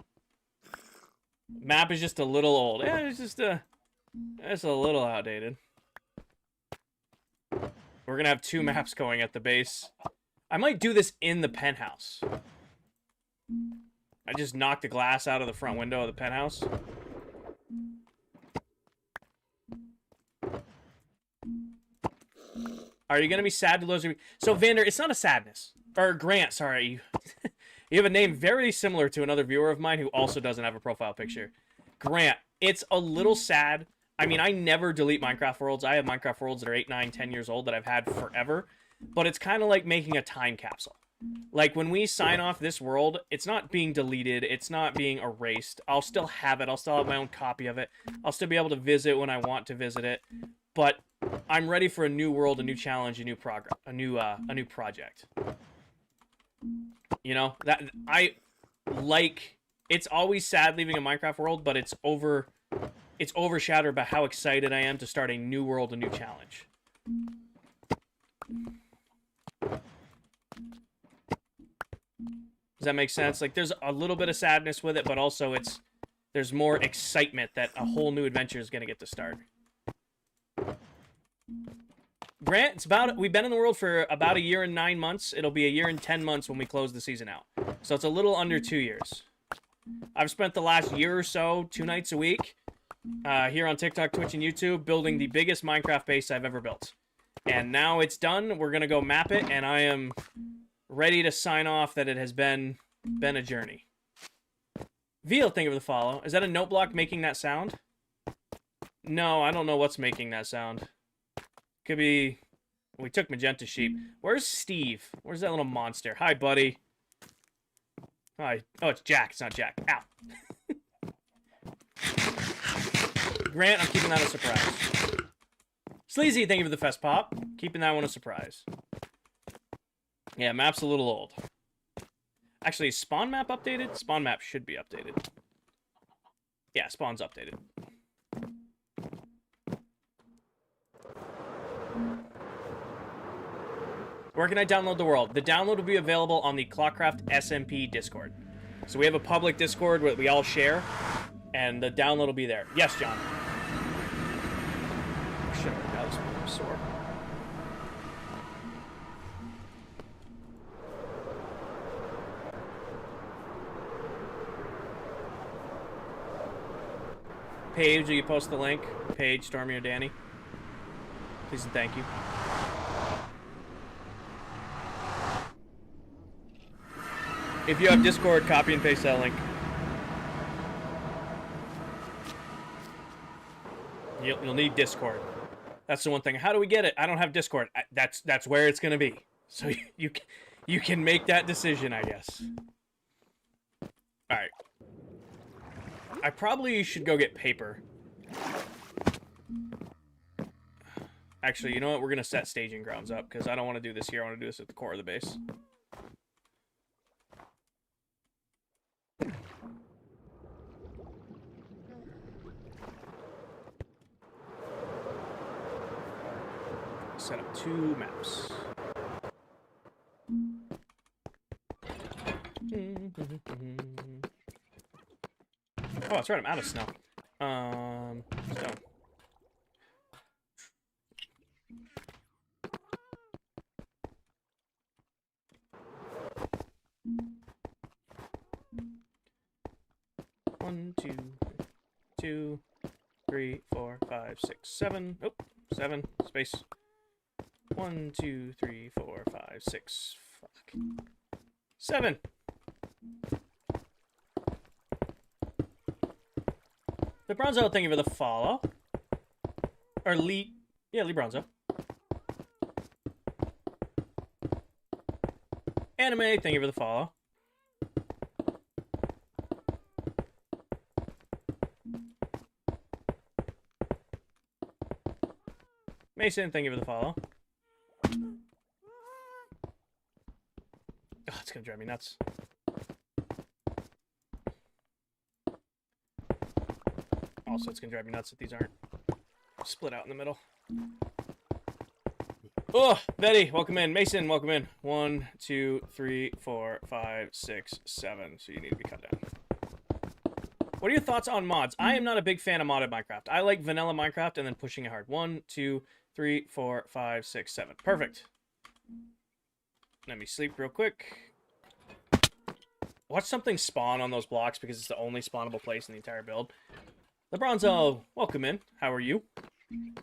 Map is just a little old. Yeah, it's just it's a little outdated. We're gonna have 2 maps going at the base. I might do this in the penthouse. I just knocked the glass out of the front window of the penthouse. Are you gonna be sad to lose your... So, Vander, it's not a sadness. Or, Grant, sorry. You have a name very similar to another viewer of mine who also doesn't have a profile picture. Grant, it's a little sad. I mean, I never delete Minecraft worlds. I have Minecraft worlds that are 8, 9, 10 years old that I've had forever. But it's kind of like making a time capsule. Like, when we sign off this world, it's not being deleted. It's not being erased. I'll still have it. I'll still have my own copy of it. I'll still be able to visit when I want to visit it. But I'm ready for a new world, a new challenge, a new progress, a new project. You know, that I like. It's always sad leaving a Minecraft world, but it's overshadowed by how excited I am to start a new world, a new challenge. Does that make sense? Like, there's a little bit of sadness with it, but also there's more excitement that a whole new adventure is going to get to start. Grant, we've been in the world for about 1 year and 9 months. It'll be 1 year and 10 months when we close the season out. So it's a little under 2 years. I've spent the last year or so, 2 nights a week, here on TikTok, Twitch, and YouTube, building the biggest Minecraft base I've ever built. And now it's done. We're going to go map it, and I am ready to sign off that it has been a journey. Veal, thank you for the follow. Is that a note block making that sound? No, I don't know what's making that sound. Could be... We took Magenta Sheep. Where's Steve? Where's that little monster? Hi, buddy. Hi. Oh, it's Jack. It's not Jack. Ow. Grant, I'm keeping that a surprise. Sleazy, thank you for the fest pop. Keeping that one a surprise. Yeah, map's a little old. Actually, is spawn map updated? Spawn map should be updated. Yeah, spawn's updated. Where can I download the world? The download will be available on the ClockCraft SMP Discord. So we have a public Discord where we all share, and the download will be there. Yes, John. Shit, that was sore. Paige, will you post the link? Paige, Stormy, or Danny? Please and thank you. If you have Discord, copy and paste that link. You'll need Discord. That's the one thing. How do we get it? I don't have Discord. That's where it's gonna be. So you can make that decision, I guess. All right. I probably should go get paper. Actually, you know what? We're gonna set staging grounds up because I don't want to do this here. I want to do this at the core of the base. Set up 2 maps. Oh, that's right. I'm out of snow. Stone. One, two, 3, 4, 5, 6, 7. Oh, 7. Space. 1, 2, 3, 4, 5, 6. Fuck. 7. The Bronzo, thank you for the follow. Or Lee. Yeah, Lee Bronzo. Anime, thank you for the follow. Mason, thank you for the follow. Oh, it's gonna drive me nuts. Also, it's gonna drive me nuts that these aren't split out in the middle. Oh, Betty, welcome in. Mason, welcome in. 1, 2, 3, 4, 5, 6, 7. So you need to be cut down. What are your thoughts on mods? I am not a big fan of modded Minecraft. I like vanilla Minecraft and then pushing it hard. 1, 2, 3, 4, 5, 6, 7. Perfect. Let me sleep real quick. Watch something spawn on those blocks because it's the only spawnable place in the entire build. LeBronzo, welcome in. How are you?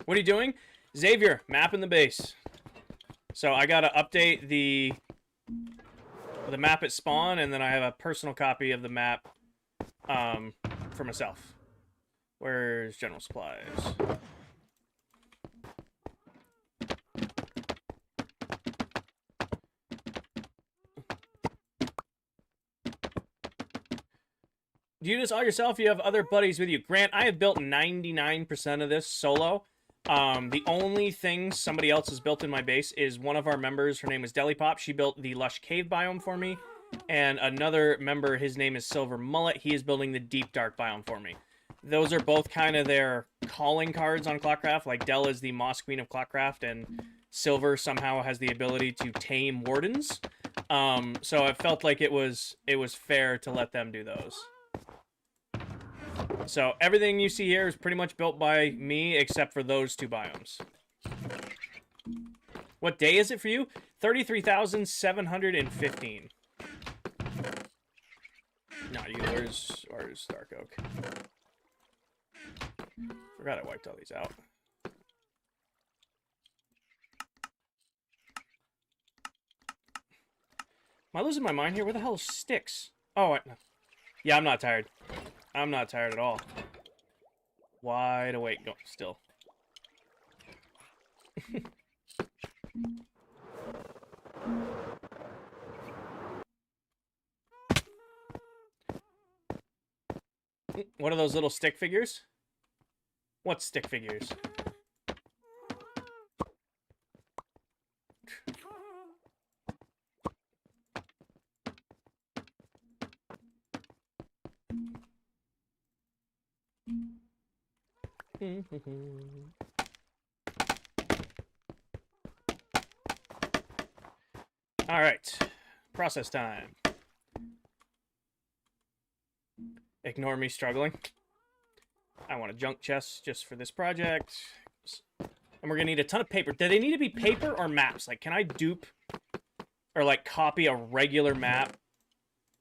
What are you doing? Xavier, map in the base. So I gotta update the map at spawn, and then I have a personal copy of the map for myself. Where's general supplies? Do you do this all yourself? You have other buddies with you. Grant, I have built 99% of this solo. The only thing somebody else has built in my base is one of our members. Her name is Deli Pop. She built the lush cave biome for me. And another member, his name is Silver Mullet. He is building the deep dark biome for me. Those are both kind of their calling cards on ClockCraft. Like Del is the Moss Queen of ClockCraft, and Silver somehow has the ability to tame wardens. So I felt like it was fair to let them do those. So everything you see here is pretty much built by me, except for those 2 biomes. What day is it for you? 33,715. No, where's Dark Oak? Forgot I wiped all these out. Am I losing my mind here? Where the hell is Sticks? Oh, yeah, I'm not tired. I'm not tired at all. Wide awake. Go still. What are those little stick figures? What stick figures? All right. Process time. Ignore me struggling. I want a junk chest just for this project. And we're going to need a ton of paper. Do they need to be paper or maps? Like, can I dupe or, like, copy a regular map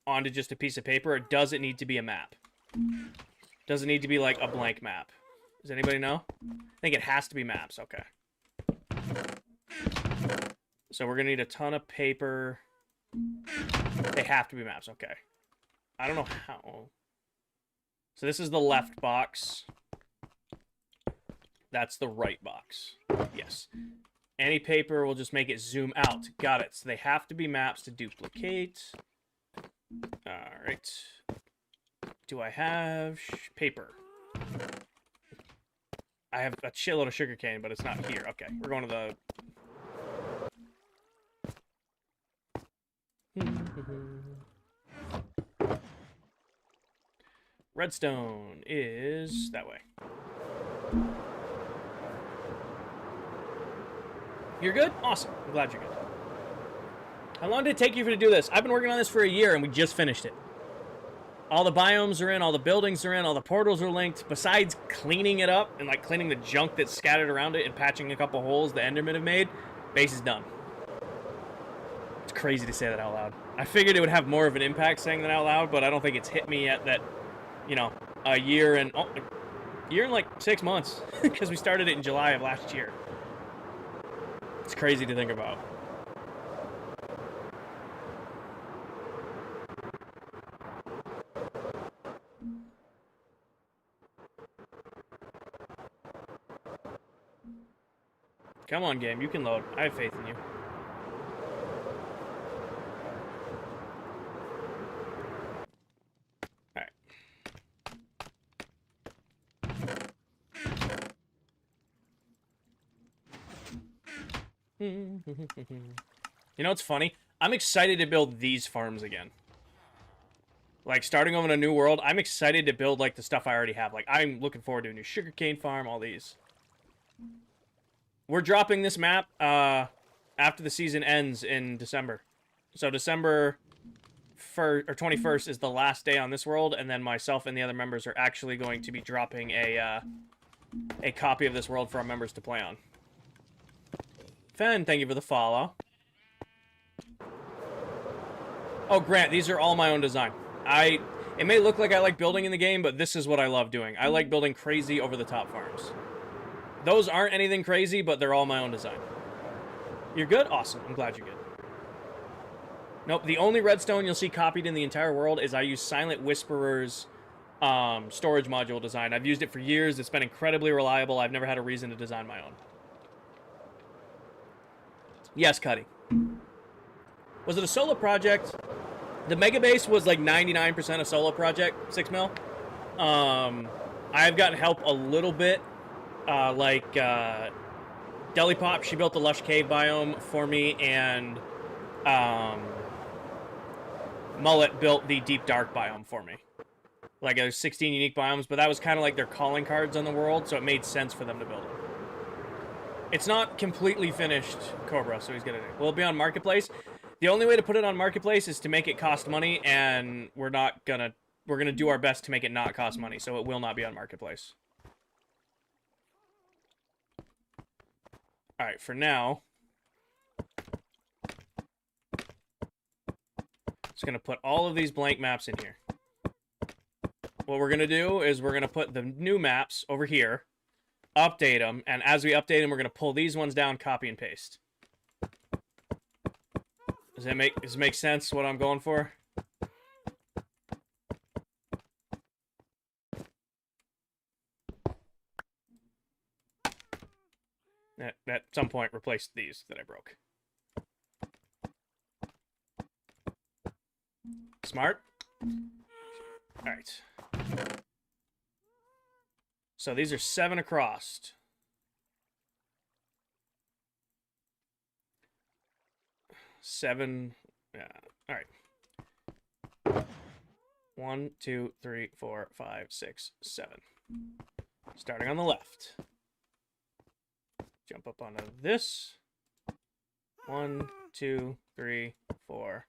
onto just a piece of paper? Or does it need to be a map? Does it need to be, like, a blank map? Does anybody know? I think it has to be maps. Okay. So we're going to need a ton of paper. They have to be maps. Okay. I don't know how. So this is the left box. That's the right box. Yes. Any paper will just make it zoom out. Got it. So they have to be maps to duplicate. All right. Do I have paper? I have a shitload of sugarcane, but it's not here. Okay, we're going to the... Redstone is that way. You're good? Awesome. I'm glad you're good. How long did it take you to do this? I've been working on this for a year, and we just finished it. All the biomes are in, all the buildings are in, all the portals are linked. Besides cleaning it up and, like, cleaning the junk that's scattered around it and patching a couple holes the Endermen have made, base is done. It's crazy to say that out loud. I figured it would have more of an impact saying that out loud, but I don't think it's hit me yet that, you know, a year and like 6 months, because we started it in July of last year. It's crazy to think about. Come on, game, you can load. I have faith in you. Alright. You know what's funny? I'm excited to build these farms again. Like, starting over in a new world, I'm excited to build, like, the stuff I already have. Like, I'm looking forward to a new sugarcane farm, all these. We're dropping this map after the season ends in December. So December 21st is the last day on this world, and then myself and the other members are actually going to be dropping a copy of this world for our members to play on. Fen, thank you for the follow. Oh, Grant, these are all my own design. It may look like I like building in the game, but this is what I love doing. I like building crazy over-the-top farms. Those aren't anything crazy, but they're all my own design. You're good? Awesome. I'm glad you're good. Nope, the only redstone you'll see copied in the entire world is I use Silent Whisperer's storage module design. I've used it for years. It's been incredibly reliable. I've never had a reason to design my own. Yes, Cuddy. Was it a solo project? The Mega Base was like 99% a solo project, 6 mil. I've gotten help a little bit. Deli Pop, she built the Lush Cave biome for me, and Mullet built the Deep Dark biome for me. Like, there's 16 unique biomes, but that was kind of like their calling cards on the world, so it made sense for them to build it. It's not completely finished, Cobra, so he's gonna do it. Will it be on Marketplace? The only way to put it on Marketplace is to make it cost money, and we're gonna do our best to make it not cost money, so it will not be on Marketplace. Alright, for now, just gonna put all of these blank maps in here. What we're gonna do is we're gonna put the new maps over here, update them, and as we update them, we're gonna pull these ones down, copy and paste. Does it make sense what I'm going for? At some point, replace these that I broke. Smart? Alright. So these are 7 across. Seven. Yeah. All right. 1, 2, 3, 4, 5, 6, 7. Starting on the left. Jump up onto this. 1, 2, 3, 4,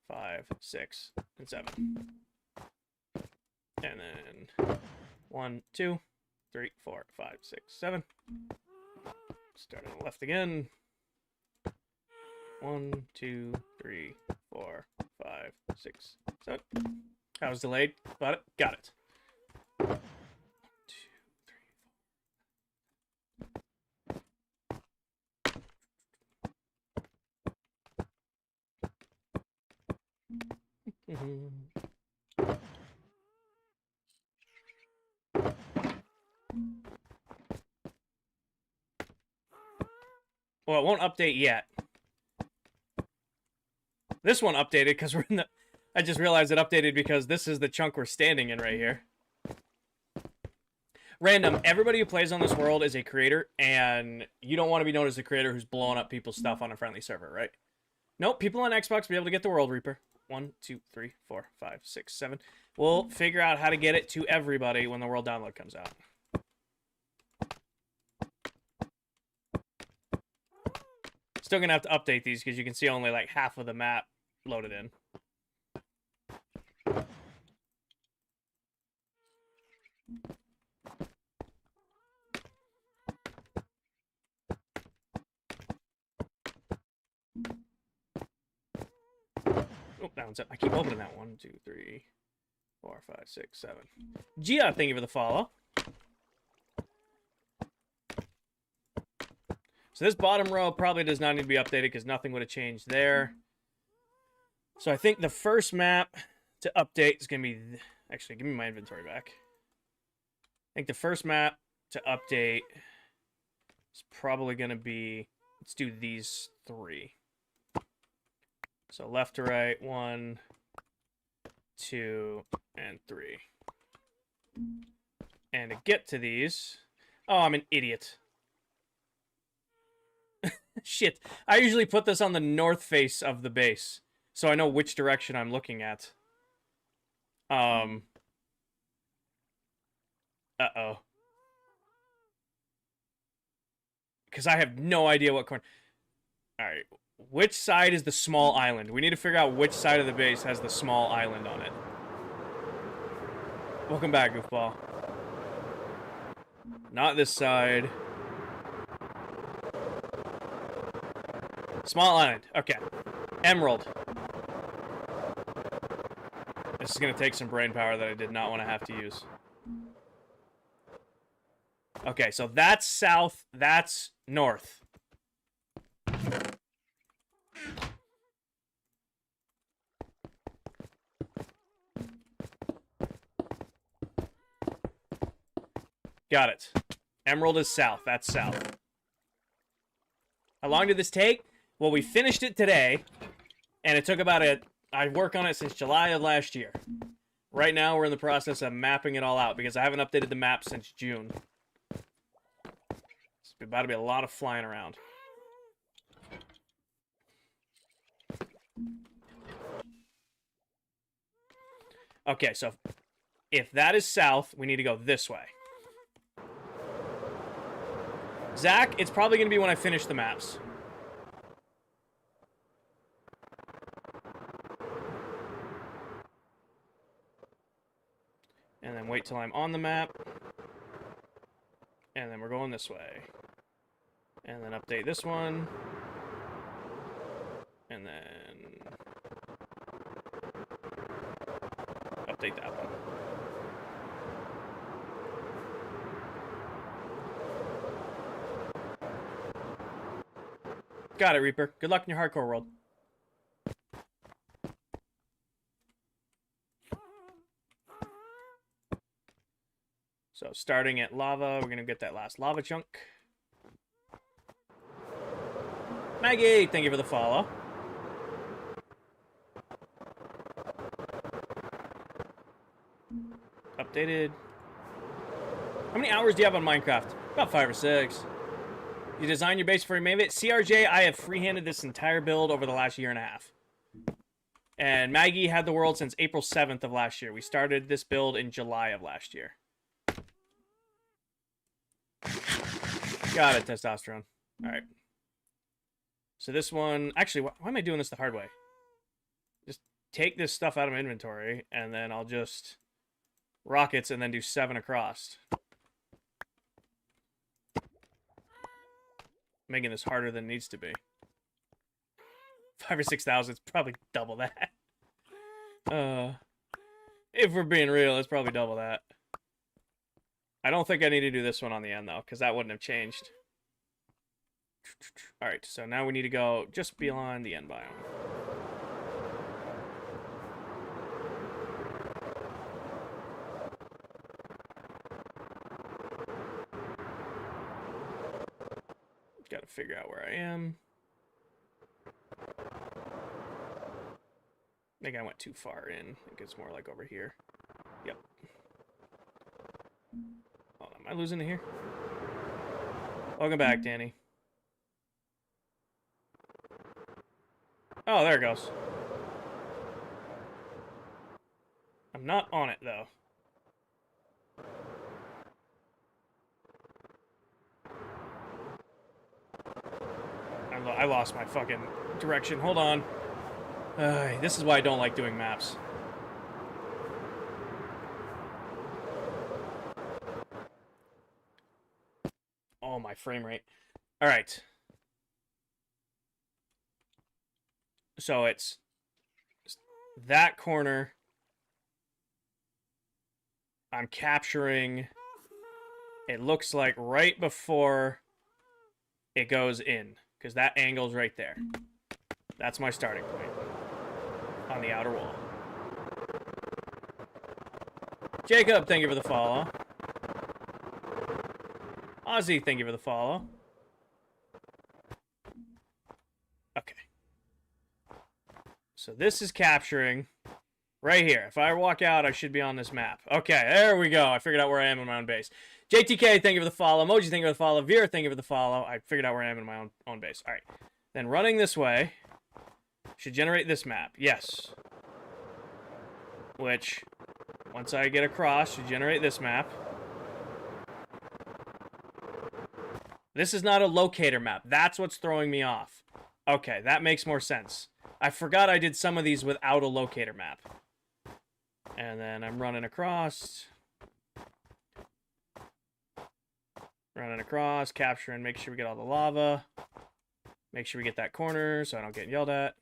5, 6, and 7. And then 1, 2, 3, 4, 5, 6, 7. Start on the left again. 1, 2, 3, 4, 5, 6, 7. I was delayed, but got it. 1, 2, 3, 4. Well, it won't update yet. This one updated because we're in the... I just realized it updated because this is the chunk we're standing in right here. Random, everybody who plays on this world is a creator, and you don't want to be known as the creator who's blowing up people's stuff on a friendly server, right? Nope, people on Xbox will be able to get the World Reaper. 1, 2, 3, 4, 5, 6, 7. We'll figure out how to get it to everybody when the world download comes out. Still gonna have to update these because you can see only like half of the map loaded in. Oh, that one's up. I keep opening that. 1, 2, 3, 4, 5, 6, 7. Gia, thank you for the follow. So this bottom row probably does not need to be updated because nothing would have changed there. So I think the first map to update is going to be... Actually, give me my inventory back. I think the first map to update is probably going to be... Let's do these 3. So left to right, 1, 2, and 3. And to get to these... Oh, I'm an idiot. Shit. I usually put this on the north face of the base, so I know which direction I'm looking at. Uh-oh. Because I have no idea what corner... Alright. Which side is the small island? We need to figure out which side of the base has the small island on it. Welcome back, goofball. Not this side. Small island. Okay. Emerald. This is going to take some brain power that I did not want to have to use. Okay, so that's south. That's north. Got it. Emerald is south. That's south. How long did this take? Well, we finished it today, and it took about I work on it since July of last year. Right now, we're in the process of mapping it all out, because I haven't updated the map since June. It's about to be a lot of flying around. Okay, so if that is south, we need to go this way. Zach, it's probably going to be when I finish the maps. And then wait till I'm on the map. And then we're going this way. And then update this one. And then update that one. Got it, Reaper. Good luck in your hardcore world. So starting at lava, we're going to get that last lava chunk. Maggie, thank you for the follow. Updated. How many hours do you have on Minecraft? About 5 or 6. You design your base before you made it? CRJ, I have freehanded this entire build over the last year and a half. And Maggie had the world since April 7th of last year. We started this build in July of last year. Got it, testosterone. Alright. So this one, actually, why am I doing this the hard way? Just take this stuff out of my inventory, and then I'll just rockets and then do 7 across. Making this harder than it needs to be. 5 or 6,000, it's probably double that. If we're being real, it's probably double that. I don't think I need to do this one on the end, though, because that wouldn't have changed. Alright, so now we need to go just beyond the end biome. Gotta figure out where I am. I think I went too far in. I think it's more like over here. Yep. Oh, am I losing it here? Welcome back, Danny. Oh, there it goes. I'm not on it, though. I lost my fucking direction. Hold on. This is why I don't like doing maps. Oh, my frame rate. Alright. So it's that corner. I'm capturing, it looks like right before it goes in, because that angle's right there. That's my starting point on the outer wall. Jacob, thank you for the follow. Ozzy, thank you for the follow. Okay. So this is capturing right here. If I walk out, I should be on this map. Okay, there we go. I figured out where I am in my own base. JTK, thank you for the follow. Emoji, thank you for the follow. Vera, thank you for the follow. I figured out where I am in my own base. All right. Then running this way should generate this map. Yes. Which, once I get across, should generate this map. This is not a locator map. That's what's throwing me off. Okay, that makes more sense. I forgot I did some of these without a locator map. And then I'm running across. Running across, capturing, make sure we get all the lava. Make sure we get that corner so I don't get yelled at.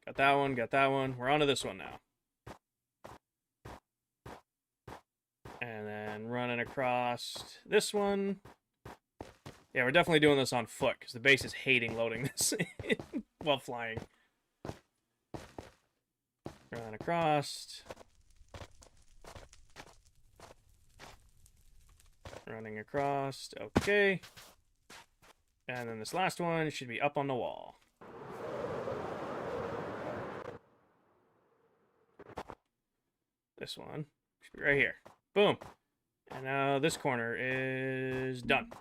Got that one, got that one. We're on to this one now. And then running across this one. Yeah, we're definitely doing this on foot, because the base is hating loading this while flying. Running across. Running across. Okay. And then this last one should be up on the wall. This one should be right here. Boom. And now this corner is done.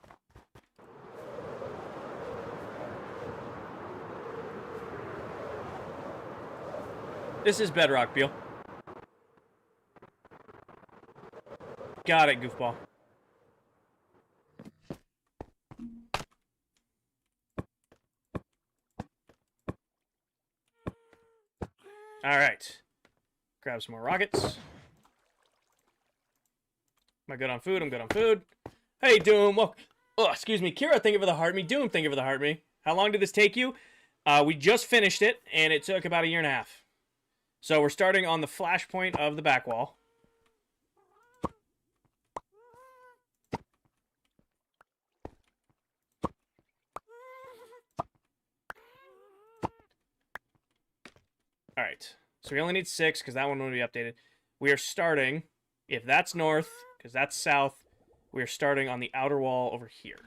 This is bedrock, Beal. Got it, goofball. All right. Grab some more rockets. Am I good on food? I'm good on food. Hey, Doom. Well, oh, excuse me. Kira, thank you for the heart me. Doom, thank you for the heart me. How long did this take you? We just finished it, and it took about 1.5 years. So we're starting on the flashpoint of the back wall. All right. So we only need 6 because that one will be updated. We are starting, if that's north, because that's south, we are starting on the outer wall over here.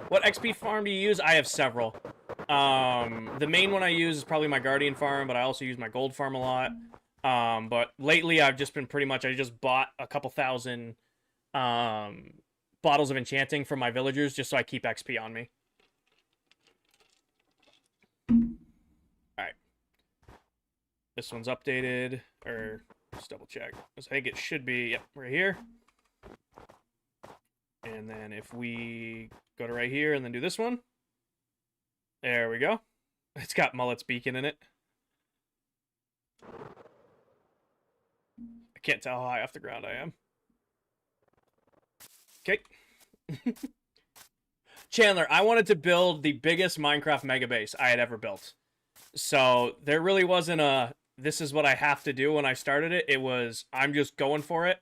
What XP farm do you use? I have several. The main one I use is probably my Guardian farm, but I also use my gold farm a lot. But lately I've just been pretty much, I just bought a couple thousand bottles of enchanting from my villagers just so I keep XP on me. Alright. This one's updated, or Let's double check. I think it should be, yep, right here. And then if we go to right here and then do this one. There we go. It's got Mullet's Beacon in it. I can't tell how high off the ground I am. Okay. Chandler, I wanted to build the biggest Minecraft mega base I had ever built. So there really wasn't a, this is what I have to do when I started it. It was, I'm just going for it.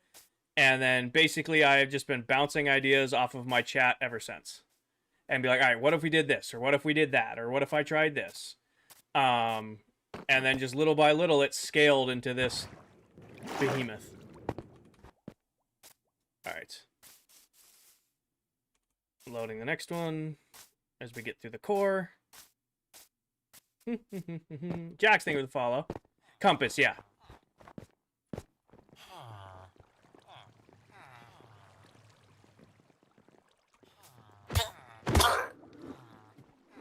And then basically I've just been bouncing ideas off of my chat ever since. And be like, all right, what if we did this? Or what if we did that? Or what if I tried this? And then just little by little, it scaled into this behemoth. All right. Loading the next one as we get through the core. Jack's thing with the follow. Compass, yeah.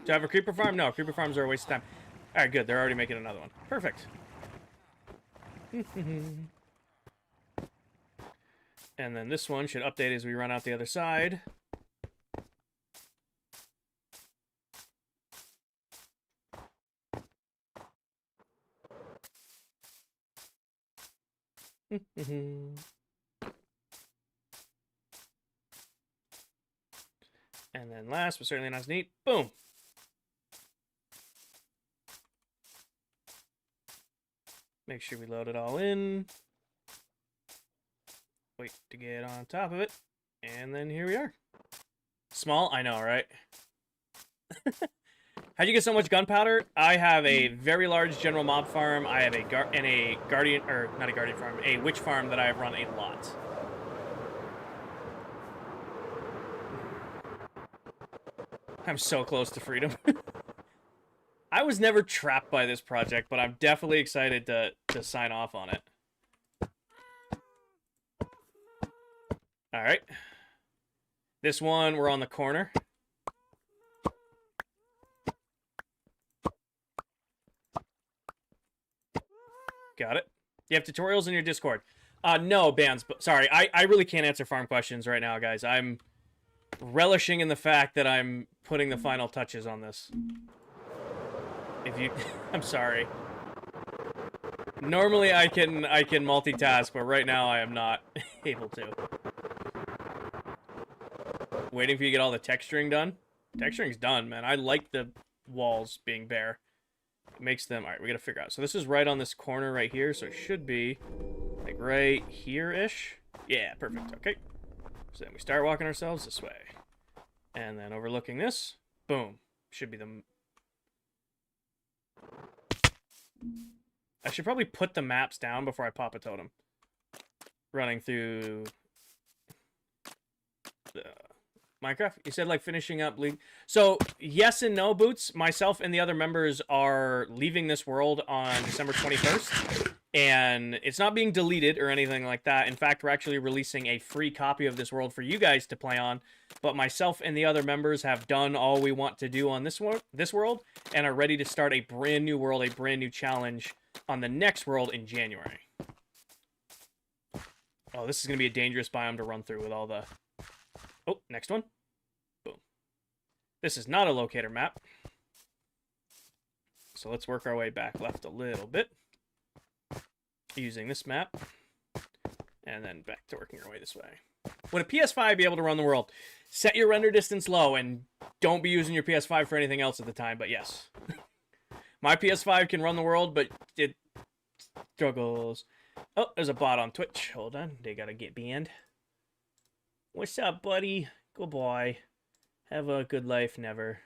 Do I have a creeper farm? No, creeper farms are a waste of time. All right, good. They're already making another one. Perfect. And then this one should update as we run out the other side. And then last, but certainly not as neat, boom. Make sure we load it all in. Wait to get on top of it. And then here we are. Small? I know, right? How'd you get so much gunpowder? I have a very large general mob farm. I have a guardian, or not a guardian farm, a witch farm that I've run a lot. I'm so close to freedom. I was never trapped by this project, but I'm definitely excited to sign off on it. All right. This one, we're on the corner. Got it. You have tutorials in your Discord. No, Bands, but sorry, I really can't answer farm questions right now, guys. I'm relishing in the fact that I'm putting the final touches on this. If you, I'm sorry. Normally I can multitask, but right now I am not able to. Waiting for you to get all the texturing done. Texturing's done, man. I like the walls being bare. It makes them, all right, we gotta figure out. So this is right on this corner right here, so it should be like right here-ish. Yeah, perfect, okay. So then we start walking ourselves this way. And then overlooking this, boom. Should be the... I should probably put the maps down before I pop a totem. Running through... the Minecraft? You said like finishing up League. So yes and no, Boots. Myself and the other members are leaving this world on December 21st. And it's not being deleted or anything like that. In fact, we're actually releasing a free copy of this world for you guys to play on. But myself and the other members have done all we want to do on this world and are ready to start a brand new world, a brand new challenge on the next world in January. Oh, this is going to be a dangerous biome to run through with all the... Oh, next one. Boom. This is not a locator map. So let's work our way back left a little bit. Using this map. And then back to working our way this way. Would a PS5 be able to run the world? Set your render distance low and don't be using your PS5 for anything else at the time, but yes. My PS5 can run the world, but it struggles. Oh, there's a bot on Twitch. Hold on. They gotta get banned. What's up, buddy? Good boy. Have a good life, never.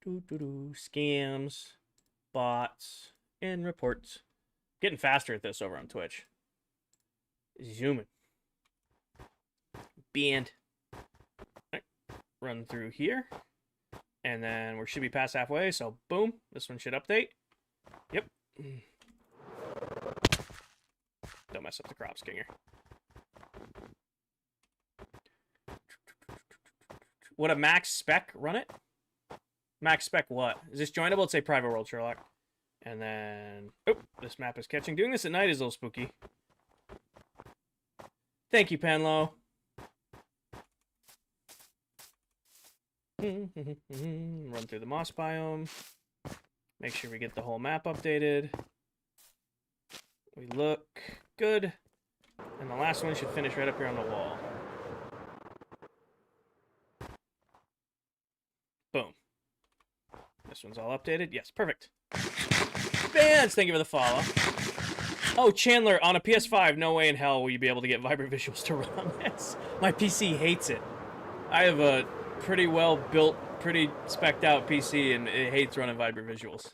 Scams, bots, and reports. Getting faster at this over on Twitch. Zooming. Banned. Right. Run through here. And then we should be past halfway, so boom. This one should update. Yep. Don't mess up the crops, Kinger. Would a max spec run it? Max spec what? Is this joinable? Let's say private world, Sherlock. And then, oh, this map is catching. Doing this at night is a little spooky. Thank you, Panlo. Run through the moss biome. Make sure we get the whole map updated. We look good. And the last one should finish right up here on the wall. Boom. This one's all updated. Yes, perfect. Bands, thank you for the follow. Oh, Chandler, on a PS5, no way in hell will you be able to get vibrant visuals to run on this. My PC hates it. I have a pretty well-built, pretty spec'd out PC, and it hates running vibrant visuals.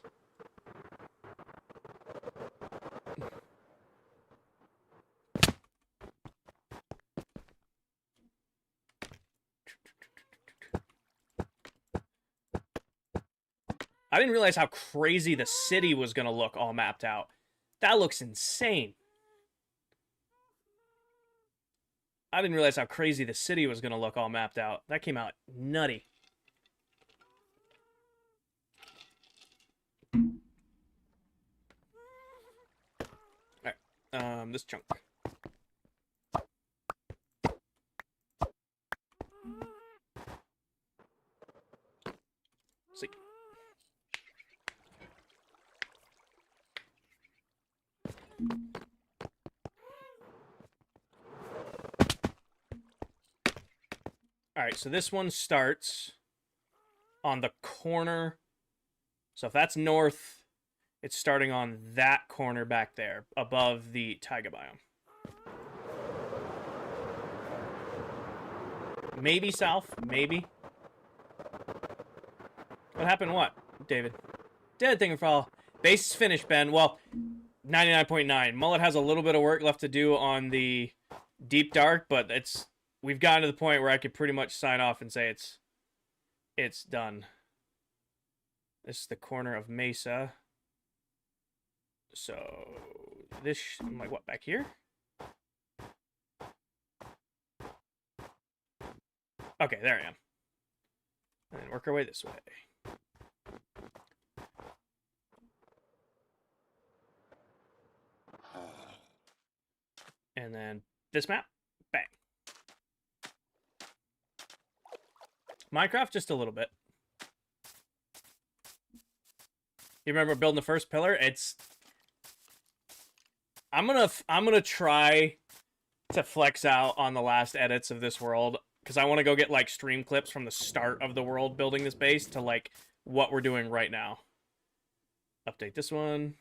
I didn't realize how crazy the city was going to look all mapped out. That looks insane. I didn't realize how crazy the city was going to look all mapped out. That came out nutty. Alright, this chunk. See. Alright, so this one starts on the corner. So if that's north, it's starting on that corner back there, above the taiga biome. Maybe south, maybe. What happened what, David? Dead thing for all. Base is finished, Ben. Well, 99.9. Mullet has a little bit of work left to do on the deep dark, but we've gotten to the point where I could pretty much sign off and say it's done. This is the corner of Mesa. So this, I'm like, what, back here? Okay, there I am. And then work our way this way. And then this map, bang. Minecraft, just a little bit. You remember building the first pillar? I'm gonna try to flex out on the last edits of this world, because I want to go get like stream clips from the start of the world building this base to like what we're doing right now. Update this one.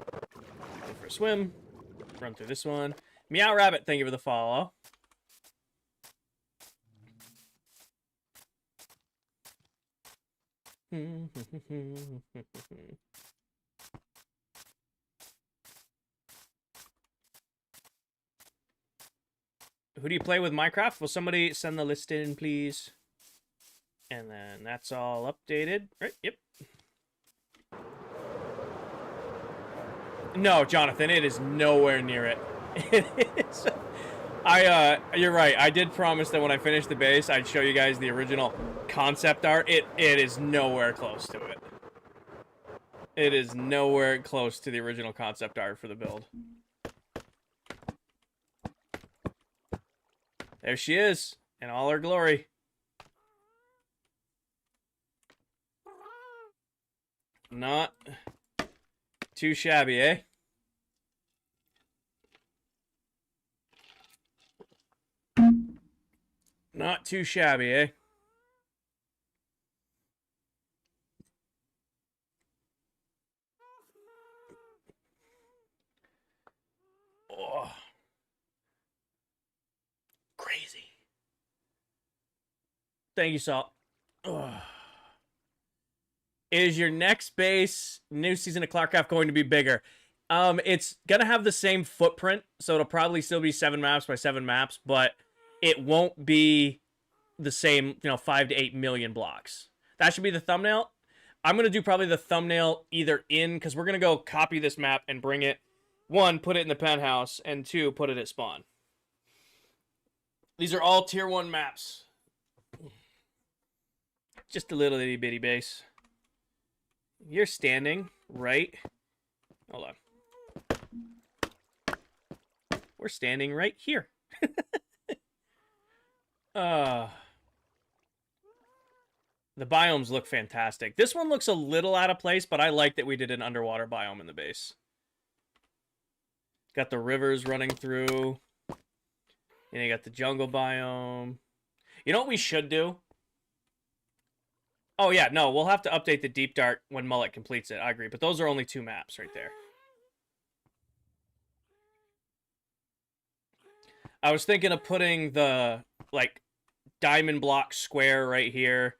Go for a swim. Run through this one. Meow Rabbit, thank you for the follow. Who do you play with Minecraft? Will somebody send the list in, please? And then that's all updated. Right, yep. No, Jonathan, it is nowhere near it. It is. You're right. I did promise that when I finish the base, I'd show you guys the original concept art. It is nowhere close to it. It is nowhere close to the original concept art for the build. There she is, in all her glory. Not too shabby, eh? Not too shabby, eh? Oh. Crazy. Thank you, Salt. Oh. Is your next base, new season of ClockCraft, going to be bigger? It's gonna have the same footprint, so it'll probably still be 7 maps by 7 maps, but it won't be the same, 5 to 8 million blocks. That should be the thumbnail. I'm gonna do probably the thumbnail either because we're gonna go copy this map and bring it. 1, put it in the penthouse, and 2, put it at spawn. These are all tier 1 maps. Just a little itty bitty base. You're standing right... Hold on. We're standing right here. The biomes look fantastic. This one looks a little out of place, but I like that we did an underwater biome in the base. Got the rivers running through. And you got the jungle biome. You know what we should do? Oh, yeah, no, we'll have to update the Deep Dark when Mullet completes it. I agree, but those are only 2 maps right there. I was thinking of putting the, like, diamond block square right here.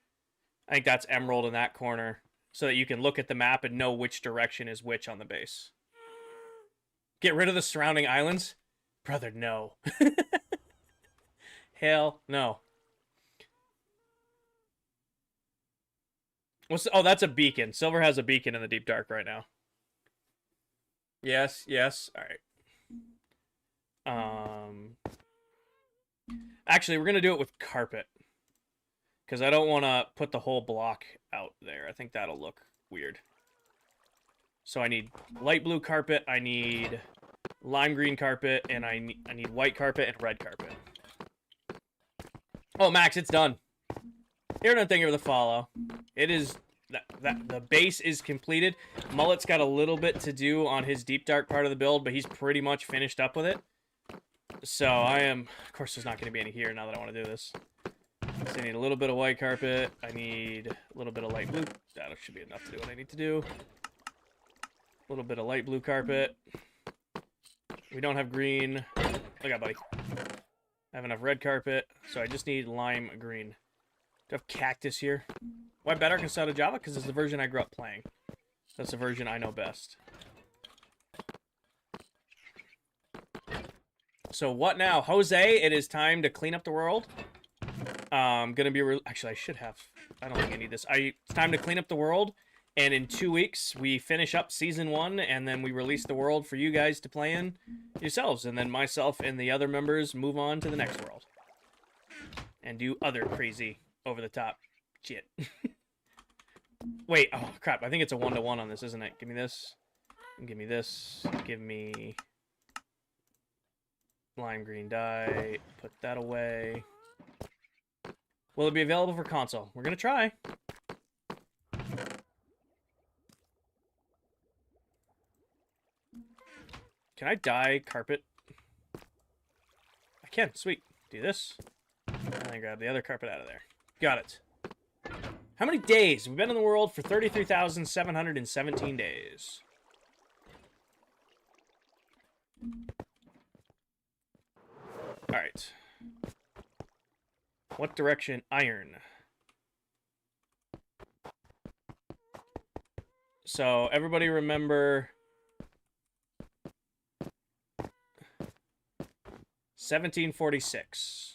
I think that's emerald in that corner, so that you can look at the map and know which direction is which on the base. Get rid of the surrounding islands? Brother, no. Hell no. Oh, that's a beacon. Silver has a beacon in the Deep Dark right now. Yes, yes. All right. Actually, we're going to do it with carpet. Because I don't want to put the whole block out there. I think that'll look weird. So I need light blue carpet, I need lime green carpet, and I need white carpet and red carpet. Oh, Max, it's done. Here, thank you for the follow. It is... the base is completed. Mullet's got a little bit to do on his Deep Dark part of the build, but he's pretty much finished up with it. So I am... Of course, there's not going to be any here now that I want to do this. So I need a little bit of white carpet. I need a little bit of light blue. That should be enough to do what I need to do. A little bit of light blue carpet. We don't have green. Look out, buddy. I have enough red carpet, so I just need lime green. Do I have cactus here? Why better instead of Java? Because it's the version I grew up playing. That's the version I know best. So what now? Jose, it is time to clean up the world. Gonna be... Actually, I should have... I don't think I need this. It's time to clean up the world. And in 2 weeks, we finish up Season 1, and then we release the world for you guys to play in yourselves. And then myself and the other members move on to the next world. And do other crazy, over-the-top shit. Wait, oh crap, I think it's a 1-to-1 on this, isn't it? Give me this. Give me this. Give me... lime green dye. Put that away. Will it be available for console? We're gonna try. Can I dye carpet? I can. Sweet. Do this. And then grab the other carpet out of there. Got it. How many days? We've been in the world for 33,717 days. Alright. What direction? Iron. So, everybody remember... 1746.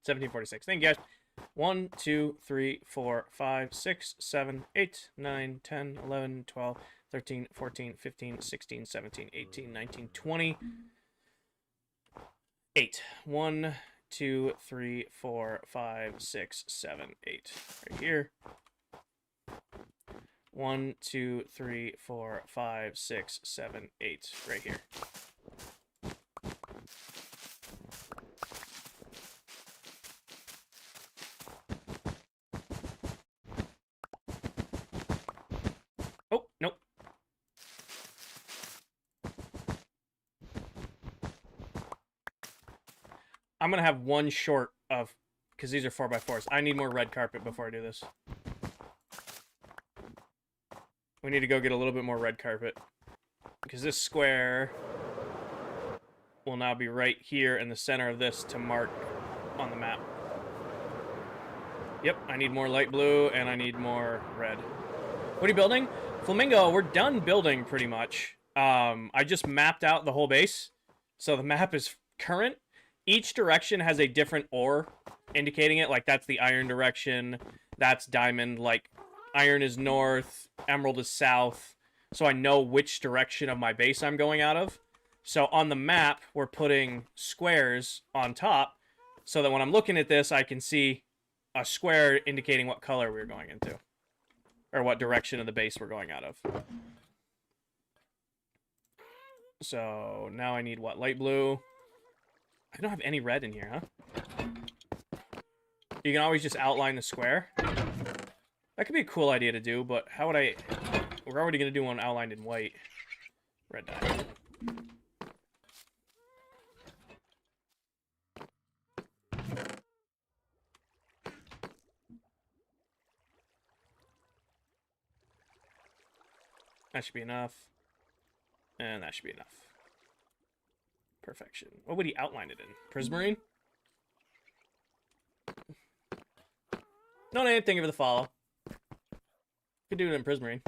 $17.46. Thank you guys. 1, 2, 3, 4, 5, 6, 7, 8, 9, 10, 11, 12, 13, 14, 15, 16, 17, 18, 19, 20. 8. 1, 2, 3, 4, 5, 6, 7, 8. Right here. 1, 2, 3, 4, 5, 6, 7, 8. Right here. Oh, nope. I'm gonna have one short of, because these are 4x4s. I need more red carpet before I do this. We need to go get a little bit more red carpet, because this square will now be right here in the center of this to mark on the map. Yep, I need more light blue, and I need more red. What are you building? Flamingo, we're done building pretty much. I just mapped out the whole base, so the map is current, each direction has a different ore indicating it. Like, that's the iron direction, that's diamond. Like, iron is north, emerald is south. So I know which direction of my base I'm going out of. So on the map, we're putting squares on top so that when I'm looking at this, I can see a square indicating what color we're going into. Or what direction of the base we're going out of. So now I need what? Light blue. I don't have any red in here, huh? You can always just outline the square. That could be a cool idea to do, but how would I... We're already going to do one outlined in white. Red dye. That should be enough. And that should be enough. Perfection. What would he outline it in? Prismarine? No name, thank you for the follow. Could do it in Prismarine.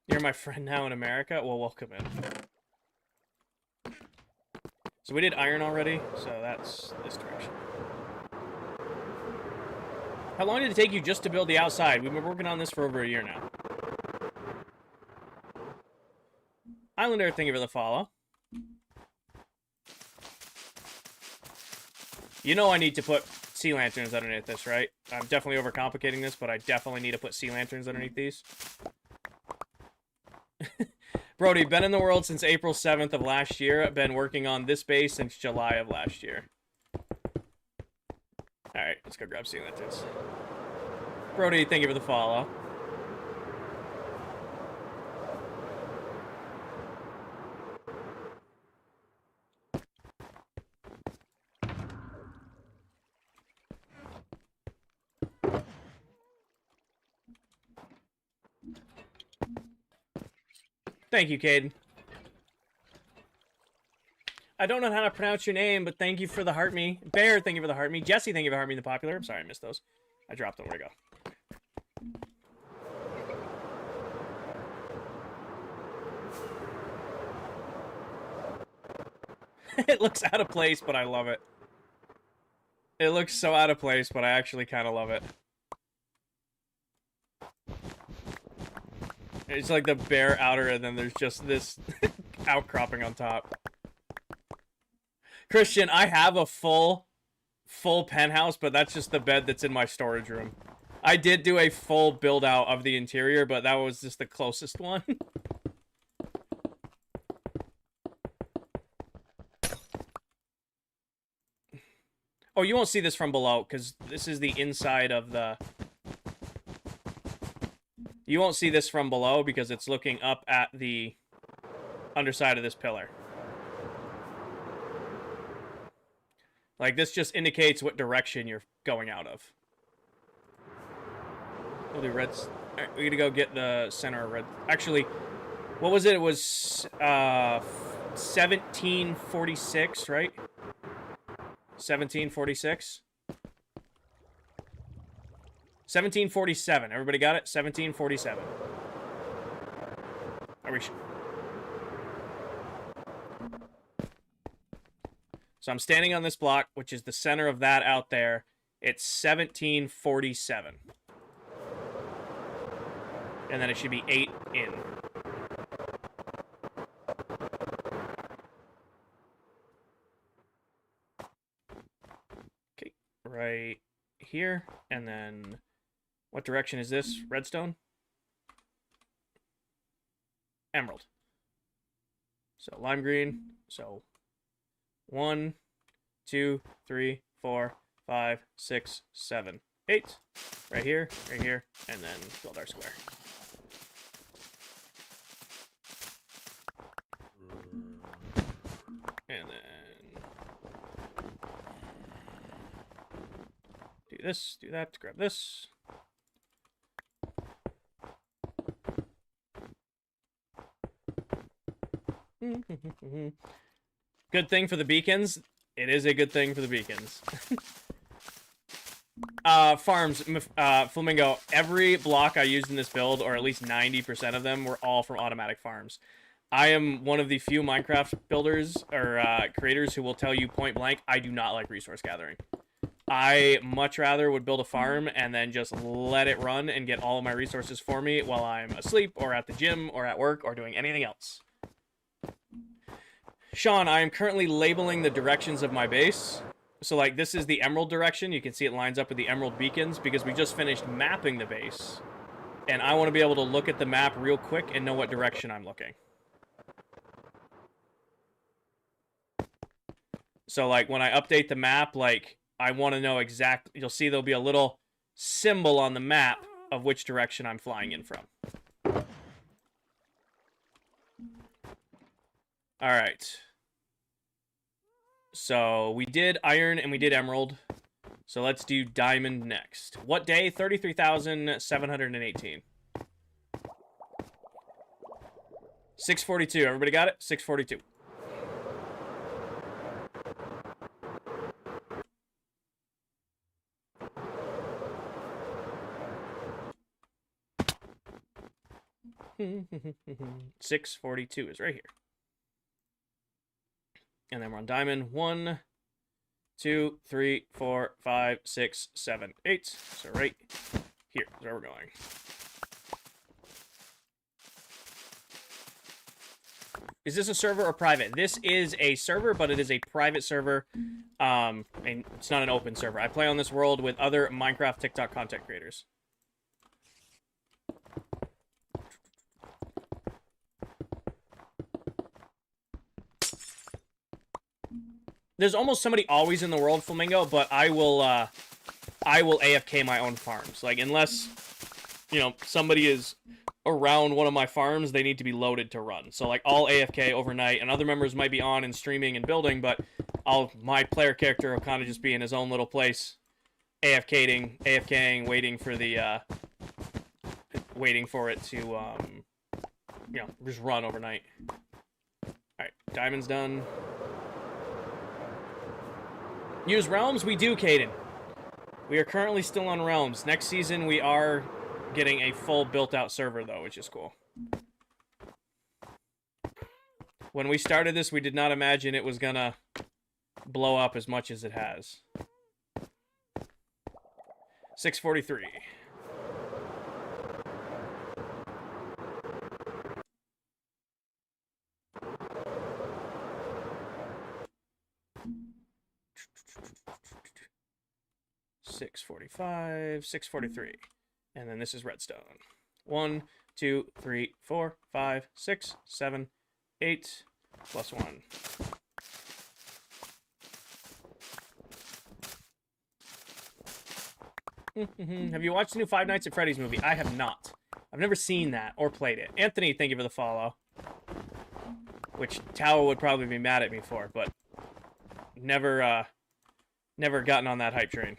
You're my friend now in America? Well, welcome in. So we did iron already, so that's this direction. How long did it take you just to build the outside? We've been working on this for over a year now. Islander, thank you for the follow. You know I need to put sea lanterns underneath this, right? I'm definitely overcomplicating this, but I definitely need to put sea lanterns underneath these. Brody, been in the world since April 7th of last year. I've been working on this base since July of last year. Alright, let's go grab sea lanterns. Brody, thank you for the follow. Thank you, Caden. I don't know how to pronounce your name, but thank you for the heart me. Bear, thank you for the heart me. Jesse, thank you for the heart me, the popular. I'm sorry, I missed those. I dropped them. Where'd it go? It looks out of place, but I love it. It looks so out of place, but I actually kind of love it. It's like the bare outer, and then there's just this outcropping on top. Christian, I have a full penthouse, but that's just the bed that's in my storage room. I did do a full build out of the interior, but that was just the closest one. Oh, you won't see this from below, because this is the inside of the... You won't see this from below, because it's looking up at the underside of this pillar. Like, this just indicates what direction you're going out of. We'll do reds. Alright, we gotta go get the center of red. Actually, what was it? It was 1746, right? 1746? 1747. Everybody got it? 1747. Are we sure? So I'm standing on this block, which is the center of that out there. It's 1747. And then it should be 8 in. Okay, right here. And then, what direction is this? Redstone? Emerald. So lime green. So 1, 2, 3, 4, 5, 6, 7, 8. Right here, and then build our square. And then do this, do that, grab this. Good thing for the beacons. It is a good thing for the beacons. Farms, Flamingo, every block I used in this build, or at least 90% of them, were all from automatic farms. I am one of the few Minecraft builders, or creators, who will tell you point blank, I do not like resource gathering. I much rather would build a farm and then just let it run and get all of my resources for me while I'm asleep, or at the gym, or at work, or doing anything else. Sean, I am currently labeling the directions of my base. So, like, this is the emerald direction. You can see it lines up with the emerald beacons because we just finished mapping the base. And I want to be able to look at the map real quick and know what direction I'm looking. So, like, when I update the map, like, I want to know exactly... You'll see there'll be a little symbol on the map of which direction I'm flying in from. Alright. So, we did iron and we did emerald. So, let's do diamond next. What day? 33,718. 642. Everybody got it? 642. $642 is right here. And then we're on diamond. 1, 2, 3, 4, 5, 6, 7, 8. So right here is where we're going. Is this a server or private? This is a server, but it is a private server. And it's not an open server. I play on this world with other Minecraft TikTok content creators. There's almost somebody always in the world, Flamingo, but I will AFK my own farms. Like, unless, you know, somebody is around one of my farms, they need to be loaded to run. So, like, I'll AFK overnight, and other members might be on and streaming and building, but my player character will kind of just be in his own little place, AFKing, waiting for the, waiting for it to, you know, just run overnight. Alright, diamond's done. Use realms? We do, Caden. We are currently still on realms. Next season, we are getting a full built-out server, though, which is cool. When we started this, we did not imagine it was gonna blow up as much as it has. 643. $645, $643. And then this is redstone. 1, 2, 3, 4, 5, 6, 7, 8, plus 1. Have you watched the new Five Nights at Freddy's movie? I have not. I've never seen that or played it. Anthony, thank you for the follow. Which Tower would probably be mad at me for, but never gotten on that hype train.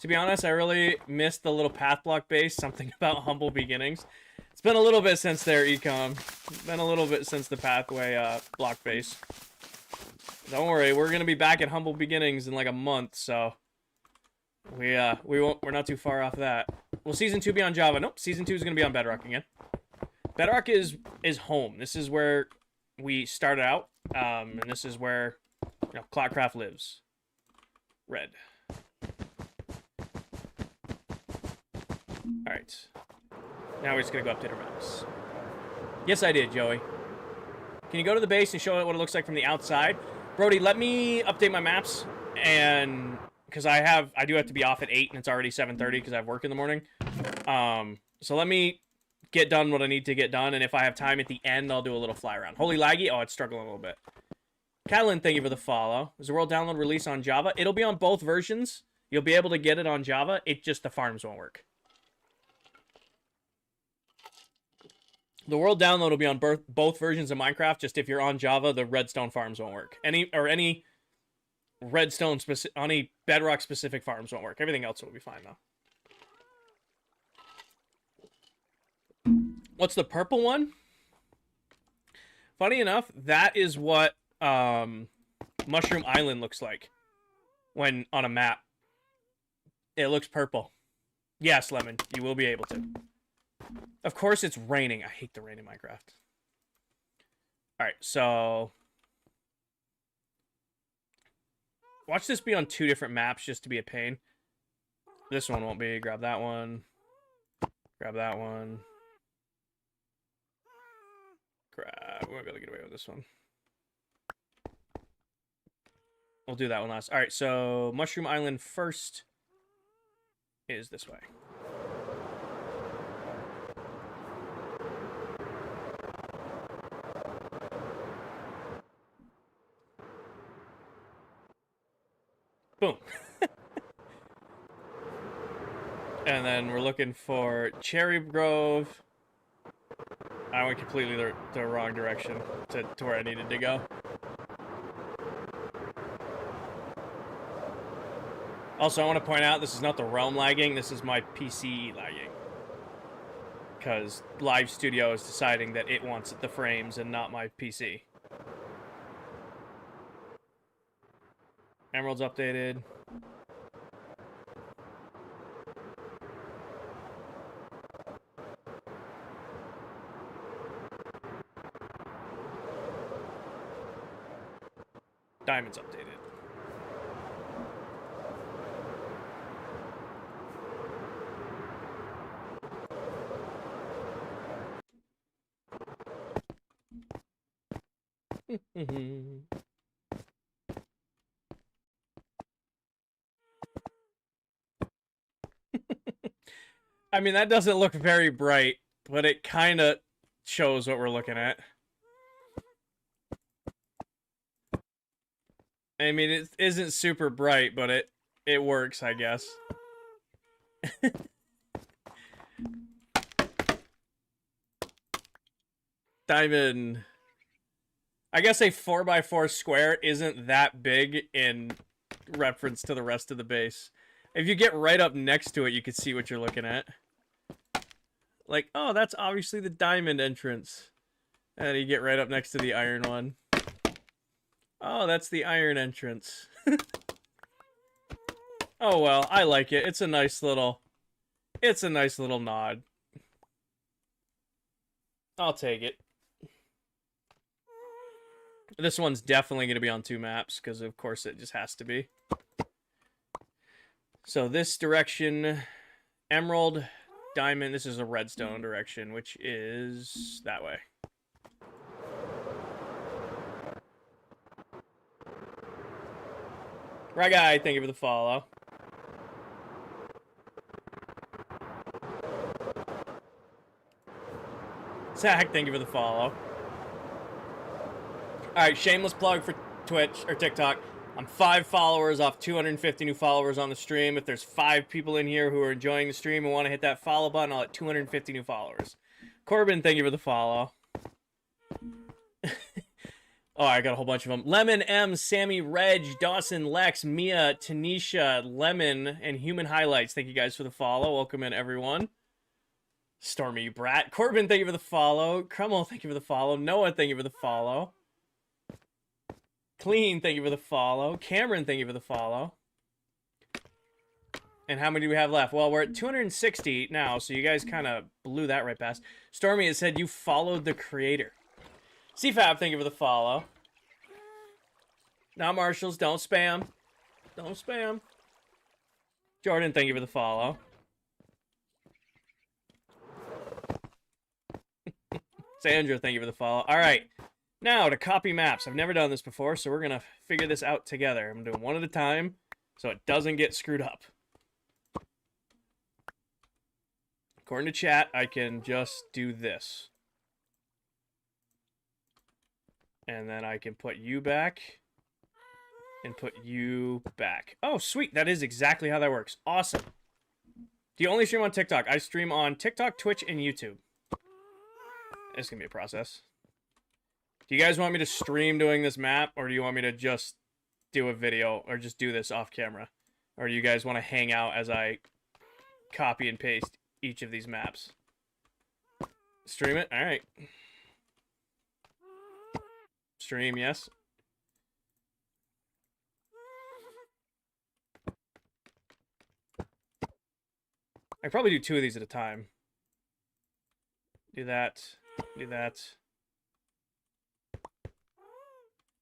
To be honest, I really missed the little path block base. Something about humble beginnings. It's been a little bit since their ecom. It's been a little bit since the pathway block base. Don't worry, we're gonna be back at humble beginnings in like a month, so we're not too far off that. Will season 2 be on Java? Nope, season 2 is gonna be on Bedrock again. Bedrock is home. This is where we started out, and this is where, you know, ClockCraft lives. Red. Alright. Now we're just gonna go update our maps. Yes, I did, Joey. Can you go to the base and show it what it looks like from the outside? Brody, let me update my maps, and because I do have to be off at 8 and it's already 7:30 because I have work in the morning. So let me get done what I need to get done, and if I have time at the end, I'll do a little fly around. Holy laggy? Oh, it's struggling a little bit. Catalin, thank you for the follow. Is the world download release on Java? It'll be on both versions. You'll be able to get it on Java. It just, the farms won't work. The world download will be on both versions of Minecraft. Just if you're on Java, the redstone farms won't work. Any redstone any bedrock specific farms won't work. Everything else will be fine though. What's the purple one? Funny enough, that is what Mushroom Island looks like when on a map. It looks purple. Yes, Lemon, you will be able to. Of course it's raining. I hate the rain in Minecraft. Alright, so... watch this be on 2 different maps just to be a pain. This one won't be. Grab that one. Grab that one. We won't be able to get away with this one. We'll do that one last. Alright, so Mushroom Island first is this way. Boom. And then we're looking for Cherry Grove. I went completely the wrong direction to where I needed to go. Also, I want to point out, this is not the realm lagging, this is my PC lagging. Because Live Studio is deciding that it wants the frames and not my PC. Emerald's updated. Diamond's updated. I mean, that doesn't look very bright, but it kind of shows what we're looking at. I mean, it isn't super bright, but it works, I guess. Diamond. I guess a 4x4 square isn't that big in reference to the rest of the base. If you get right up next to it, you can see what you're looking at. Like, oh, that's obviously the diamond entrance. And you get right up next to the iron one. Oh, that's the iron entrance. Oh, well, I like it. It's a nice little nod. I'll take it. This one's definitely going to be on 2 maps, because of course it just has to be. So this direction, Emerald, Diamond, this is a redstone direction, which is that way. Right guy, thank you for the follow. Zach, thank you for the follow. Alright, shameless plug for Twitch, or TikTok. I'm 5 followers off 250 new followers on the stream. If there's 5 people in here who are enjoying the stream and want to hit that follow button, I'll hit 250 new followers. Corbin, thank you for the follow. Oh, I got a whole bunch of them. Lemon, M, Sammy, Reg, Dawson, Lex, Mia, Tanisha, Lemon, and Human Highlights. Thank you guys for the follow. Welcome in, everyone. Stormy, you brat. Corbin, thank you for the follow. Crummel, thank you for the follow. Noah, thank you for the follow. Clean, thank you for the follow. Cameron, thank you for the follow. And how many do we have left? Well, we're at 260 now, so you guys kind of blew that right past. Stormy, it said you followed the creator. CFAB, thank you for the follow. Now, Marshalls, don't spam. Don't spam. Jordan, thank you for the follow. Sandra, thank you for the follow. All right. Now, to copy maps. I've never done this before, so we're going to figure this out together. I'm doing one at a time, so it doesn't get screwed up. According to chat, I can just do this. And then I can put you back. And put you back. Oh, sweet. That is exactly how that works. Awesome. Do you only stream on TikTok? I stream on TikTok, Twitch, and YouTube. It's going to be a process. Do you guys want me to stream doing this map, or do you want me to just do a video, or just do this off camera? Or do you guys want to hang out as I copy and paste each of these maps? Stream it? Alright. Stream, yes. I probably do 2 of these at a time. Do that. Do that.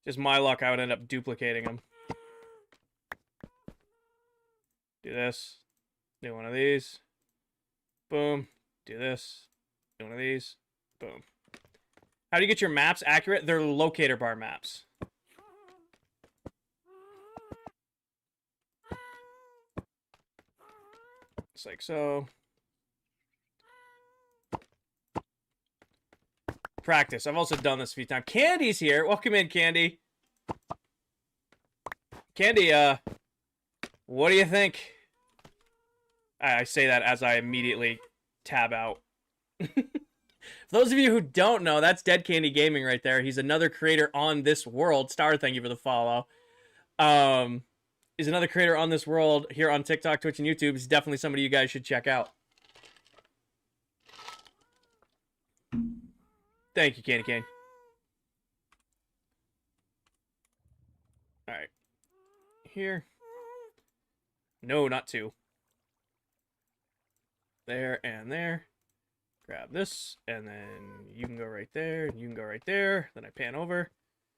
Just my luck, I would end up duplicating them. Do this. Do one of these. Boom. Do this. Do one of these. Boom. How do you get your maps accurate? They're locator bar maps. It's like so. Practice. I've also done this a few times. Candy's here. Welcome in, Candy. Candy, what do you think? I say that as I immediately tab out. For those of you who don't know, that's Dead Candy Gaming right there. He's another creator on this world. Star, thank you for the follow. He's another creator on this world here on TikTok, Twitch, and YouTube. He's definitely somebody you guys should check out. Thank you, Candy Cane. All right. Here. No, not 2. There and there. Grab this, and then you can go right there, and you can go right there. Then I pan over.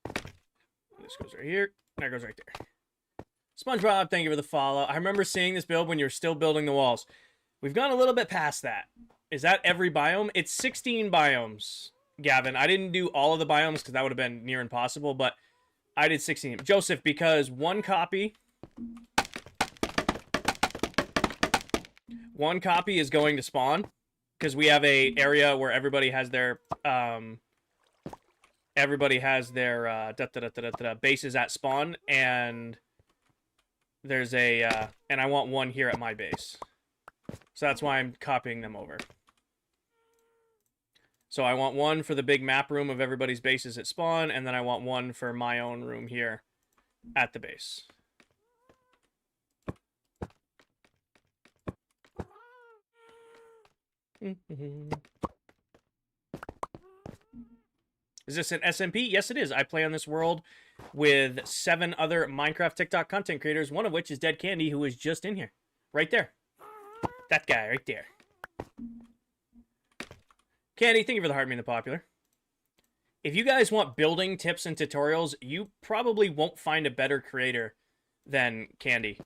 This goes right here, and that goes right there. SpongeBob, thank you for the follow. I remember seeing this build when you're still building the walls. We've gone a little bit past that. Is that every biome? It's 16 biomes, Gavin. I didn't do all of the biomes because that would have been near impossible, but I did 16. Joseph, because one copy is going to spawn. Because we have a area where everybody has their bases at spawn, and there's a and I want one here at my base, so that's why I'm copying them over. So I want one for the big map room of everybody's bases at spawn, and then I want one for my own room here at the base. Is this an SMP? Yes, it is. I play on this world with 7 other Minecraft TikTok content creators, one of which is Dead Candy, who is just in here. Right there. That guy right there. Candy, thank you for the heart, mean the popular. If you guys want building tips and tutorials, you probably won't find a better creator than Candy.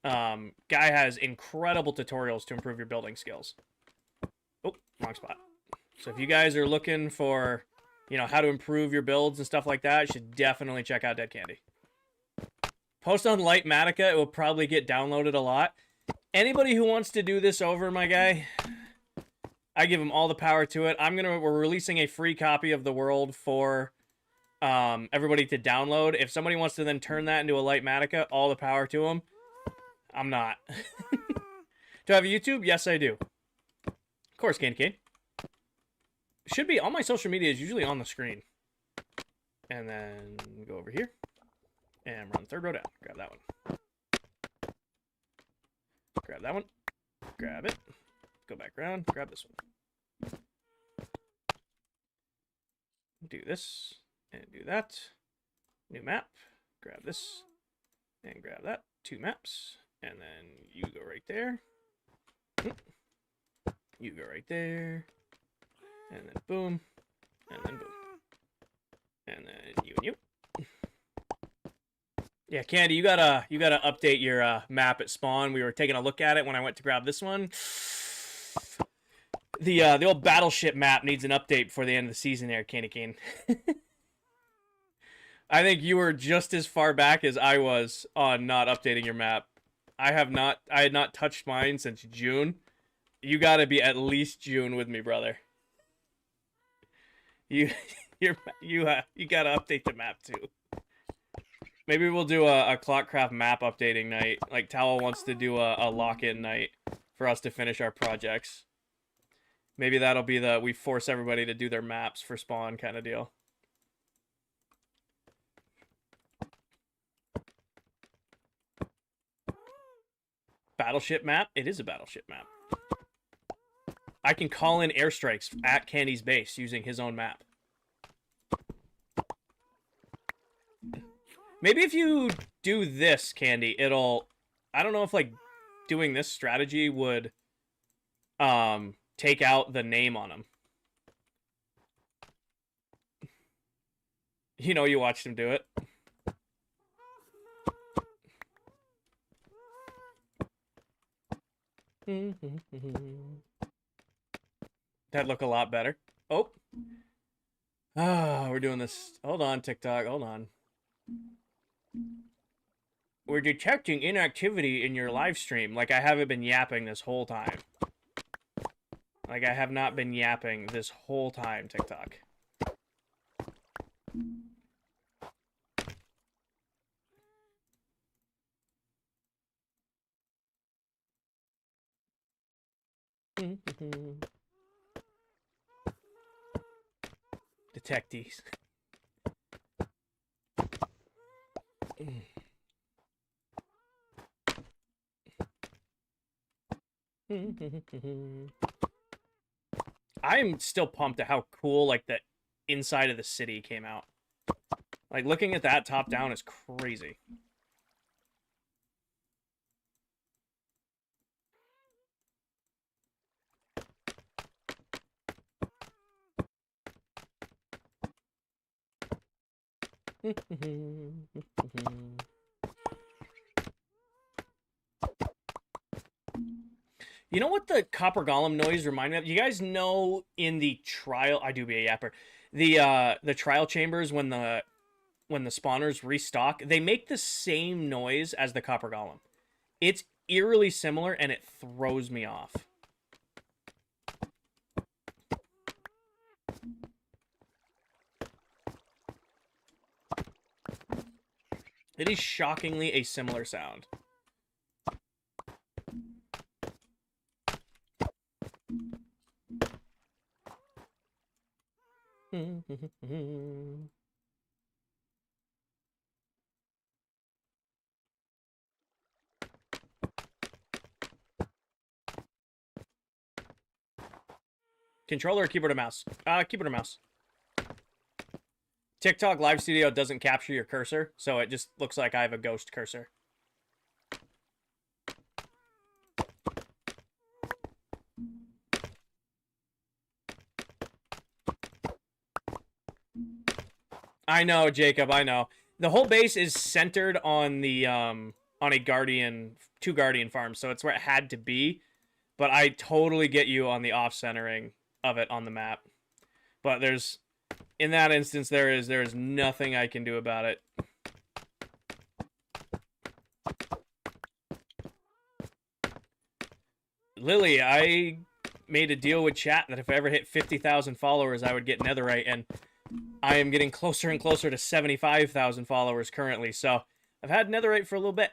Guy has incredible tutorials to improve your building skills. Oh, wrong spot. So if you guys are looking for, you know, how to improve your builds and stuff like that, you should definitely check out Dead Candy. Post on Lightmatica, it will probably get downloaded a lot. Anybody who wants to do this over, my guy, I give them all the power to it. We're releasing a free copy of the world for everybody to download. If somebody wants to then turn that into a Lightmatica, all the power to them. I'm not. Do I have a YouTube? Yes, I do. Of course, Candy Cane. Should be, all my social media is usually on the screen. And then go over here. And run 3rd row down. Grab that one. Grab that one. Grab it. Go back around. Grab this one. Do this. And do that. New map. Grab this. And grab that. 2 maps. And then you go right there. You go right there. And then boom. And then boom. And then you and you. Yeah, Candy, you gotta update your map at spawn. We were taking a look at it when I went to grab this one. The old battleship map needs an update before the end of the season there, Candy Cane. I think you were just as far back as I was on not updating your map. I had not touched mine since June. You gotta be at least June with me, brother. You gotta update the map too. Maybe we'll do a ClockCraft map updating night. Like Towel wants to do a lock-in night for us to finish our projects. Maybe that'll be we force everybody to do their maps for spawn kind of deal. Battleship map? It is a battleship map. I can call in airstrikes at Candy's base using his own map. Maybe if you do this, Candy, it'll... I don't know if, like, doing this strategy would take out the name on them. You know, you watched him do it. That'd look a lot better. Oh. Ah, we're doing this. Hold on, TikTok. Hold on. We're detecting inactivity in your live stream. Like I haven't been yapping this whole time. Like I have not been yapping this whole time, TikTok. Detectees. I'm still pumped at how cool like the inside of the city came out. Like looking at that top down is crazy. You know what the copper golem noise reminded me of? You guys know in the trial, I do be a yapper. The trial chambers when the spawners restock, they make the same noise as the copper golem. It's eerily similar and it throws me off. It is shockingly a similar sound. Controller or keyboard or mouse? Keyboard or mouse. TikTok Live Studio doesn't capture your cursor, so it just looks like I have a ghost cursor. I know, Jacob, I know. The whole base is centered on the on a guardian, 2 guardian farms, so it's where it had to be. But I totally get you on the off-centering of it on the map. But there's, in that instance, there is nothing I can do about it. Lily, I made a deal with chat that if I ever hit 50,000 followers, I would get netherite, and I am getting closer and closer to 75,000 followers currently, so I've had netherite for a little bit.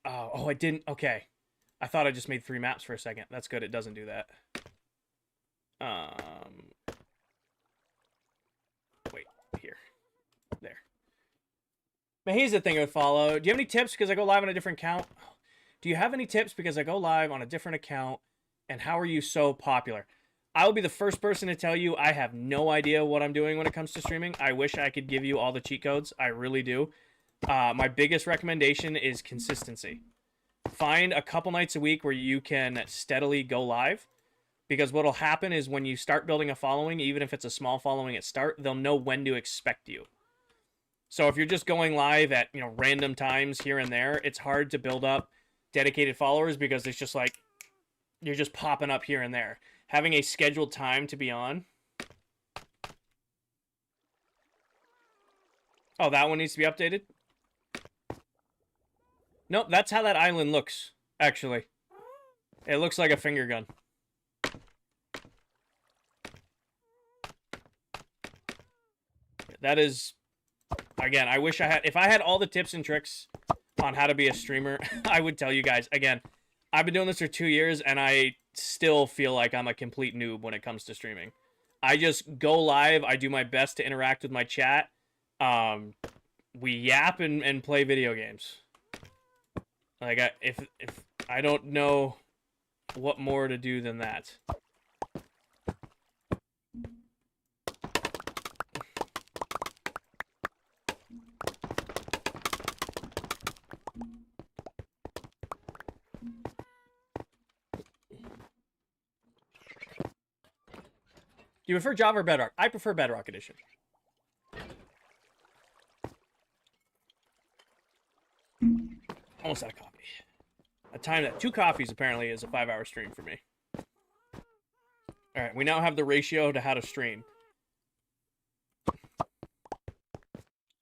Oh, I didn't. Okay. I thought I just made 3 maps for a second. That's good. It doesn't do that. Wait, here. There. But here's the thing with follow. Do you have any tips because I go live on a different account? Do you have any tips because I go live on a different account? And how are you so popular? I will be the first person to tell you I have no idea what I'm doing when it comes to streaming. I wish I could give you all the cheat codes. I really do. My biggest recommendation is consistency. Find a couple nights a week where you can steadily go live. Because what'll happen is when you start building a following, even if it's a small following at start, they'll know when to expect you. So if you're just going live at, random times here and there, it's hard to build up dedicated followers because it's just like you're just popping up here and there. Having a scheduled time to be on. Oh, that one needs to be updated? Nope, that's how that island looks, actually. It looks like a finger gun. That is, again, I wish I had, if I had all the tips and tricks on how to be a streamer, I would tell you guys. Again, I've been doing this for 2 years, and I still feel like I'm a complete noob when it comes to streaming. I just go live, I do my best to interact with my chat, we yap and play video games. Like, if I don't know what more to do than that. Do you prefer Java or Bedrock? I prefer Bedrock Edition. Almost out of coffee. A time that 2 coffees apparently is a 5-hour stream for me. All right, we now have the ratio to how to stream.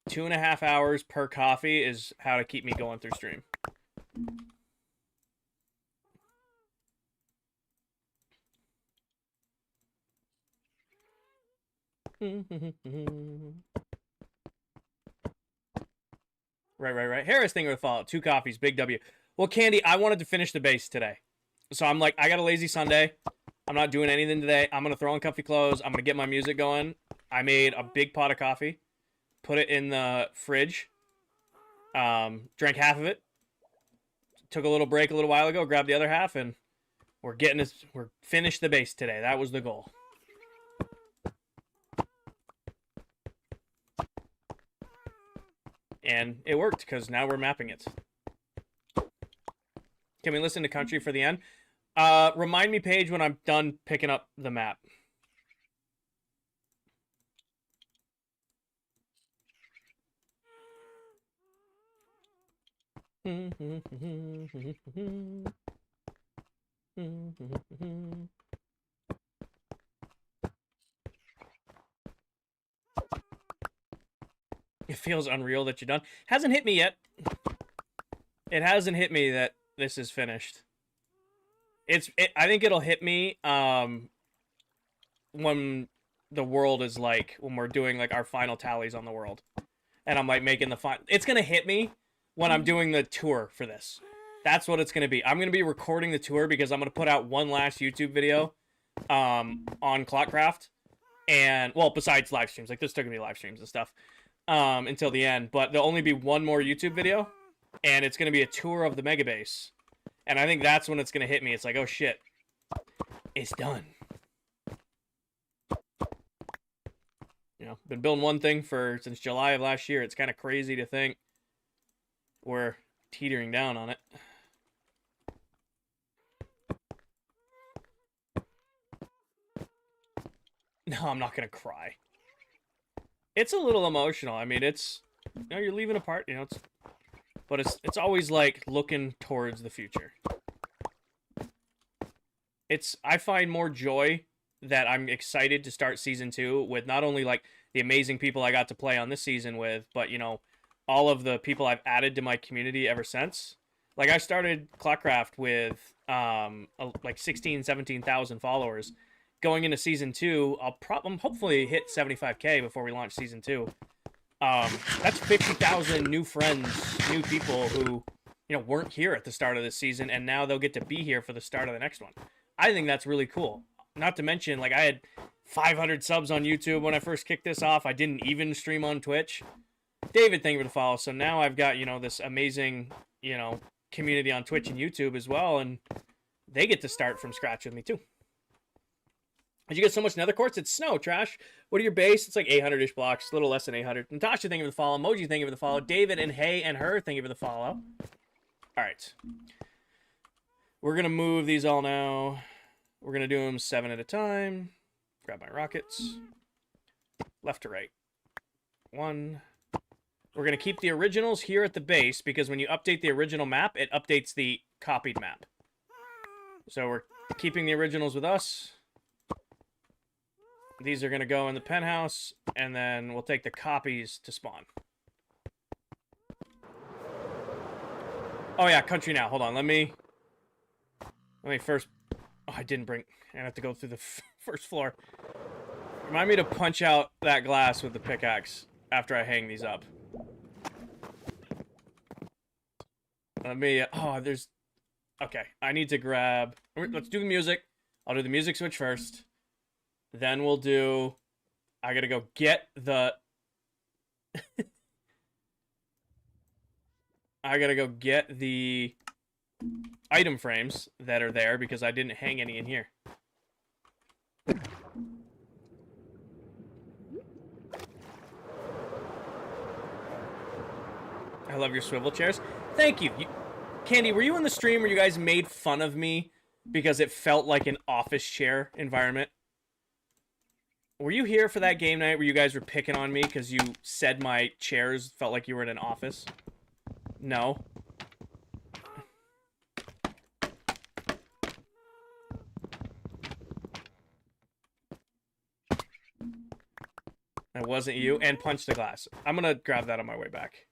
2.5 hours per coffee is how to keep me going through stream. Right. Harris thing with Fallout. 2 coffees, big W. Well, Candy, I wanted to finish the base today. So I'm like, I got a lazy Sunday. I'm not doing anything today. I'm going to throw on comfy clothes. I'm going to get my music going. I made a big pot of coffee. Put it in the fridge. Drank half of it. Took a little break a little while ago. Grabbed the other half. And we're finished the base today. That was the goal. And it worked because now we're mapping it. Can we listen to country for the end? Remind me, Paige, when I'm done picking up the map. It feels unreal that you're done. Hasn't hit me yet. It hasn't hit me that this is finished. I think it'll hit me when the world is like, when we're doing like our final tallies on the world. And I'm like making the final. It's going to hit me when I'm doing the tour for this. That's what it's going to be. I'm going to be recording the tour because I'm going to put out one last YouTube video on ClockCraft. And, well, besides live streams. Like, there's still going to be live streams and stuff until the end. But there'll only be one more YouTube video. And it's going to be a tour of the mega base. And I think that's when it's going to hit me. It's like, oh, shit. It's done. You know, been building one thing since July of last year. It's kind of crazy to think we're teetering down on it. No, I'm not going to cry. It's a little emotional. I mean, it's, you know, you're leaving a part, you know, but it's always like looking towards the future. I find more joy that I'm excited to start season 2 with not only like the amazing people I got to play on this season with, but, you know, all of the people I've added to my community ever since. Like, I started ClockCraft with like 16, 17,000 followers. Going into season 2, I'm hopefully hit 75K before we launch season 2. That's 50,000 new friends, new people who, you know, weren't here at the start of this season, and now they'll get to be here for the start of the next one. I think that's really cool. Not to mention, like, I had 500 subs on YouTube when I first kicked this off. I didn't even stream on Twitch. David, thank you for the follow. So now I've got, you know, this amazing, you know, community on Twitch and YouTube as well, and they get to start from scratch with me too. Did you get so much nether quartz? It's snow, trash. What are your base? It's like 800-ish blocks, a little less than 800. Natasha, thank you for the follow. Moji, thank you for the follow. David and Hey and Her, thank you for the follow. All right. We're going to move these all now. We're going to do them 7 at a time. Grab my rockets. Left to right. 1. We're going to keep the originals here at the base because when you update the original map, it updates the copied map. So we're keeping the originals with us. These are going to go in the penthouse, and then we'll take the copies to spawn. Oh, yeah, country now. Hold on. Let me first... Oh, I didn't bring... I have to go through the first floor. Remind me to punch out that glass with the pickaxe after I hang these up. Let me... Oh, there's... Okay, I need to grab... Let's do the music. I'll do the music switch first. Then we'll do... I gotta go get the... I gotta go get the item frames that are there because I didn't hang any in here. I love your swivel chairs. Thank you. Candy, were you in the stream where you guys made fun of me because it felt like an office chair environment? Were you here for that game night where you guys were picking on me because you said my chairs felt like you were in an office? No. It wasn't you. And punch the glass. I'm gonna grab that on my way back.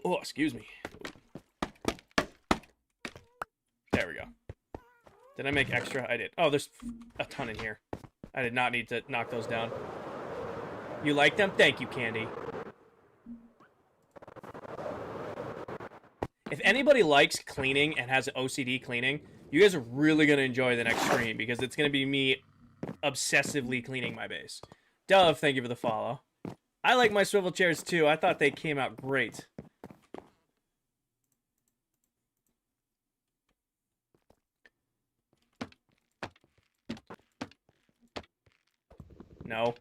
Oh, excuse me. There we go. Did I make extra? I did. Oh, there's a ton in here. I did not need to knock those down. You like them? Thank you, Candy. If anybody likes cleaning and has OCD cleaning, you guys are really going to enjoy the next stream because it's going to be me obsessively cleaning my base. Dove, thank you for the follow. I like my swivel chairs too. I thought they came out great. No.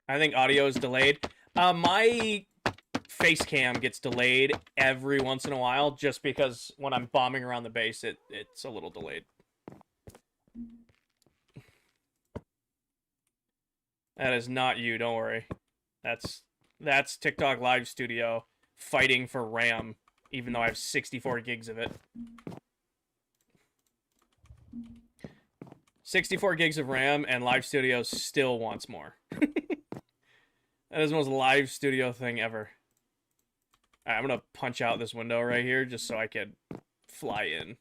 I think audio is delayed. My face cam gets delayed every once in a while just because when I'm bombing around the base, it's a little delayed. That is not you, don't worry. That's TikTok Live Studio fighting for RAM, even though I have 64 gigs of it. 64 gigs of RAM, and Live Studio still wants more. That is the most Live Studio thing ever. Alright, I'm gonna punch out this window right here just so I can fly in.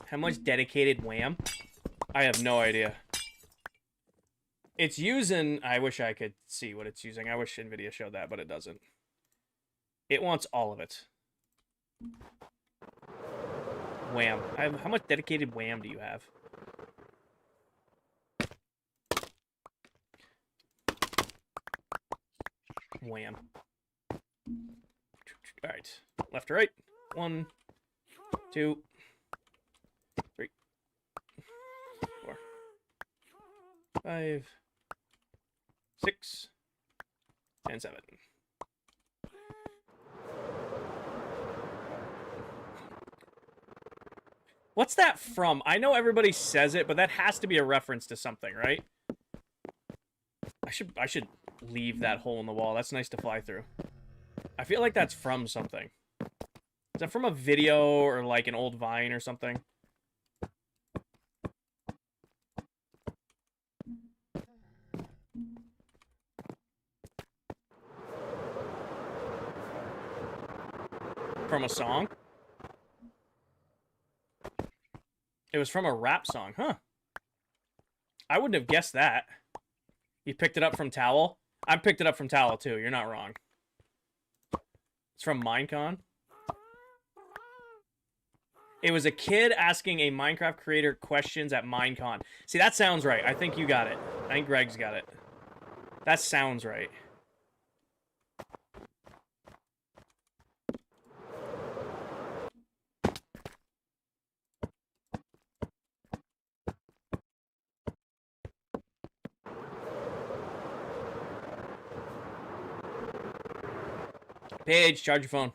How much dedicated wham? I have no idea. It's using... I wish I could see what it's using. I wish NVIDIA showed that, but it doesn't. It wants all of it. Wham. How much dedicated wham do you have? Wham. Alright. Left to right. 1, 2, 3, 4, 5, 6, and 7. What's that from? I know everybody says it, but that has to be a reference to something, right? I should leave that hole in the wall. That's nice to fly through. I feel like that's from something. Is that from a video or like an old Vine or something? From a song? It was from a rap song, huh? I wouldn't have guessed that. You picked it up from Towel? I picked it up from Towel too, you're not wrong. It's from Minecon. It was a kid asking a Minecraft creator questions at Minecon. See, that sounds right. I think you got it. I think Greg's got it. That sounds right. Paige, charge your phone.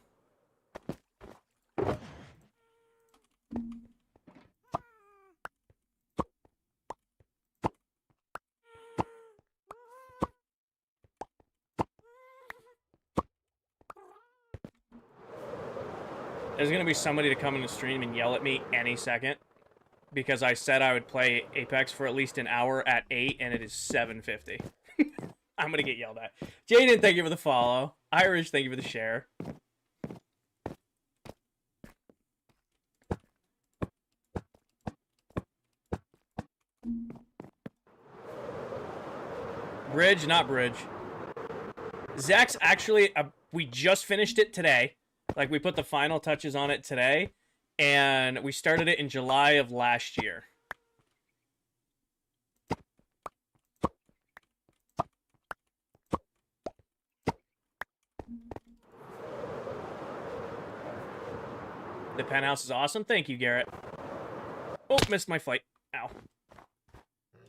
There's gonna be somebody to come in the stream and yell at me any second because I said I would play Apex for at least an hour at 8 and it is 7:50. I'm gonna get yelled at. Jaden, thank you for the follow. Irish, thank you for the share. Bridge, not bridge. Zach's actually, we just finished it today. Like, we put the final touches on it today. And we started it in July of last year. The penthouse is awesome. Thank you, Garrett. Oh, missed my flight. Ow.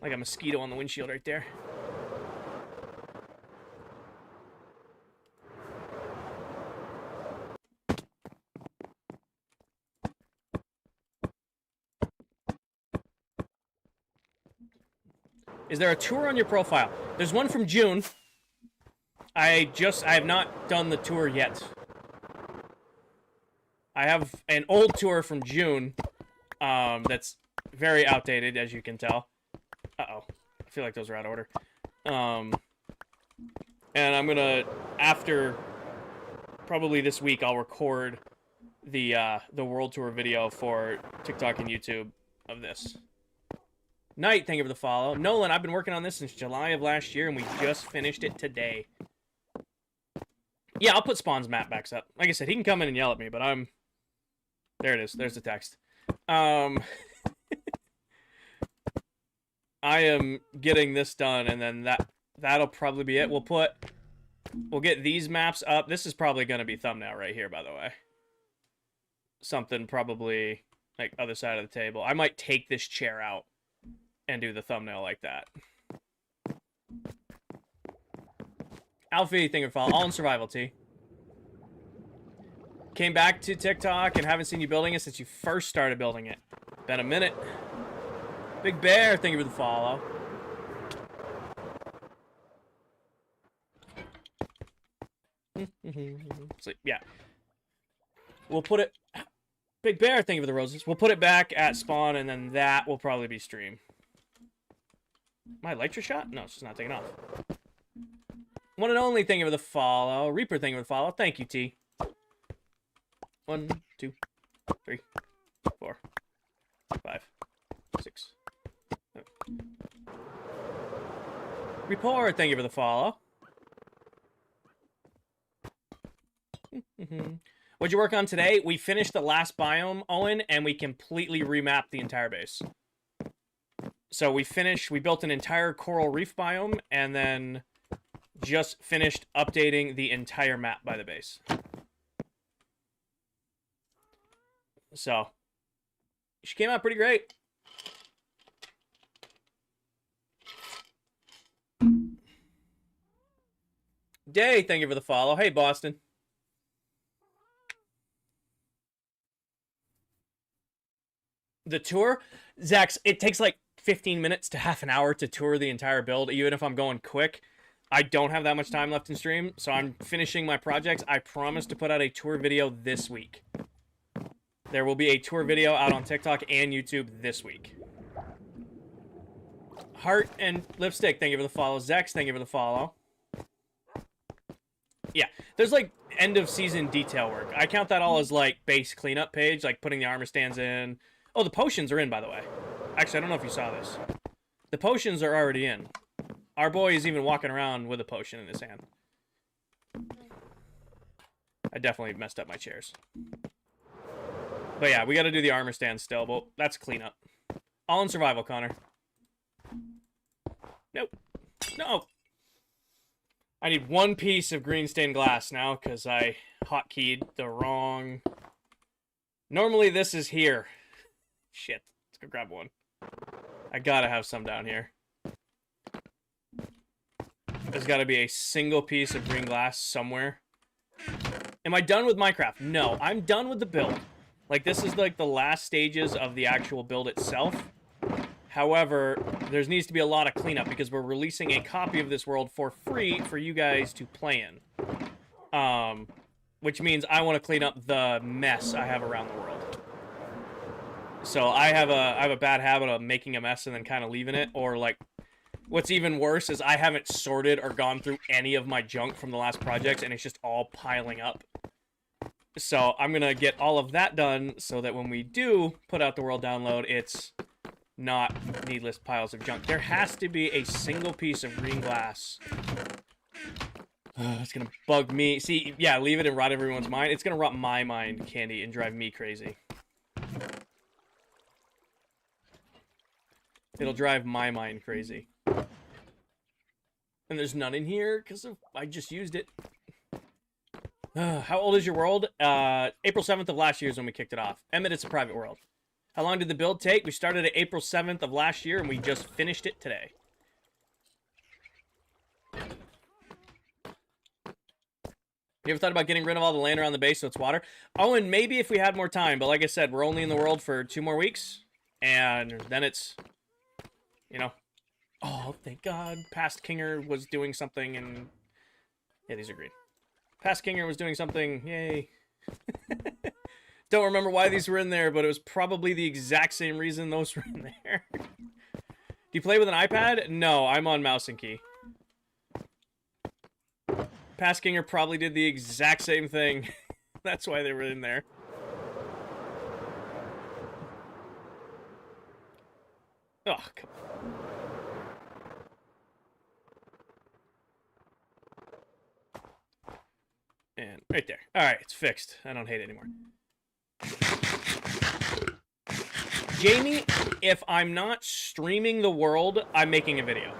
Like a mosquito on the windshield right there. Is there a tour on your profile? There's one from June. I have not done the tour yet. I have an old tour from June that's very outdated, as you can tell. Uh-oh. I feel like those are out of order. And I'm gonna, after probably this week, I'll record the world tour video for TikTok and YouTube of this. Knight, thank you for the follow. Nolan, I've been working on this since July of last year, and we just finished it today. Yeah, I'll put Spawn's map backs up. Like I said, he can come in and yell at me, but I'm... There it is. There's the text. I am getting this done, and then that'll probably be it. We'll get these maps up. This is probably going to be thumbnail right here, by the way. Something probably like other side of the table. I might take this chair out and do the thumbnail like that. Alfie, thank you for follow. All in survival, T. Came back to TikTok and haven't seen you building it since you first started building it. Been a minute. Big Bear, thank you for the follow. So, yeah. We'll put it... Big Bear, thank you for the roses. We'll put it back at spawn, and then that will probably be stream. My Elytra shot? No, it's just not taking off. One and only, thank you for the follow. Reaper, thank you for the follow. Thank you, T. 1, 2, 3, 4, 5, 6, 7. Report, thank you for the follow. What'd you work on today? We finished the last biome, Owen, and we completely remapped the entire base. So we built an entire coral reef biome, and then just finished updating the entire map by the base. So, she came out pretty great. Day, thank you for the follow. Hey, Boston. The tour? Zax, it takes like 15 minutes to half an hour to tour the entire build, even if I'm going quick. I don't have that much time left in stream, so I'm finishing my projects. I promise to put out a tour video this week. There will be a tour video out on TikTok and YouTube this week. Heart and Lipstick, thank you for the follow. Zex, thank you for the follow. Yeah, there's like end of season detail work. I count that all as like base cleanup page, like putting the armor stands in. Oh, the potions are in, by the way. Actually, I don't know if you saw this. The potions are already in. Our boy is even walking around with a potion in his hand. I definitely messed up my chairs. But yeah, we got to do the armor stand still, but that's cleanup. All in survival, Connor. Nope. No. I need one piece of green stained glass now because I hotkeyed the wrong... Normally this is here. Shit. Let's go grab one. I gotta have some down here. There's gotta be a single piece of green glass somewhere. Am I done with Minecraft? No, I'm done with the build. Like, this is like the last stages of the actual build itself. However, there needs to be a lot of cleanup because we're releasing a copy of this world for free for you guys to play in. Which means I want to clean up the mess I have around the world. So I have a bad habit of making a mess and then kind of leaving it, or like, what's even worse is I haven't sorted or gone through any of my junk from the last projects, and it's just all piling up. So I'm gonna get all of that done so that when we do put out the world download, it's not needless piles of junk. There has to be a single piece of green glass. It's gonna bug me. See, yeah, leave it and rot everyone's mind. It's gonna rot my mind, Candy, and drive me crazy. It'll drive my mind crazy. And there's none in here because I just used it. How old is your world? April 7th of last year is when we kicked it off. Emmett, it's a private world. How long did the build take? We started at April 7th of last year, and we just finished it today. You ever thought about getting rid of all the land around the base so it's water? Oh, and maybe if we had more time, but like I said, we're only in the world for 2 more weeks, and then it's, you know, oh, thank God, Past Kinger was doing something, and, yeah, these are green. Past Kinger was doing something, yay. Don't remember why these were in there, but it was probably the exact same reason those were in there. Do you play with an iPad? No, I'm on mouse and key. Paskinger probably did the exact same thing. That's why they were in there. Oh, come on. And right there. Alright, it's fixed. I don't hate it anymore. Jamie, if I'm not streaming the world, I'm making a video.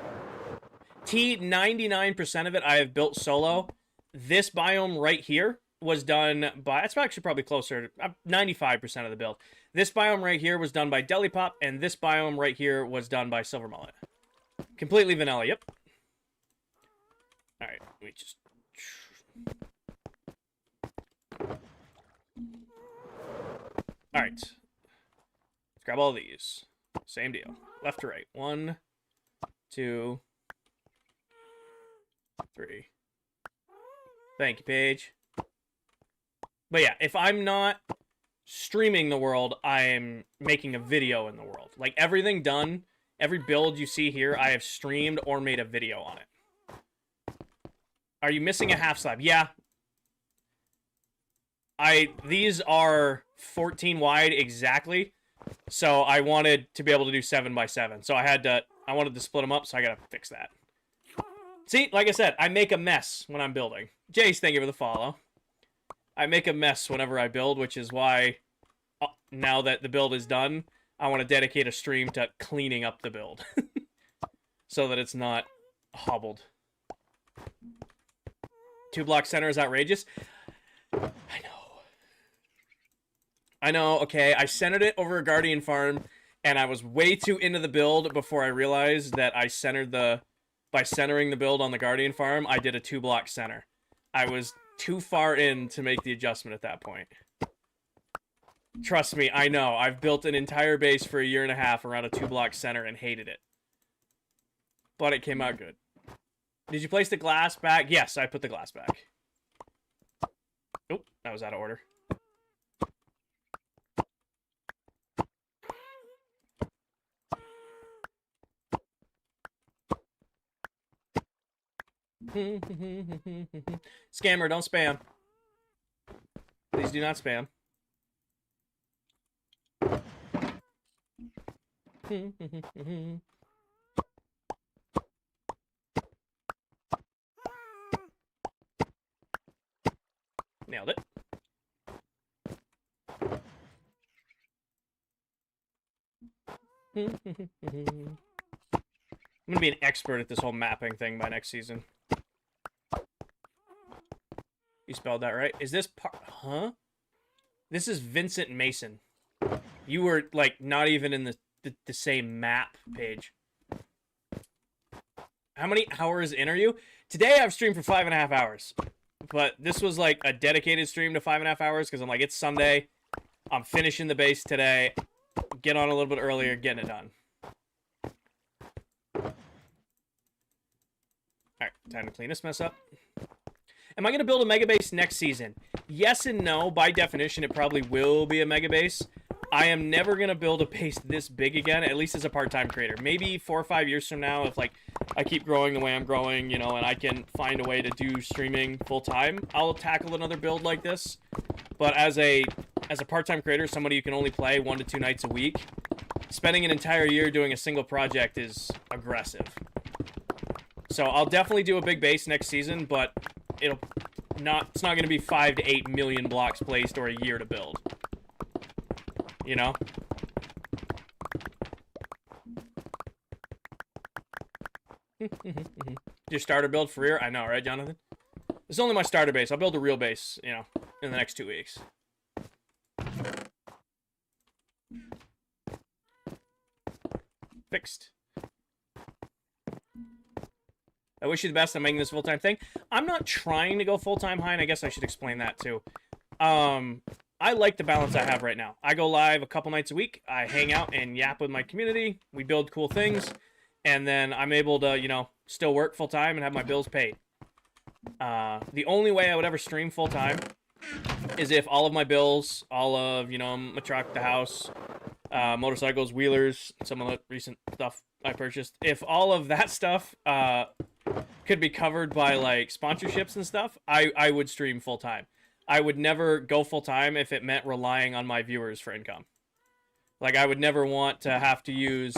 99% of it I have built solo. This biome right here was done by, it's actually probably closer to 95% of the build. This biome right here was done by Delipop, and this biome right here was done by Silver Mullet. Completely vanilla, yep. Alright, we just... Alright. Let's grab all these. Same deal. Left to right. 1, 2... 3. Thank you, Paige. But yeah, if I'm not streaming the world, I'm making a video in the world. Like, everything done, every build you see here, I have streamed or made a video on it. Are you missing a half slab? Yeah. These are 14 wide exactly, so I wanted to be able to do 7 by 7. So I wanted to split them up, so I gotta fix that. See, like I said, I make a mess when I'm building. Jace, thank you for the follow. I make a mess whenever I build, which is why, now that the build is done, I want to dedicate a stream to cleaning up the build. So that it's not hobbled. 2-block center is outrageous. I know, okay, I centered it over a Guardian farm, and I was way too into the build before I realized that I centered the... By centering the build on the Guardian farm, I did a 2-block center. I was too far in to make the adjustment at that point. Trust me, I know. I've built an entire base for a year and a half around a 2-block center and hated it. But it came out good. Did you place the glass back? Yes, I put the glass back. Oh, that was out of order. Scammer, don't spam. Please do not spam. Nailed it. I'm gonna be an expert at this whole mapping thing by next season. You spelled that right. Is this part? Huh? This is Vincent Mason. You were, like, not even in the same map page. How many hours in are you? Today I've streamed for 5.5 hours. But this was, like, a dedicated stream to 5.5 hours because I'm like, it's Sunday. I'm finishing the base today. Get on a little bit earlier, getting it done. Alright, time to clean this mess up. Am I going to build a mega base next season? Yes and no. By definition, it probably will be a mega base. I am never going to build a base this big again, at least as a part-time creator. Maybe 4 or 5 years from now, if, like, I keep growing the way I'm growing, you know, and I can find a way to do streaming full-time, I'll tackle another build like this. But as a part-time creator, somebody who can only play 1 to 2 nights a week, spending an entire year doing a single project is aggressive. So I'll definitely do a big base next season, but it's not going to be 5 to 8 million blocks placed or a year to build. You know? Your starter build for real? I know, right, Jonathan? This is only my starter base. I'll build a real base, you know, in the next 2 weeks. fixed. I wish you the best on making this full-time thing. I'm not trying to go full-time high, and I guess I should explain that too. I like the balance I have right now. I go live a couple nights a week. I hang out and yap with my community. We build cool things. And then I'm able to, you know, still work full-time and have my bills paid. The only way I would ever stream full-time is if all of my bills, all of, you know, my truck, the house, motorcycles, wheelers, some of the recent stuff I purchased, if all of that stuff could be covered by, like, sponsorships and stuff, I would stream full-time. I would never go full-time if it meant relying on my viewers for income. Like, I would never want to have to use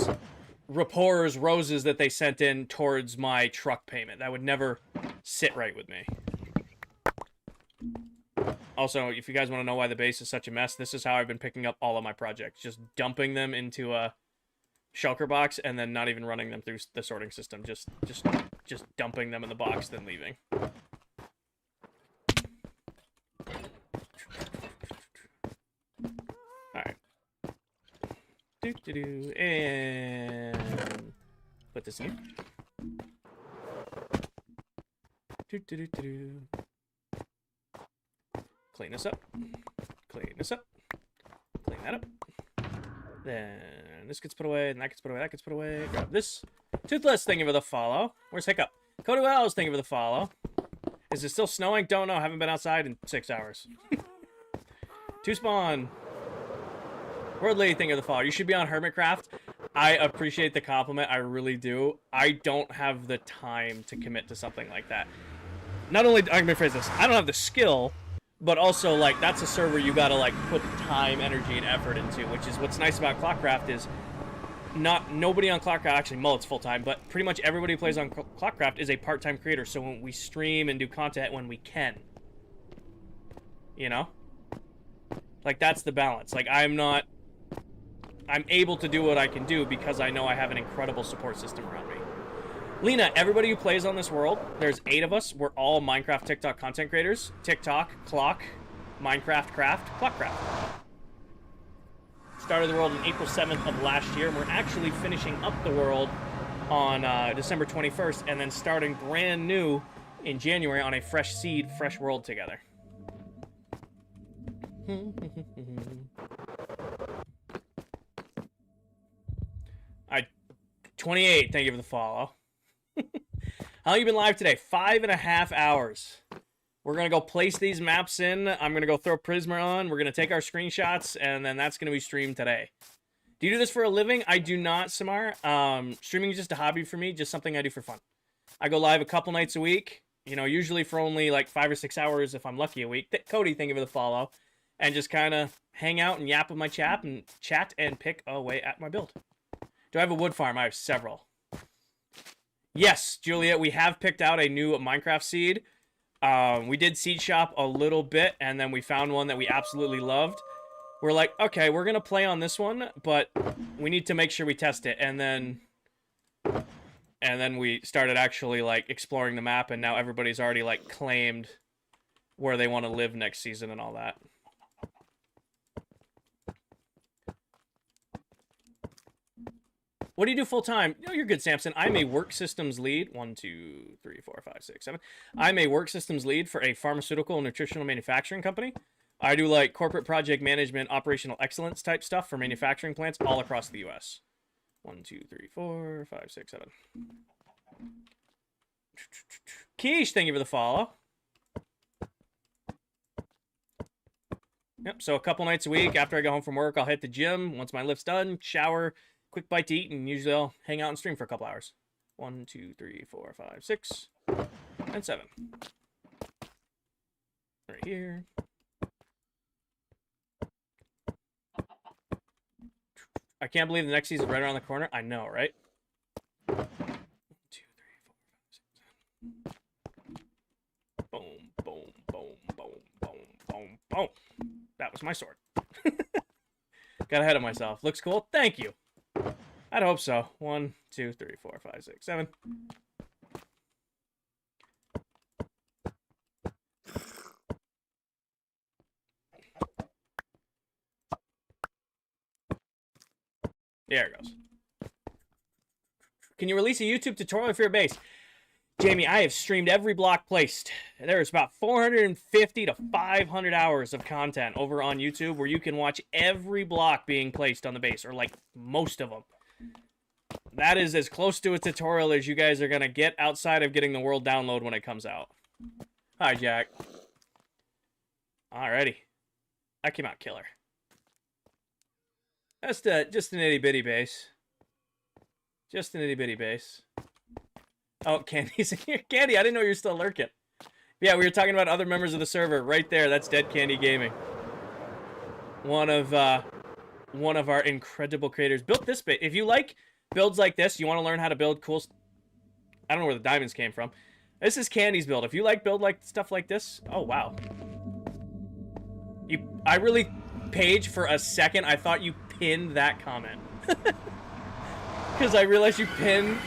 Rapport's roses that they sent in towards my truck payment. That would never sit right with me. Also, if you guys want to know why the base is such a mess, this is how I've been picking up all of my projects. Just dumping them into a shulker box and then not even running them through the sorting system. Just dumping them in the box, then leaving. Alright. And put this in here. Clean this up. Clean this up. Clean that up. Then this gets put away, and that gets put away, that gets put away. Grab this. Toothless, thank you for the follow. Where's Hiccup? Cody Wells, thank you for the follow. Is it still snowing? Don't know. Haven't been outside in 6 hours. Two Spawn. Worldly, thank you for the follow. You should be on Hermitcraft. I appreciate the compliment. I really do. I don't have the time to commit to something like that. Not only, I'm gonna rephrase this. I don't have the skill, but also, like, that's a server you gotta, like, put time, energy, and effort into, which is what's nice about ClockCraft is nobody on ClockCraft, actually Mullet's full-time, but pretty much everybody who plays on ClockCraft is a part-time creator, so when we stream and do content when we can. You know? Like, that's the balance. Like, I'm able to do what I can do because I know I have an incredible support system around me. Lena, everybody who plays on this world, there's 8 of us. We're all Minecraft TikTok content creators. TikTok, Clock, Minecraft Craft, ClockCraft. Started the world on April 7th of last year, and we're actually finishing up the world on December 21st, and then starting brand new in January on a fresh seed, fresh world together. 28, thank you for the follow. How long you been live today? 5.5 hours. We're going to go place these maps in. I'm going to go throw Prisma on. We're going to take our screenshots, and then that's going to be streamed today. Do you do this for a living? I do not, Samar. Streaming is just a hobby for me, just something I do for fun. I go live a couple nights a week, you know, usually for only like 5 or 6 hours if I'm lucky a week. Cody, thank you for the follow. And just kind of hang out and yap with my chat and pick away at my build. Do I have a wood farm? I have several. Yes, Juliet, we have picked out a new Minecraft seed. We did seed shop a little bit, and then we found one that we absolutely loved. We're like, okay, we're going to play on this one, but we need to make sure we test it. And then we started actually, like, exploring the map, and now everybody's already, like, claimed where they want to live next season and all that. What do you do full time? No, you're good, Samson. I'm a work systems lead. 1, 2, 3, 4, 5, 6, 7. I'm a work systems lead for a pharmaceutical and nutritional manufacturing company. I do like corporate project management, operational excellence type stuff for manufacturing plants all across the U.S. 1, 2, 3, 4, 5, 6, 7. Keish, thank you for the follow. Yep, so a couple nights a week after I go home from work, I'll hit the gym. Once my lift's done, shower, quick bite to eat, and usually I'll hang out and stream for a couple hours. 1, 2, 3, 4, 5, 6, and 7. Right here. I can't believe the next season's right around the corner. I know, right? 1, 2, 3, 4, 5, 6, 7. Boom, boom, boom, boom, boom, boom, boom. That was my sword. Got ahead of myself. Looks cool. Thank you. I'd hope so. 1, 2, 3, 4, 5, 6, 7. There it goes. Can you release a YouTube tutorial for your base? Jamie, I have streamed every block placed. There's about 450 to 500 hours of content over on YouTube where you can watch every block being placed on the base, or like most of them. That is as close to a tutorial as you guys are going to get outside of getting the world download when it comes out. Hi, Jack. Alrighty. That came out killer. That's just an itty-bitty base. Just an itty-bitty base. Oh, Candy's in here. Candy, I didn't know you were still lurking. Yeah, we were talking about other members of the server. Right there, that's Dead Candy Gaming. One of our incredible creators. Built this bit. If you like builds like this, you want to learn how to build cool... I don't know where the diamonds came from. This is Candy's build. If you like build like stuff like this... Oh, wow. I really... Paige, for a second, I thought you pinned that comment. Because I realized you pinned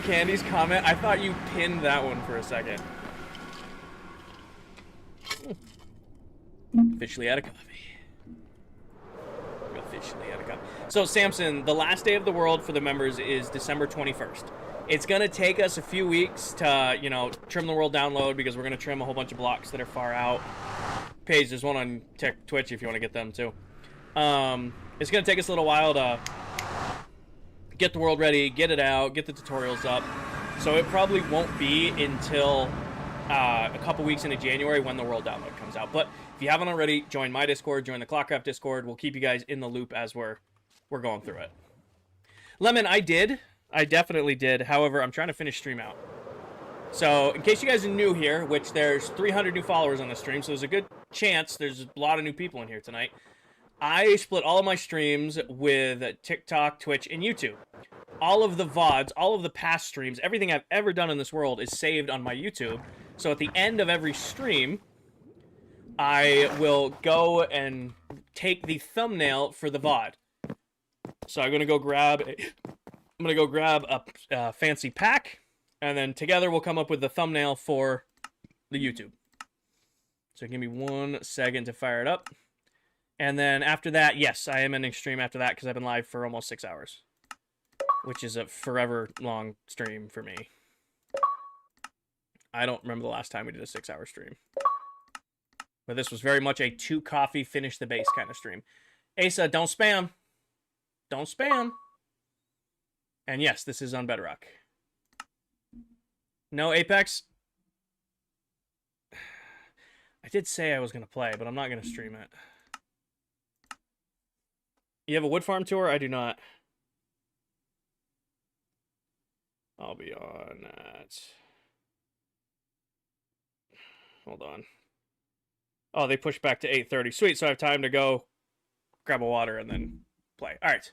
Candy's comment. I thought you pinned that one for a second. Officially out of coffee. Officially out of coffee. So, Samson, the last day of the world for the members is December 21st. It's going to take us a few weeks to, you know, trim the world download because we're going to trim a whole bunch of blocks that are far out. Paige, there's one on Twitch if you want to get them too. It's going to take us a little while to get the world ready, get it out, get the tutorials up. So it probably won't be until a couple weeks into January when the world download comes out. But if you haven't already, join my Discord, join the ClockCraft Discord. We'll keep you guys in the loop as we're going through it. Lemon, I did. I definitely did. However, I'm trying to finish stream out. So, in case you guys are new here, which there's 300 new followers on the stream, so there's a good chance there's a lot of new people in here tonight. I split all of my streams with TikTok, Twitch, and YouTube. All of the VODs, all of the past streams, everything I've ever done in this world is saved on my YouTube. So at the end of every stream, I will go and take the thumbnail for the VOD. So I'm gonna go grab a fancy pack, and then together we'll come up with the thumbnail for the YouTube. So give me 1 second to fire it up. And then after that, yes, I am ending stream after that because I've been live for almost 6 hours. Which is a forever long stream for me. I don't remember the last time we did a 6-hour stream. But this was very much a 2 coffee, finish the base kind of stream. Asa, don't spam. Don't spam. And yes, this is on Bedrock. No Apex? I did say I was going to play, but I'm not going to stream it. You have a wood farm tour? I do not. I'll be on that. Hold on. Oh, they pushed back to 8:30. Sweet, so I have time to go grab a water and then play. All right.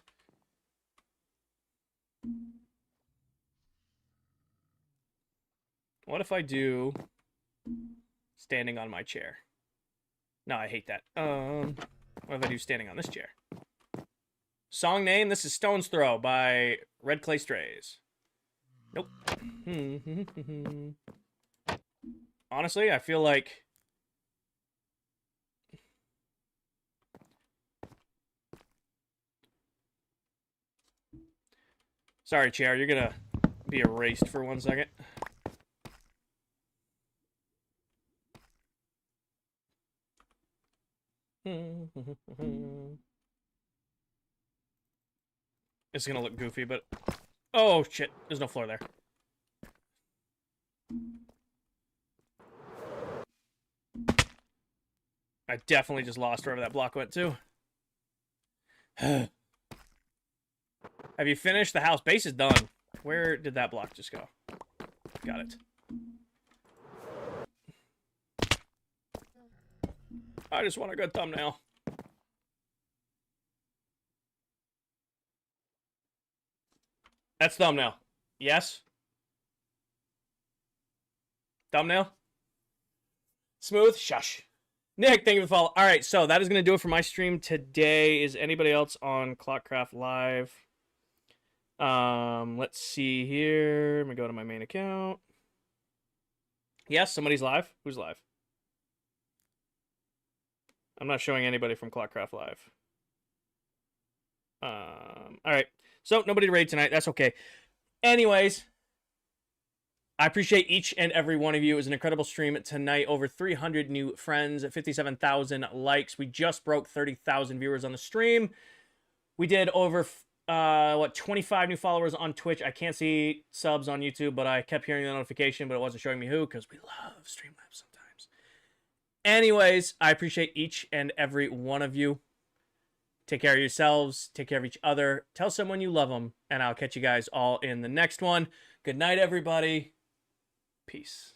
What if I do standing on my chair? No, I hate that. What if I do standing on this chair? Song name, this is Stone's Throw by Red Clay Strays. Nope. Honestly, I feel like... Sorry, chair, you're gonna be erased for 1 second. It's gonna look goofy, but... Oh, shit. There's no floor there. I definitely just lost wherever that block went to. Have you finished? The house base is done. Where did that block just go? Got it. I just want a good thumbnail. That's thumbnail. Yes? Thumbnail? Smooth? Shush. Nick, thank you for the follow. Alright, so that is going to do it for my stream today. Is anybody else on ClockCraft Live? Let's see here. Let me go to my main account. Yes, somebody's live. Who's live? I'm not showing anybody from ClockCraft Live. Alright. So, nobody to raid tonight. That's okay. Anyways, I appreciate each and every one of you. It was an incredible stream tonight. Over 300 new friends, 57,000 likes. We just broke 30,000 viewers on the stream. We did over 25 new followers on Twitch. I can't see subs on YouTube, but I kept hearing the notification, but it wasn't showing me who, because we love Streamlabs sometimes. Anyways, I appreciate each and every one of you. Take care of yourselves. Take care of each other. Tell someone you love them, and I'll catch you guys all in the next one. Good night, everybody. Peace.